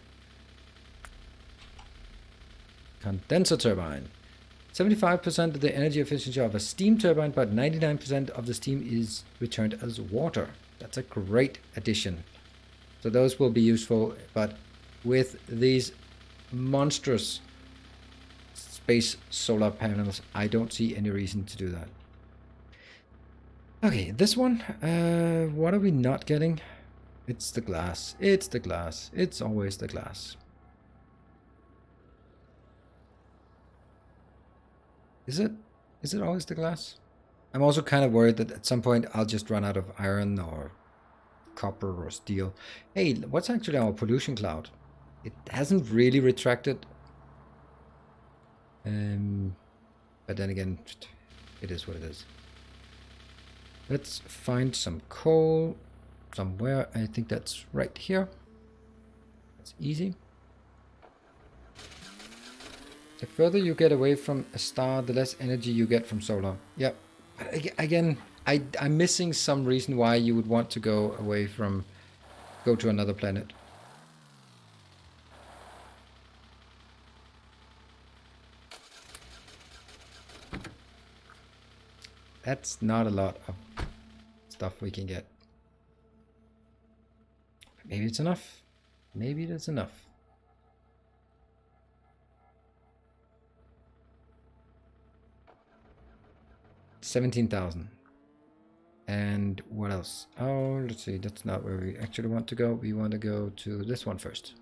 Condenser turbine. 75% of the energy efficiency of a steam turbine, but 99% of the steam is returned as water. That's a great addition. So those will be useful, but with these monstrous space solar panels, I don't see any reason to do that. Okay, this one, what are we not getting? It's the glass. It's the glass. It's always the glass. Is it? Is it always the glass? I'm also kind of worried that at some point I'll just run out of iron or copper or steel. Hey, what's actually our pollution cloud? It hasn't really retracted. But then again, it is what it is. Let's find some coal somewhere. I think that's right here. That's easy. The further you get away from a star, the less energy you get from solar. Yep. Again, I'm missing some reason why you would want to go away from, go to another planet. That's not a lot of stuff we can get. Maybe it's enough. Maybe that's enough. 17,000. And what else? Oh, let's see. That's not where we actually want to go. We want to go to this one first.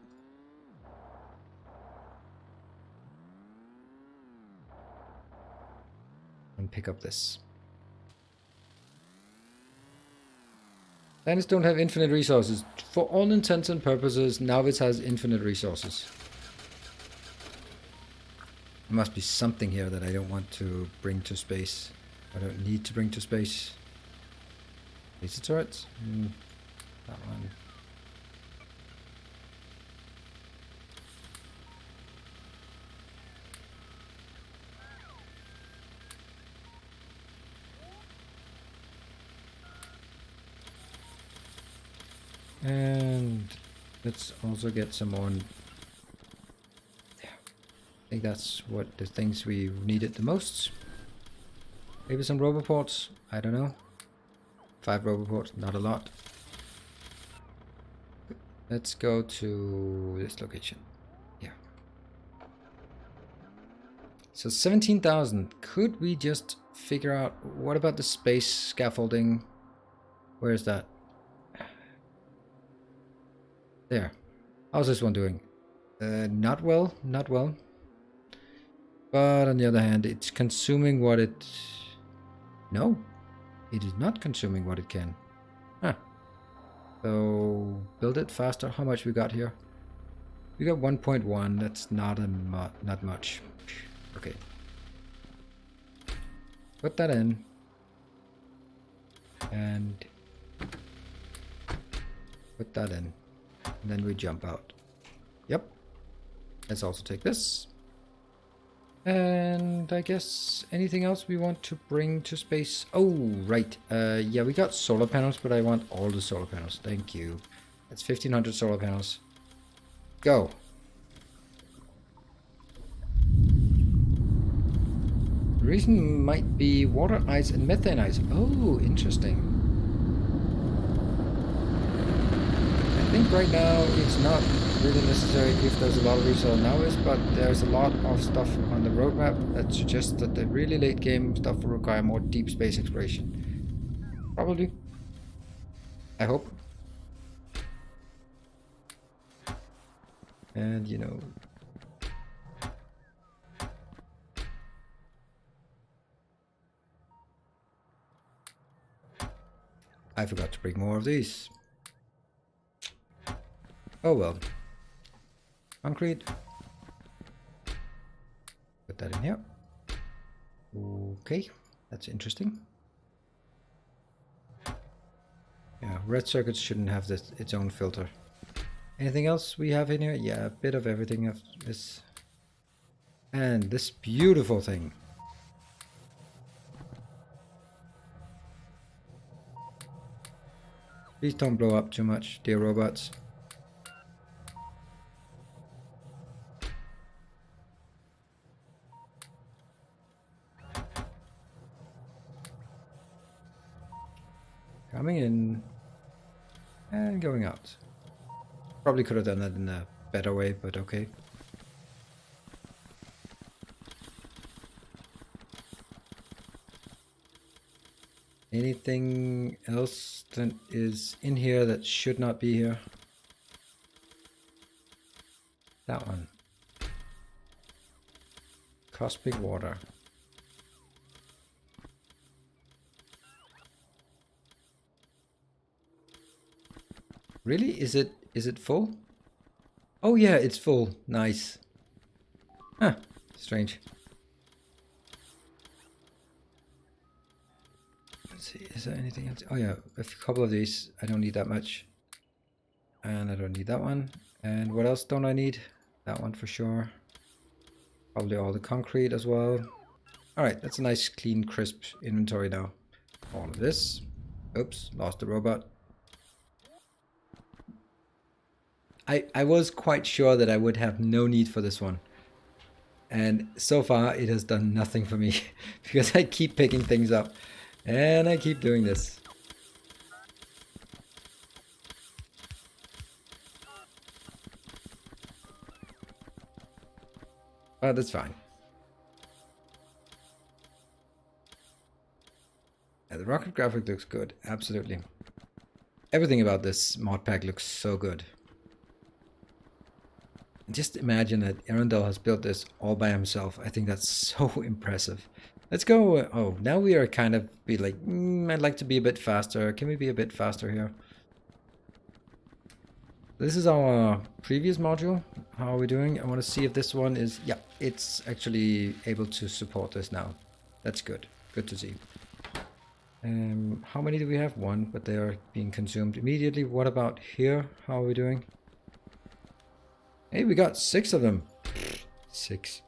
And pick up this. Planets don't have infinite resources. For all intents and purposes, Nauvis has infinite resources. There must be something here that I don't want to bring to space. I don't need to bring to space. Laser turrets? That one. And let's also get some more. I think that's what the things we needed the most. Maybe some roboports. I don't know. 5 roboports, not a lot. Let's go to this location. Yeah. So 17,000. Could we just figure out what about the space scaffolding? Where is that? There. How's this one doing? Not well, not well. But on the other hand, it's consuming what it... No, it is not consuming what it can. Huh. So, build it faster. How much we got here? We got 1.1. That's not not much. Okay. Put that in. And put that in. And then we jump out. Yep. Let's also take this. And I guess anything else we want to bring to space? Oh, right. Yeah, we got solar panels, but I want all the solar panels. Thank you. That's 1,500 solar panels. Go. The reason might be water ice and methane ice. Oh, interesting. I think right now it's not really necessary if there's a lot of resource nowadays, but there's a lot of stuff on the roadmap that suggests that the really late game stuff will require more deep space exploration. Probably. I hope. And you know. I forgot to bring more of these. Oh well. Concrete. Put that in here. Okay, that's interesting. Yeah, red circuits shouldn't have this its own filter. Anything else we have in here? Yeah, a bit of everything of this. And this beautiful thing. Please don't blow up too much, dear robots. Coming in and going out. Probably could have done that in a better way, but okay. Anything else that is in here that should not be here? That one. Cosmic water. Really? Is it full? Oh yeah, it's full. Nice. Huh. Strange. Let's see, is there anything else? Oh yeah, a couple of these. I don't need that much. And I don't need that one. And what else don't I need? That one for sure. Probably all the concrete as well. Alright, that's a nice, clean, crisp inventory now. All of this. Oops, lost the robot. I was quite sure that I would have no need for this one. And so far it has done nothing for me. Because I keep picking things up. And I keep doing this. But that's fine. rocket graphic looks good, absolutely. Everything about this mod pack looks so good. Just imagine that Earendel has built this all by himself. I think that's so impressive. Let's go. Oh, now we are kind of be like, I'd like to be a bit faster. Can we be a bit faster here? This is our previous module. How are we doing? I want to see if this one is... Yeah, it's actually able to support this now. That's good. Good to see. How many do we have? One, but they are being consumed immediately. What about here? How are we doing? Hey, we got 6 of them. 6.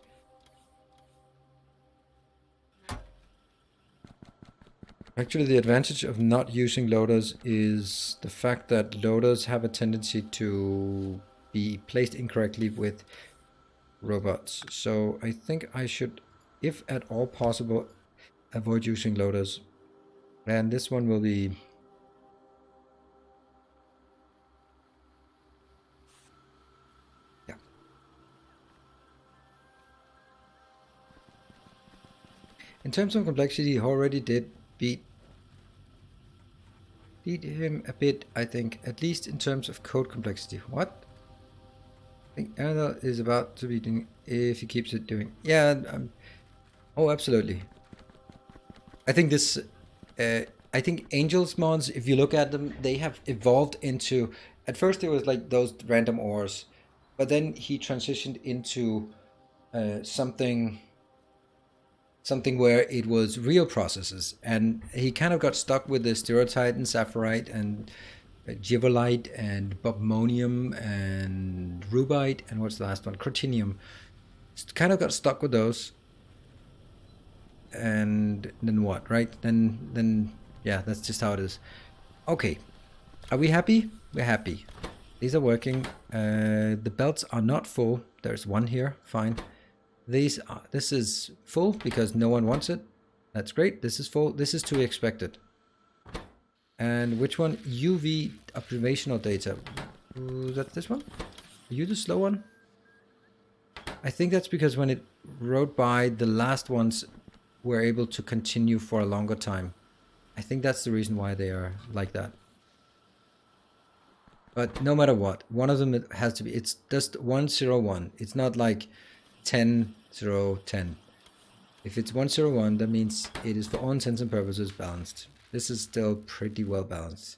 Actually, the advantage of not using loaders is the fact that loaders have a tendency to be placed incorrectly with robots. So I think I should, if at all possible, avoid using loaders. And this one will be... Yeah. In terms of complexity, he already did beat him a bit, I think, at least in terms of code complexity. What? I think Earendel is about to be doing, if he keeps it doing. Yeah, oh, absolutely. I think this, I think Angel's mods, if you look at them, they have evolved into, at first it was like those random ores, but then he transitioned into something where it was real processes, and he kind of got stuck with the stereotyte and sapphirite and givolite and bobmonium and rubite and what's the last one, crotinium. Kind of got stuck with those, and then what, right? Then yeah, that's just how it is. Okay, are we happy? We're happy. These are working. The belts are not full. There's one here, fine. This is full because no one wants it. That's great. This is full. This is to be expected. And which one? UV observational data. Is that this one? Are you the slow one? I think that's because when it rode by, the last ones were able to continue for a longer time. I think that's the reason why they are like that. But no matter what, one of them has to be. It's just 101. It's not like 10, 0, 10. If it's 101, that means it is for all intents and purposes balanced. This is still pretty well balanced.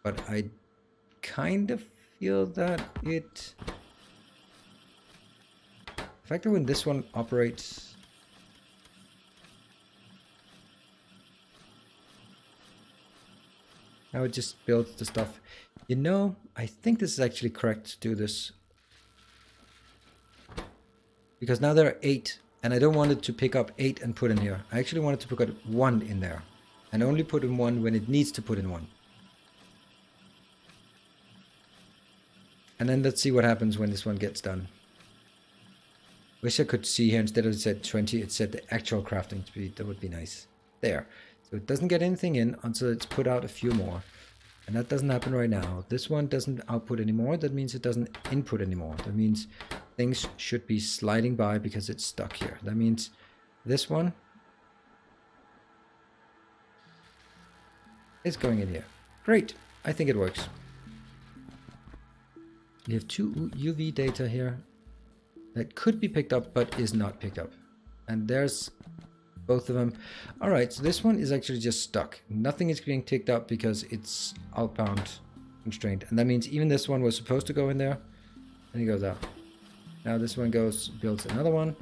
But I kind of feel that it... The fact that when this one operates... Now it just builds the stuff. You know, I think this is actually correct to do this. Because now there are 8, and I don't want it to pick up 8 and put in here. I actually want it to put 1 in there, and only put in 1 when it needs to put in 1. And then let's see what happens when this one gets done. Wish I could see here, instead of it said 20, it said the actual crafting speed. That would be nice. There. So it doesn't get anything in until it's put out a few more. And that doesn't happen right now. This one doesn't output anymore. That means it doesn't input anymore. That means things should be sliding by because it's stuck here. That means this one is going in here. Great. I think it works. We have 2 UV data here that could be picked up but is not picked up. And there's both of them. All right, so this one is actually just stuck. Nothing is being picked up because it's outbound constrained. And that means even this one was supposed to go in there, and it goes out. Now this one goes, builds another one.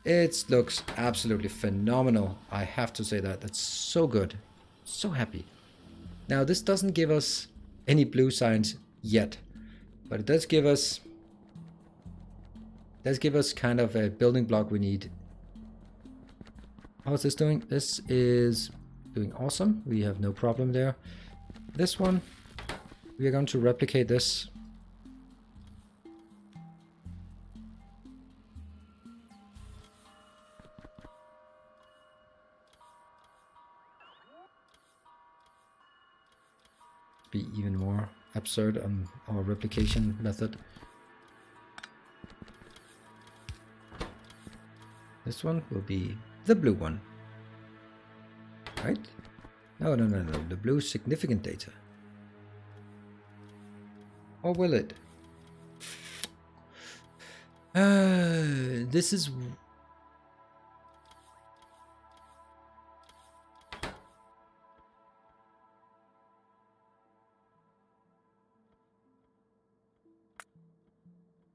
It looks absolutely phenomenal. I have to say that. That's so good. So happy. Now this doesn't give us any blue signs yet, but it does give us kind of a building block we need. How's this doing? This is doing awesome. We have no problem there. This one, we are going to replicate this. Be even more absurd on our replication method. This one will be the blue one. right? No, no, no, no. The blue is significant data. Or will it? This is...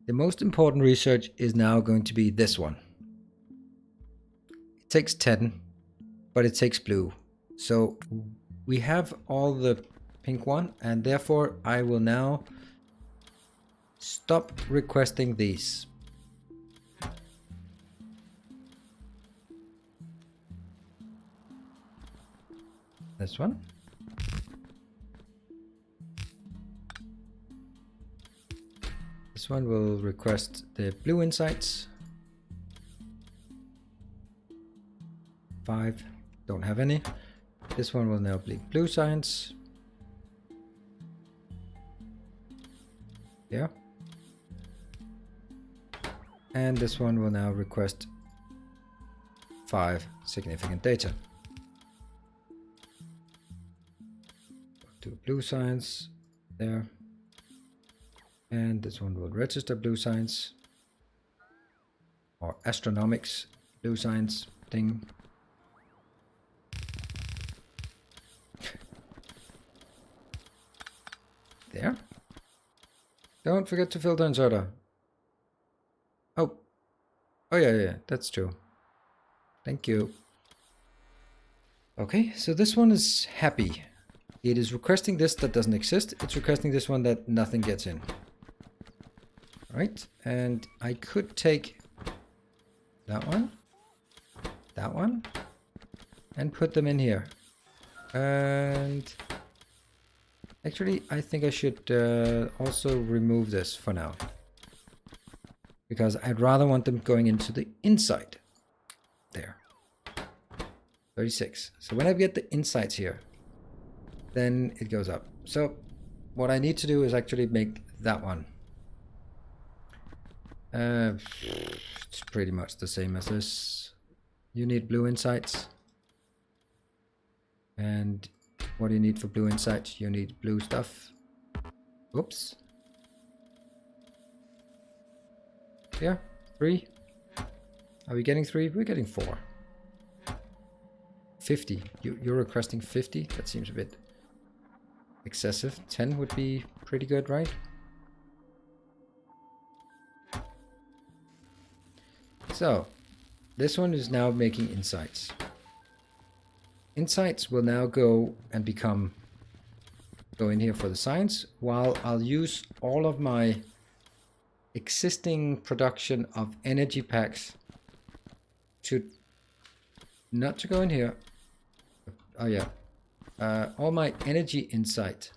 The most important research is now going to be this one. It takes 10, but it takes blue. So we have all the pink one, and therefore I will now stop requesting these. This one. This one will request the blue insights. 5, don't have any. This one will now be blue science. Yeah. And this one will now request 5 significant data. Do blue science there. And this one will register blue science. Or ASTRONOMICS blue science thing. There. Don't forget to filter inserter. Oh. Oh yeah, that's true. Thank you. Okay, so this one is happy. It is requesting this that doesn't exist. It's requesting this one that nothing gets in. Right, and I could take that one, and put them in here. And actually, I think I should also remove this for now. Because I'd rather want them going into the inside. There. 36. So when I get the insights here, then it goes up. So what I need to do is actually make that one. It's pretty much the same as this. You need blue insights. And what do you need for blue insights? You need blue stuff. Oops. Yeah, 3. Are we getting 3? We're getting 4. 50. You're requesting 50? That seems a bit excessive. 10 would be pretty good, right? So, this one is now making insights. Insights will now go and go in here for the science, while I'll use all of my existing production of energy packs not to go in here. Oh yeah. All my energy insight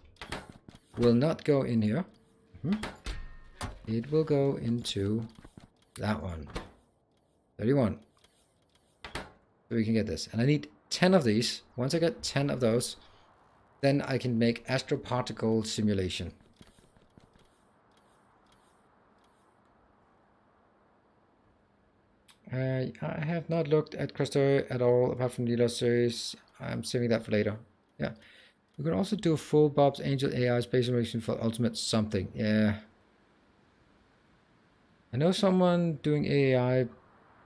will not go in here. It will go into that one. 31. So we can get this. And I need 10 of these. Once I get 10 of those, then I can make astroparticle simulation. I have not looked at Factorio at all, apart from the last series. I'm saving that for later. Yeah. We could also do a full Bob's Angel AI space simulation for ultimate something. Yeah. I know someone doing AI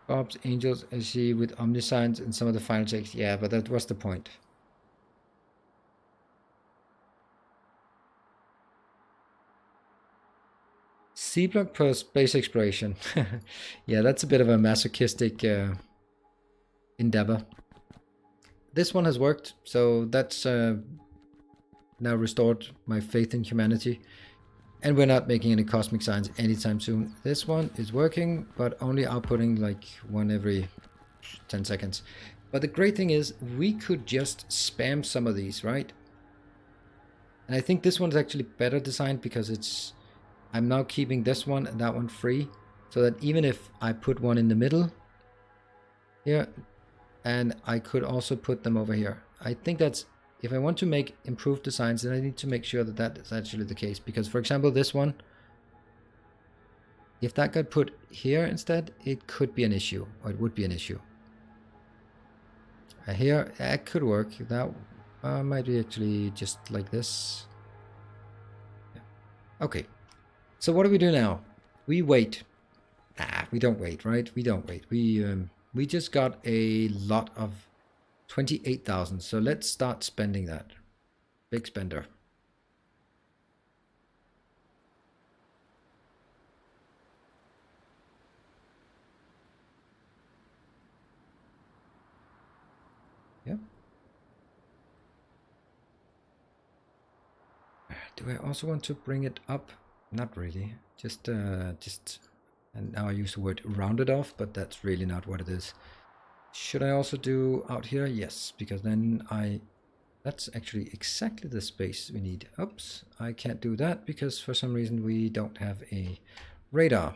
Bob's Angels SE with Omniscience and some of the final checks. Yeah, but that was the point. C-block per space exploration. Yeah, that's a bit of a masochistic endeavor. This one has worked, so that's now restored my faith in humanity. And we're not making any cosmic signs anytime soon. This one is working, but only outputting like one every 10 seconds. But the great thing is we could just spam some of these, right? And I think this one's actually better designed because I'm now keeping this one and that one free, so that even if I put one in the middle here, and I could also put them over here. I think that's, if I want to make improved designs, then I need to make sure that that is actually the case. Because for example, this one, if that got put here instead, it could be an issue, or it would be an issue. Here, that could work. That might be actually just like this. Yeah. Okay. So what do we do now? We wait. We don't wait, right? We don't wait. We just got a lot of 28,000. So let's start spending that. Big spender. Yeah. Do I also want to bring it up? Not really. Just, and now I use the word rounded off, but that's really not what it is. Should I also do out here? Yes, because then that's actually exactly the space we need. Oops, I can't do that because for some reason we don't have a radar.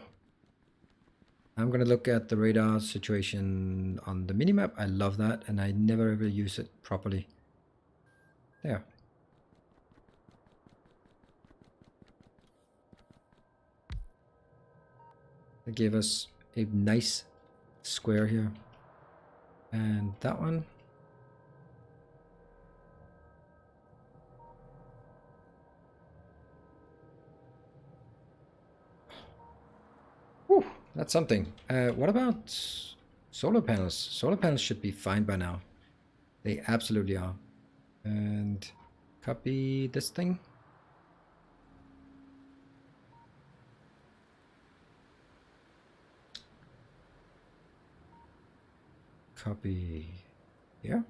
I'm going to look at the radar situation on the minimap. I love that, and I never ever use it properly. There. It gave us a nice square here. And that one. Whew, that's something. What about solar panels? Solar panels should be fine by now. They absolutely are. And copy this thing. Copy here.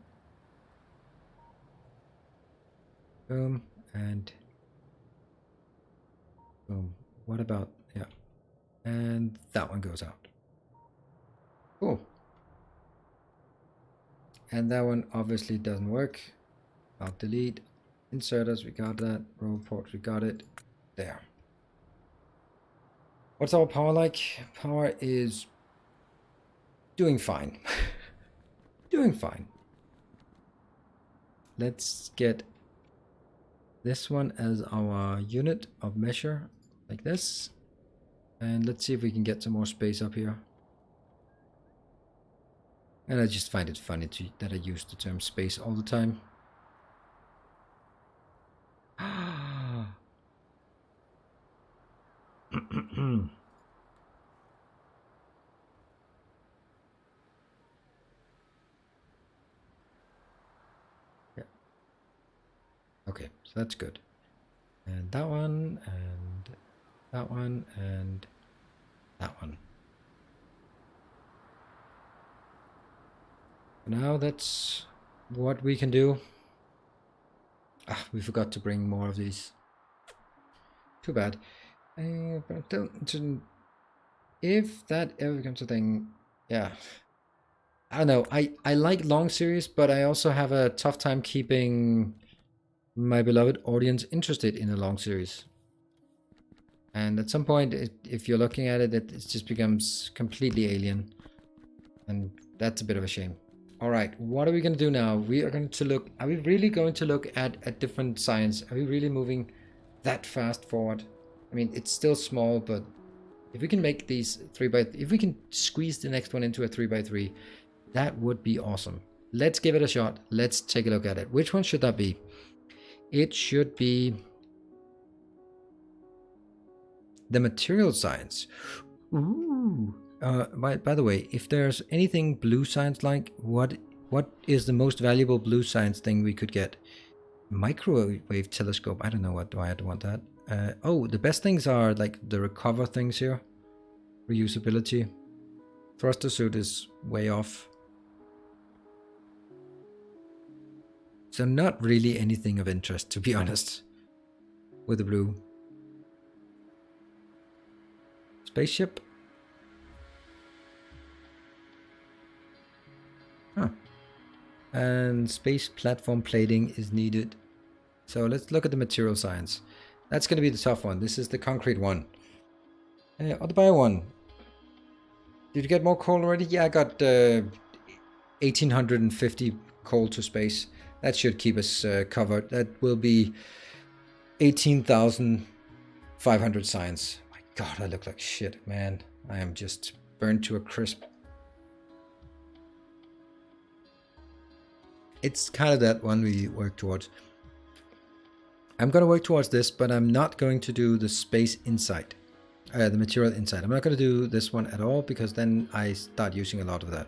Boom. And boom. What about, yeah. And that one goes out. Cool. And that one obviously doesn't work. I'll delete. Inserters, we got that. Row ports, we got it. There. What's our power like? Power is doing fine. Doing fine. Let's get this one as our unit of measure, like this. And let's see if we can get some more space up here. And I just find it funny that I use the term space all the time. Yeah. Okay, so that's good. And that one, and that one, and that one. Now that's what we can do. Ah, we forgot to bring more of these. Too bad. But if that ever becomes a thing, yeah. I don't know. I like long series, but I also have a tough time keeping my beloved audience interested in a long series. And at some point, if you're looking at it, it just becomes completely alien. And that's a bit of a shame. All right, what are we going to do now? We are going to look, are we really going to look at different science? Are we really moving that fast forward? I mean, it's still small, but if we can make these if we can squeeze the next one into a 3x3, that would be awesome. Let's give it a shot. Let's take a look at it. Which one should that be? It should be the material science. Ooh. By the way, if there's anything blue science like, what is the most valuable blue science thing we could get? Microwave telescope. I don't know why I'd want that. Oh, the best things are like the recover things here. Reusability. Thruster suit is way off. So not really anything of interest, to be honest, with the blue. Spaceship. Huh. And space platform plating is needed. So let's look at the material science. That's going to be the tough one. This is the concrete one. Or the bio one. Did you get more coal already? Yeah, I got 1850 coal to space. That should keep us covered. That will be 18,500 science. My God, I look like shit, man. I am just burned to a crisp. it's kind of that one we work towards. I'm going to work towards this, but I'm not going to do the space inside, the material inside. I'm not going to do this one at all, because then I start using a lot of that.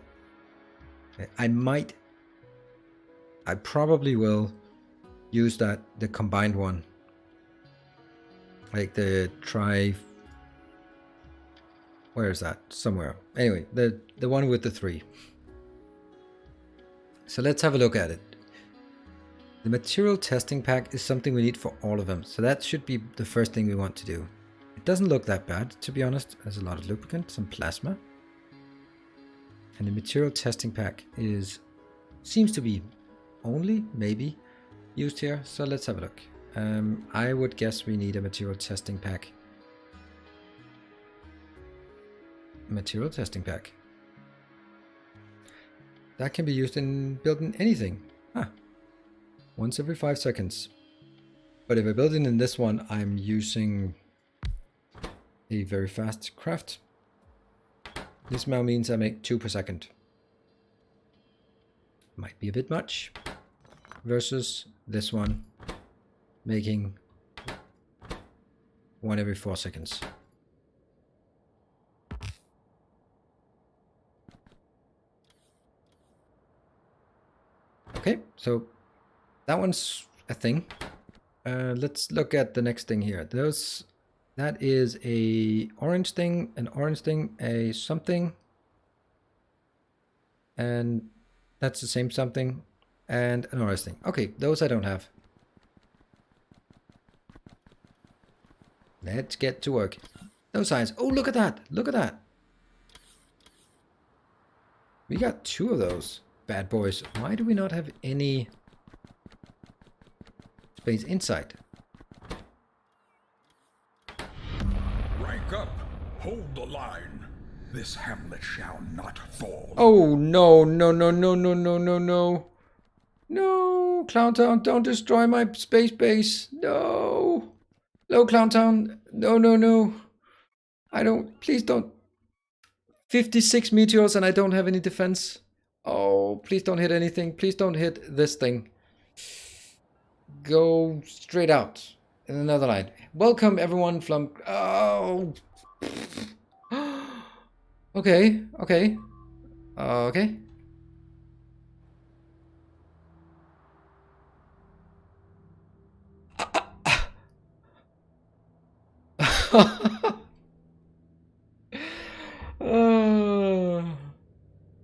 I probably will use the combined one, like the where is that? Somewhere. Anyway, the one with the 3. So let's have a look at it. The material testing pack is something we need for all of them. So that should be the first thing we want to do. It doesn't look that bad, to be honest. There's a lot of lubricant, some plasma. And the material testing pack seems to be only, maybe, used here. So let's have a look. I would guess we need a material testing pack. Material testing pack. That can be used in building anything. Once every 5 seconds. But if I build it in this one, I'm using a very fast craft. This now means I make 2 per second. Might be a bit much. Versus this one making 1 every 4 seconds. Okay, so that one's a thing. Let's look at the next thing here. That is a orange thing, an orange thing, a something, and that's the same something, and an orange thing. Okay, those I don't have. Let's get to work. Those signs. Oh, look at that! Look at that! We got 2 of those bad boys. Why do we not have any space inside? Rank up. Hold the line. This hamlet shall not fall. Oh, no, no, no, no, no, no, no, no. No, Clowntown, don't destroy my space base. No. No, Clowntown. No, no, no. Please don't. 56 meteors and I don't have any defense. Oh, please don't hit anything. Please don't hit this thing. Go straight out in another line. Welcome everyone from... Oh. Okay, okay. Okay.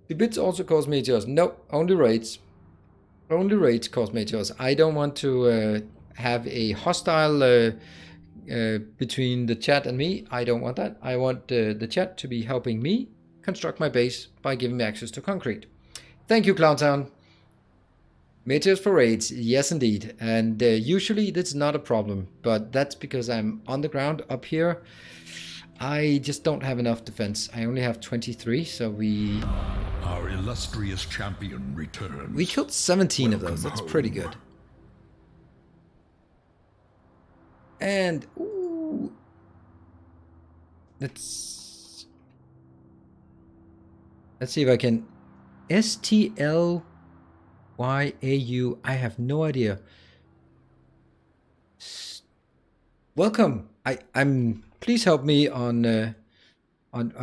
The bits also cause meteors. No, only raids. Only raids cause meteors. I don't want to have a hostile between the chat and me. I don't want that. I want the chat to be helping me construct my base by giving me access to concrete. Thank you, Clowntown. Meteors for raids, yes indeed. And usually that's not a problem, but that's because I'm on the ground up here. I just don't have enough defense. I only have 23, so we... Our illustrious champion returns. We killed 17 of those. That's pretty good. And... Ooh, let's see if I can... STLYAU. I have no idea. Welcome. I'm... Please help me on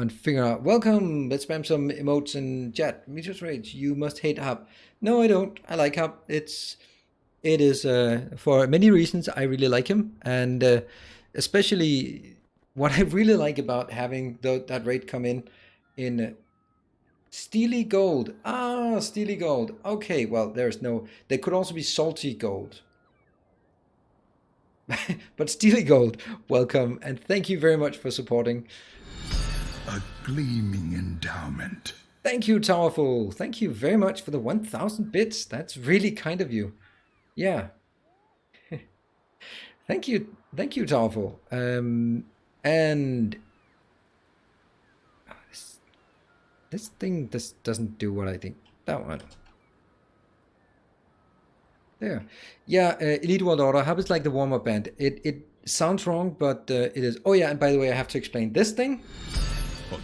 figuring out. Welcome. Let's spam some emotes in chat. Meteors Rage. You must hate Hub. No, I don't. I like Hub. It is for many reasons. I really like him, and especially what I really like about having that raid come in Steely Gold. Ah, Steely Gold. Okay. Well, there's no. They could also be Salty Gold. But Steely Gold, welcome, and thank you very much for supporting. A gleaming endowment. Thank you, Towerful. Thank you very much for the 1,000 bits. That's really kind of you. Yeah. Thank you, Towerful. And this thing just doesn't do what I think. That one. There. Yeah, Elite World Order. How is like the warm-up band? It sounds wrong, but it is. Oh yeah, and by the way, I have to explain this thing.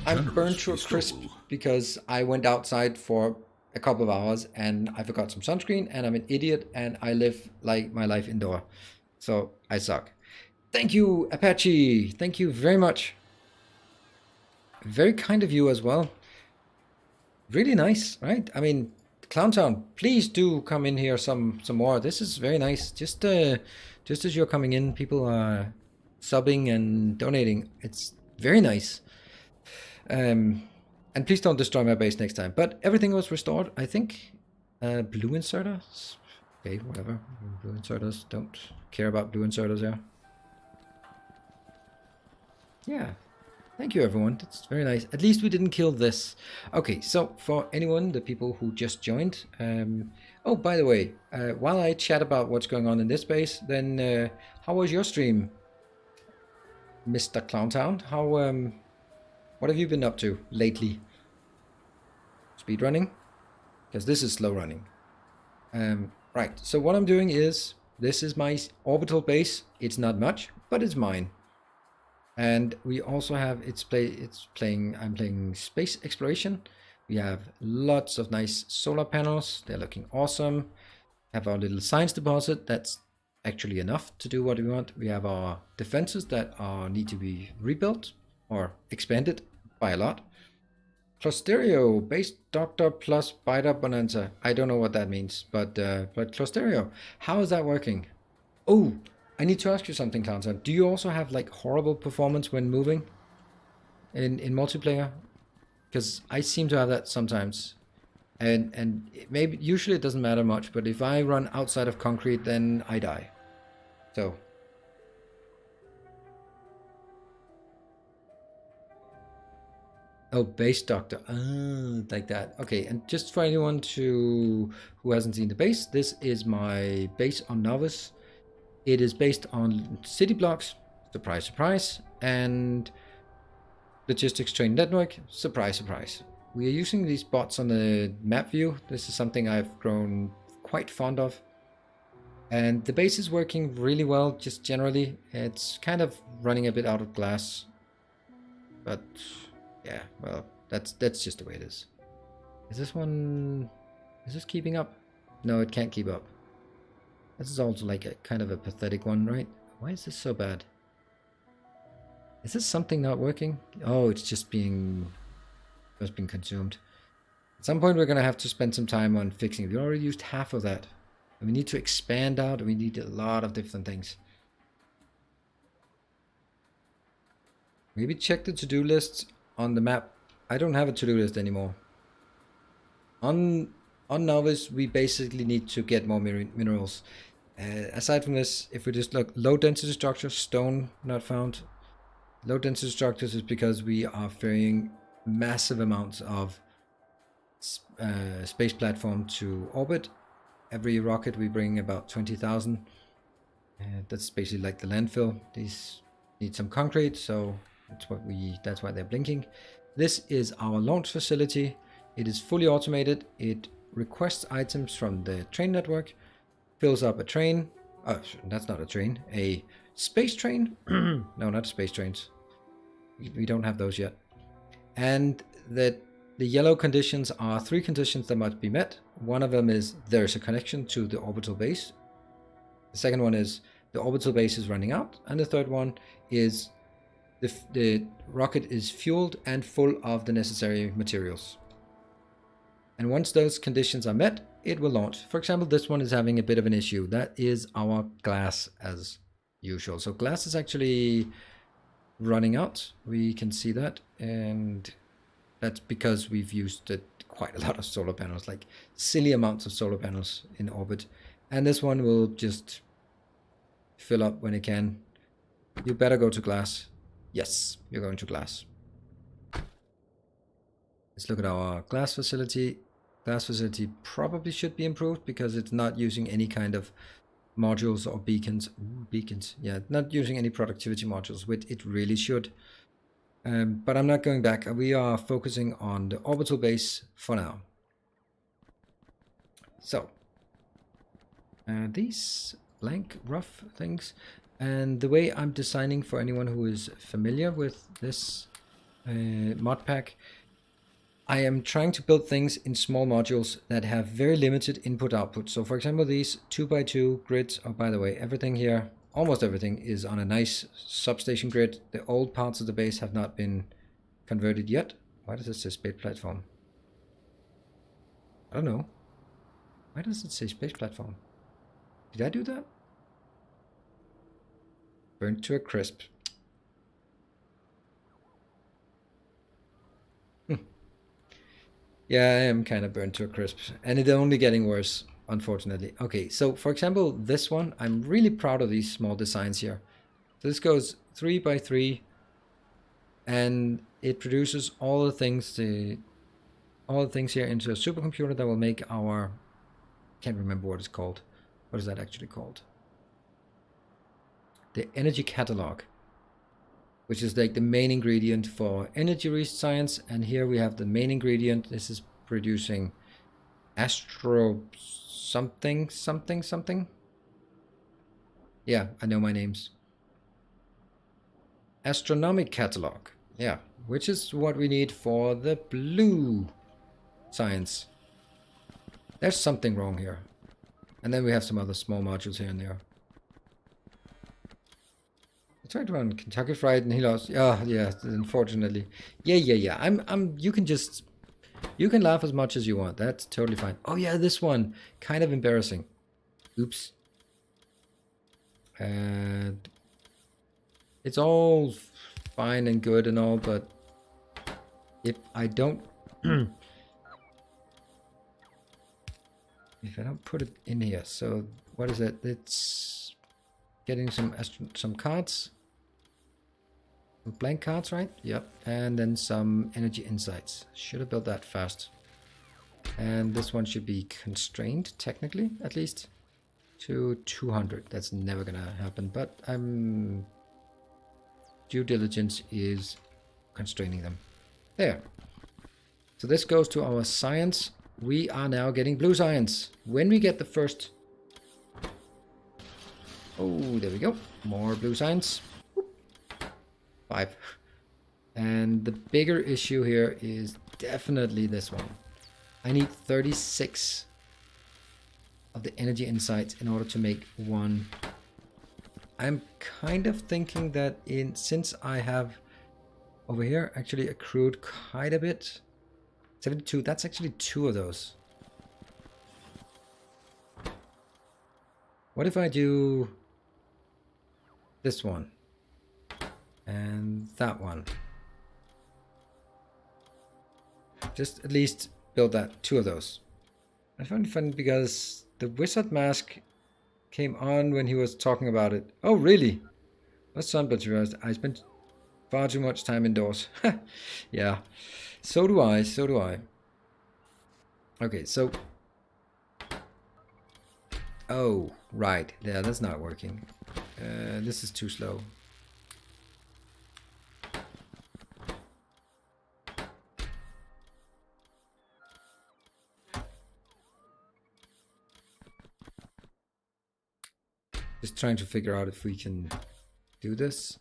I'm burned to a crisp because I went outside for a couple of hours and I forgot some sunscreen and I'm an idiot and I live like my life indoor. So I suck. Thank you, Apache. Thank you very much. Very kind of you as well. Really nice, right? I mean, Clowntown, please do come in here some more. This is very nice. Just as you're coming in, people are subbing and donating. It's very nice. And please don't destroy my base next time. But everything was restored, I think. Blue inserters? Okay, whatever. Blue inserters. Don't care about blue inserters here. Yeah. Thank you, everyone. That's very nice. At least we didn't kill this. Okay, so for anyone, the people who just joined... oh, by the way, while I chat about what's going on in this base, then how was your stream, Mr. Clowntown? How... what have you been up to lately? Speed running? Because this is slow running. Right, so what I'm doing is, this is my orbital base. It's not much, but it's mine. And we also have, I'm playing space exploration. We have lots of nice solar panels. They're looking awesome. Have our little science deposit. That's actually enough to do what we want. We have our defenses that need to be rebuilt or expanded by a lot. Closterio, base doctor plus biter bonanza. I don't know what that means, but Closterio, how is that working? Oh, I need to ask you something, Clownson. Do you also have like horrible performance when moving in multiplayer? Because I seem to have that sometimes, and maybe usually it doesn't matter much, but if I run outside of concrete, then I die. So. Oh, base doctor. Like that. Okay, and just for anyone who hasn't seen the base, this is my base on Novice. It is based on city blocks, surprise, surprise, and logistics train network, surprise, surprise. We are using these bots on the map view. This is something I've grown quite fond of. And the base is working really well, just generally. It's kind of running a bit out of glass. But yeah, well, that's just the way it is. Is this keeping up? No, it can't keep up. This is also like a kind of a pathetic one, right? Why is this so bad? Is this something not working? Oh, it's just being consumed. At some point we're gonna have to spend some time on fixing it. We already used half of that. And we need to expand out, and we need a lot of different things. Maybe check the to-do lists on the map. I don't have a to-do list anymore. On Novice, we basically need to get more minerals. Aside from this, if we just look, low density structures, stone not found. Low density structures is because we are ferrying massive amounts of space platform to orbit. Every rocket we bring about 20,000. That's basically like the landfill. These need some concrete, so that's why they're blinking. This is our launch facility. It is fully automated. It requests items from the train network, fills up a train. Oh, that's not a train. A space train? No, not space trains. We don't have those yet. And the yellow conditions are 3 conditions that must be met. One of them is there's a connection to the orbital base. The second one is the orbital base is running out. And the third one is the rocket is fueled and full of the necessary materials. And once those conditions are met, it will launch. For example, this one is having a bit of an issue. That is our glass as usual. So glass is actually running out. We can see that. And that's because we've used quite a lot of solar panels, like silly amounts of solar panels in orbit. And this one will just fill up when it can. You better go to glass. Yes, you're going to glass. Let's look at our glass facility. Glass facility probably should be improved because it's not using any kind of modules or beacons. Ooh, beacons. Yeah, not using any productivity modules, which it really should. But I'm not going back. We are focusing on the orbital base for now. So, these blank rough things. And the way I'm designing, for anyone who is familiar with this mod pack, I am trying to build things in small modules that have very limited input output. So for example, these 2x2 grids, oh, by the way, everything here, almost everything is on a nice substation grid. The old parts of the base have not been converted yet. Why does it say space platform? I don't know. Why does it say space platform? Did I do that? Burnt to a crisp. Yeah, I am kind of burnt to a crisp. And it's only getting worse, unfortunately. Okay, so for example, this one, I'm really proud of these small designs here. So this goes 3x3, and it produces all the things here into a supercomputer that will make our, can't remember what it's called. What is that actually called? The energy catalog, which is like the main ingredient for energy science. And here we have the main ingredient. This is producing something. Yeah, I know my names. Astronomic catalog. Yeah, which is what we need for the blue science. There's something wrong here. And then we have some other small modules here and there. I tried to run Kentucky Fried and he lost. Oh, yeah, unfortunately. Yeah. You can laugh as much as you want. That's totally fine. Oh yeah, this one. Kind of embarrassing. Oops. And it's all fine and good and all, but if I don't if I don't put it in here, so what is it? It's getting some cards, some blank cards, right? Yep, and then some energy insights. Should have built that fast. And this one should be constrained, technically, at least, to 200. That's never gonna happen, but due diligence is constraining them. There. So this goes to our science. We are now getting blue science. When we get the first... Oh, there we go. More blue science. 5. And the bigger issue here is definitely this one. I need 36 of the energy insights in order to make one. I'm kind of thinking that since I have over here actually accrued quite a bit. 72, that's actually 2 of those. What if I do this one and that one? Just at least build that 2 of those. I find it funny because the wizard mask came on when he was talking about it. Oh, really? That's sunbed. I spent far too much time indoors. Yeah, so do I. Okay, so... Oh, right. Yeah, that's not working. This is too slow. Just trying to figure out if we can do this.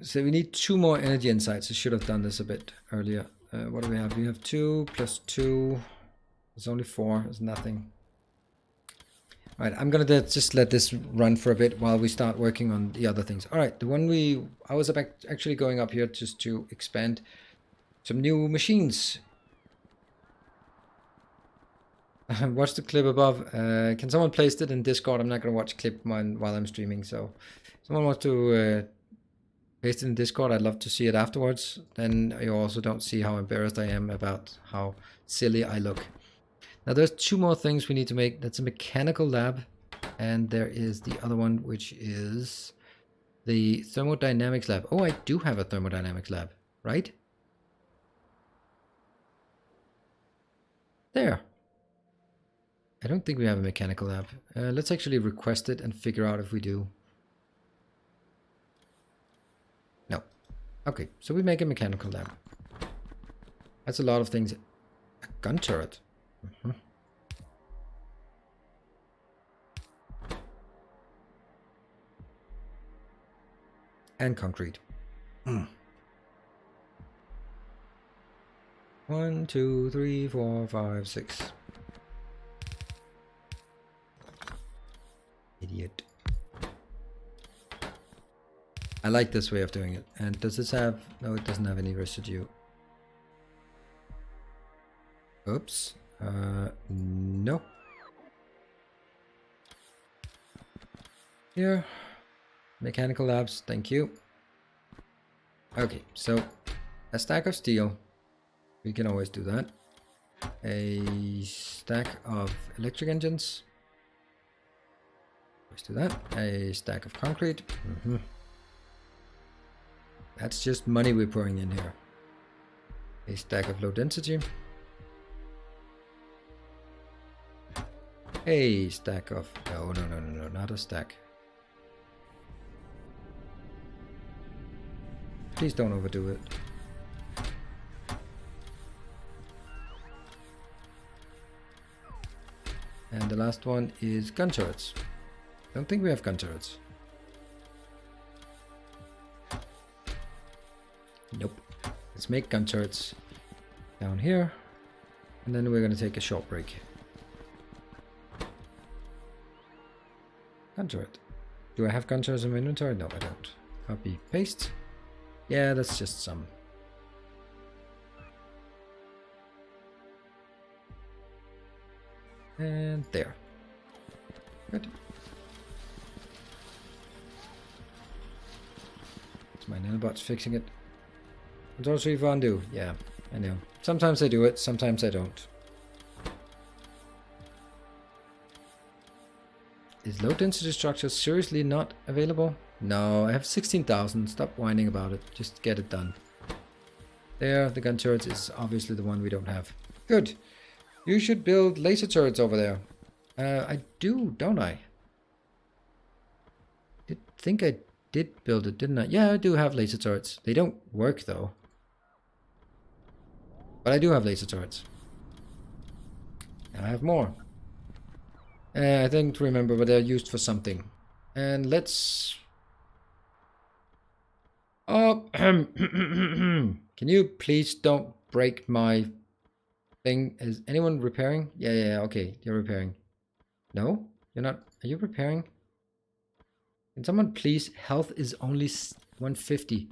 So we need 2 more energy insights. I should have done this a bit earlier. What do we have? We have 2 plus 2. It's only 4. It's nothing. All right, I'm gonna just let this run for a bit while we start working on the other things. All right, the one I was actually going up here just to expand some new machines. Watch the clip above. Can someone place it in Discord? I'm not gonna watch clip while I'm streaming. So, if someone wants to paste it in Discord, I'd love to see it afterwards. Then you also don't see how embarrassed I am about how silly I look. Now there's 2 more things we need to make. That's a mechanical lab, and there is the other one, which is the thermodynamics lab. Oh, I do have a thermodynamics lab, right? There. I don't think we have a mechanical lab. Let's actually request it and figure out if we do. No. Okay, so we make a mechanical lab. That's a lot of things. A gun turret. Mm-hmm. And concrete. 1, 2, 3, 4, 5, 6. Idiot. I like this way of doing it. And does this have... No, it doesn't have any residue. Oops. No. Here. Mechanical labs, thank you. Okay, so a stack of steel. We can always do that. A stack of electric engines. Let's do that. A stack of concrete. That's just money we're pouring in here. A stack of low density. A stack of... No, not a stack. Please don't overdo it. And the last one is gun turrets. Don't think we have gun turrets. Nope. Let's make gun turrets down here. And then we're going to take a short break. Gun turret. Do I have gun turrets in my inventory? No, I don't. Copy, paste. Yeah, that's just some. And there. Good. It's my nanobot's fixing it. Control 3 undo. Yeah, I know. Sometimes I do it, sometimes I don't. Is low density structure seriously not available? No, I have 16,000. Stop whining about it. Just get it done. There, the gun turrets is obviously the one we don't have. Good. You should build laser turrets over there. I do, don't I? Think I did build it, didn't I? Yeah, I do have laser turrets. They don't work though. But I do have laser turrets. And I have more. I don't remember, but they're used for something. And let's... Oh, can you please don't break my thing? Is anyone repairing? Yeah, okay, you're repairing. No? You're not? Are you repairing? Can someone please? Health is only 150.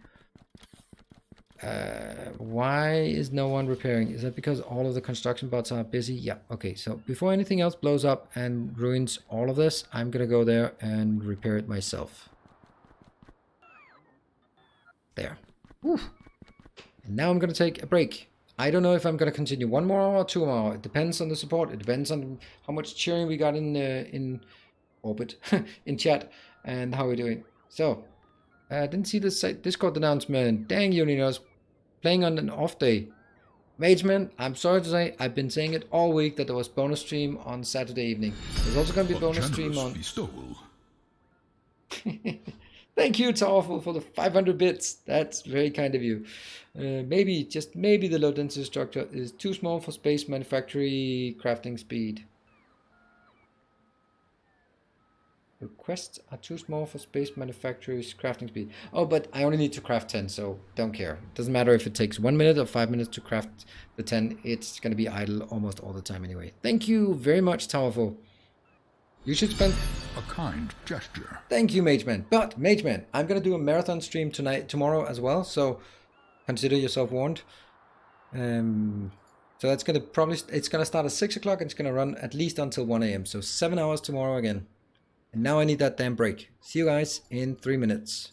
Why is no one repairing? Is that because all of the construction bots are busy? Yeah, okay, so before anything else blows up and ruins all of this, I'm gonna go there and repair it myself. There. Whew. And now I'm gonna take a break. I don't know if I'm gonna continue 1 more hour or 2 more hours. It depends on the support. It depends on how much cheering we got in orbit, in chat, and how we're doing. So, I didn't see the Discord announcement. Dang, Uninos, playing on an off day. Mageman, I'm sorry to say, I've been saying it all week that there was bonus stream on Saturday evening. There's also going to be bonus stream on... Thank you, Tawful, for the 500 bits. That's very kind of you. Maybe, just maybe the low density structure is too small for space manufacturing crafting speed. Requests are too small for space manufacturers crafting speed. Oh, but I only need to craft 10, so don't care. Doesn't matter if it takes 1 minute or 5 minutes to craft the 10. It's going to be idle almost all the time anyway. Thank you very much, Towerful. You should spend... A kind gesture. Thank you, Mageman. But, Mageman, I'm going to do a marathon stream tomorrow as well, so consider yourself warned. So that's going to probably... It's going to start at 6 o'clock and it's going to run at least until 1 a.m. So 7 hours tomorrow again. And now I need that damn break. See you guys in 3 minutes.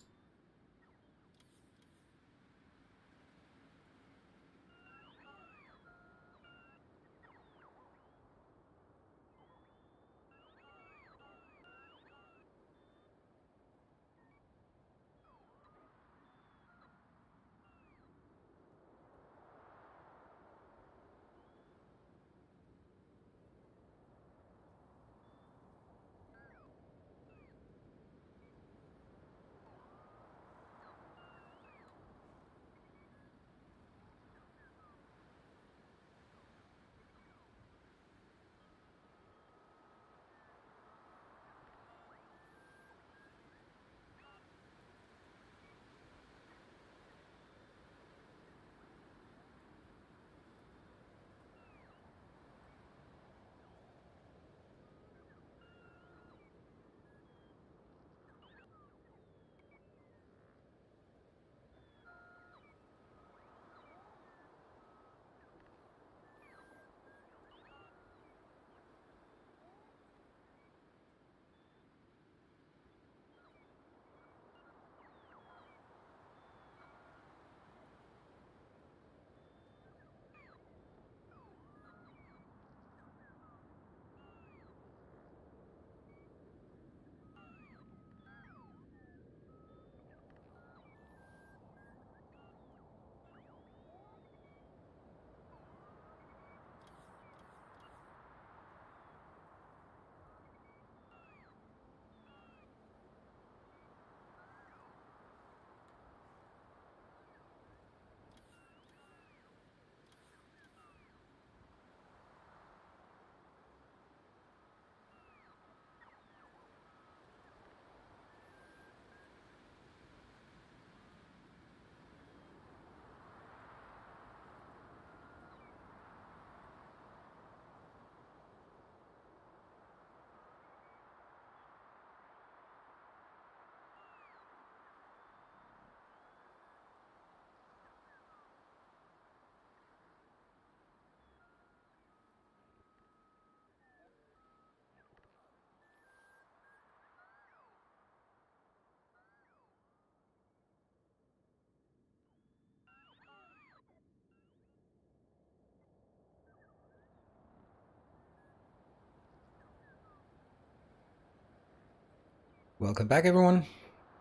welcome back everyone.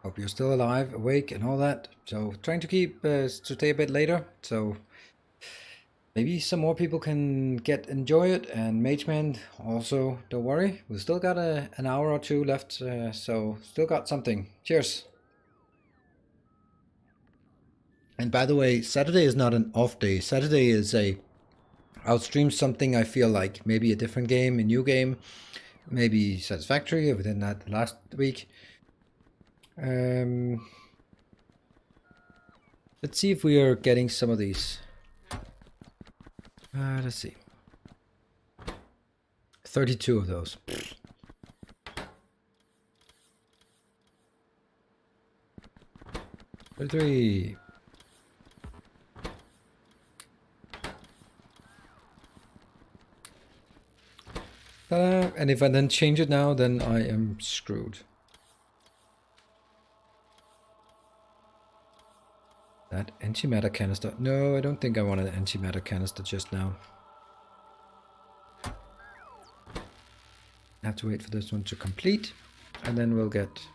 Hope you're still alive, awake and all that. So trying to keep to stay a bit later, so maybe some more people can enjoy it, and Mageman also, don't worry, we've still got an hour or two left, so still got something. Cheers. And by the way, Saturday is not an off day. Saturday is I'll stream something I feel like, maybe a different game, a new game, maybe Satisfactory, if we did that last week. Let's see if we are getting some of these. Let's see. 32 of those. 33. And if I then change it now, then I am screwed. That antimatter canister. No, I don't think I want an antimatter canister just now. I have to wait for this one to complete, and then we'll get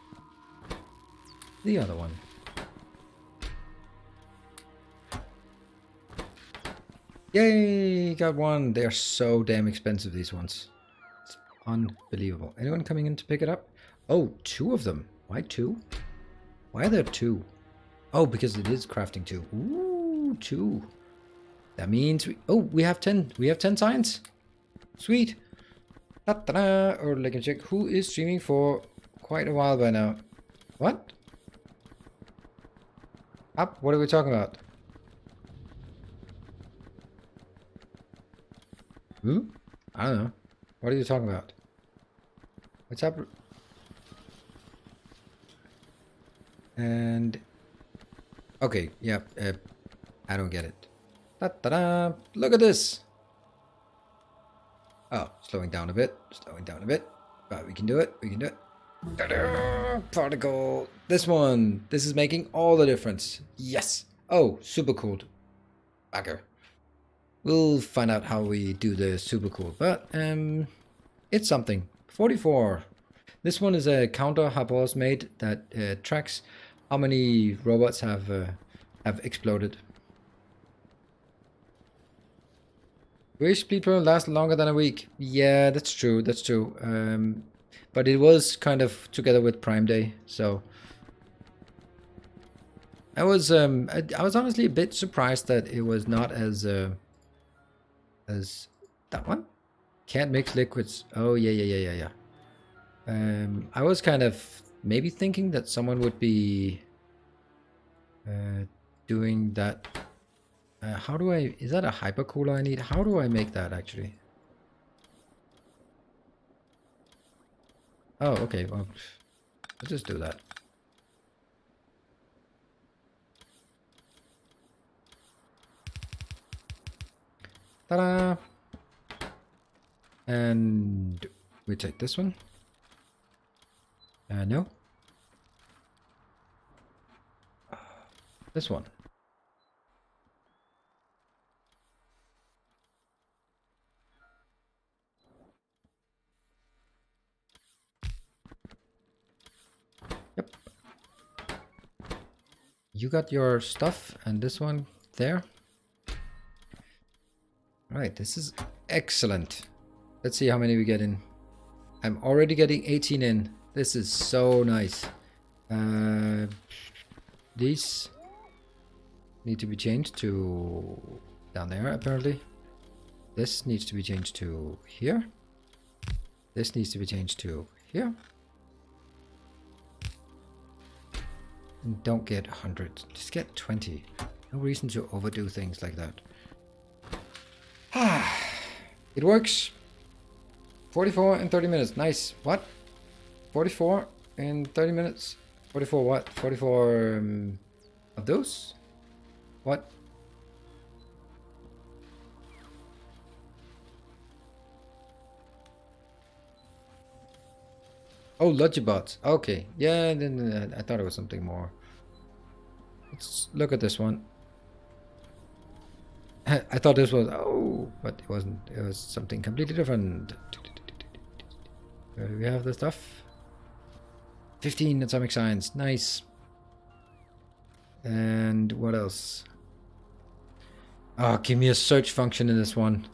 the other one. Yay, got one. They're so damn expensive, these ones. It's unbelievable. Anyone coming in to pick it up? Oh, 2 of them. Why 2? Why are there 2? Oh, because it is crafting 2. Ooh, 2. That means we have 10. We have 10 signs. Sweet. Ta-da! Or let me check who is streaming for quite a while by now. What? Up? What are we talking about? Who? I don't know. What are you talking about? What's up? And okay, yeah, I don't get it. Ta-da! Look at this. Oh, slowing down a bit, but we can do it. We can do it. Ta-da! Particle. This one. This is making all the difference. Yes. Oh, super cool. Bagger. We'll find out how we do the super cool, but it's something. 44. This one is a counter Harpos made that tracks how many robots have exploded. Wish Split Pearl lasts longer than a week. Yeah, that's true. That's true. But it was kind of together with Prime Day, so I was honestly a bit surprised that it was not as that one. Can't mix liquids. Oh yeah. I was kind of maybe thinking that someone would be doing that. How do I... Is that a hypercooler I need? How do I make that actually? Oh, okay. Well, let's just do that. Ta-da! And we take this one. No. This one. Yep. You got your stuff, and this one there. Right, this is excellent. Let's see how many we get in. I'm already getting 18 in. This is so nice. These need to be changed to down there, apparently. This needs to be changed to here. This needs to be changed to here. And don't get 100. Just get 20. No reason to overdo things like that. It works. 44 in 30 minutes. Nice. What? 44 in 30 minutes? 44 what? 44 of those? What? Oh, Logibots. Okay. Yeah, then I thought it was something more. Let's look at this one. I thought this was... Oh, but it wasn't. It was something completely different. Where do we have the stuff? 15 atomic science. Nice. And what else? Oh, give me a search function in this one.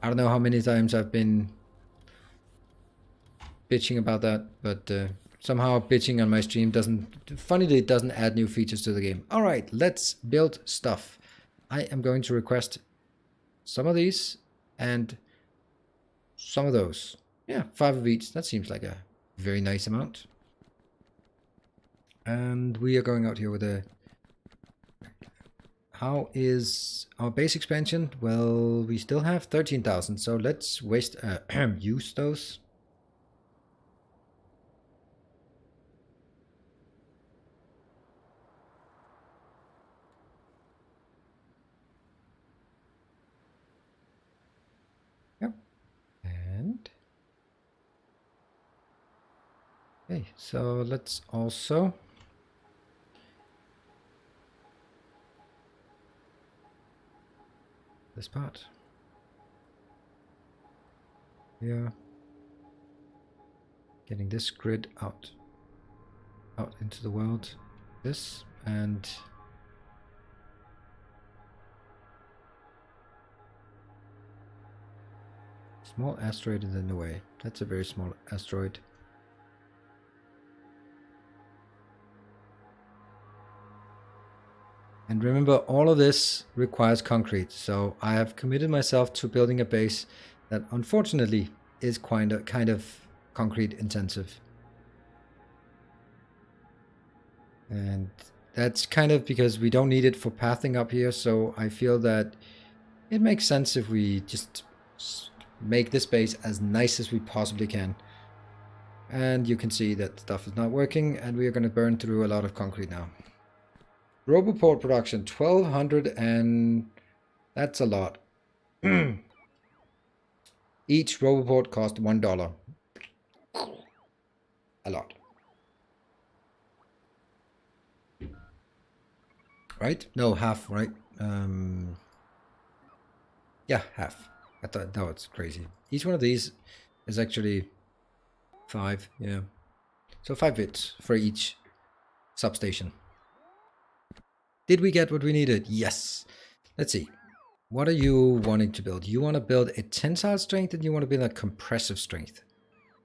I don't know how many times I've been bitching about that, but somehow bitching on my stream funnily, it doesn't add new features to the game. All right, let's build stuff. I am going to request some of these and some of those. Yeah, 5 of each. That seems like a very nice amount. And we are going out here with a... How is our base expansion? Well, we still have 13,000, so let's use those. Yep. And... Okay, so let's also... this part. Yeah. Getting this grid out into the world. This and small asteroid is in the way. That's a very small asteroid. And remember, all of this requires concrete, so I have committed myself to building a base that unfortunately is kind of concrete intensive. And that's kind of because we don't need it for pathing up here, so I feel that it makes sense if we just make this base as nice as we possibly can. And you can see that stuff is not working, and we are going to burn through a lot of concrete now. Roboport production, 1,200, and that's a lot. Each Roboport cost $1. A lot. Right? No, half, right? Yeah, half. I thought that was crazy. Each one of these is actually 5, yeah. So 5 bits for each substation. Did we get what we needed? Yes. Let's see. What are you wanting to build? You want to build a tensile strength and you want to build a compressive strength.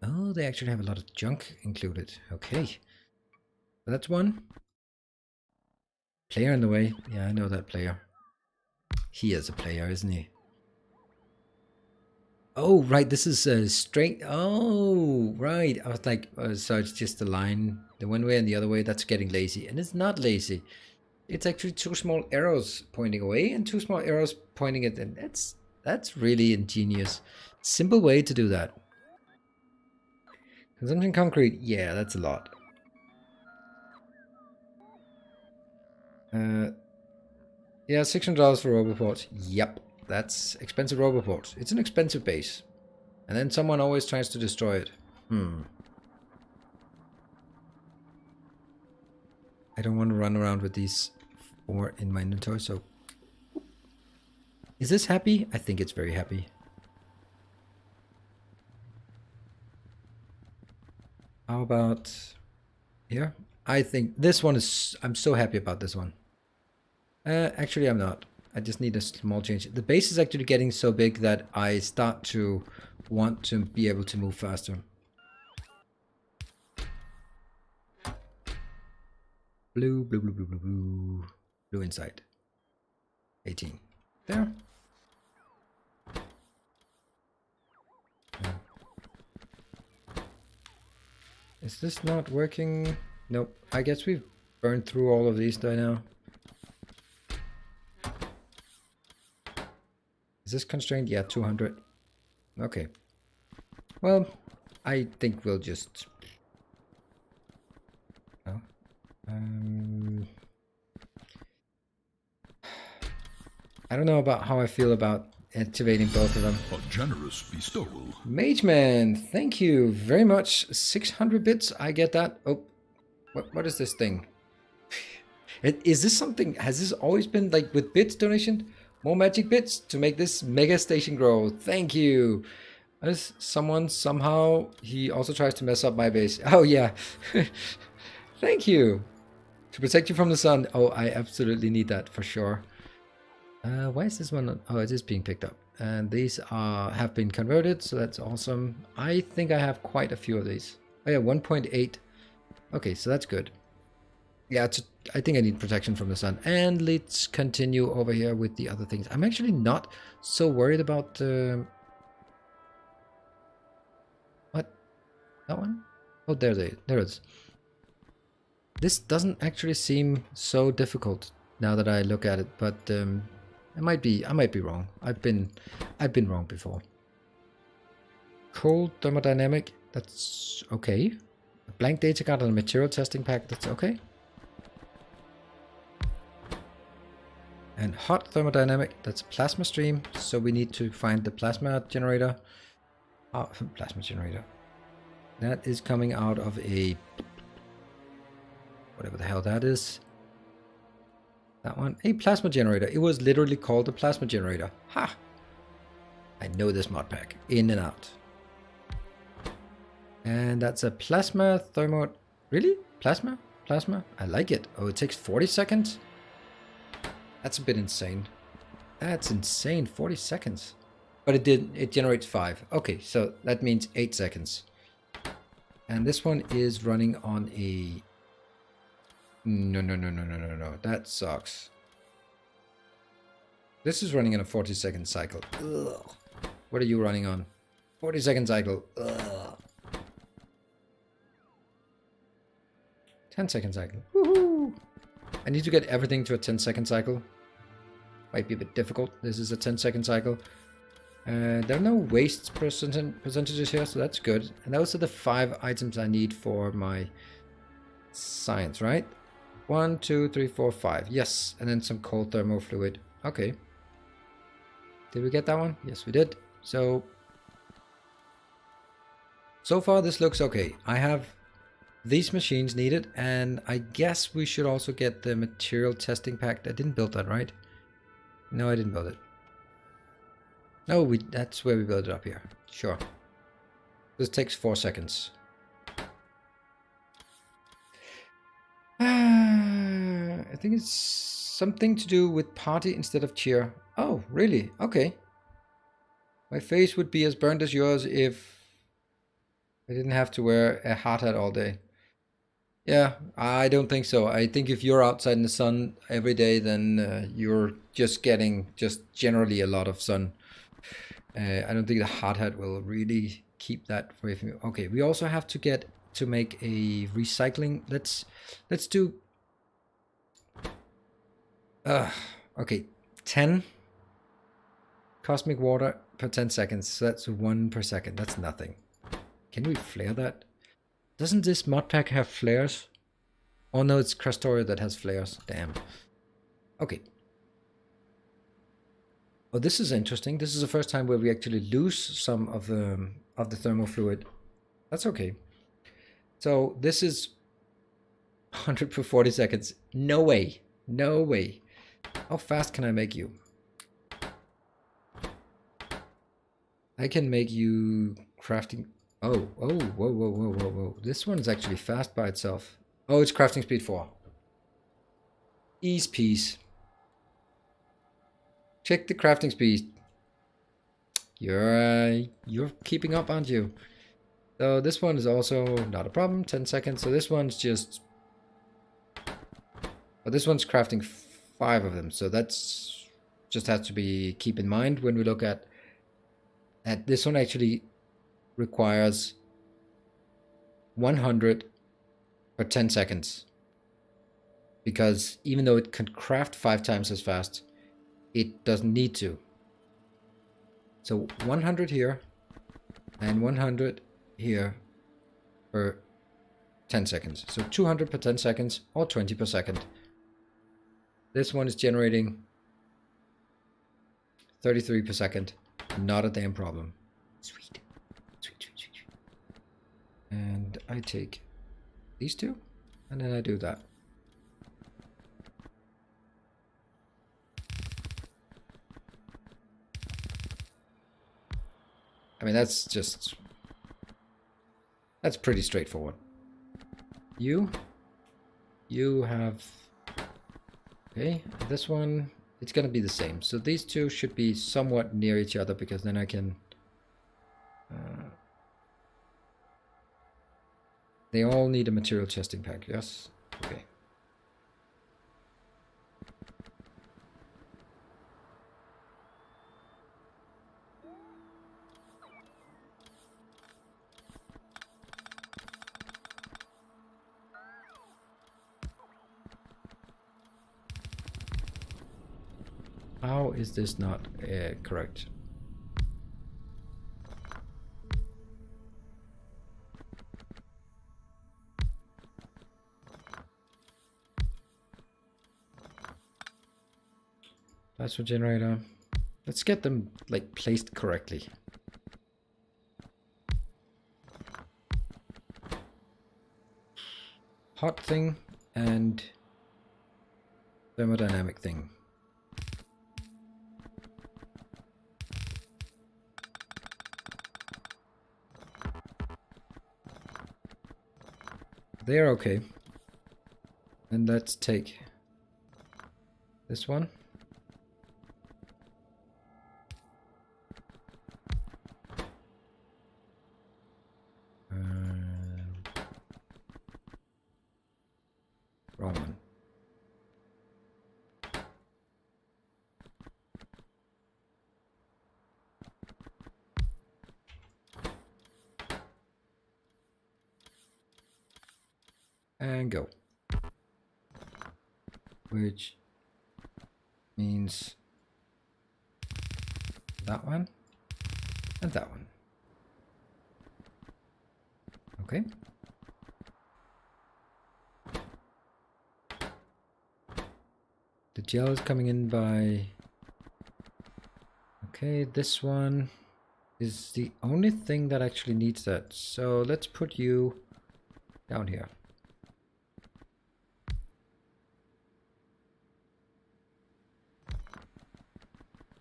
Oh, they actually have a lot of junk included. Okay. That's one. Player in the way. Yeah, I know that player. He is a player, isn't he? Oh, right. This is a strength. Oh, right. I was like, so it's just the line, the one way and the other way. That's getting lazy. And it's not lazy. It's actually 2 small arrows pointing away and 2 small arrows pointing at them. That's really ingenious. Simple way to do that. Consumption concrete. Yeah, that's a lot. Yeah, $600 for Roboport. Yep, that's expensive Roboport. It's an expensive base. And then someone always tries to destroy it. I don't want to run around with these 4 in my inventory, so... Is this happy? I think it's very happy. How about here? I think this one is... I'm so happy about this one. Actually, I'm not. I just need a small change. The base is actually getting so big that I start to want to be able to move faster. Blue, blue, blue, blue, blue, blue. Blue inside. 18. There. Is this not working? Nope. I guess we've burned through all of these by now. Is this constrained? Yeah, 200. Okay. Well, I think we'll just... Oh. I don't know about how I feel about activating both of them. A generous bestowal. Mage Man, thank you very much. 600 bits, I get that. Oh, what is this thing? Is this something, has this always been like with bits donation? More magic bits to make this mega station grow. Thank you. As someone somehow he also tries to mess up my base. Oh yeah. Thank you. To protect you from the sun. Oh, I absolutely need that for sure. Why is this one? Oh, it is being picked up. And these have been converted, so that's awesome. I think I have quite a few of these. Oh yeah, 1.8. Okay, so that's good. Yeah, I think I need protection from the sun. And let's continue over here with the other things. I'm actually not so worried about... what? That one? Oh, there it is. This doesn't actually seem so difficult now that I look at it, but I might be wrong. I've been wrong before. Cold thermodynamic, that's okay. A blank data card and a material testing pack, that's okay. And hot thermodynamic, that's plasma stream. So we need to find the plasma generator. Oh, plasma generator. That is coming out of a... whatever the hell that is. That one. A plasma generator. It was literally called a plasma generator. Ha! I know this mod pack. In and out. And that's a plasma thermo... Really? Plasma? Plasma? I like it. Oh, it takes 40 seconds? That's a bit insane. That's insane. 40 seconds. But it generates 5. Okay, so that means 8 seconds. And this one is running on a... No. That sucks. This is running on a 40-second cycle. Ugh. What are you running on? 40-second cycle. Ugh. 10-second cycle. Woohoo! I need to get everything to a 10-second cycle. Might be a bit difficult. This is a 10-second cycle. There are no waste percentages here, so that's good. And those are the 5 items I need for my science, right? 1, 2, 3, 4, 5. Yes, and then some cold thermal fluid. Okay. Did we get that one? Yes, we did. So far this looks okay. I have these machines needed, and I guess we should also get the material testing pack. I didn't build that, right? No, I didn't build it. No, that's where we build it up here. Sure. This takes 4 seconds. I think it's something to do with party instead of cheer. Oh, really? Okay. My face would be as burned as yours if I didn't have to wear a hard hat all day. Yeah, I don't think so. I think if you're outside in the sun every day, then you're just getting generally a lot of sun. I don't think the hard hat will really keep that away from you. Okay, we also have to get to make a recycling. Let's do... okay, 10 cosmic water per 10 seconds. So that's 1 per second. That's nothing. Can we flare that? Doesn't this mod pack have flares? Oh no, it's Factorio that has flares. Damn. Okay. Oh, this is interesting. This is the first time where we actually lose some of the thermal fluid. That's okay. So this is 100 per 40 seconds. No way. No way. How fast can I make you? I can make you crafting... Oh, whoa. This one's actually fast by itself. Oh, it's crafting speed 4. Ease peas. Check the crafting speed. You're keeping up, aren't you? So this one is also not a problem. 10 seconds. So this one's just... But this one's crafting 5 of them. So that's just has to be keep in mind when we look at this one actually requires 100 per 10 seconds. Because even though it can craft 5 times as fast, it doesn't need to. So 100 here and 100 here per 10 seconds. So 200 per 10 seconds or 20 per second. This one is generating 33 per second. Not a damn problem. Sweet. And I take these 2 and then I do that. mean, that's pretty straightforward. You have, okay, this one, it's gonna be the same. So these two should be somewhat near each other, because then I can, they all need a material testing pack, yes? Okay. How is this not correct? Plasma generator. Let's get them like placed correctly. Hot thing and thermodynamic thing. They're okay. And let's take this one. Wrong one. And go. Which means that one and that one. Okay. The gel is coming in by... Okay, this one is the only thing that actually needs that. So let's put you down here.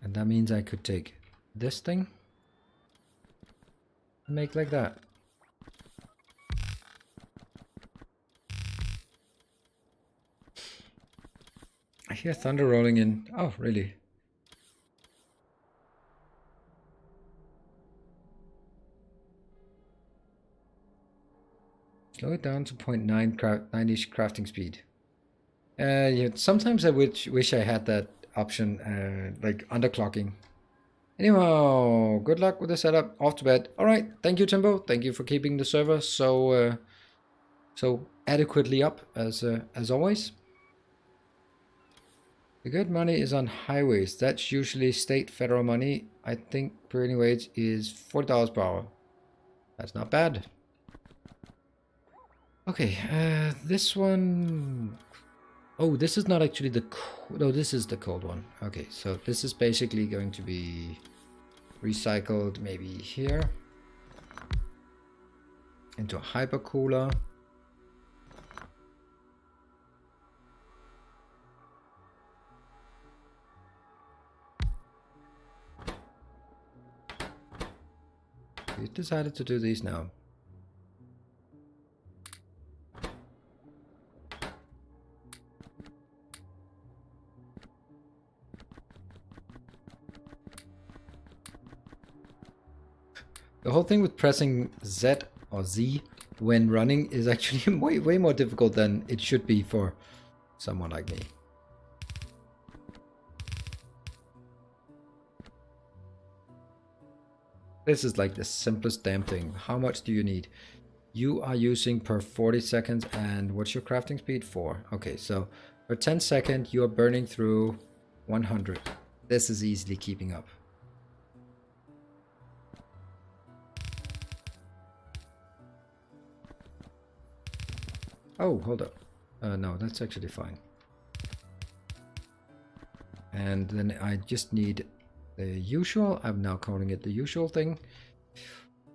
And that means I could take this thing and make like that. I hear thunder rolling in. Oh, really? Slow it down to 0.9 crafting speed. Yeah, sometimes I wish I had that option, like underclocking. Anyhow, good luck with the setup. Off to bed. All right, thank you, Timbo. Thank you for keeping the server so adequately up as always. The good money is on highways. That's usually state federal money. I think prevailing wage is $40 per hour. That's not bad. Okay, this one... Oh, this is not actually the... No, this is the cold one. Okay, so this is basically going to be recycled maybe here. Into a hypercooler. We decided to do these now. The whole thing with pressing Z or Z when running is actually way more difficult than it should be for someone like me. This is like the simplest damn thing. How much do you need? You are using per 40 seconds, and what's your crafting speed? 4. Okay, so per 10 seconds you are burning through 100. This is easily keeping up. Oh, hold up. No, that's actually fine. And then I just need the usual, I'm now calling it the usual thing.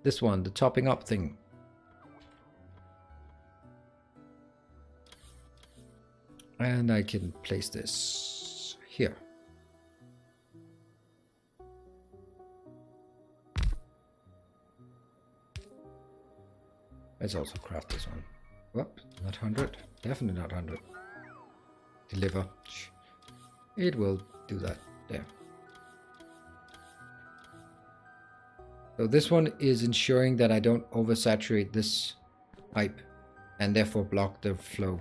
This one, the topping up thing. And I can place this here. Let's also craft this one. Whoop, not 100. Definitely not 100. Deliver. It will do that. There. So this one is ensuring that I don't oversaturate this pipe and therefore block the flow.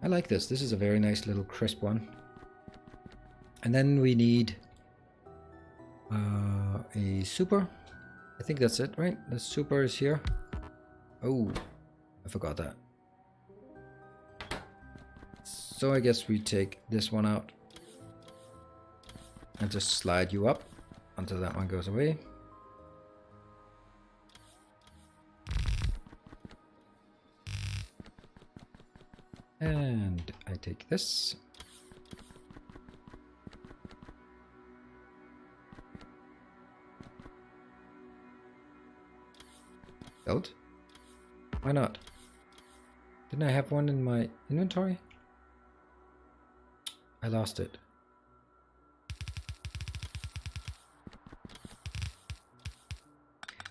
I like this. This is a very nice little crisp one. And then we need a super. I think that's it, right? The super is here. Oh, I forgot that. So I guess we take this one out and just slide you up until that one goes away. And I take this. Belt? Why not? Didn't I have one in my inventory? I lost it.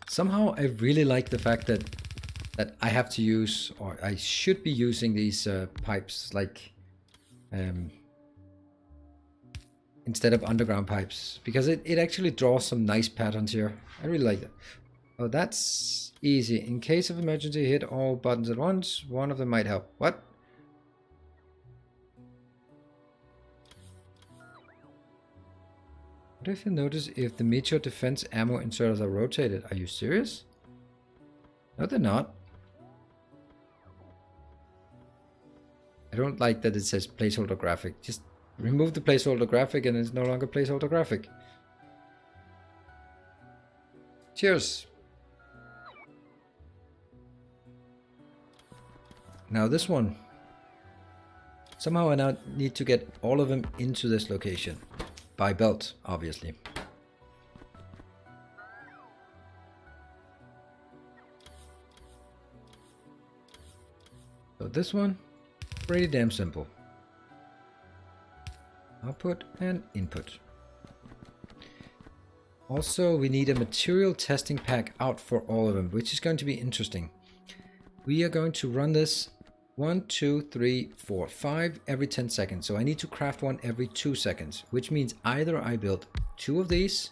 Somehow I really like the fact that I have to use, or I should be using these pipes like instead of underground pipes, because it actually draws some nice patterns here. I really like that. Oh, that's easy. In case of emergency, hit all buttons at once. One of them might help. What? What if you notice if the meteor defense ammo inserters are rotated? Are you serious? No, they're not. I don't like that it says placeholder graphic. Just remove the placeholder graphic and it's no longer placeholder graphic. Cheers. Now this one. Somehow I now need to get all of them into this location. By belt, obviously. So this one, pretty damn simple. Output and input. Also, we need a material testing pack out for all of them, which is going to be interesting. We are going to run this 1, 2, 3, 4, 5 every 10 seconds. So I need to craft one every 2 seconds, which means either I build 2 of these,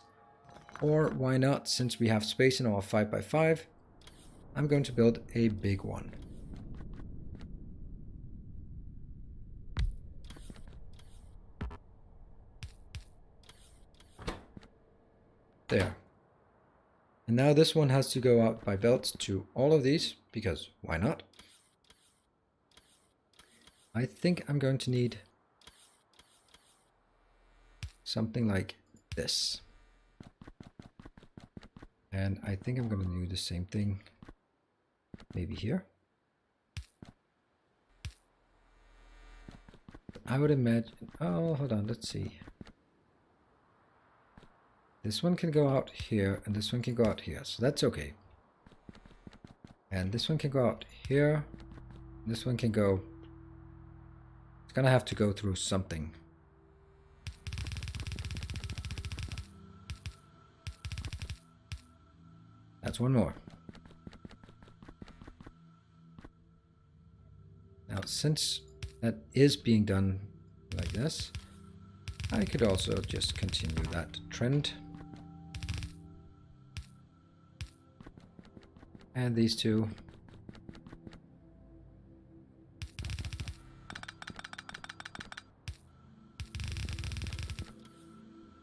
or why not, since we have space in our 5x5, I'm going to build a big one. There. And now this one has to go out by belt to all of these, because why not? I think I'm going to need something like this. And I think I'm going to do the same thing maybe here. I would imagine, oh, hold on, let's see. This one can go out here and this one can go out here, so that's okay. And this one can go out here. This one can go, it's gonna have to go through something. That's one more. Now, since that is being done like this, I could also just continue that trend. And these two.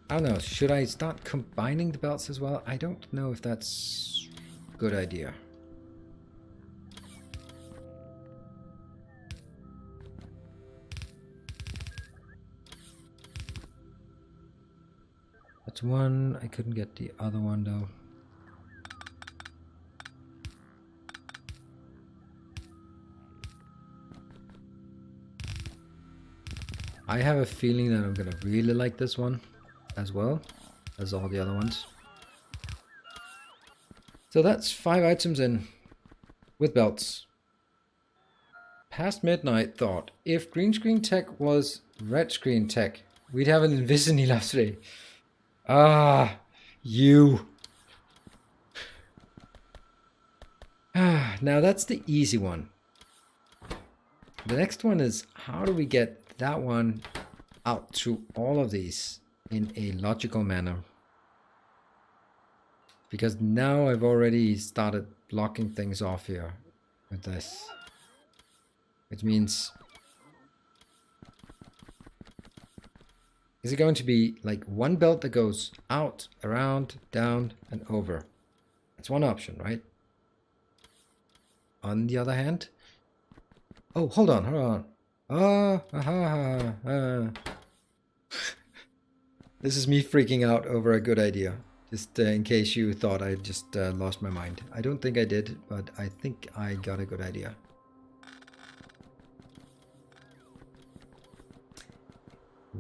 I don't know, should I start combining the belts as well? I don't know if that's a good idea. That's one. I couldn't get the other one though. I have a feeling that I'm gonna really like this one as well as all the other ones. So that's 5 items in with belts. Past midnight thought, if green screen tech was red screen tech, we'd have an Invisini last today. Ah, you. Ah, Now that's the easy one. The next one is, how do we get that one out through all of these in a logical manner? Because now I've already started blocking things off here with this. Which means, is it going to be like one belt that goes out, around, down, and over? That's one option, right? On the other hand, oh, hold on. This is me freaking out over a good idea. Just in case you thought I just lost my mind. I don't think I did, but I think I got a good idea.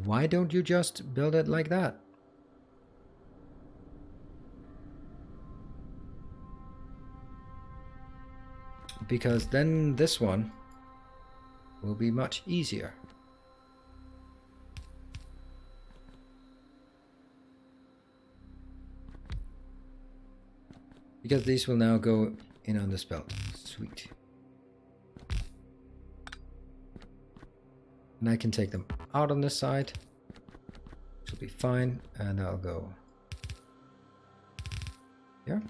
Why don't you just build it like that? Because then this one will be much easier. Because these will now go in on this belt. Sweet. And I can take them out on this side, which will be fine, and I'll go here.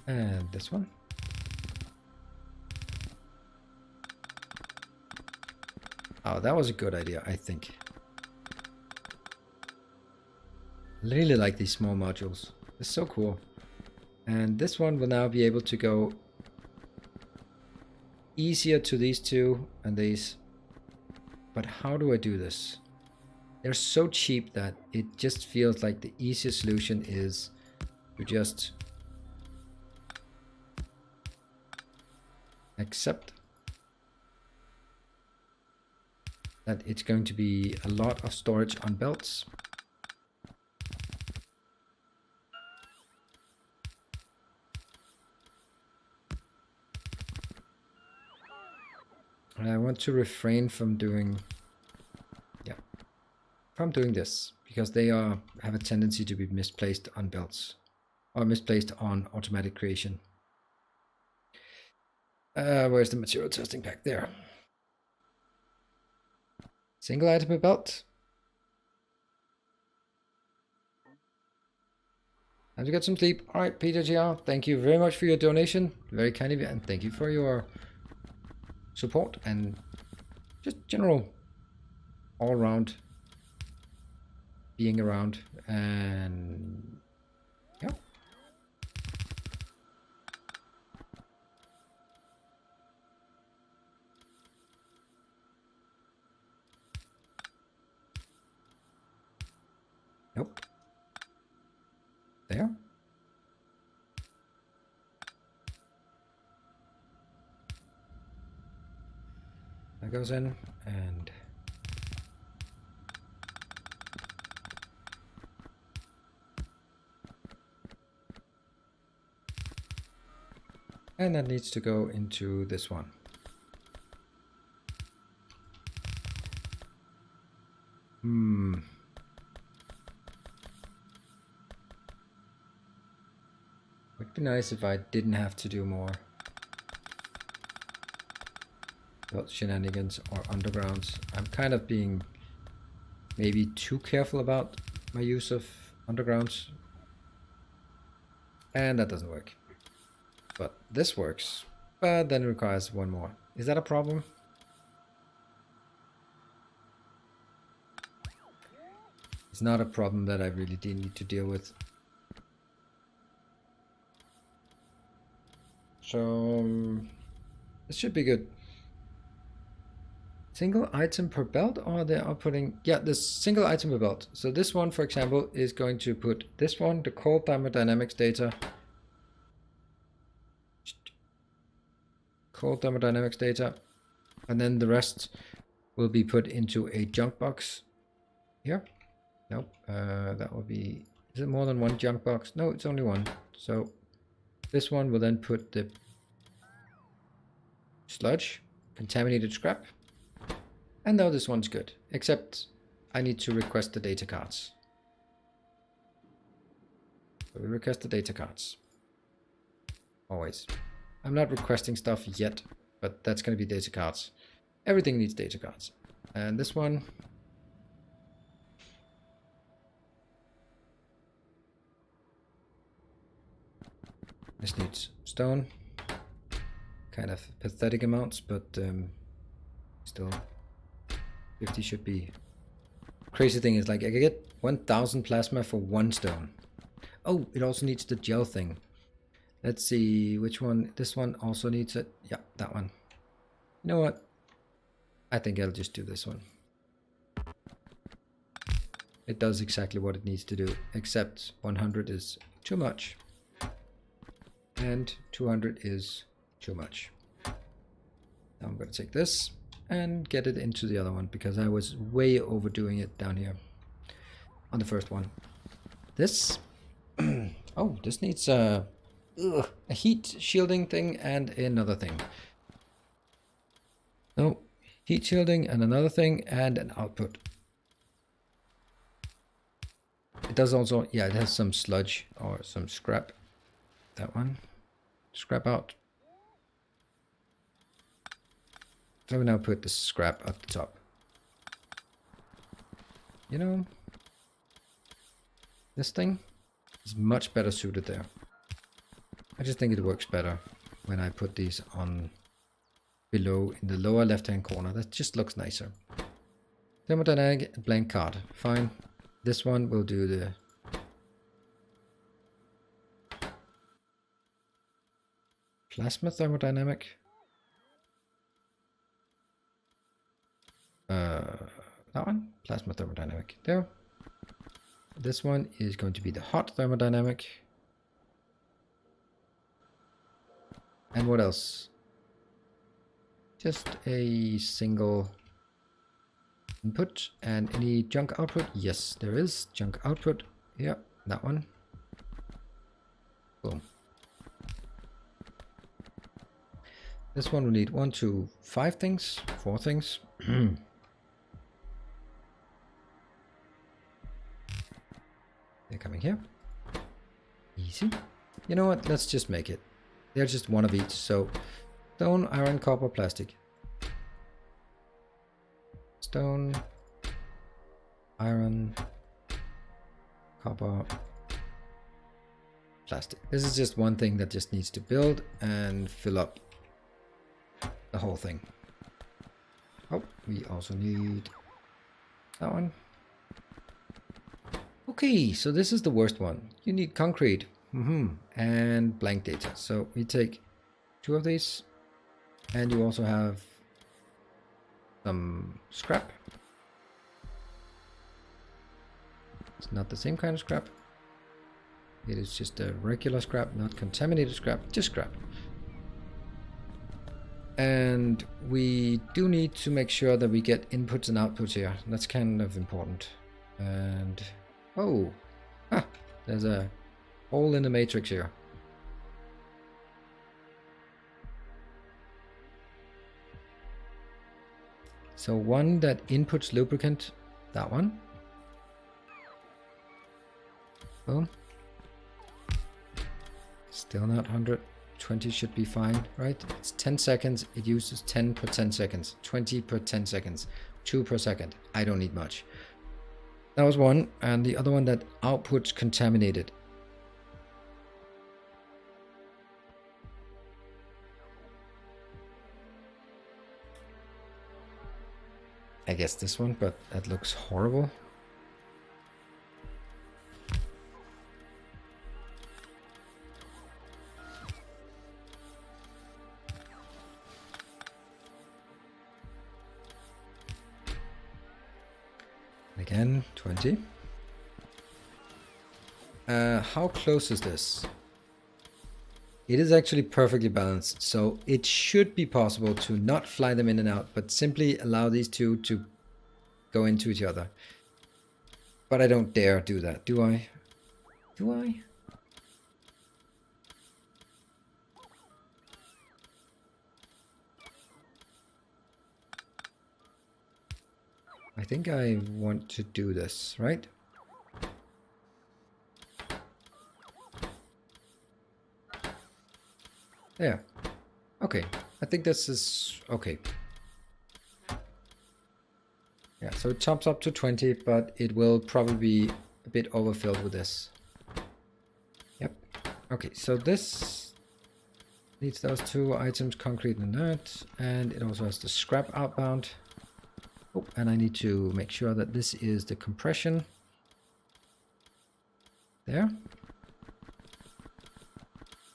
And this one. Oh, that was a good idea, I think. Really like these small modules. It's so cool. And this one will now be able to go easier to these two and these. But how do I do this? They're so cheap that it just feels like the easiest solution is to just accept that it's going to be a lot of storage on belts. And I want to refrain from doing, this, because they have a tendency to be misplaced on belts or misplaced on automatic creation. Where's the material testing pack? There. Single item per belt. Time to get some sleep. All right, Peter GR, thank you very much for your donation. Very kind of you, and thank you for your support and just general all around being around. And yeah. Nope. There. That goes in, and that needs to go into this one. Would be nice if I didn't have to do more belt shenanigans or undergrounds. I'm kind of being maybe too careful about my use of undergrounds, and that doesn't work. But this works, but then it requires one more. Is that a problem? It's not a problem that I really do need to deal with. So this should be good. Single item per belt, or they are putting, yeah, this single item per belt. So this one, for example, is going to put this one, the cold thermodynamics data. Cold thermodynamics data, and then the rest will be put into a junk box here. Nope, that will be, is it more than one junk box? No, it's only one. So this one will then put the sludge, contaminated scrap, and now this one's good, except I need to request the data cards. So we request the data cards. Always. I'm not requesting stuff yet, but that's going to be data cards. Everything needs data cards. And this one. This needs stone. Kind of pathetic amounts, but still 50 should be. Crazy thing is, like, I can get 1000 plasma for 1 stone. Oh, it also needs the gel thing. Let's see which one. This one also needs it. Yeah, that one. You know what? I think I'll just do this one. It does exactly what it needs to do, except 100 is too much. And 200 is too much. Now I'm going to take this and get it into the other one, because I was way overdoing it down here on the first one. This, oh, this needs a heat shielding thing and another thing. No, heat shielding and another thing and an output. It does also, yeah, it has some sludge or some scrap. That one, scrap out. So we now put the scrap at the top. You know, this thing is much better suited there. I just think it works better when I put these on below in the lower left hand corner. That just looks nicer. Thermodynamic blank card. Fine. This one will do the plasma thermodynamic. That one, plasma thermodynamic. There. This one is going to be the hot thermodynamic. And what else? Just a single input and any junk output. Yes, there is junk output. Yeah, that one. Boom. This one will need 1, 2, 5 things, 4 things. They're coming here. Easy. You know what? Let's just make it. They're just one of each. So stone, iron, copper, plastic. Stone, iron, copper, plastic. This is just one thing that just needs to build and fill up the whole thing. Oh, we also need that one. Okay, so this is the worst one. You need concrete and blank data. So we take 2 of these, and you also have some scrap. It's not the same kind of scrap. It is just a regular scrap, not contaminated scrap, just scrap. And we do need to make sure that we get inputs and outputs here. That's kind of important. And oh, there's a hole in the matrix here. So one that inputs lubricant, that one. Boom. Still not 120 should be fine, right? It's 10 seconds. It uses 10 per 10 seconds, 20 per 10 seconds, 2 per second. I don't need much. That was one, and the other one that outputs contaminated. I guess this one, but that looks horrible. Again, 20. How close is this? It is actually perfectly balanced, so it should be possible to not fly them in and out, but simply allow these two to go into each other. But I don't dare do that, do I? Do I? I think I want to do this, right? There. Okay. I think this is okay. Yeah, so it tops up to 20, but it will probably be a bit overfilled with this. Yep. Okay, so this needs those 2 items, concrete and that, and it also has the scrap outbound. Oh, and I need to make sure that this is the compression. There.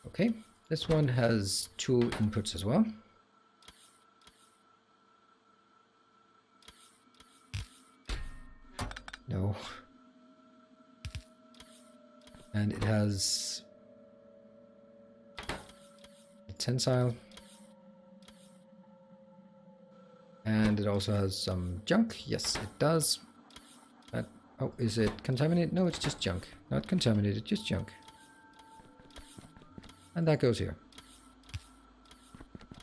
Okay, this one has 2 inputs as well. No. And it has a tensile. And it also has some junk. Yes, it does. But, oh, is it contaminated? No, it's just junk. Not contaminated, just junk. And that goes here.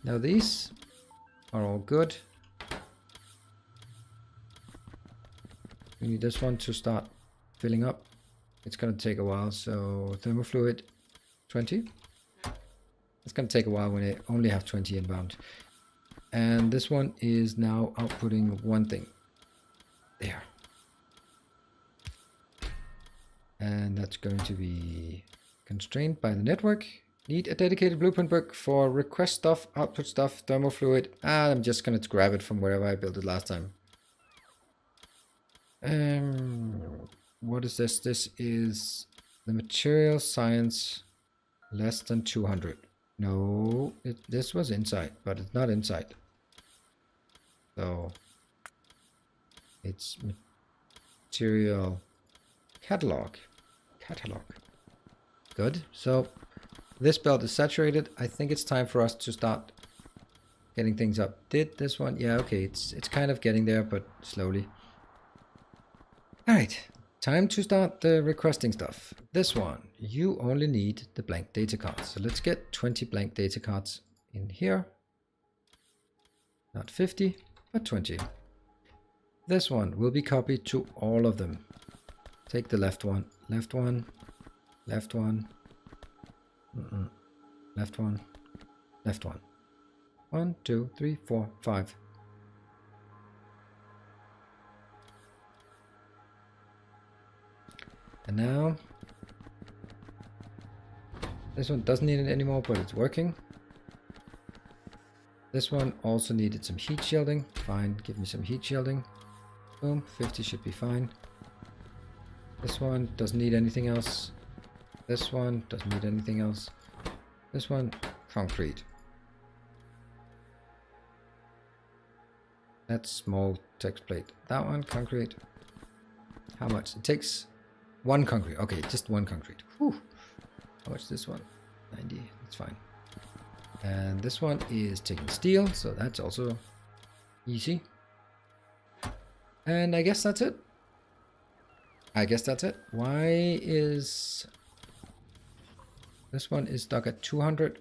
Now these are all good. We need this one to start filling up. It's going to take a while, so thermofluid 20. It's going to take a while when I only have 20 inbound. And this one is now outputting 1 thing. There. And that's going to be constrained by the network. Need a dedicated blueprint book for request stuff, output stuff, thermofluid. I'm just going to grab it from wherever I built it last time. What is this? This is the material science less than 200. No, this was inside, but it's not inside. So it's material catalog. Good. So this belt is saturated. I think it's time for us to start getting things up. Did this one? Yeah, okay. It's kind of getting there, but slowly. All right. Time to start the requesting stuff. This one, you only need the blank data cards. So let's get 20 blank data cards in here. Not 50, but 20. This one will be copied to all of them. Take the left one, left one, left one, left one, left one. 1, 2, 3, 4, 5. And now, this one doesn't need it anymore, but it's working. This one also needed some heat shielding. Fine, give me some heat shielding. Boom, 50 should be fine. This one doesn't need anything else. This one doesn't need anything else. This one, concrete. That's small text plate. That one, concrete. How much? It takes 1 concrete. Okay, just 1 concrete. Whew. How much is this one? 90. That's fine. And this one is taking steel, so that's also easy. And I guess that's it. Why is this one is stuck at 200?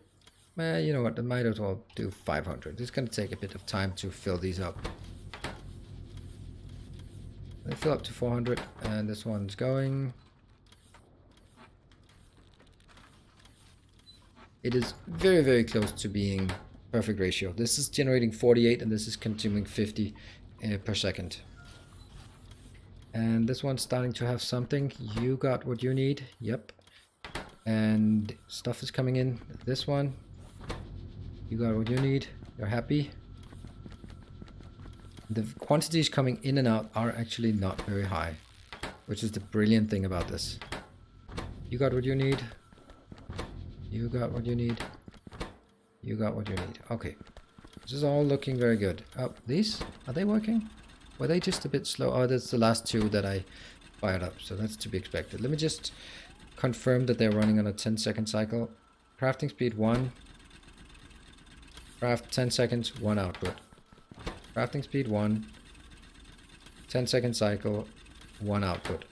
You know what? I might as well do 500. It's going to take a bit of time to fill these up. They fill up to 400, and this one's going. It is very, very close to being perfect ratio. This is generating 48, and this is consuming 50 per second. And this one's starting to have something. You got what you need. Yep. And stuff is coming in. This one, you got what you need. You're happy. The quantities coming in and out are actually not very high, which is the brilliant thing about this. You got what you need. You got what you need. You got what you need. Okay. This is all looking very good. Oh, these? Are they working? Were they just a bit slow? Oh, that's the last 2 that I fired up, so that's to be expected. Let me just confirm that they're running on a 10-second cycle. Crafting speed 1. Craft 10 seconds, 1 output. Crafting speed 1. 10-second cycle, 1 output.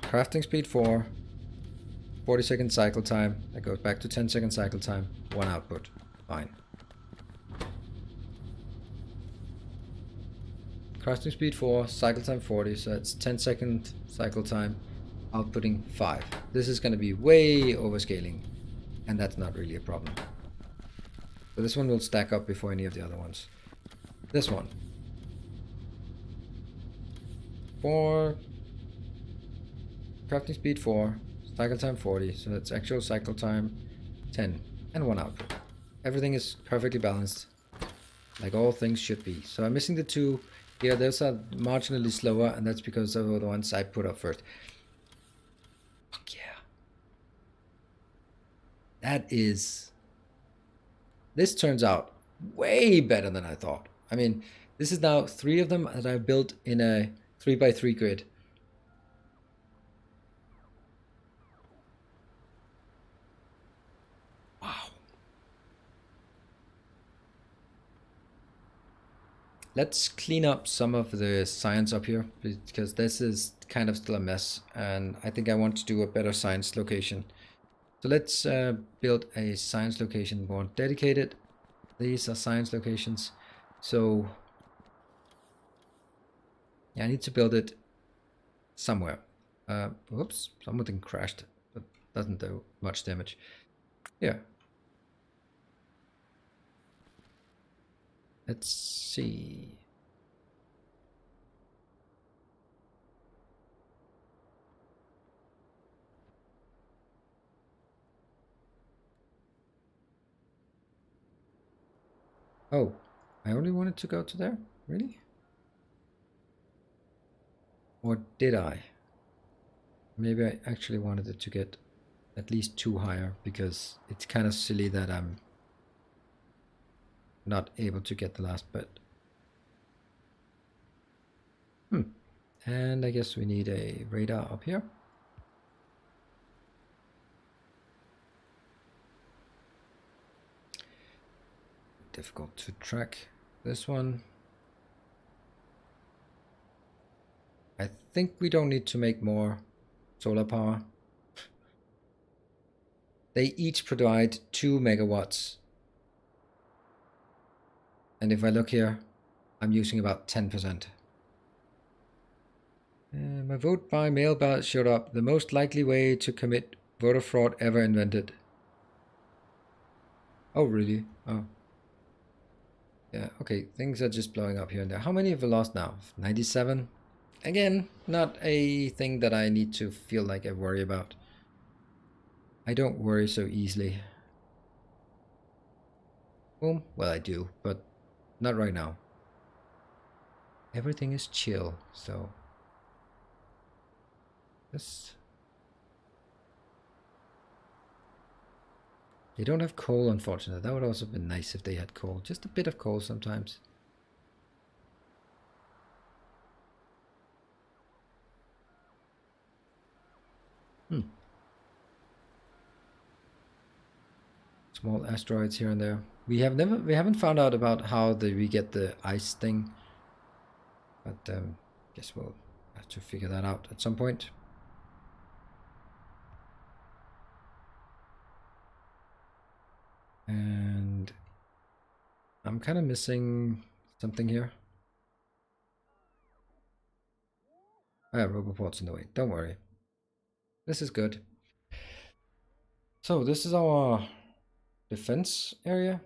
Crafting speed 4. 40-second cycle time. That goes back to 10-second cycle time, 1 output. Fine. Crafting speed 4, cycle time 40, so that's 10-second cycle time, outputting 5. This is going to be way overscaling, and that's not really a problem. So this one will stack up before any of the other ones. This one. 4. Crafting speed 4. Cycle time 40. So that's actual cycle time 10. And 1 output. Everything is perfectly balanced, like all things should be. So I'm missing the 2 here. Those are marginally slower, and that's because of the ones I put up first. Fuck yeah. That is... This turns out way better than I thought. I mean, this is now 3 of them that I've built in a 3x3 grid. Wow. Let's clean up some of the science up here, because this is kind of still a mess, and I think I want to do a better science location. So let's build a science location more dedicated. These are science locations. So yeah, I need to build it somewhere. Whoops, something crashed, but doesn't do much damage. Yeah. Let's see. Oh, I only wanted to go to there? Really? Or did I? Maybe I actually wanted it to get at least 2 higher, because it's kind of silly that I'm not able to get the last bit. And I guess we need a radar up here. Difficult to track this one. I think we don't need to make more solar power. They each provide 2 megawatts. And if I look here, I'm using about 10%. My vote by mail ballot showed up. The most likely way to commit voter fraud ever invented. Oh, really? Oh. Yeah, okay. Things are just blowing up here and there. How many have we lost now? 97? Again, not a thing that I need to feel like I worry about. I don't worry so easily. Well, I do, but not right now. Everything is chill, so... This... They don't have coal, unfortunately. That would also have been nice if they had coal. Just a bit of coal sometimes. Small asteroids here and there. We haven't found out about how we get the ice thing. But guess we'll have to figure that out at some point. And I'm kind of missing something here. Oh yeah, Roboport's in the way. Don't worry. This is good. So this is our defense area.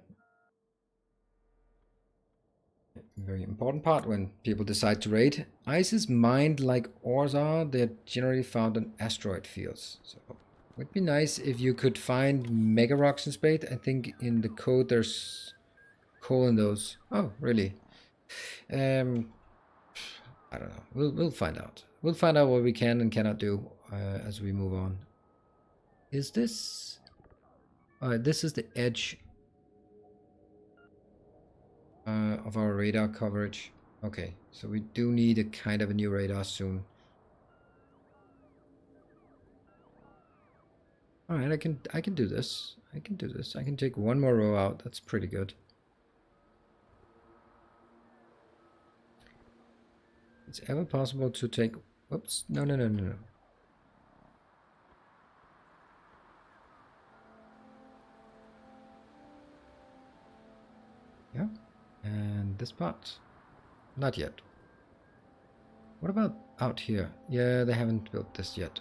Very important part when people decide to raid. Ice is mined like ores are. They're generally found in asteroid fields. So it would be nice if you could find mega rocks in space. I think in the code there's coal in those. Oh, really? I don't know. We'll find out. We'll find out what we can and cannot do as we move on. Is this? This is the edge of our radar coverage. Okay, so we do need a kind of a new radar soon. All right, I can do this. I can do this. I can take 1 more row out. That's pretty good. It's ever possible to take... Whoops. No. Yeah. And this part? Not yet. What about out here? Yeah, they haven't built this yet.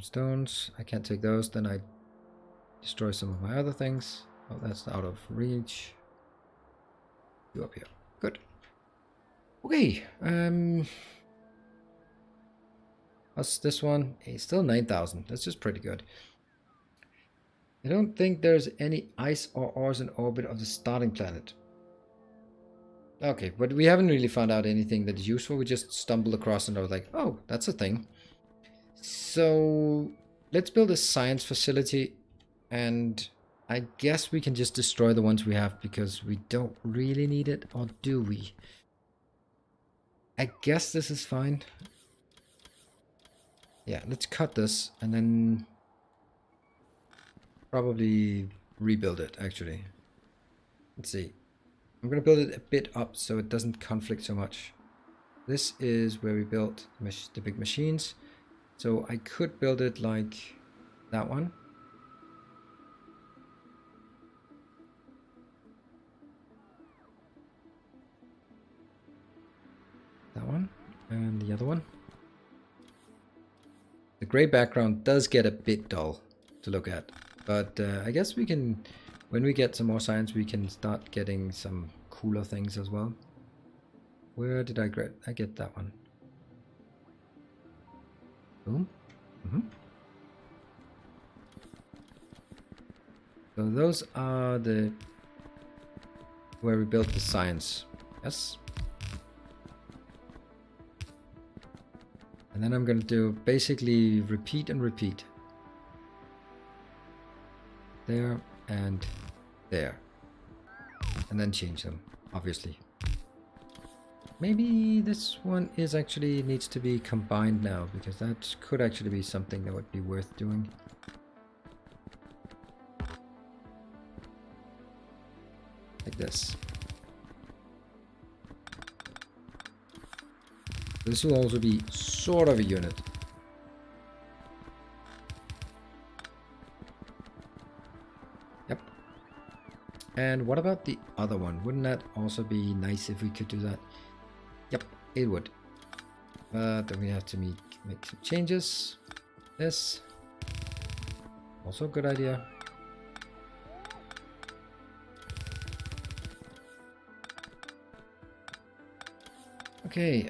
stones. I can't take those. Then I destroy some of my other things. Oh, that's out of reach. You up here. Good. Okay. What's this one? It's still 9,000. That's just pretty good. I don't think there's any ice or ores in orbit of the starting planet. Okay, but we haven't really found out anything that is useful. We just stumbled across and I was like, oh, that's a thing. So let's build a science facility, and I guess we can just destroy the ones we have because we don't really need it, or do we? I guess this is fine. Yeah, let's cut this and then probably rebuild it, actually. Let's see. I'm going to build it a bit up so it doesn't conflict so much. This is where we built the big machines. So I could build it like that one. That one. And the other one. The gray background does get a bit dull to look at. But I guess we can, when we get some more science, we can start getting some cooler things as well. Where did I get? I get that one. Boom. So those are the where we built the science. Yes. And then I'm going to do basically repeat and repeat. There and there. And then change them, obviously. Maybe this one is actually needs to be combined now, because that could actually be something that would be worth doing. Like this. This will also be sort of a unit. Yep. And what about the other one? Wouldn't that also be nice if we could do that? Yep, it would. But then we have to make some changes. This. Also a good idea. Okay,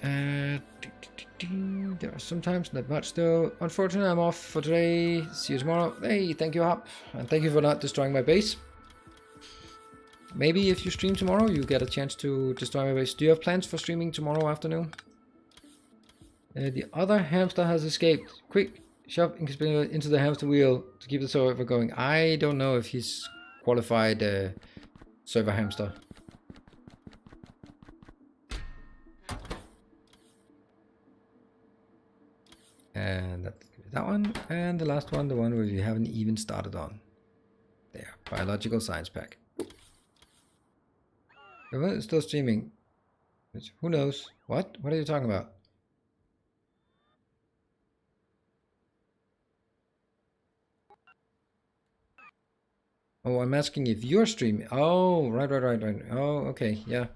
there are sometimes not much though. Unfortunately, I'm off for today. See you tomorrow. Hey, thank you, Hop. And thank you for not destroying my base. Maybe if you stream tomorrow, you get a chance to destroy my base. Do you have plans for streaming tomorrow afternoon? The other hamster has escaped. Quick, shove into the hamster wheel to keep the server going. I don't know if he's qualified server hamster. And that one, and the last one, the one where we haven't even started on. There, biological science pack. Everyone is still streaming. Who knows? What? What are you talking about? Oh, I'm asking if you're streaming. Oh, right. Oh, okay, yeah.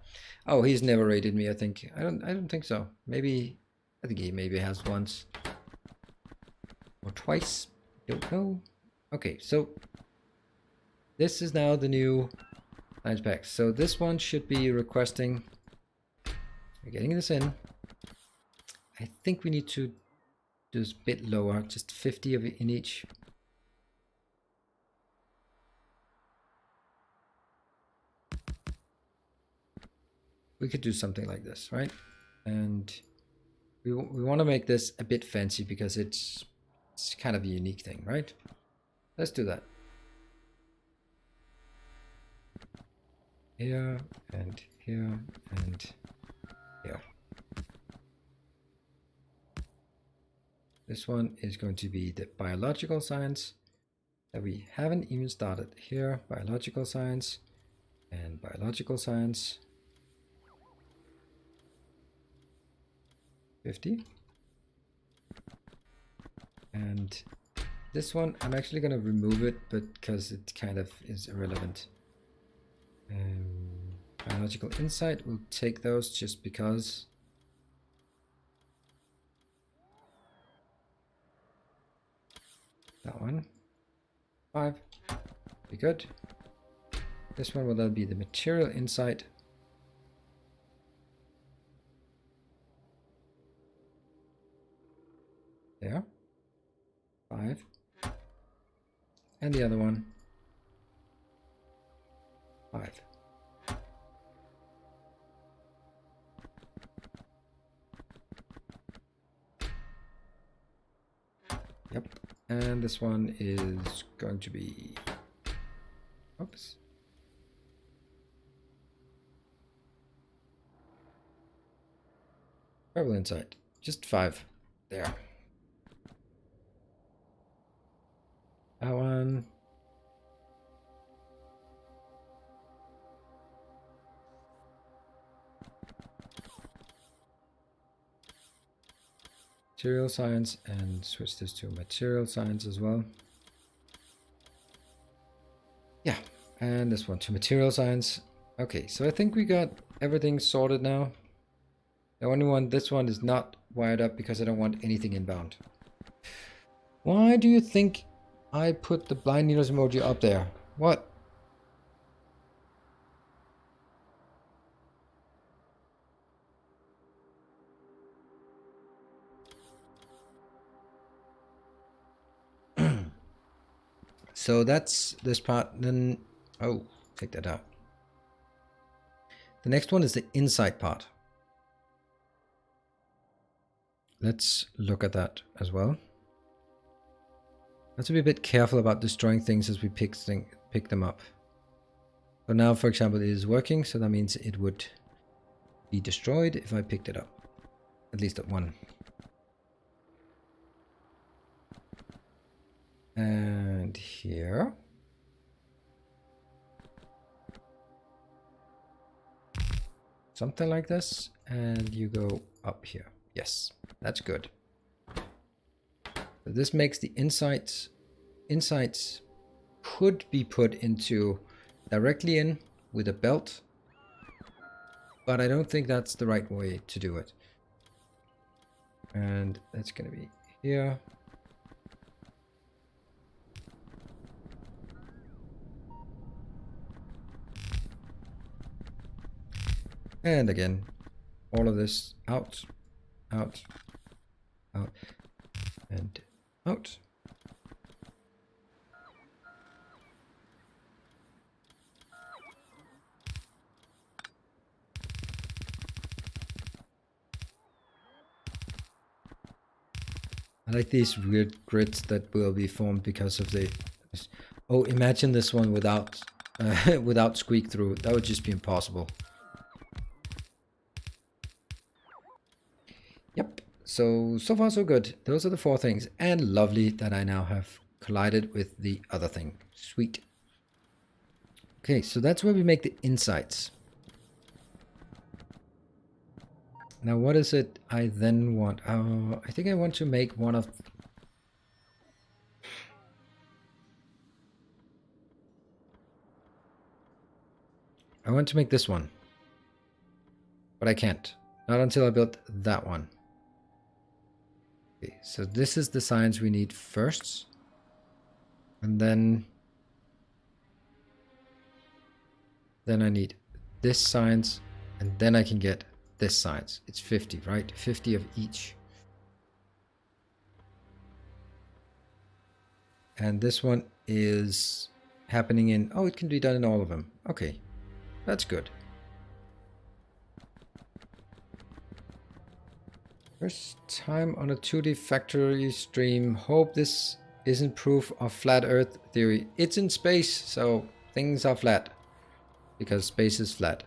Oh, he's never rated me, I think. I don't think so. Maybe, I think he maybe has once. Or twice. Don't know. Okay, so this is now the new science pack. So this one should be requesting. We're getting this in. I think we need to do this a bit lower, just 50 of it in each. We could do something like this, right? And we want to make this a bit fancy because it's kind of a unique thing, right? Let's do that. Here and here and here. This one is going to be the biological science that we haven't even started. Here, biological science and biological science. 50. And this one, I'm actually going to remove it, but because it kind of is irrelevant. Biological insight, we'll take those just because. That one. 5. Be good. This one will then be the material insight. There. 5. And the other one. 5. Yep. And this one is going to be, oops. Purple inside. Just 5. There. That one. Material science, and switch this to material science as well. Yeah, and this one to material science. Okay, so I think we got everything sorted now. The only one, this one is not wired up because I don't want anything inbound. Why do you think I put the blind needles emoji up there? What? So that's this part. Then, oh, take that out. The next one is the inside part. Let's look at that as well. Let's be a bit careful about destroying things as we pick them up. So now, for example, it is working, so that means it would be destroyed if I picked it up. At least at one. And here. Something like this. And you go up here. Yes, that's good. So this makes the insights could be put into directly in with a belt. But I don't think that's the right way to do it. And that's going to be here. And again, all of this out, out, out, and out. I like these weird grids that will be formed because of the... Oh, imagine this one without without squeak through. That would just be impossible. Yep. So far so good. Those are the 4 things. And lovely that I now have collided with the other thing. Sweet. Okay, so that's where we make the insights. Now what is it I then want? I think I want to make one of... I want to make this one. But I can't. Not until I build that one. Okay, so this is the science we need first. And then I need this science, and then I can get this science. It's 50, right? 50 of each. And this one is happening in... Oh, it can be done in all of them. Okay, that's good. First time on a 2D Factorio stream. Hope this isn't proof of flat Earth theory. It's in space, so things are flat. Because space is flat.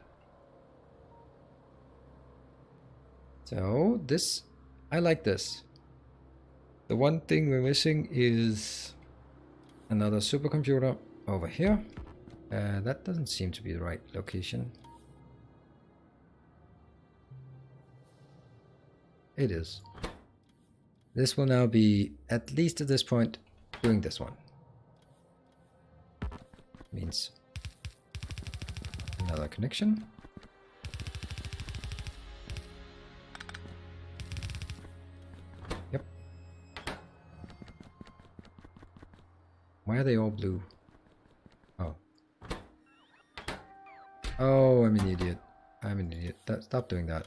So this, I like this. The one thing we're missing is another supercomputer over here. That doesn't seem to be the right location. It is. This will now be, at least at this point, doing this one. Means another connection. Yep. Why are they all blue? Oh. Oh, I'm an idiot. I'm an idiot. Stop doing that.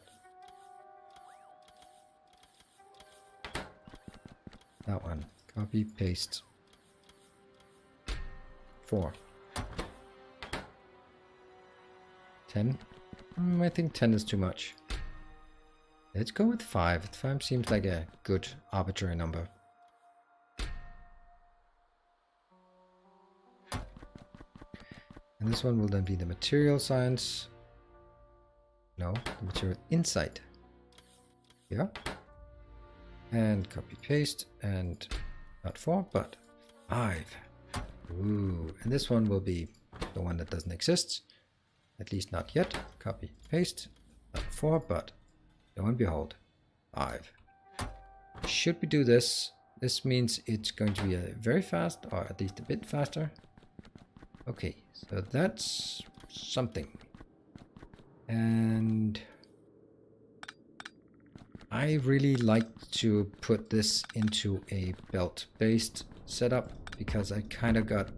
That one. Copy, paste. 4. 10? I think 10 is too much. Let's go with 5. 5 seems like a good arbitrary number. And this one will then be the material science. No, the material insight. Yeah. And copy paste and not 4, but 5. Ooh, and this one will be the one that doesn't exist. At least not yet. Copy paste. Not 4, but lo and behold, 5. Should we do this? This means it's going to be a very fast, or at least a bit faster. Okay, so that's something. And I really like to put this into a belt-based setup because I kind of got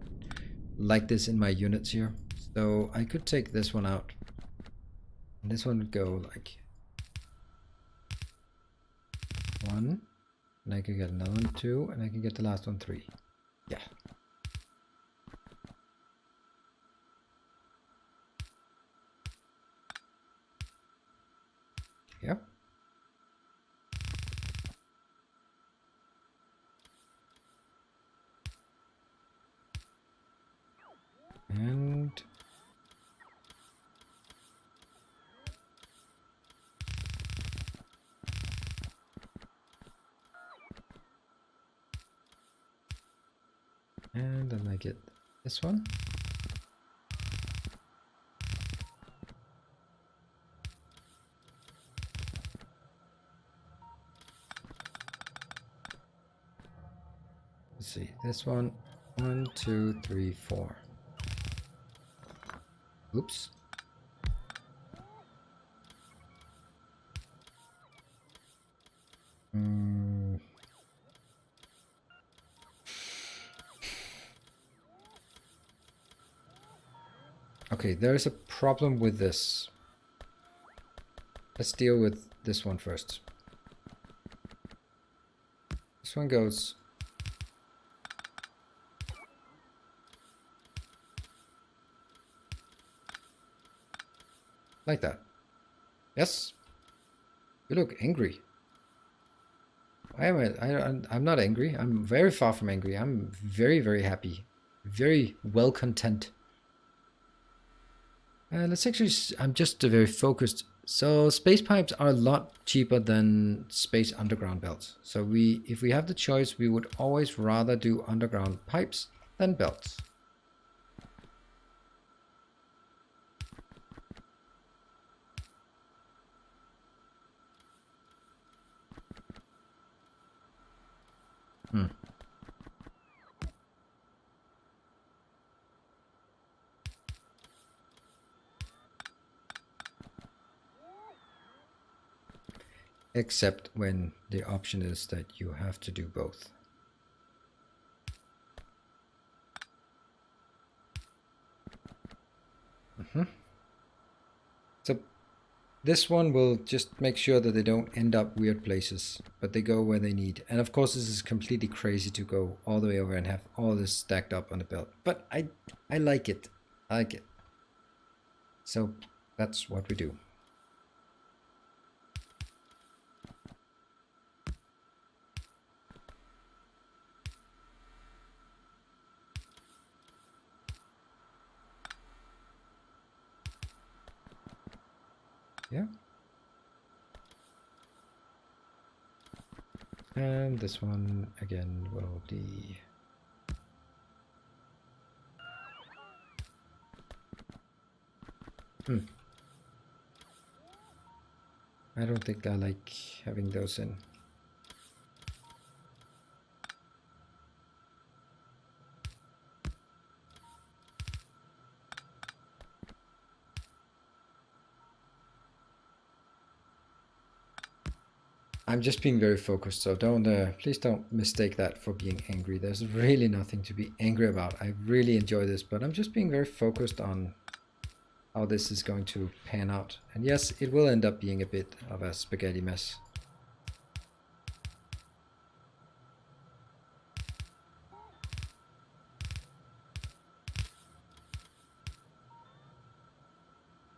like this in my units here. So I could take this one out. And this one would go like 1. And I could get another one 2. And I can get the last one 3. Yeah. Yep. And then I get this one. Let's see, this one. 1, 2, 3, 4. Oops. Okay, there's a problem with this. Let's deal with this one first. This one goes like that. Yes? You look angry. Why am I'm not angry. I'm very far from angry. I'm very, very happy. Very well content. Let's actually, I'm just very focused. So space pipes are a lot cheaper than space underground belts. So if we have the choice, we would always rather do underground pipes than belts. Except when the option is that you have to do both. So this one will just make sure that they don't end up weird places, but they go where they need. And of course, this is completely crazy to go all the way over and have all this stacked up on the belt. But I like it. I like it. So that's what we do. Yeah. And this one again will be I don't think I like having those in. I'm just being very focused, so don't please don't mistake that for being angry. There's really nothing to be angry about. I really enjoy this, but I'm just being very focused on how this is going to pan out. And yes, it will end up being a bit of a spaghetti mess.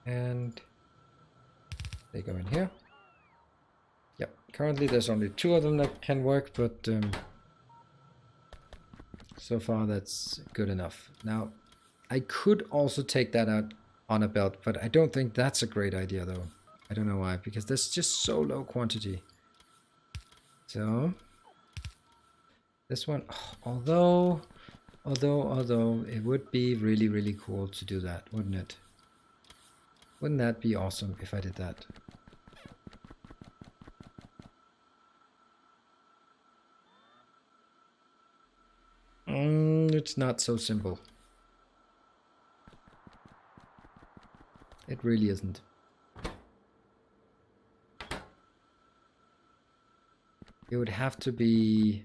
And they go in here. Yep, currently there's only 2 of them that can work, but so far that's good enough. Now, I could also take that out on a belt, but I don't think that's a great idea though. I don't know why, because there's just so low quantity. So, this one, although it would be really, really cool to do that, wouldn't it? Wouldn't that be awesome if I did that? It's not so simple. It really isn't. It would have to be...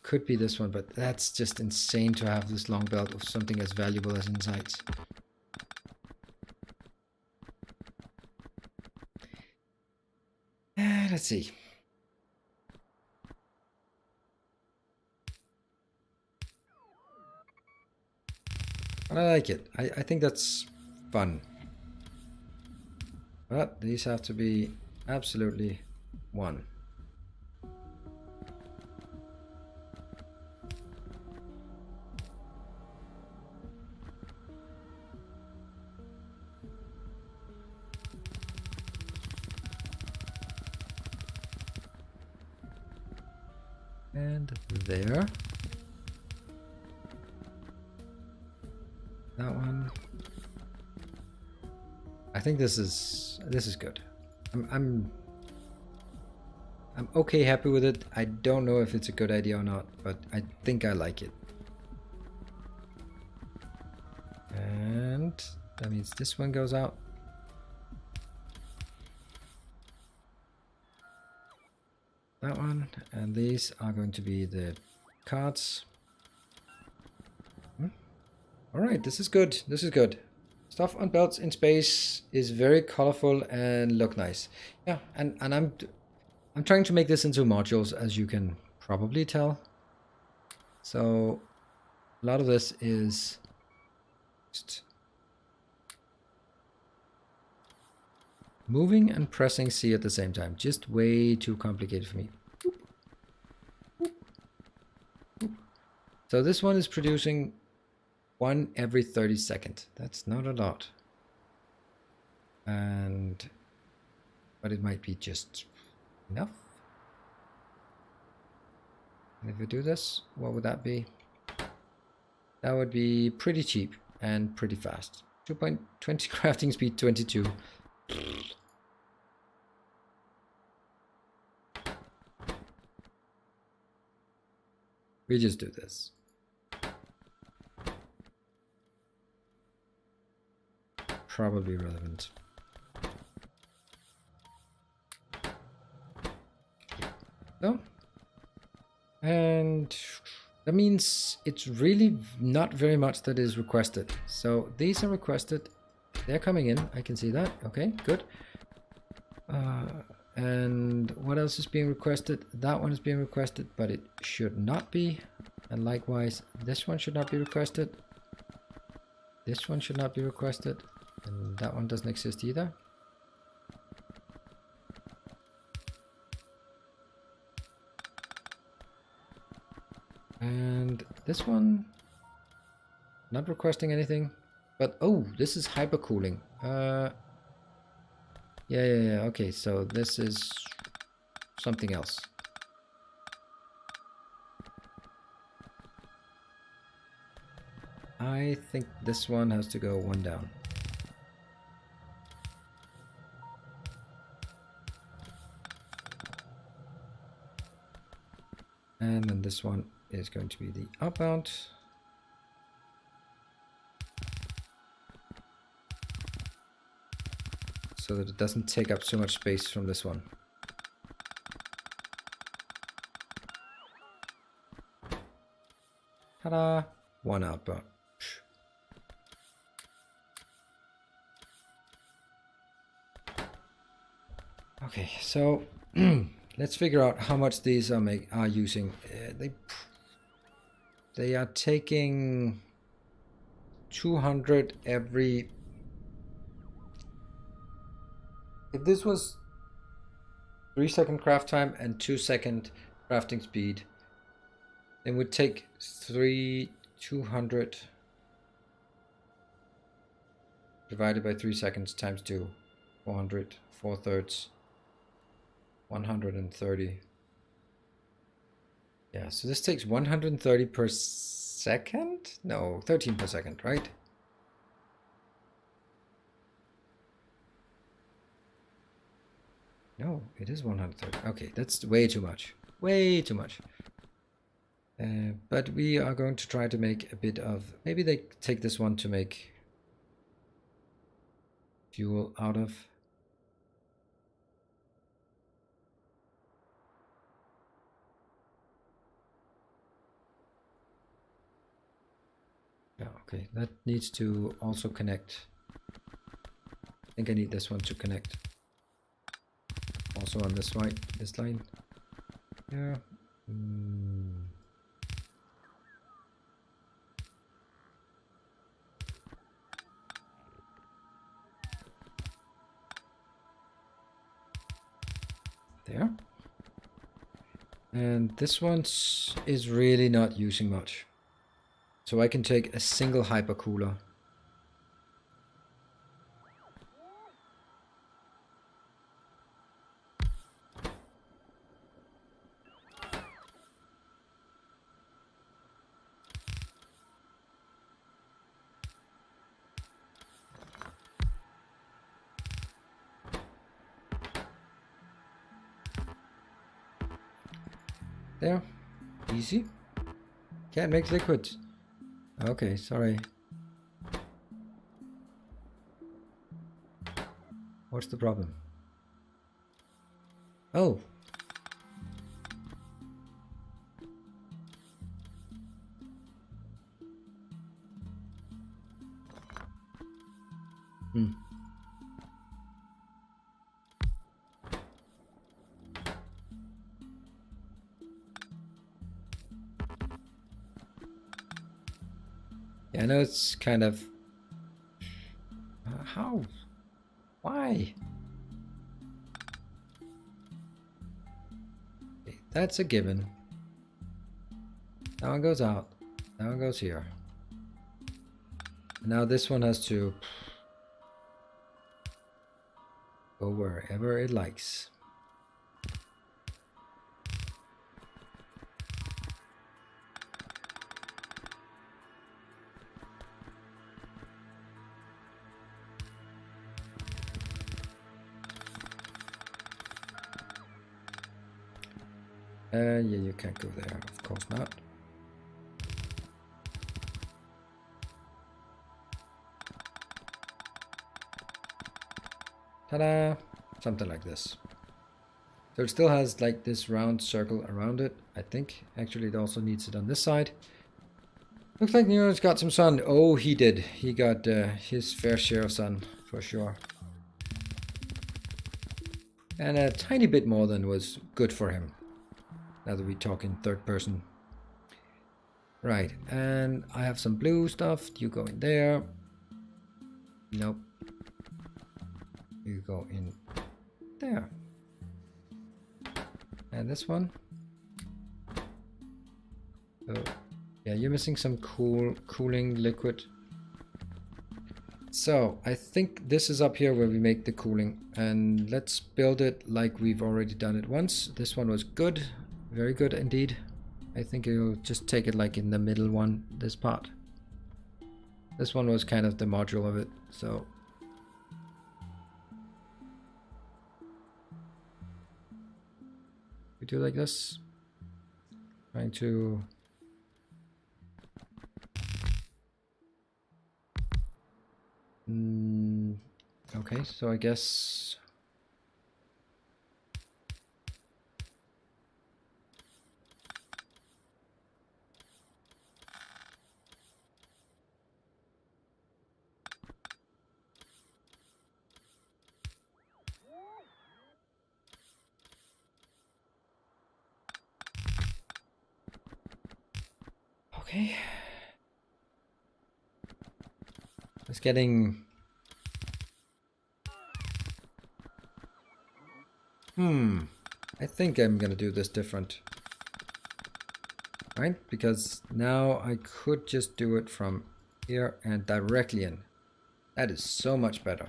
Could be this one, but that's just insane to have this long belt of something as valuable as insights. Let's see. But I like it. I think that's fun. But these have to be absolutely 1. And there. That one. I think this is good. I'm okay happy with it. I don't know if it's a good idea or not, but I think I like it. And that means this one goes out. That one, and these are going to be the cards. Alright, this is good. This is good. Stuff on belts in space is very colorful and look nice. Yeah, and I'm trying to make this into modules, as you can probably tell. So a lot of this is just moving and pressing C at the same time. Just way too complicated for me. So this one is producing 1 every 30 seconds. That's not a lot. But it might be just enough. And if we do this, what would that be? That would be pretty cheap and pretty fast. 2.20 crafting speed 22. We just do this. Probably relevant. So, and that means it's really not very much that is requested. So these are requested. They're coming in. I can see that. Okay, good. And what else is being requested? That one is being requested, but it should not be. And likewise, this one should not be requested. This one should not be requested. And that one doesn't exist either. And this one, not requesting anything. But, oh, this is hypercooling. Yeah. Okay, so this is something else. I think this one has to go 1 down. And then this one is going to be the outbound. so that it doesn't take up so much space from this one. Ta-da! One outboard. Okay, so let's figure out how much these are using. They are taking 200 every. If this was 3-second craft time and 2-second crafting speed, then would take 200 divided by 3 seconds times 2, 400, 4/3, 130. Yeah, so this takes 130 per second? No, 13 per second, right? No, it is 130. Okay, that's way too much. Way too much. But we are going to try to make a bit of... Maybe they take this one to make fuel out of. Yeah, okay, that needs to also connect. I think I need this one to connect. Also on this line. Yeah. There. And this one is really not using much. So I can take a single hypercooler. There. Easy. Can't make liquids. Okay, sorry. What's the problem? Oh. Yeah, I know it's kind of... how? Why? Okay, that's a given. That one goes out. That one goes here. Now this one has to go wherever it likes. Yeah, you can't go there, of course not. Ta-da! Something like this. So it still has like this round circle around it, I think. Actually, it also needs it on this side. Looks like Nero's got some sun. Oh, he did. He got his fair share of sun, for sure. And a tiny bit more than was good for him. Now that we talk in third person. Right, and I have some blue stuff. You go in there. Nope. You go in there. And this one. Oh, yeah, you're missing some cooling liquid. So I think this is up here where we make the cooling, and let's build it like we've already done it once. This one was good. Very good indeed. I think you'll just take it like in the middle one, this part. This one was kind of the module of it, so. We do like this. Trying to. Okay, so I guess... Okay. It's getting... I think I'm gonna do this different. Right? Because now I could just do it from here and directly in. That is so much better.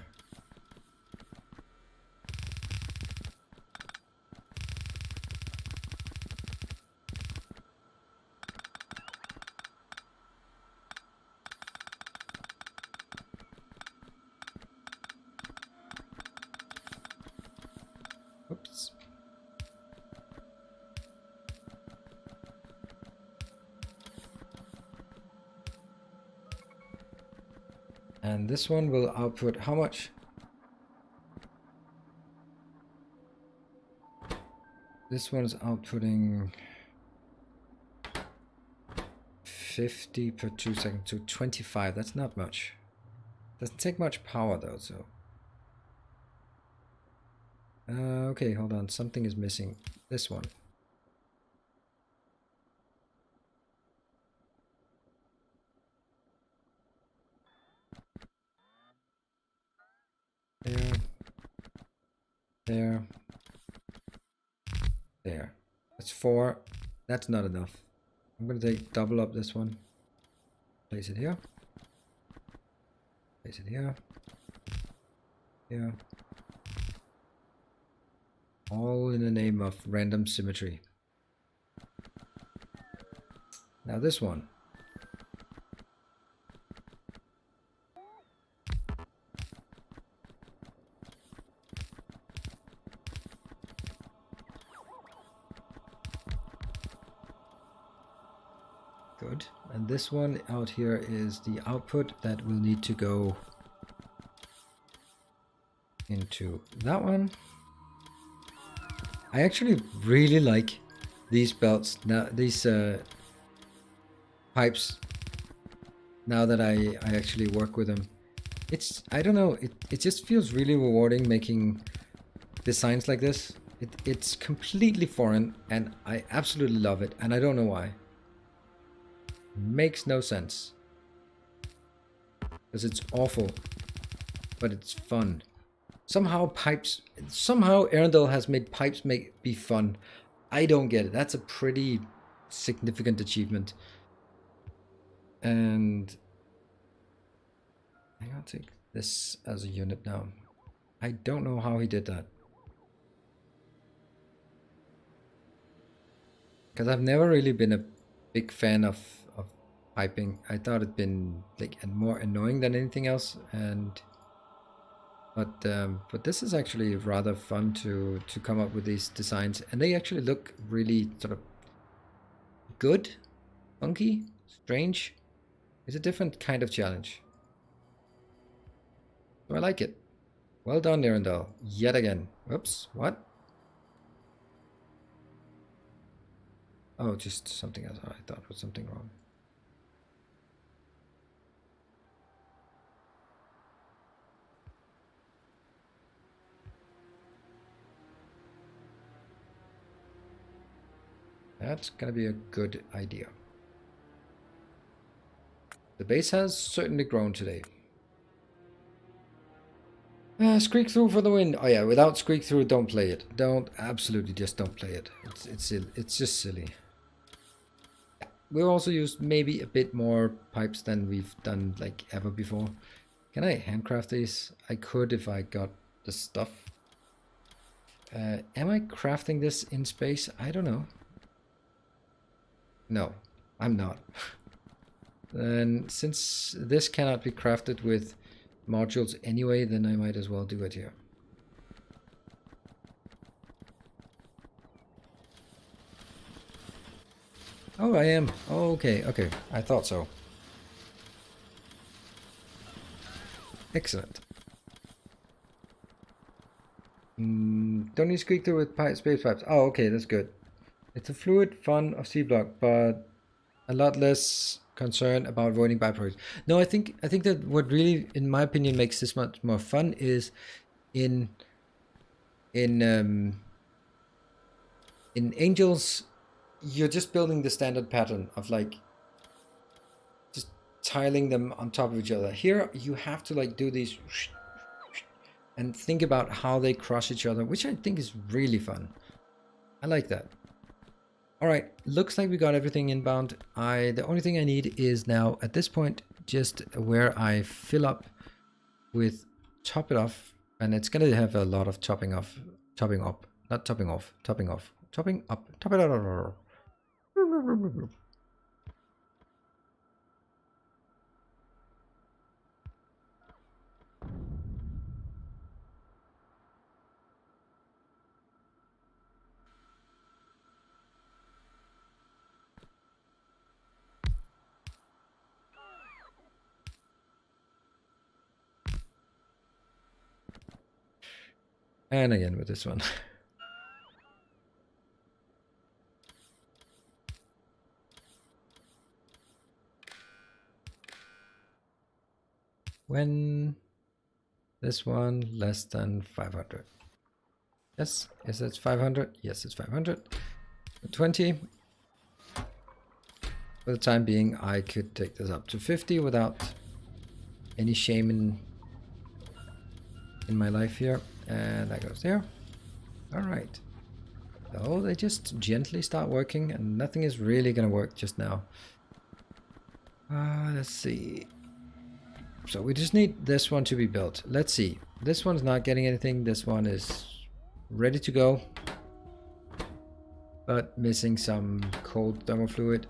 Oops. And this one will output how much? This one is outputting 50 per 2 seconds, so 25. That's not much. Doesn't take much power though, so. Okay, hold on. Something is missing. This one. There. There. There. That's 4. That's not enough. I'm gonna double up this one. Place it here. Place it here. Here. All in the name of random symmetry. Now this one. Good. And this one out here is the output that will need to go into that one. I actually really like these belts now, these pipes, now that I actually work with them. It's, I don't know, it just feels really rewarding making designs like this. It's completely foreign and I absolutely love it, and I don't know why. Makes no sense. Because it's awful, but it's fun. Somehow Earendel has made pipes be fun. I don't get it. That's a pretty significant achievement. And I'll take this as a unit now. I don't know how he did that. Because I've never really been a big fan of piping. I thought it'd been like more annoying than anything else, and but this is actually rather fun to come up with these designs, and they actually look really sort of good, funky, strange. It's a different kind of challenge. So I like it. Well done, Earendel. Yet again. Oops, what? Oh, just something else. I thought it was something wrong. That's gonna be a good idea. The base has certainly grown today. Squeak through for the win. Oh yeah, without squeak through, don't play it. Absolutely just don't play it. It's just silly. Yeah, we'll also use maybe a bit more pipes than we've done like ever before. Can I handcraft these? I could if I got the stuff. Am I crafting this in space? I don't know. No, I'm not. And since this cannot be crafted with modules anyway, then I might as well do it here. Oh, I am. Oh, okay, okay. I thought so. Excellent. Don't need to squeak through with space pipes. Oh, okay, that's good. It's a fluid fun of C block, but a lot less concern about avoiding byproducts. No, I think that what really, in my opinion, makes this much more fun is in Angels, you're just building the standard pattern of like just tiling them on top of each other. Here, you have to like do these and think about how they cross each other, which I think is really fun. I like that. All right, looks like we got everything inbound. The only thing I need is now at this point just where I fill up with top it off, and it's gonna have a lot of topping up, top it up. And again with this one. When this one less than 500. Yes, is it 500? Yes, it's 500. 20. For the time being, I could take this up to 50 without any shame in my life here. And that goes there. All right. So they just gently start working, and nothing is really going to work just now. Let's see. So we just need this one to be built. Let's see. This one's not getting anything. This one is ready to go, but missing some cold thermal fluid.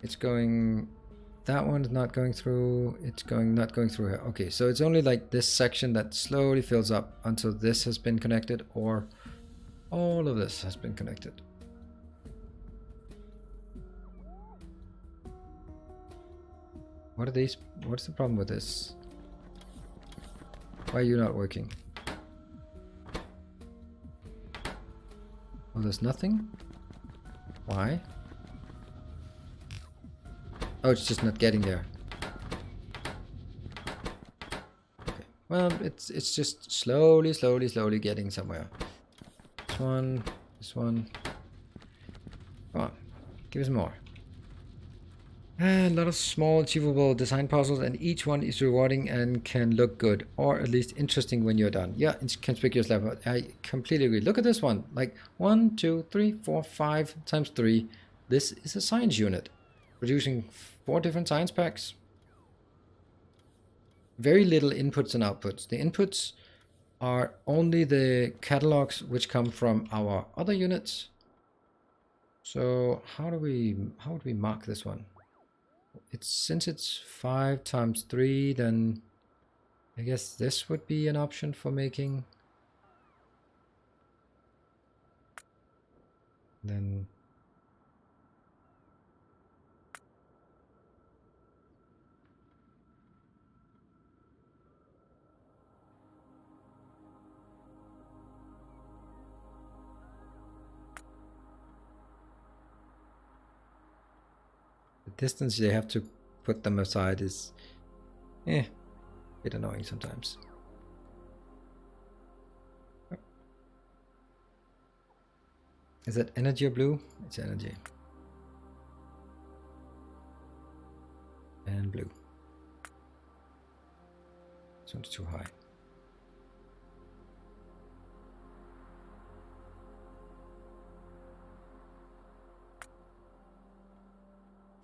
It's going, that one's not going through, it's going, not going through here. Okay, so it's only like this section that slowly fills up until this has been connected, or all of this has been connected. What are these? What's the problem with this? Why are you not working? Oh, there's nothing? Why? Oh, it's just not getting there. Okay. Well, it's just slowly getting somewhere. This one, this one. Come on, give us more. And a lot of small achievable design puzzles, and each one is rewarding and can look good, or at least interesting when you're done. Yeah, it's conspicuous level. I completely agree. Look at this one. Like 1, 2, 3, 4, 5 times 3. This is a science unit. Producing 4 different science packs. Very little inputs and outputs. The inputs are only the catalogs which come from our other units. So how would we mark this one? Since it's 5 times 3, then I guess this would be an option for making. Then distance they have to put them aside is a bit annoying sometimes. Is that energy or blue? It's energy. And blue. This one's too high.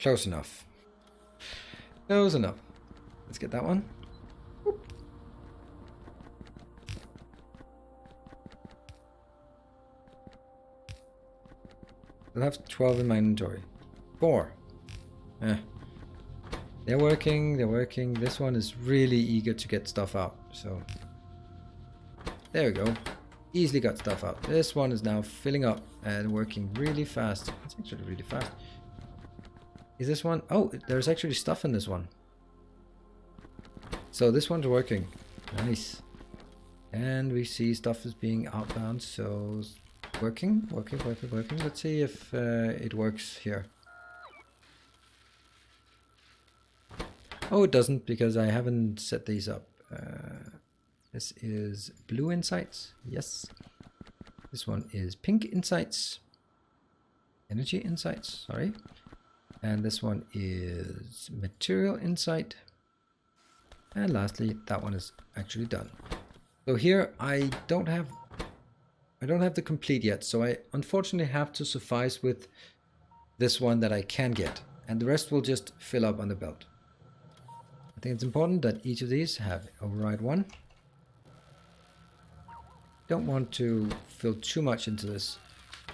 Close enough. Close enough. Let's get that one. Whoop. I'll have 12 in my inventory. 4. They're working, they're working. This one is really eager to get stuff out. So there we go. Easily got stuff out. This one is now filling up and working really fast. It's actually really fast. Is this one? Oh, there's actually stuff in this one. So this one's working. Nice. And we see stuff is being outbound, so working. Let's see if it works here. Oh, it doesn't, because I haven't set these up. This is blue insights. Yes. This one is pink insights. Energy insights, sorry. And this one is material insight. And lastly, that one is actually done. So here I don't have the complete yet, so I unfortunately have to suffice with this one that I can get, and the rest will just fill up on the belt. I think it's important that each of these have override 1. Don't want to fill too much into this.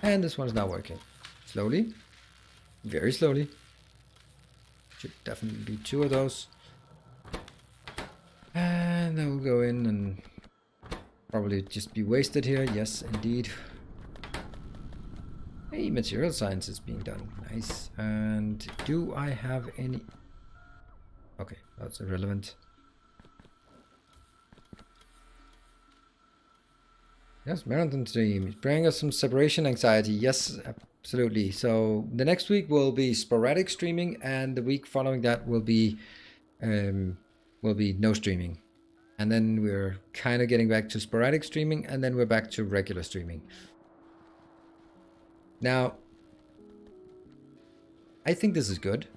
And this one is now working. Slowly. Very slowly. Should definitely be 2 of those. And that will go in and probably just be wasted here. Yes, indeed. Hey, material science is being done. Nice. And do I have any... Okay, that's irrelevant. Yes, marathon stream. Bring us some separation anxiety. Yes, absolutely. So the next week will be sporadic streaming, and the week following that will be no streaming. And then we're kind of getting back to sporadic streaming, and then we're back to regular streaming. Now, I think this is good.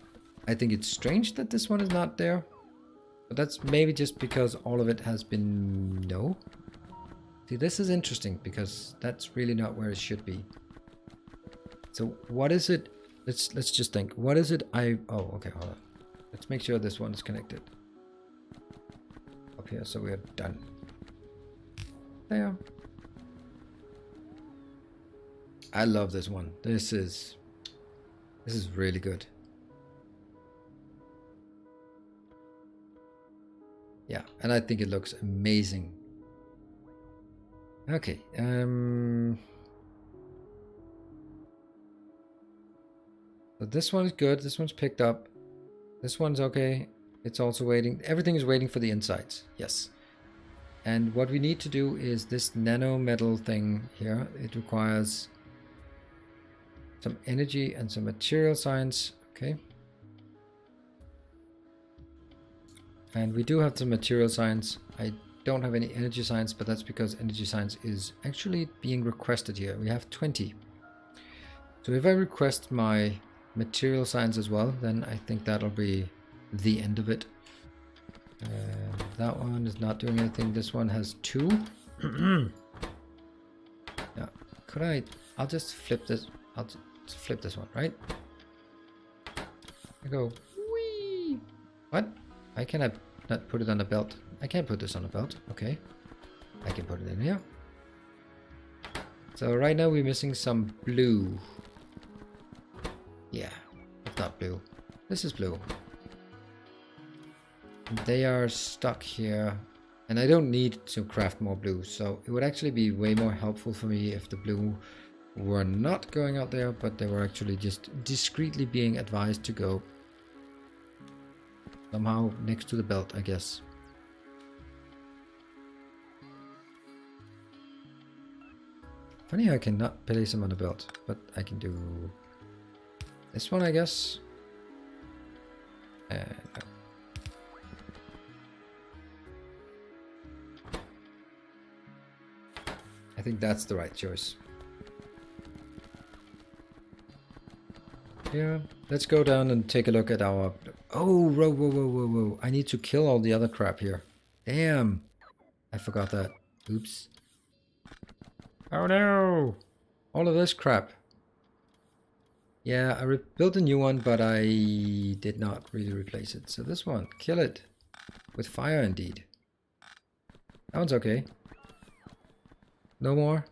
I think it's strange that this one is not there. But that's maybe just because all of it has been... No. See, this is interesting because that's really not where it should be. So what is it? Let's just think. What is it Oh, okay, hold on. Let's make sure this one is connected. Up here, so we're done. There. I love this one. This is really good. Yeah, and I think it looks amazing. Okay, so this one is good. This one's picked up. This one's okay. It's also waiting. Everything is waiting for the insights. Yes. And what we need to do is this nano metal thing here. It requires some energy and some material science. Okay. And we do have some material science. I don't have any energy science, but that's because energy science is actually being requested here. We have 20. So if I request my material science as well, then I think that'll be the end of it. That one is not doing anything. This one has 2. Yeah. Could I'll just flip this. I'll just flip this one, right? I go. Whee! What? Why can I not put it on the belt? I can't put this on the belt. Okay. I can put it in here. So right now we're missing some blue. Yeah. It's not blue. This is blue. They are stuck here. And I don't need to craft more blue. So it would actually be way more helpful for me if the blue were not going out there, but they were actually just discreetly being advised to go somehow next to the belt, I guess. Funny how I cannot place them on the belt, but I can do this one, I guess. No. I think that's the right choice. Yeah, let's go down and take a look at our... Oh, whoa. I need to kill all the other crap here. Damn. I forgot that. Oops. Oh no. All of this crap. Yeah, I built a new one, but I did not really replace it. So this one, kill it. With fire indeed. That one's okay. No more?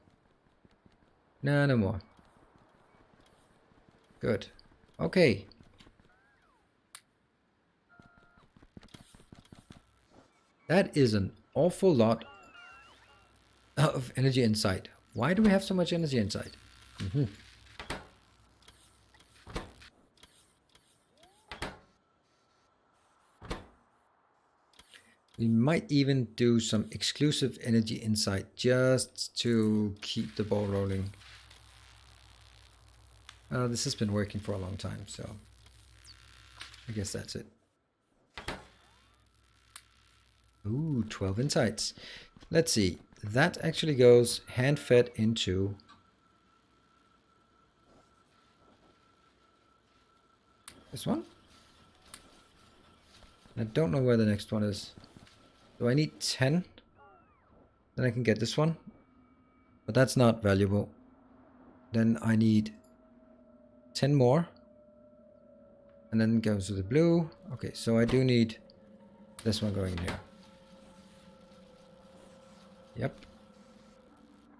Nah, no more. Good. Okay. That is an awful lot of energy insight. Why do we have so much energy insight? We might even do some exclusive energy insight just to keep the ball rolling. This has been working for a long time, so I guess that's it. Ooh, 12 insights. Let's see. That actually goes hand-fed into this one. I don't know where the next one is. Do I need 10? Then I can get this one. But that's not valuable. Then I need 10 more. And then it goes to the blue. Okay, so I do need this one going in here. Yep.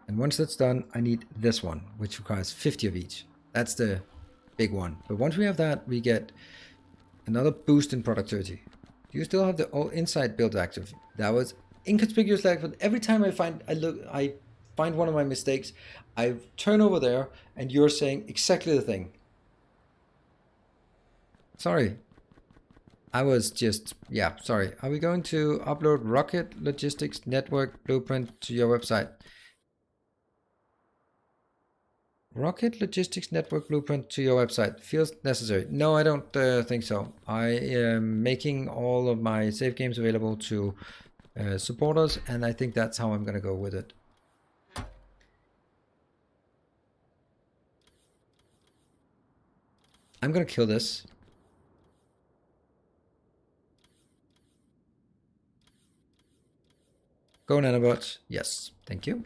And once that's done, I need this one, which requires 50 of each. That's the big one. But once we have that, we get another boost in productivity. Do you still have the all inside build active? That was inconspicuous lag, but every time I find one of my mistakes, I turn over there and you're saying exactly the thing. Sorry. I was just, yeah, sorry. Are we going to upload Rocket Logistics Network Blueprint to your website? Rocket Logistics Network Blueprint to your website feels necessary. No, I don't think so. I am making all of my save games available to supporters, and I think that's how I'm going to go with it. I'm going to kill this. Go nanobots. Yes, thank you.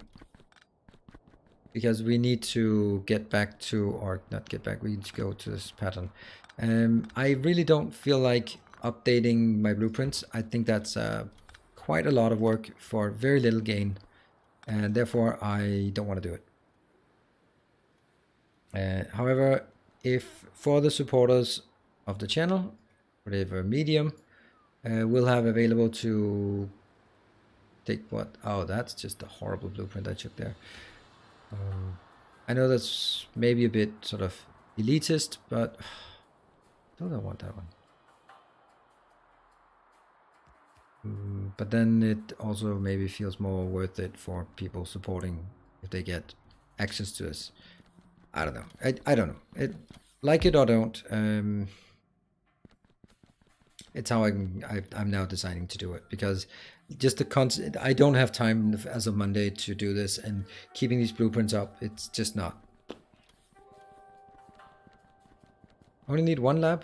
Because we need to get back to, or not get back, we need to go to this pattern. I really don't feel like updating my blueprints. I think that's quite a lot of work for very little gain, and therefore I don't want to do it. However, if for the supporters of the channel, whatever medium, we'll have available to take what? Oh, that's just a horrible blueprint I took there. I know that's maybe a bit sort of elitist, but I don't want that one. But then it also maybe feels more worth it for people supporting if they get access to this. I don't know. I don't know. Like it or don't. It's how I'm now deciding to do it, because just the concept, I don't have time as of Monday to do this, and keeping these blueprints up, it's just not. Only need one lab.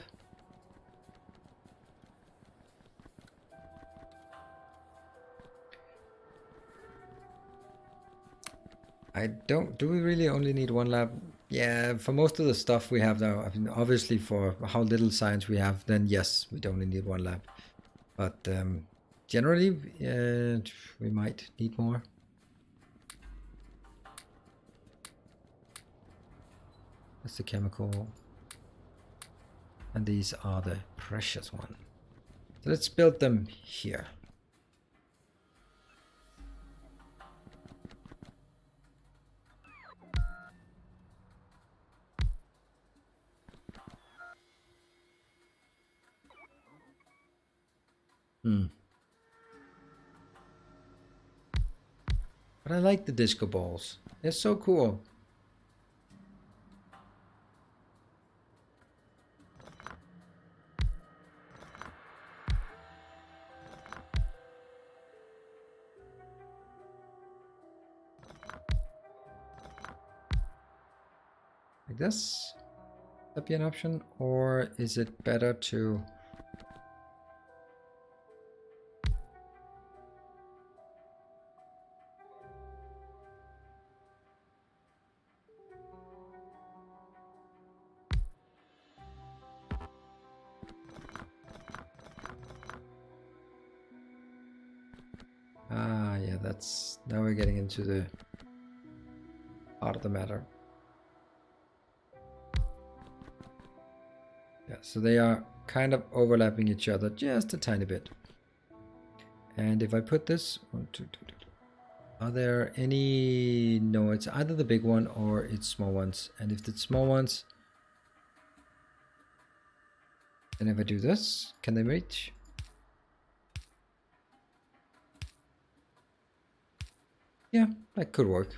Do we really only need one lab? Yeah, for most of the stuff we have now, I mean, obviously for how little science we have, then yes, we only need one lab. But generally, we might need more. That's the chemical. And these are the precious ones. So let's build them here. But I like the disco balls. They're so cool. Like this? Would that be an option? Or is it better to... Ah, yeah, that's... Now we're getting into the heart of the matter. Yeah, so they are kind of overlapping each other just a tiny bit. And if I put this... 1, 2, 2, 2. Are there any... No, it's either the big one or it's small ones. And if it's small ones... Then if I do this, can they reach? Yeah, that could work.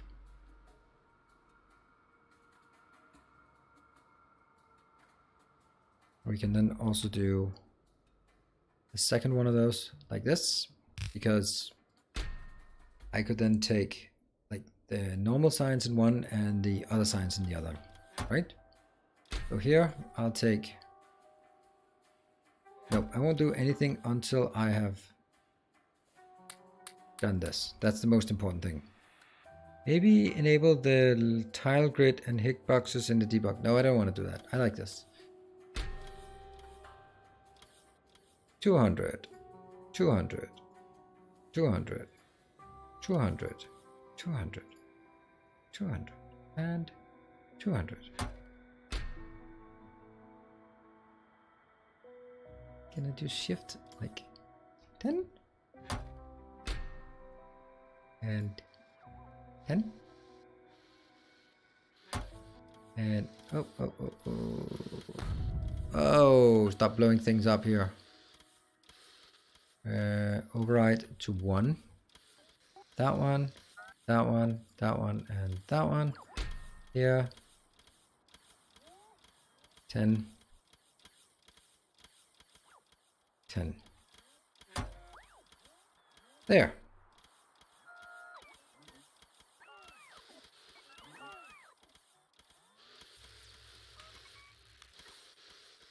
We can then also do the second one of those like this, because I could then take like the normal signs in one and the other signs in the other, right? So here I'll take, nope, I won't do anything until I have done this. That's the most important thing. Maybe enable the tile grid and hitboxes in the debug. No, I don't want to do that. I like this. 200, 200, 200, 200, 200, 200, and 200. Can I do shift like 10? And 10? And oh, stop blowing things up here. Override to 1. That one, that one, that one, and that one. Here. 10. 10. There.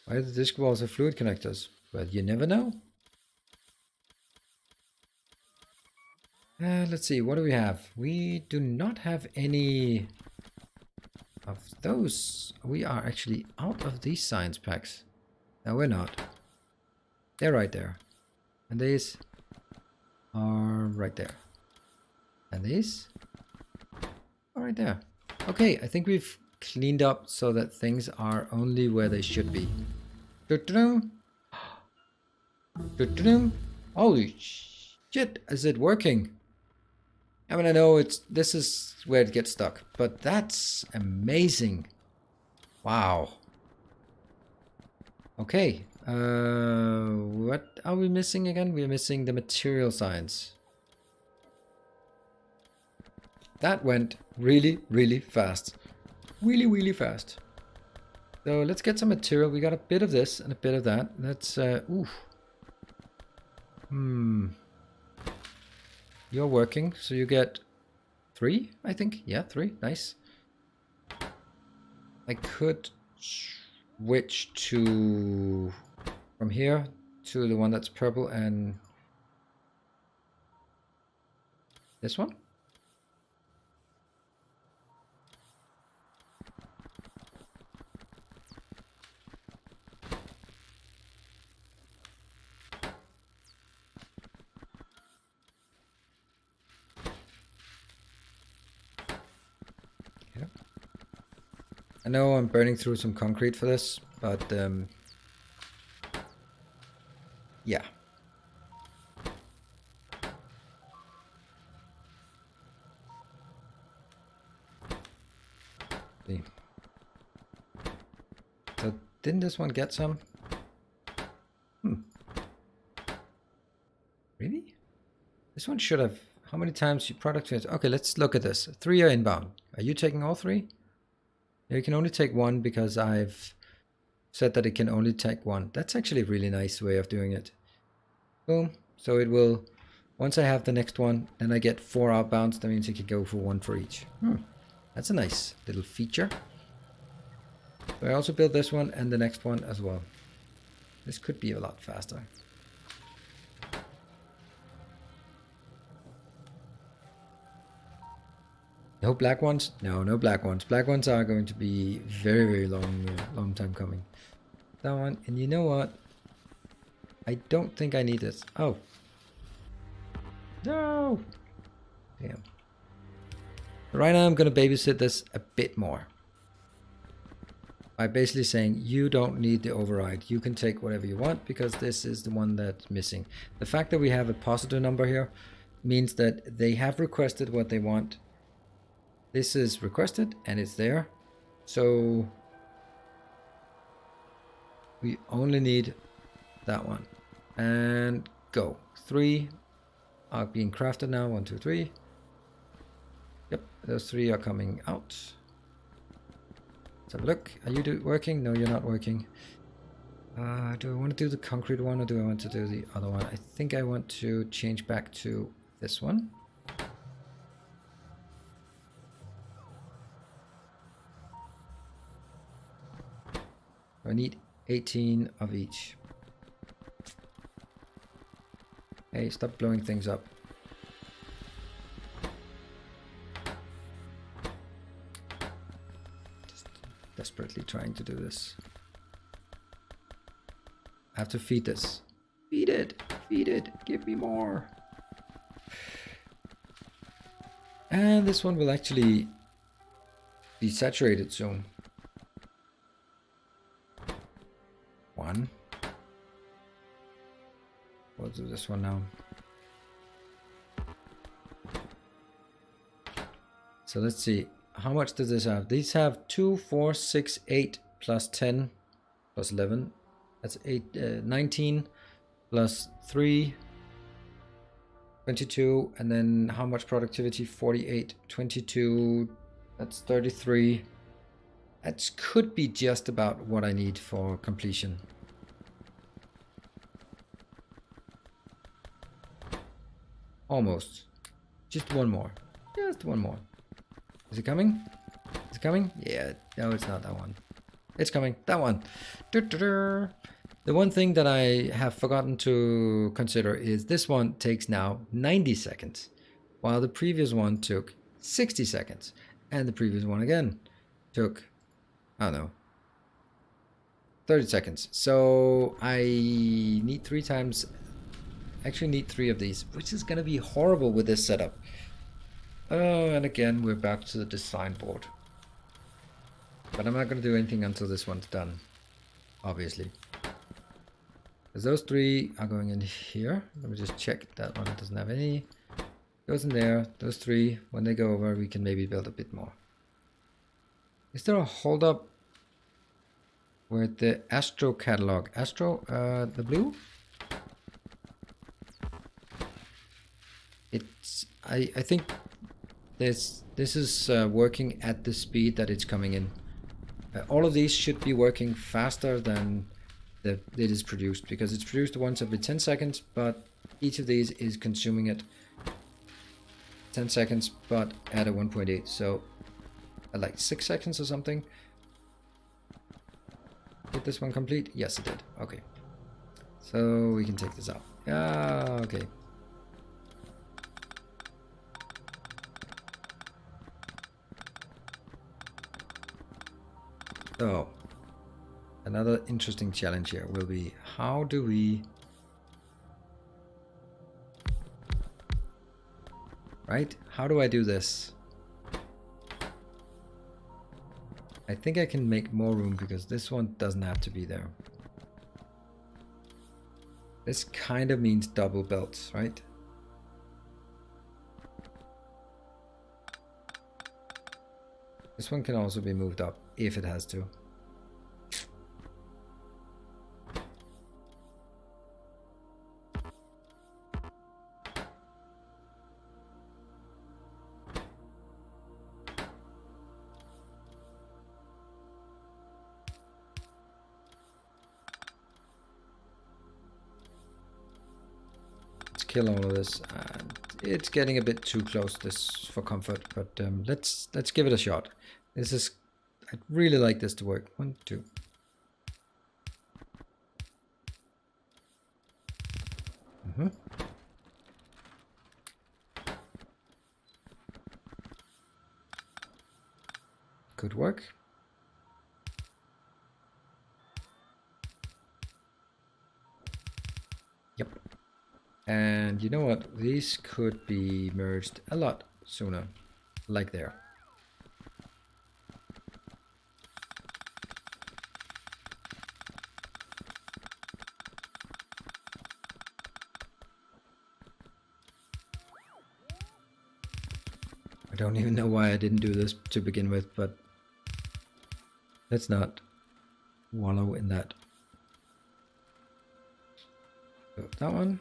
Why are the disc walls have fluid connectors? Well, you never know. Let's see, what do we have? We do not have any of those. We are actually out of these science packs. No, we're not. They're right there. And these are right there. And these are right there. Okay, I think we've cleaned up so that things are only where they should be. Holy shit, is it working? I mean, I know this is where it gets stuck, but that's amazing. Wow. Okay, what are we missing again? We're missing the material science. That went really, really fast. Really, really fast. So let's get some material. We got a bit of this and a bit of that. Let's, oof. You're working, so you get 3, I think. Yeah, 3. Nice. I could switch to from here to the one that's purple and this one. I know I'm burning through some concrete for this, but yeah. See. So didn't this one get some? Really? This one should have. How many times you product? Okay, let's look at this. 3 are inbound. Are you taking all 3? You can only take 1 because I've said that it can only take 1. That's actually a really nice way of doing it. Boom. So it will, once I have the next one, then I get 4 outbounds. That means you can go for 1 for each. That's a nice little feature. So I also built this one and the next one as well. This could be a lot faster. No black ones? No, no black ones. Black ones are going to be very, very long time coming. That one, and you know what? I don't think I need this. Oh. No! Damn. Right now I'm going to babysit this a bit more. By basically saying, you don't need the override. You can take whatever you want because this is the one that's missing. The fact that we have a positive number here means that they have requested what they want. This is requested and it's there. So we only need that one. And go. 3 are being crafted now. 1, 2, 3. Yep, those 3 are coming out. Let's have a look. Are you working? No, you're not working. Do I want to do the concrete one or do I want to do the other one? I think I want to change back to this one. I need 18 of each. Hey, stop blowing things up. Just desperately trying to do this. I have to feed this. Feed it! Feed it! Give me more! And this one will actually be saturated soon. 1. We'll do this one now. So let's see. How much does this have? These have 2, 4, 6, 8 plus 10 plus 11. That's 19 plus 3, 22. And then how much productivity? 48, 22. That's 33. That could be just about what I need for completion. Almost. Just one more. Just one more. Is it coming? Is it coming? Yeah. No, it's not that one. It's coming. That one. The one thing that I have forgotten to consider is this one takes now 90 seconds, while the previous one took 60 seconds. And the previous one again took, I don't know, 30 seconds. So I need 3 times. Actually need 3 of these, which is going to be horrible with this setup. Oh, and again, we're back to the design board. But I'm not going to do anything until this one's done, obviously. Because those 3 are going in here. Let me just check that one doesn't have any. Goes in there. Those 3, when they go over, we can maybe build a bit more. Is there a hold up with the Astro catalog? Astro, the blue? It's, I think this is working at the speed that it's coming in. All of these should be working faster than it is produced, because it's produced once every 10 seconds, but each of these is consuming it 10 seconds, but at a 1.8, so at like 6 seconds or something. Did this one complete? Yes, it did. Okay. So we can take this out. Yeah, okay. So, another interesting challenge here will be, how do we... Right? How do I do this? I think I can make more room because this one doesn't have to be there. This kind of means double belts, right? This one can also be moved up if it has to. Let's kill all of this. It's getting a bit too close this for comfort, but let's give it a shot. This is, I'd really like this to work. 1, 2. Could work. Yep. And you know what? These could be merged a lot sooner, like there. I don't even know why I didn't do this to begin with, but let's not wallow in that. So that one.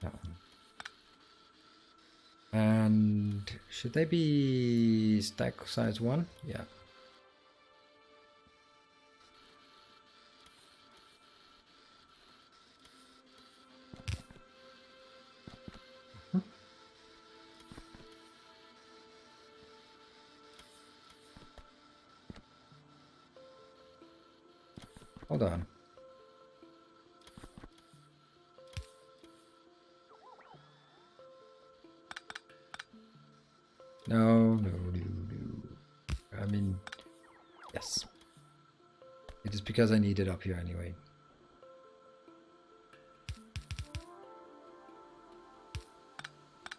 That one. And should they be stack size 1? Yeah. Hold on. No. I mean, yes. It is because I need it up here anyway.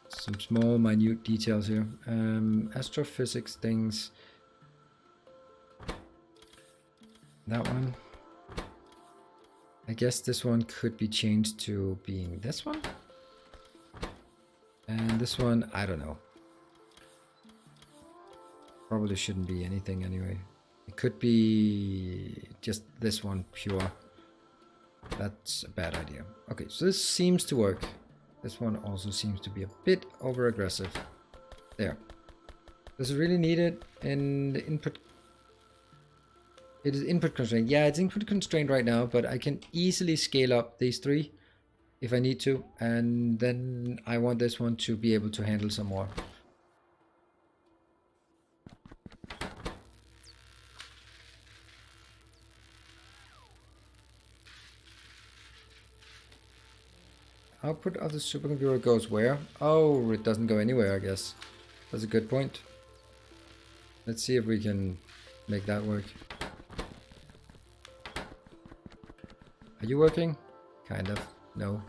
Some small, minute details here. Astrophysics things. That one. I guess this one could be changed to being this one. And this one, I don't know. Probably shouldn't be anything anyway. It could be just this one pure. That's a bad idea. Okay, so this seems to work. This one also seems to be a bit over aggressive. There. Does it really need it in the input? It is input constrained. Yeah, it's input constrained right now, but I can easily scale up these three if I need to. And then I want this one to be able to handle some more. Output of the supercomputer goes where? Oh, it doesn't go anywhere, I guess. That's a good point. Let's see if we can make that work. Are you working? Kind of. No.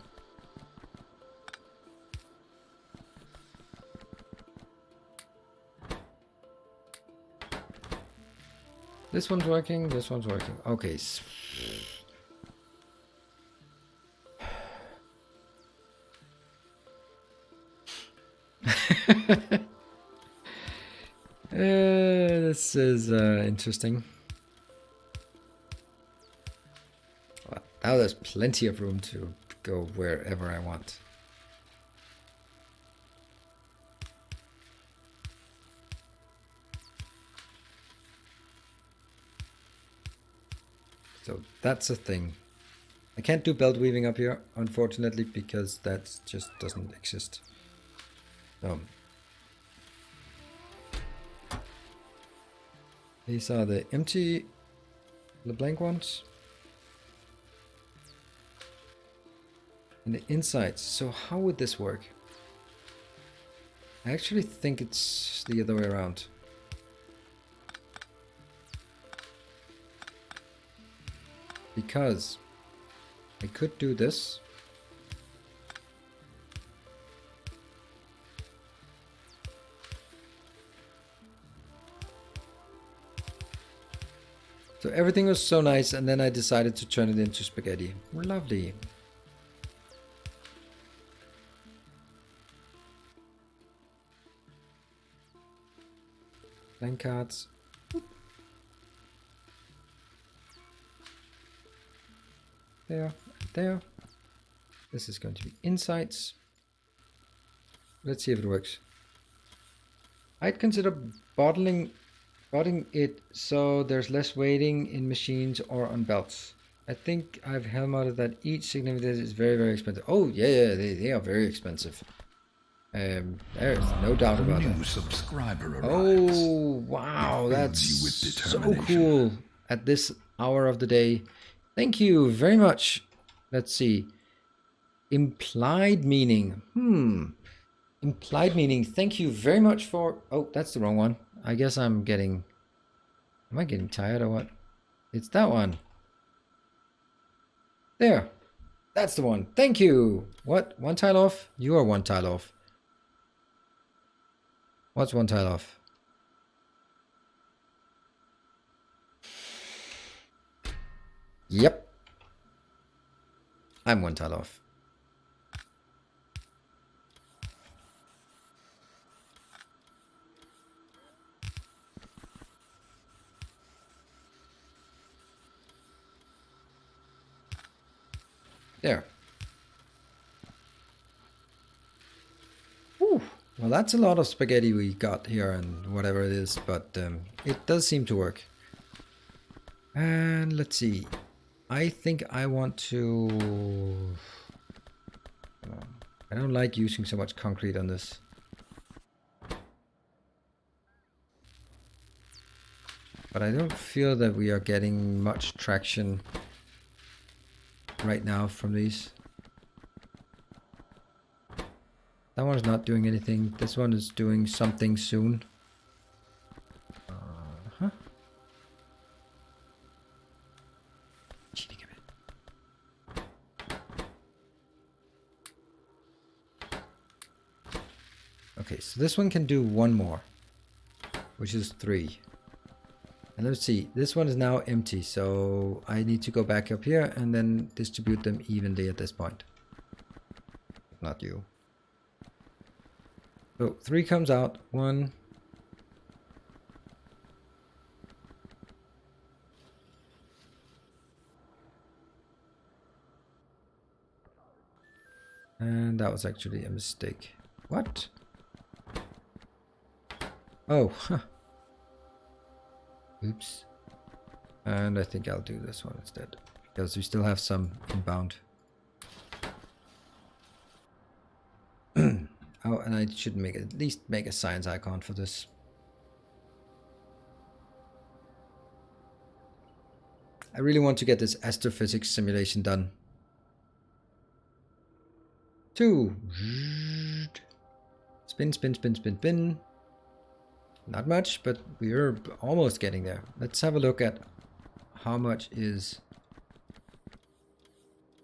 This one's working. This one's working. Okay. This is interesting. Well, now there's plenty of room to go wherever I want. So that's a thing. I can't do belt weaving up here, unfortunately, because that just doesn't exist. These are the empty, the blank ones. And the insides. So how would this work? I actually think it's the other way around. Because I could do this. So everything was so nice, and then I decided to turn it into spaghetti. Lovely. Blank cards. There, there. This is going to be insights. Let's see if it works. I'd consider bottling it so there's less weighting in machines or on belts. I think I've helmeted that each significant is very, very expensive. Oh, yeah, they are very expensive. There's no doubt about that. Subscriber arrives. Oh, wow, that's so cool at this hour of the day. Thank you very much. Let's see. Implied meaning. Implied meaning. Thank you very much for... Oh, that's the wrong one. I guess I'm getting... Am I getting tired or what? It's that one. There. That's the one. Thank you. What? One tile off? You are one tile off. What's one tile off? Yep. I'm one tile off. There. Whew, Well, that's a lot of spaghetti we got here and whatever it is, but it does seem to work. And let's see. I think I want to... I don't like using so much concrete on this. But I don't feel that we are getting much traction right now from these. That one's not doing anything. This one is doing something soon. Huh? Cheating a bit. Okay, so this one can do one more, which is 3. And let's see, this one is now empty, so I need to go back up here and then distribute them evenly at this point. Not you. So 3 comes out, 1. And that was actually a mistake. What? Oh, huh. Oops. And I think I'll do this one instead, because we still have some inbound. Oh, and I should make at least make a science icon for this. I really want to get this astrophysics simulation done. 2. Spin, spin, spin, spin, spin. Not much, but we're almost getting there. Let's have a look at how much is...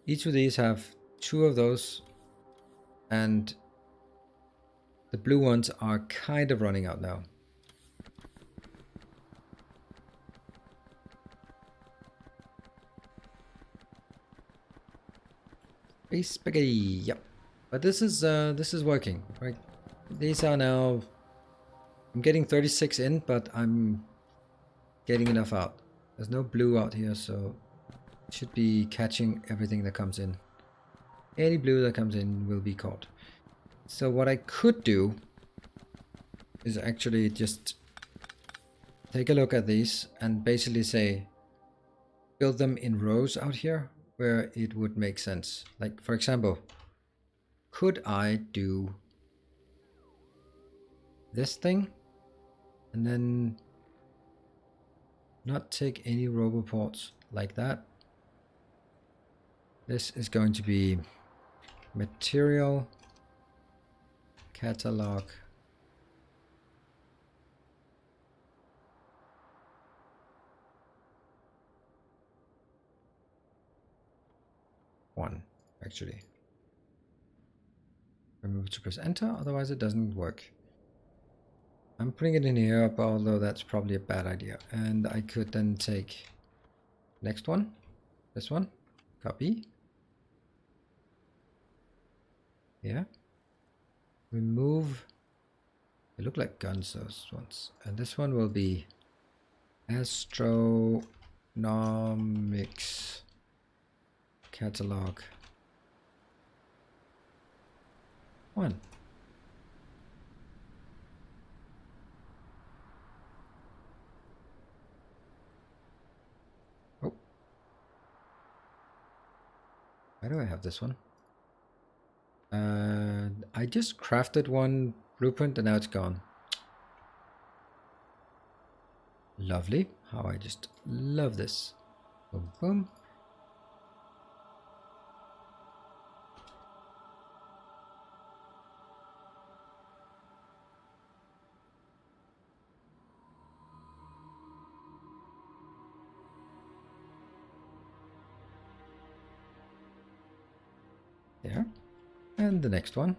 Each of these have 2 of those, and the blue ones are kind of running out now. Space spaghetti, yep. But this is working, right? These are now... I'm getting 36 in, but I'm getting enough out. There's no blue out here, so it should be catching everything that comes in. Any blue that comes in will be caught. So what I could do is actually just take a look at these and basically say, build them in rows out here where it would make sense. Like, for example, could I do this thing and then not take any roboports like that? This is going to be material catalog one, actually. Remember to press enter, otherwise it doesn't work. I'm putting it in here, although that's probably a bad idea. And I could then take next one, this one, copy. Yeah. Remove. They look like guns, those ones. And this one will be ASTRONOMICS catalog 1. Oh. Why do I have this one? I just crafted one blueprint and now it's gone. Lovely. How I just love this. Boom, boom. There. And the next one.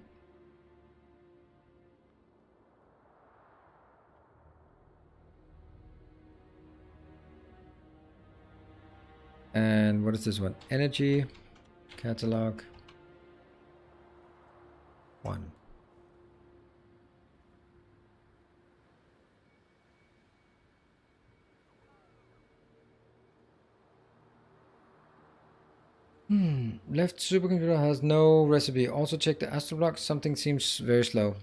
And what is this one? Energy catalog 1. Left supercomputer has no recipe. Also check the astroblock. Something seems very slow.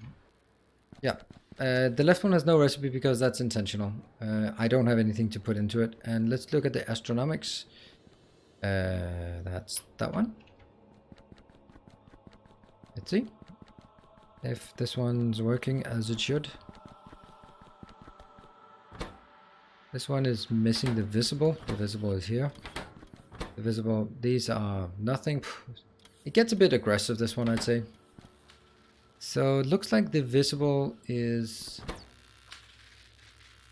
Yeah. The left one has no recipe because that's intentional. I don't have anything to put into it. And let's look at the ASTRONOMICS. That's that one. Let's see if this one's working as it should. This one is missing the visible. The visible is here. The visible, these are nothing. It gets a bit aggressive, this one, I'd say. So it looks like the visible is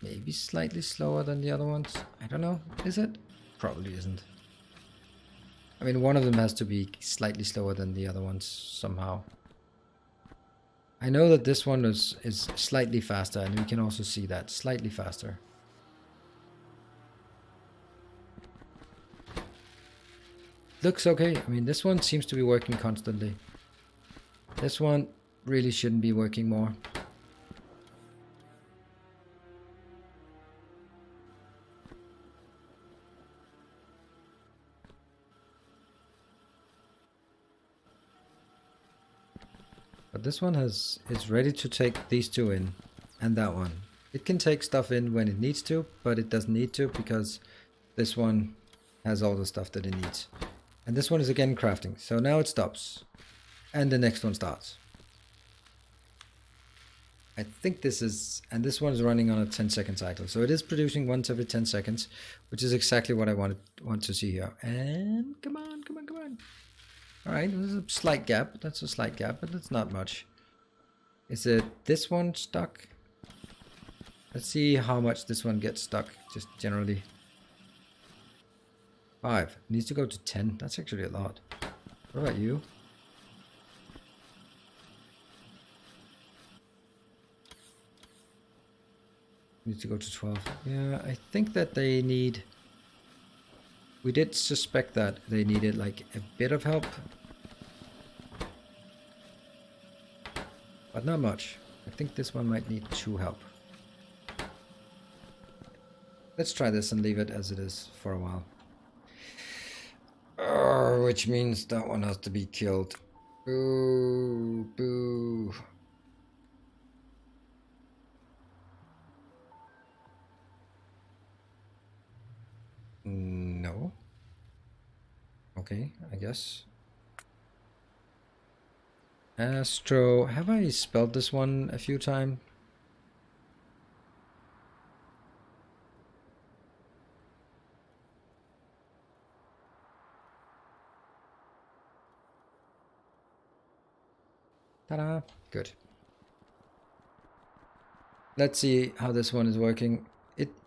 maybe slightly slower than the other ones. I don't know. Is it? Probably isn't. I mean, one of them has to be slightly slower than the other ones somehow. I know that this one is slightly faster, and we can also see that. Slightly faster. Looks okay. I mean, this one seems to be working constantly. This one really shouldn't be working more. But this one is ready to take these two in, and that one. It can take stuff in when it needs to, but it doesn't need to because this one has all the stuff that it needs. And this one is again crafting. So now it stops. And the next one starts. I think this is... And this one is running on a 10-second cycle. So it is producing once every 10 seconds. Which is exactly what I want to see here. And come on, come on, come on. Alright, there's a slight gap. That's a slight gap, but that's not much. Is it this one stuck? Let's see how much this one gets stuck, just generally. 5. Needs to go to 10. That's actually a lot. What about you? Needs to go to 12. Yeah, I think that they need... We did suspect that they needed like a bit of help. But not much. I think this one might need 2 help. Let's try this and leave it as it is for a while. Which means that one has to be killed. Boo, boo. No. Okay, I guess. Astro, have I spelled this one a few times? Ta-da! Good. Let's see how this one is working.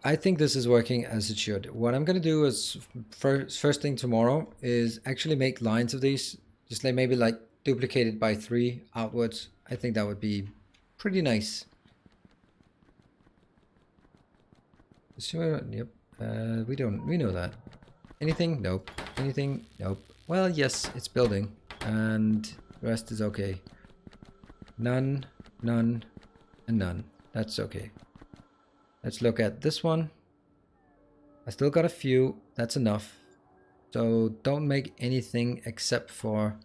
I think this is working as it should. What I'm gonna do is first thing tomorrow is actually make lines of these. Just like maybe like duplicate it by 3 outwards. I think that would be pretty nice. Yep. We know that. Anything? Nope. Anything? Nope. Well, yes, it's building, and the rest is okay. None, none, and none. That's okay. Let's look at this one. I still got a few. That's enough. So don't make anything except for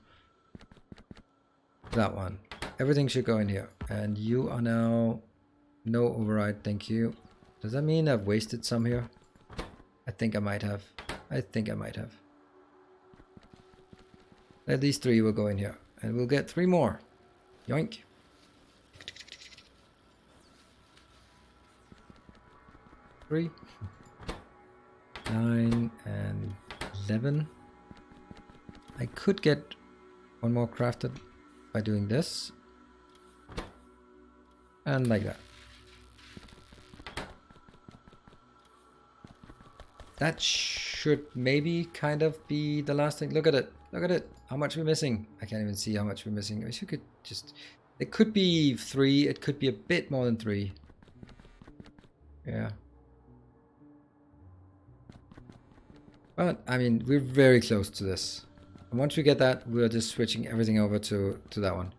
that one. Everything should go in here. And you are now... No override, thank you. Does that mean I've wasted some here? I think I might have. I think I might have. At least 3 will go in here. And we'll get 3 more. Yoink. 3, 9, and 11. I could get 1 more crafted by doing this. And like that. That should maybe kind of be the last thing. Look at it. Look at it. How much we're missing. I can't even see how much we're missing. I wish you could just... It could be 3. It could be a bit more than 3. Yeah. But, I mean, we're very close to this. And once we get that, we're just switching everything over to that one.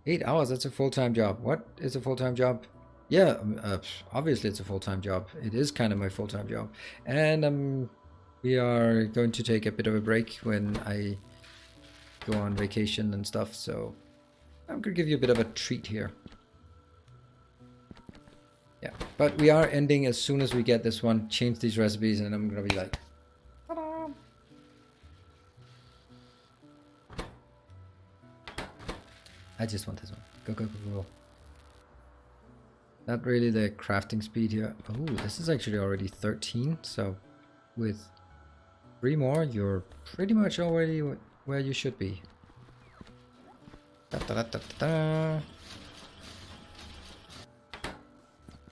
8 hours, that's a full-time job. What is a full-time job? Yeah, obviously it's a full-time job. It is kind of my full-time job. And we are going to take a bit of a break when I go on vacation and stuff. So I'm going to give you a bit of a treat here. But we are ending as soon as we get this one, change these recipes, and I'm gonna be like, ta-da! I just want this one. Go, go, go, go. Not really the crafting speed here. Oh, this is actually already 13, so with 3 more, you're pretty much already where you should be. Da, da, da, da, da.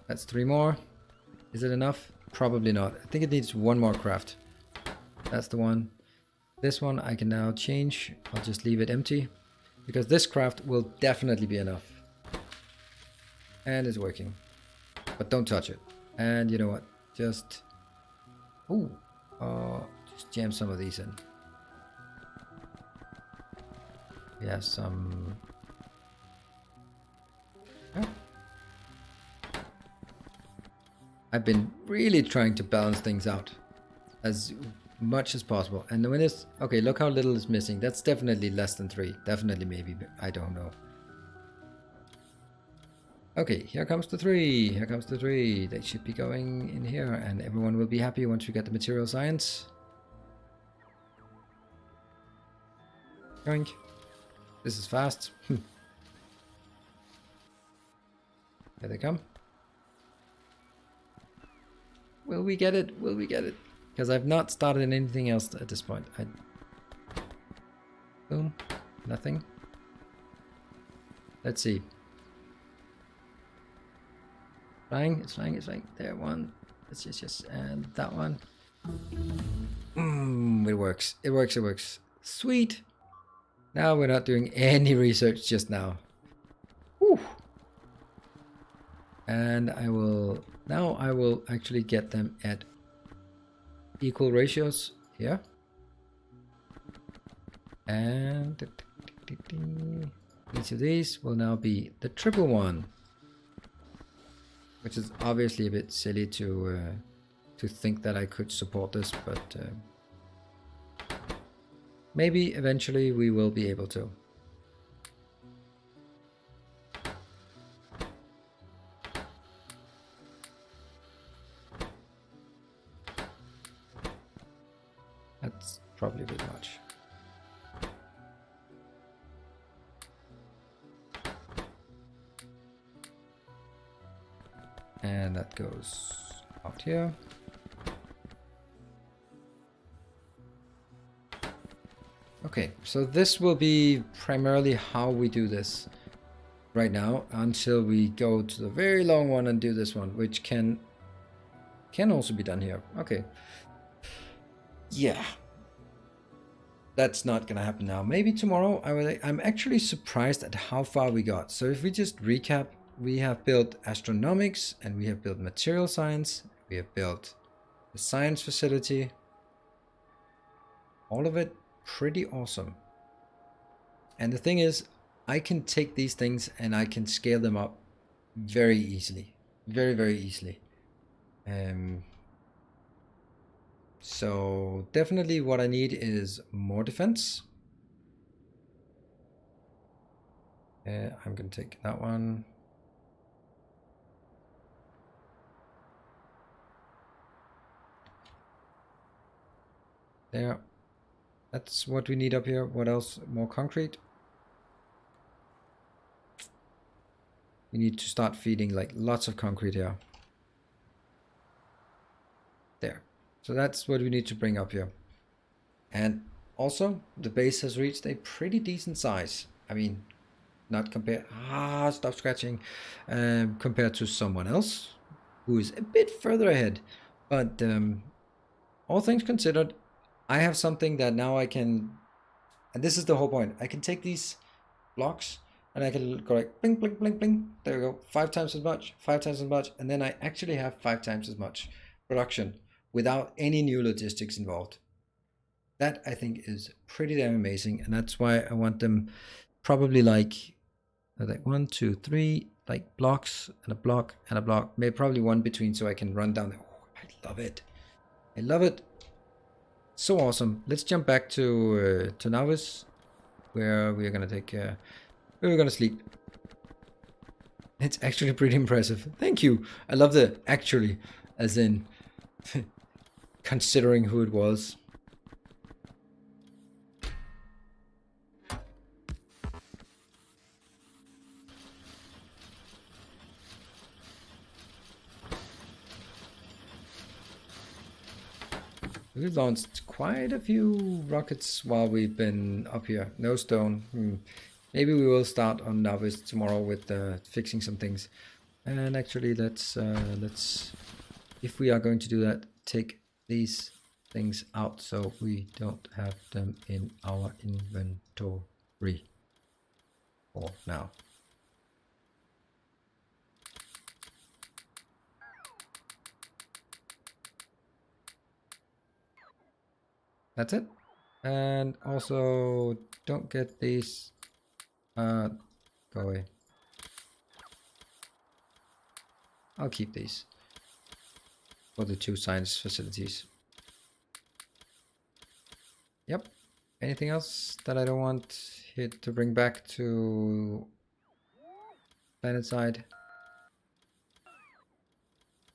That's 3 more. Is it enough? Probably not. I think it needs 1 more craft. That's the one. This one I can now change. I'll just leave it empty because this craft will definitely be enough. And it's working. But don't touch it. And you know what? Just... Ooh. Just jam some of these in. We have some... Oh. I've been really trying to balance things out as much as possible. And when it's... Okay, look how little is missing. That's definitely less than 3. Definitely maybe, but I don't know. Okay, here comes the 3. Here comes the 3. They should be going in here and everyone will be happy once we get the material science. Going. This is fast. Here they come. Will we get it? Will we get it? Because I've not started anything else at this point. Boom. Nothing. Let's see. Flying. It's flying. It's flying. There, one. It's just. And that one. It works. It works. It works. Sweet. Now we're not doing any research just now. Whew. And I will... Now I will actually get them at equal ratios here. And each of these will now be the triple one. Which is obviously a bit silly to think that I could support this, but maybe eventually we will be able to. That's probably a bit much. And that goes out here. Okay, so this will be primarily how we do this right now until we go to the very long one and do this one, which can also be done here. Okay. Yeah. That's not gonna happen now. Maybe tomorrow. I'm actually surprised at how far we got. So if we just recap, we have built astronomics and we have built material science. We have built the science facility. All of it pretty awesome. And the thing is, I can take these things and I can scale them up very easily. Very, very easily. So definitely what I need is more defense. I'm going to take that one. There. That's what we need up here. What else? More concrete. We need to start feeding like lots of concrete here. There. So that's what we need to bring up here. And also the base has reached a pretty decent size. I mean, not compared. Stop scratching. Compared to someone else who is a bit further ahead. But all things considered, I have something that now I can, and this is the whole point. I can take these blocks and I can go like blink, blink, blink, blink. There we go. 5 times as much, 5 times as much. And then I actually have 5 times as much production without any new logistics involved. That I think is pretty damn amazing. And that's why I want them probably like 1, 2, 3, like blocks and a block and a block. Maybe probably one between so I can run down there. Oh, I love it. I love it. So awesome. Let's jump back to Novice, where we are gonna take we're gonna sleep. It's actually pretty impressive. Thank you. I love the actually, as in considering who it was. We've launched quite a few rockets while we've been up here. No stone. Maybe we will start on Navis tomorrow with fixing some things. And actually, let's if we are going to do that, take these things out so we don't have them in our inventory for now. That's it. And also don't get these. Go away. I'll keep these for the 2 science facilities. Yep. Anything else that I don't want it to bring back to planet side?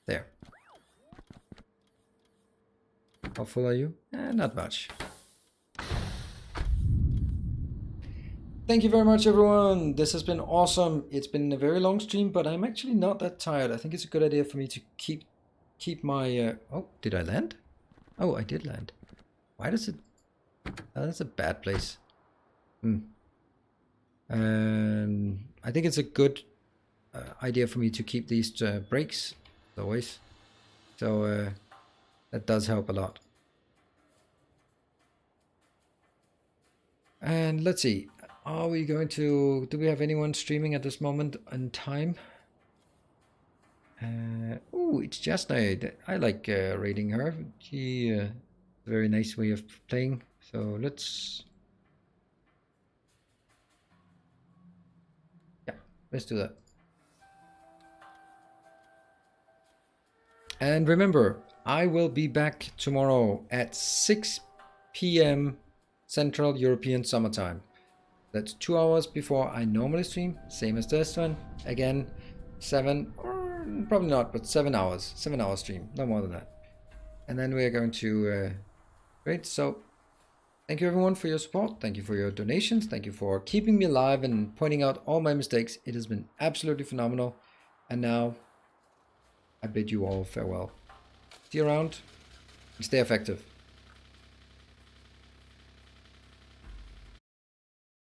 There. How full are you? Not much. Thank you very much, everyone. This has been awesome. It's been a very long stream, but I'm actually not that tired. I think it's a good idea for me to keep my... Oh, did I land? Oh, I did land. Why does it... that's a bad place. I think it's a good idea for me to keep these brakes, as always. So that does help a lot. And let's see. Are we going to... Do we have anyone streaming at this moment in time? Oh, it's Jasna. I like raiding her. She a very nice way of playing. So let's... Yeah, let's do that. And remember, I will be back tomorrow at 6 p.m. Central European Summertime. That's 2 hours before I normally stream, same as this one. Again, 7, or probably not, but 7 hours. 7 hour stream, no more than that. And then we are going to raid. So thank you everyone for your support. Thank you for your donations. Thank you for keeping me alive and pointing out all my mistakes. It has been absolutely phenomenal. And now I bid you all farewell. See you around and stay effective.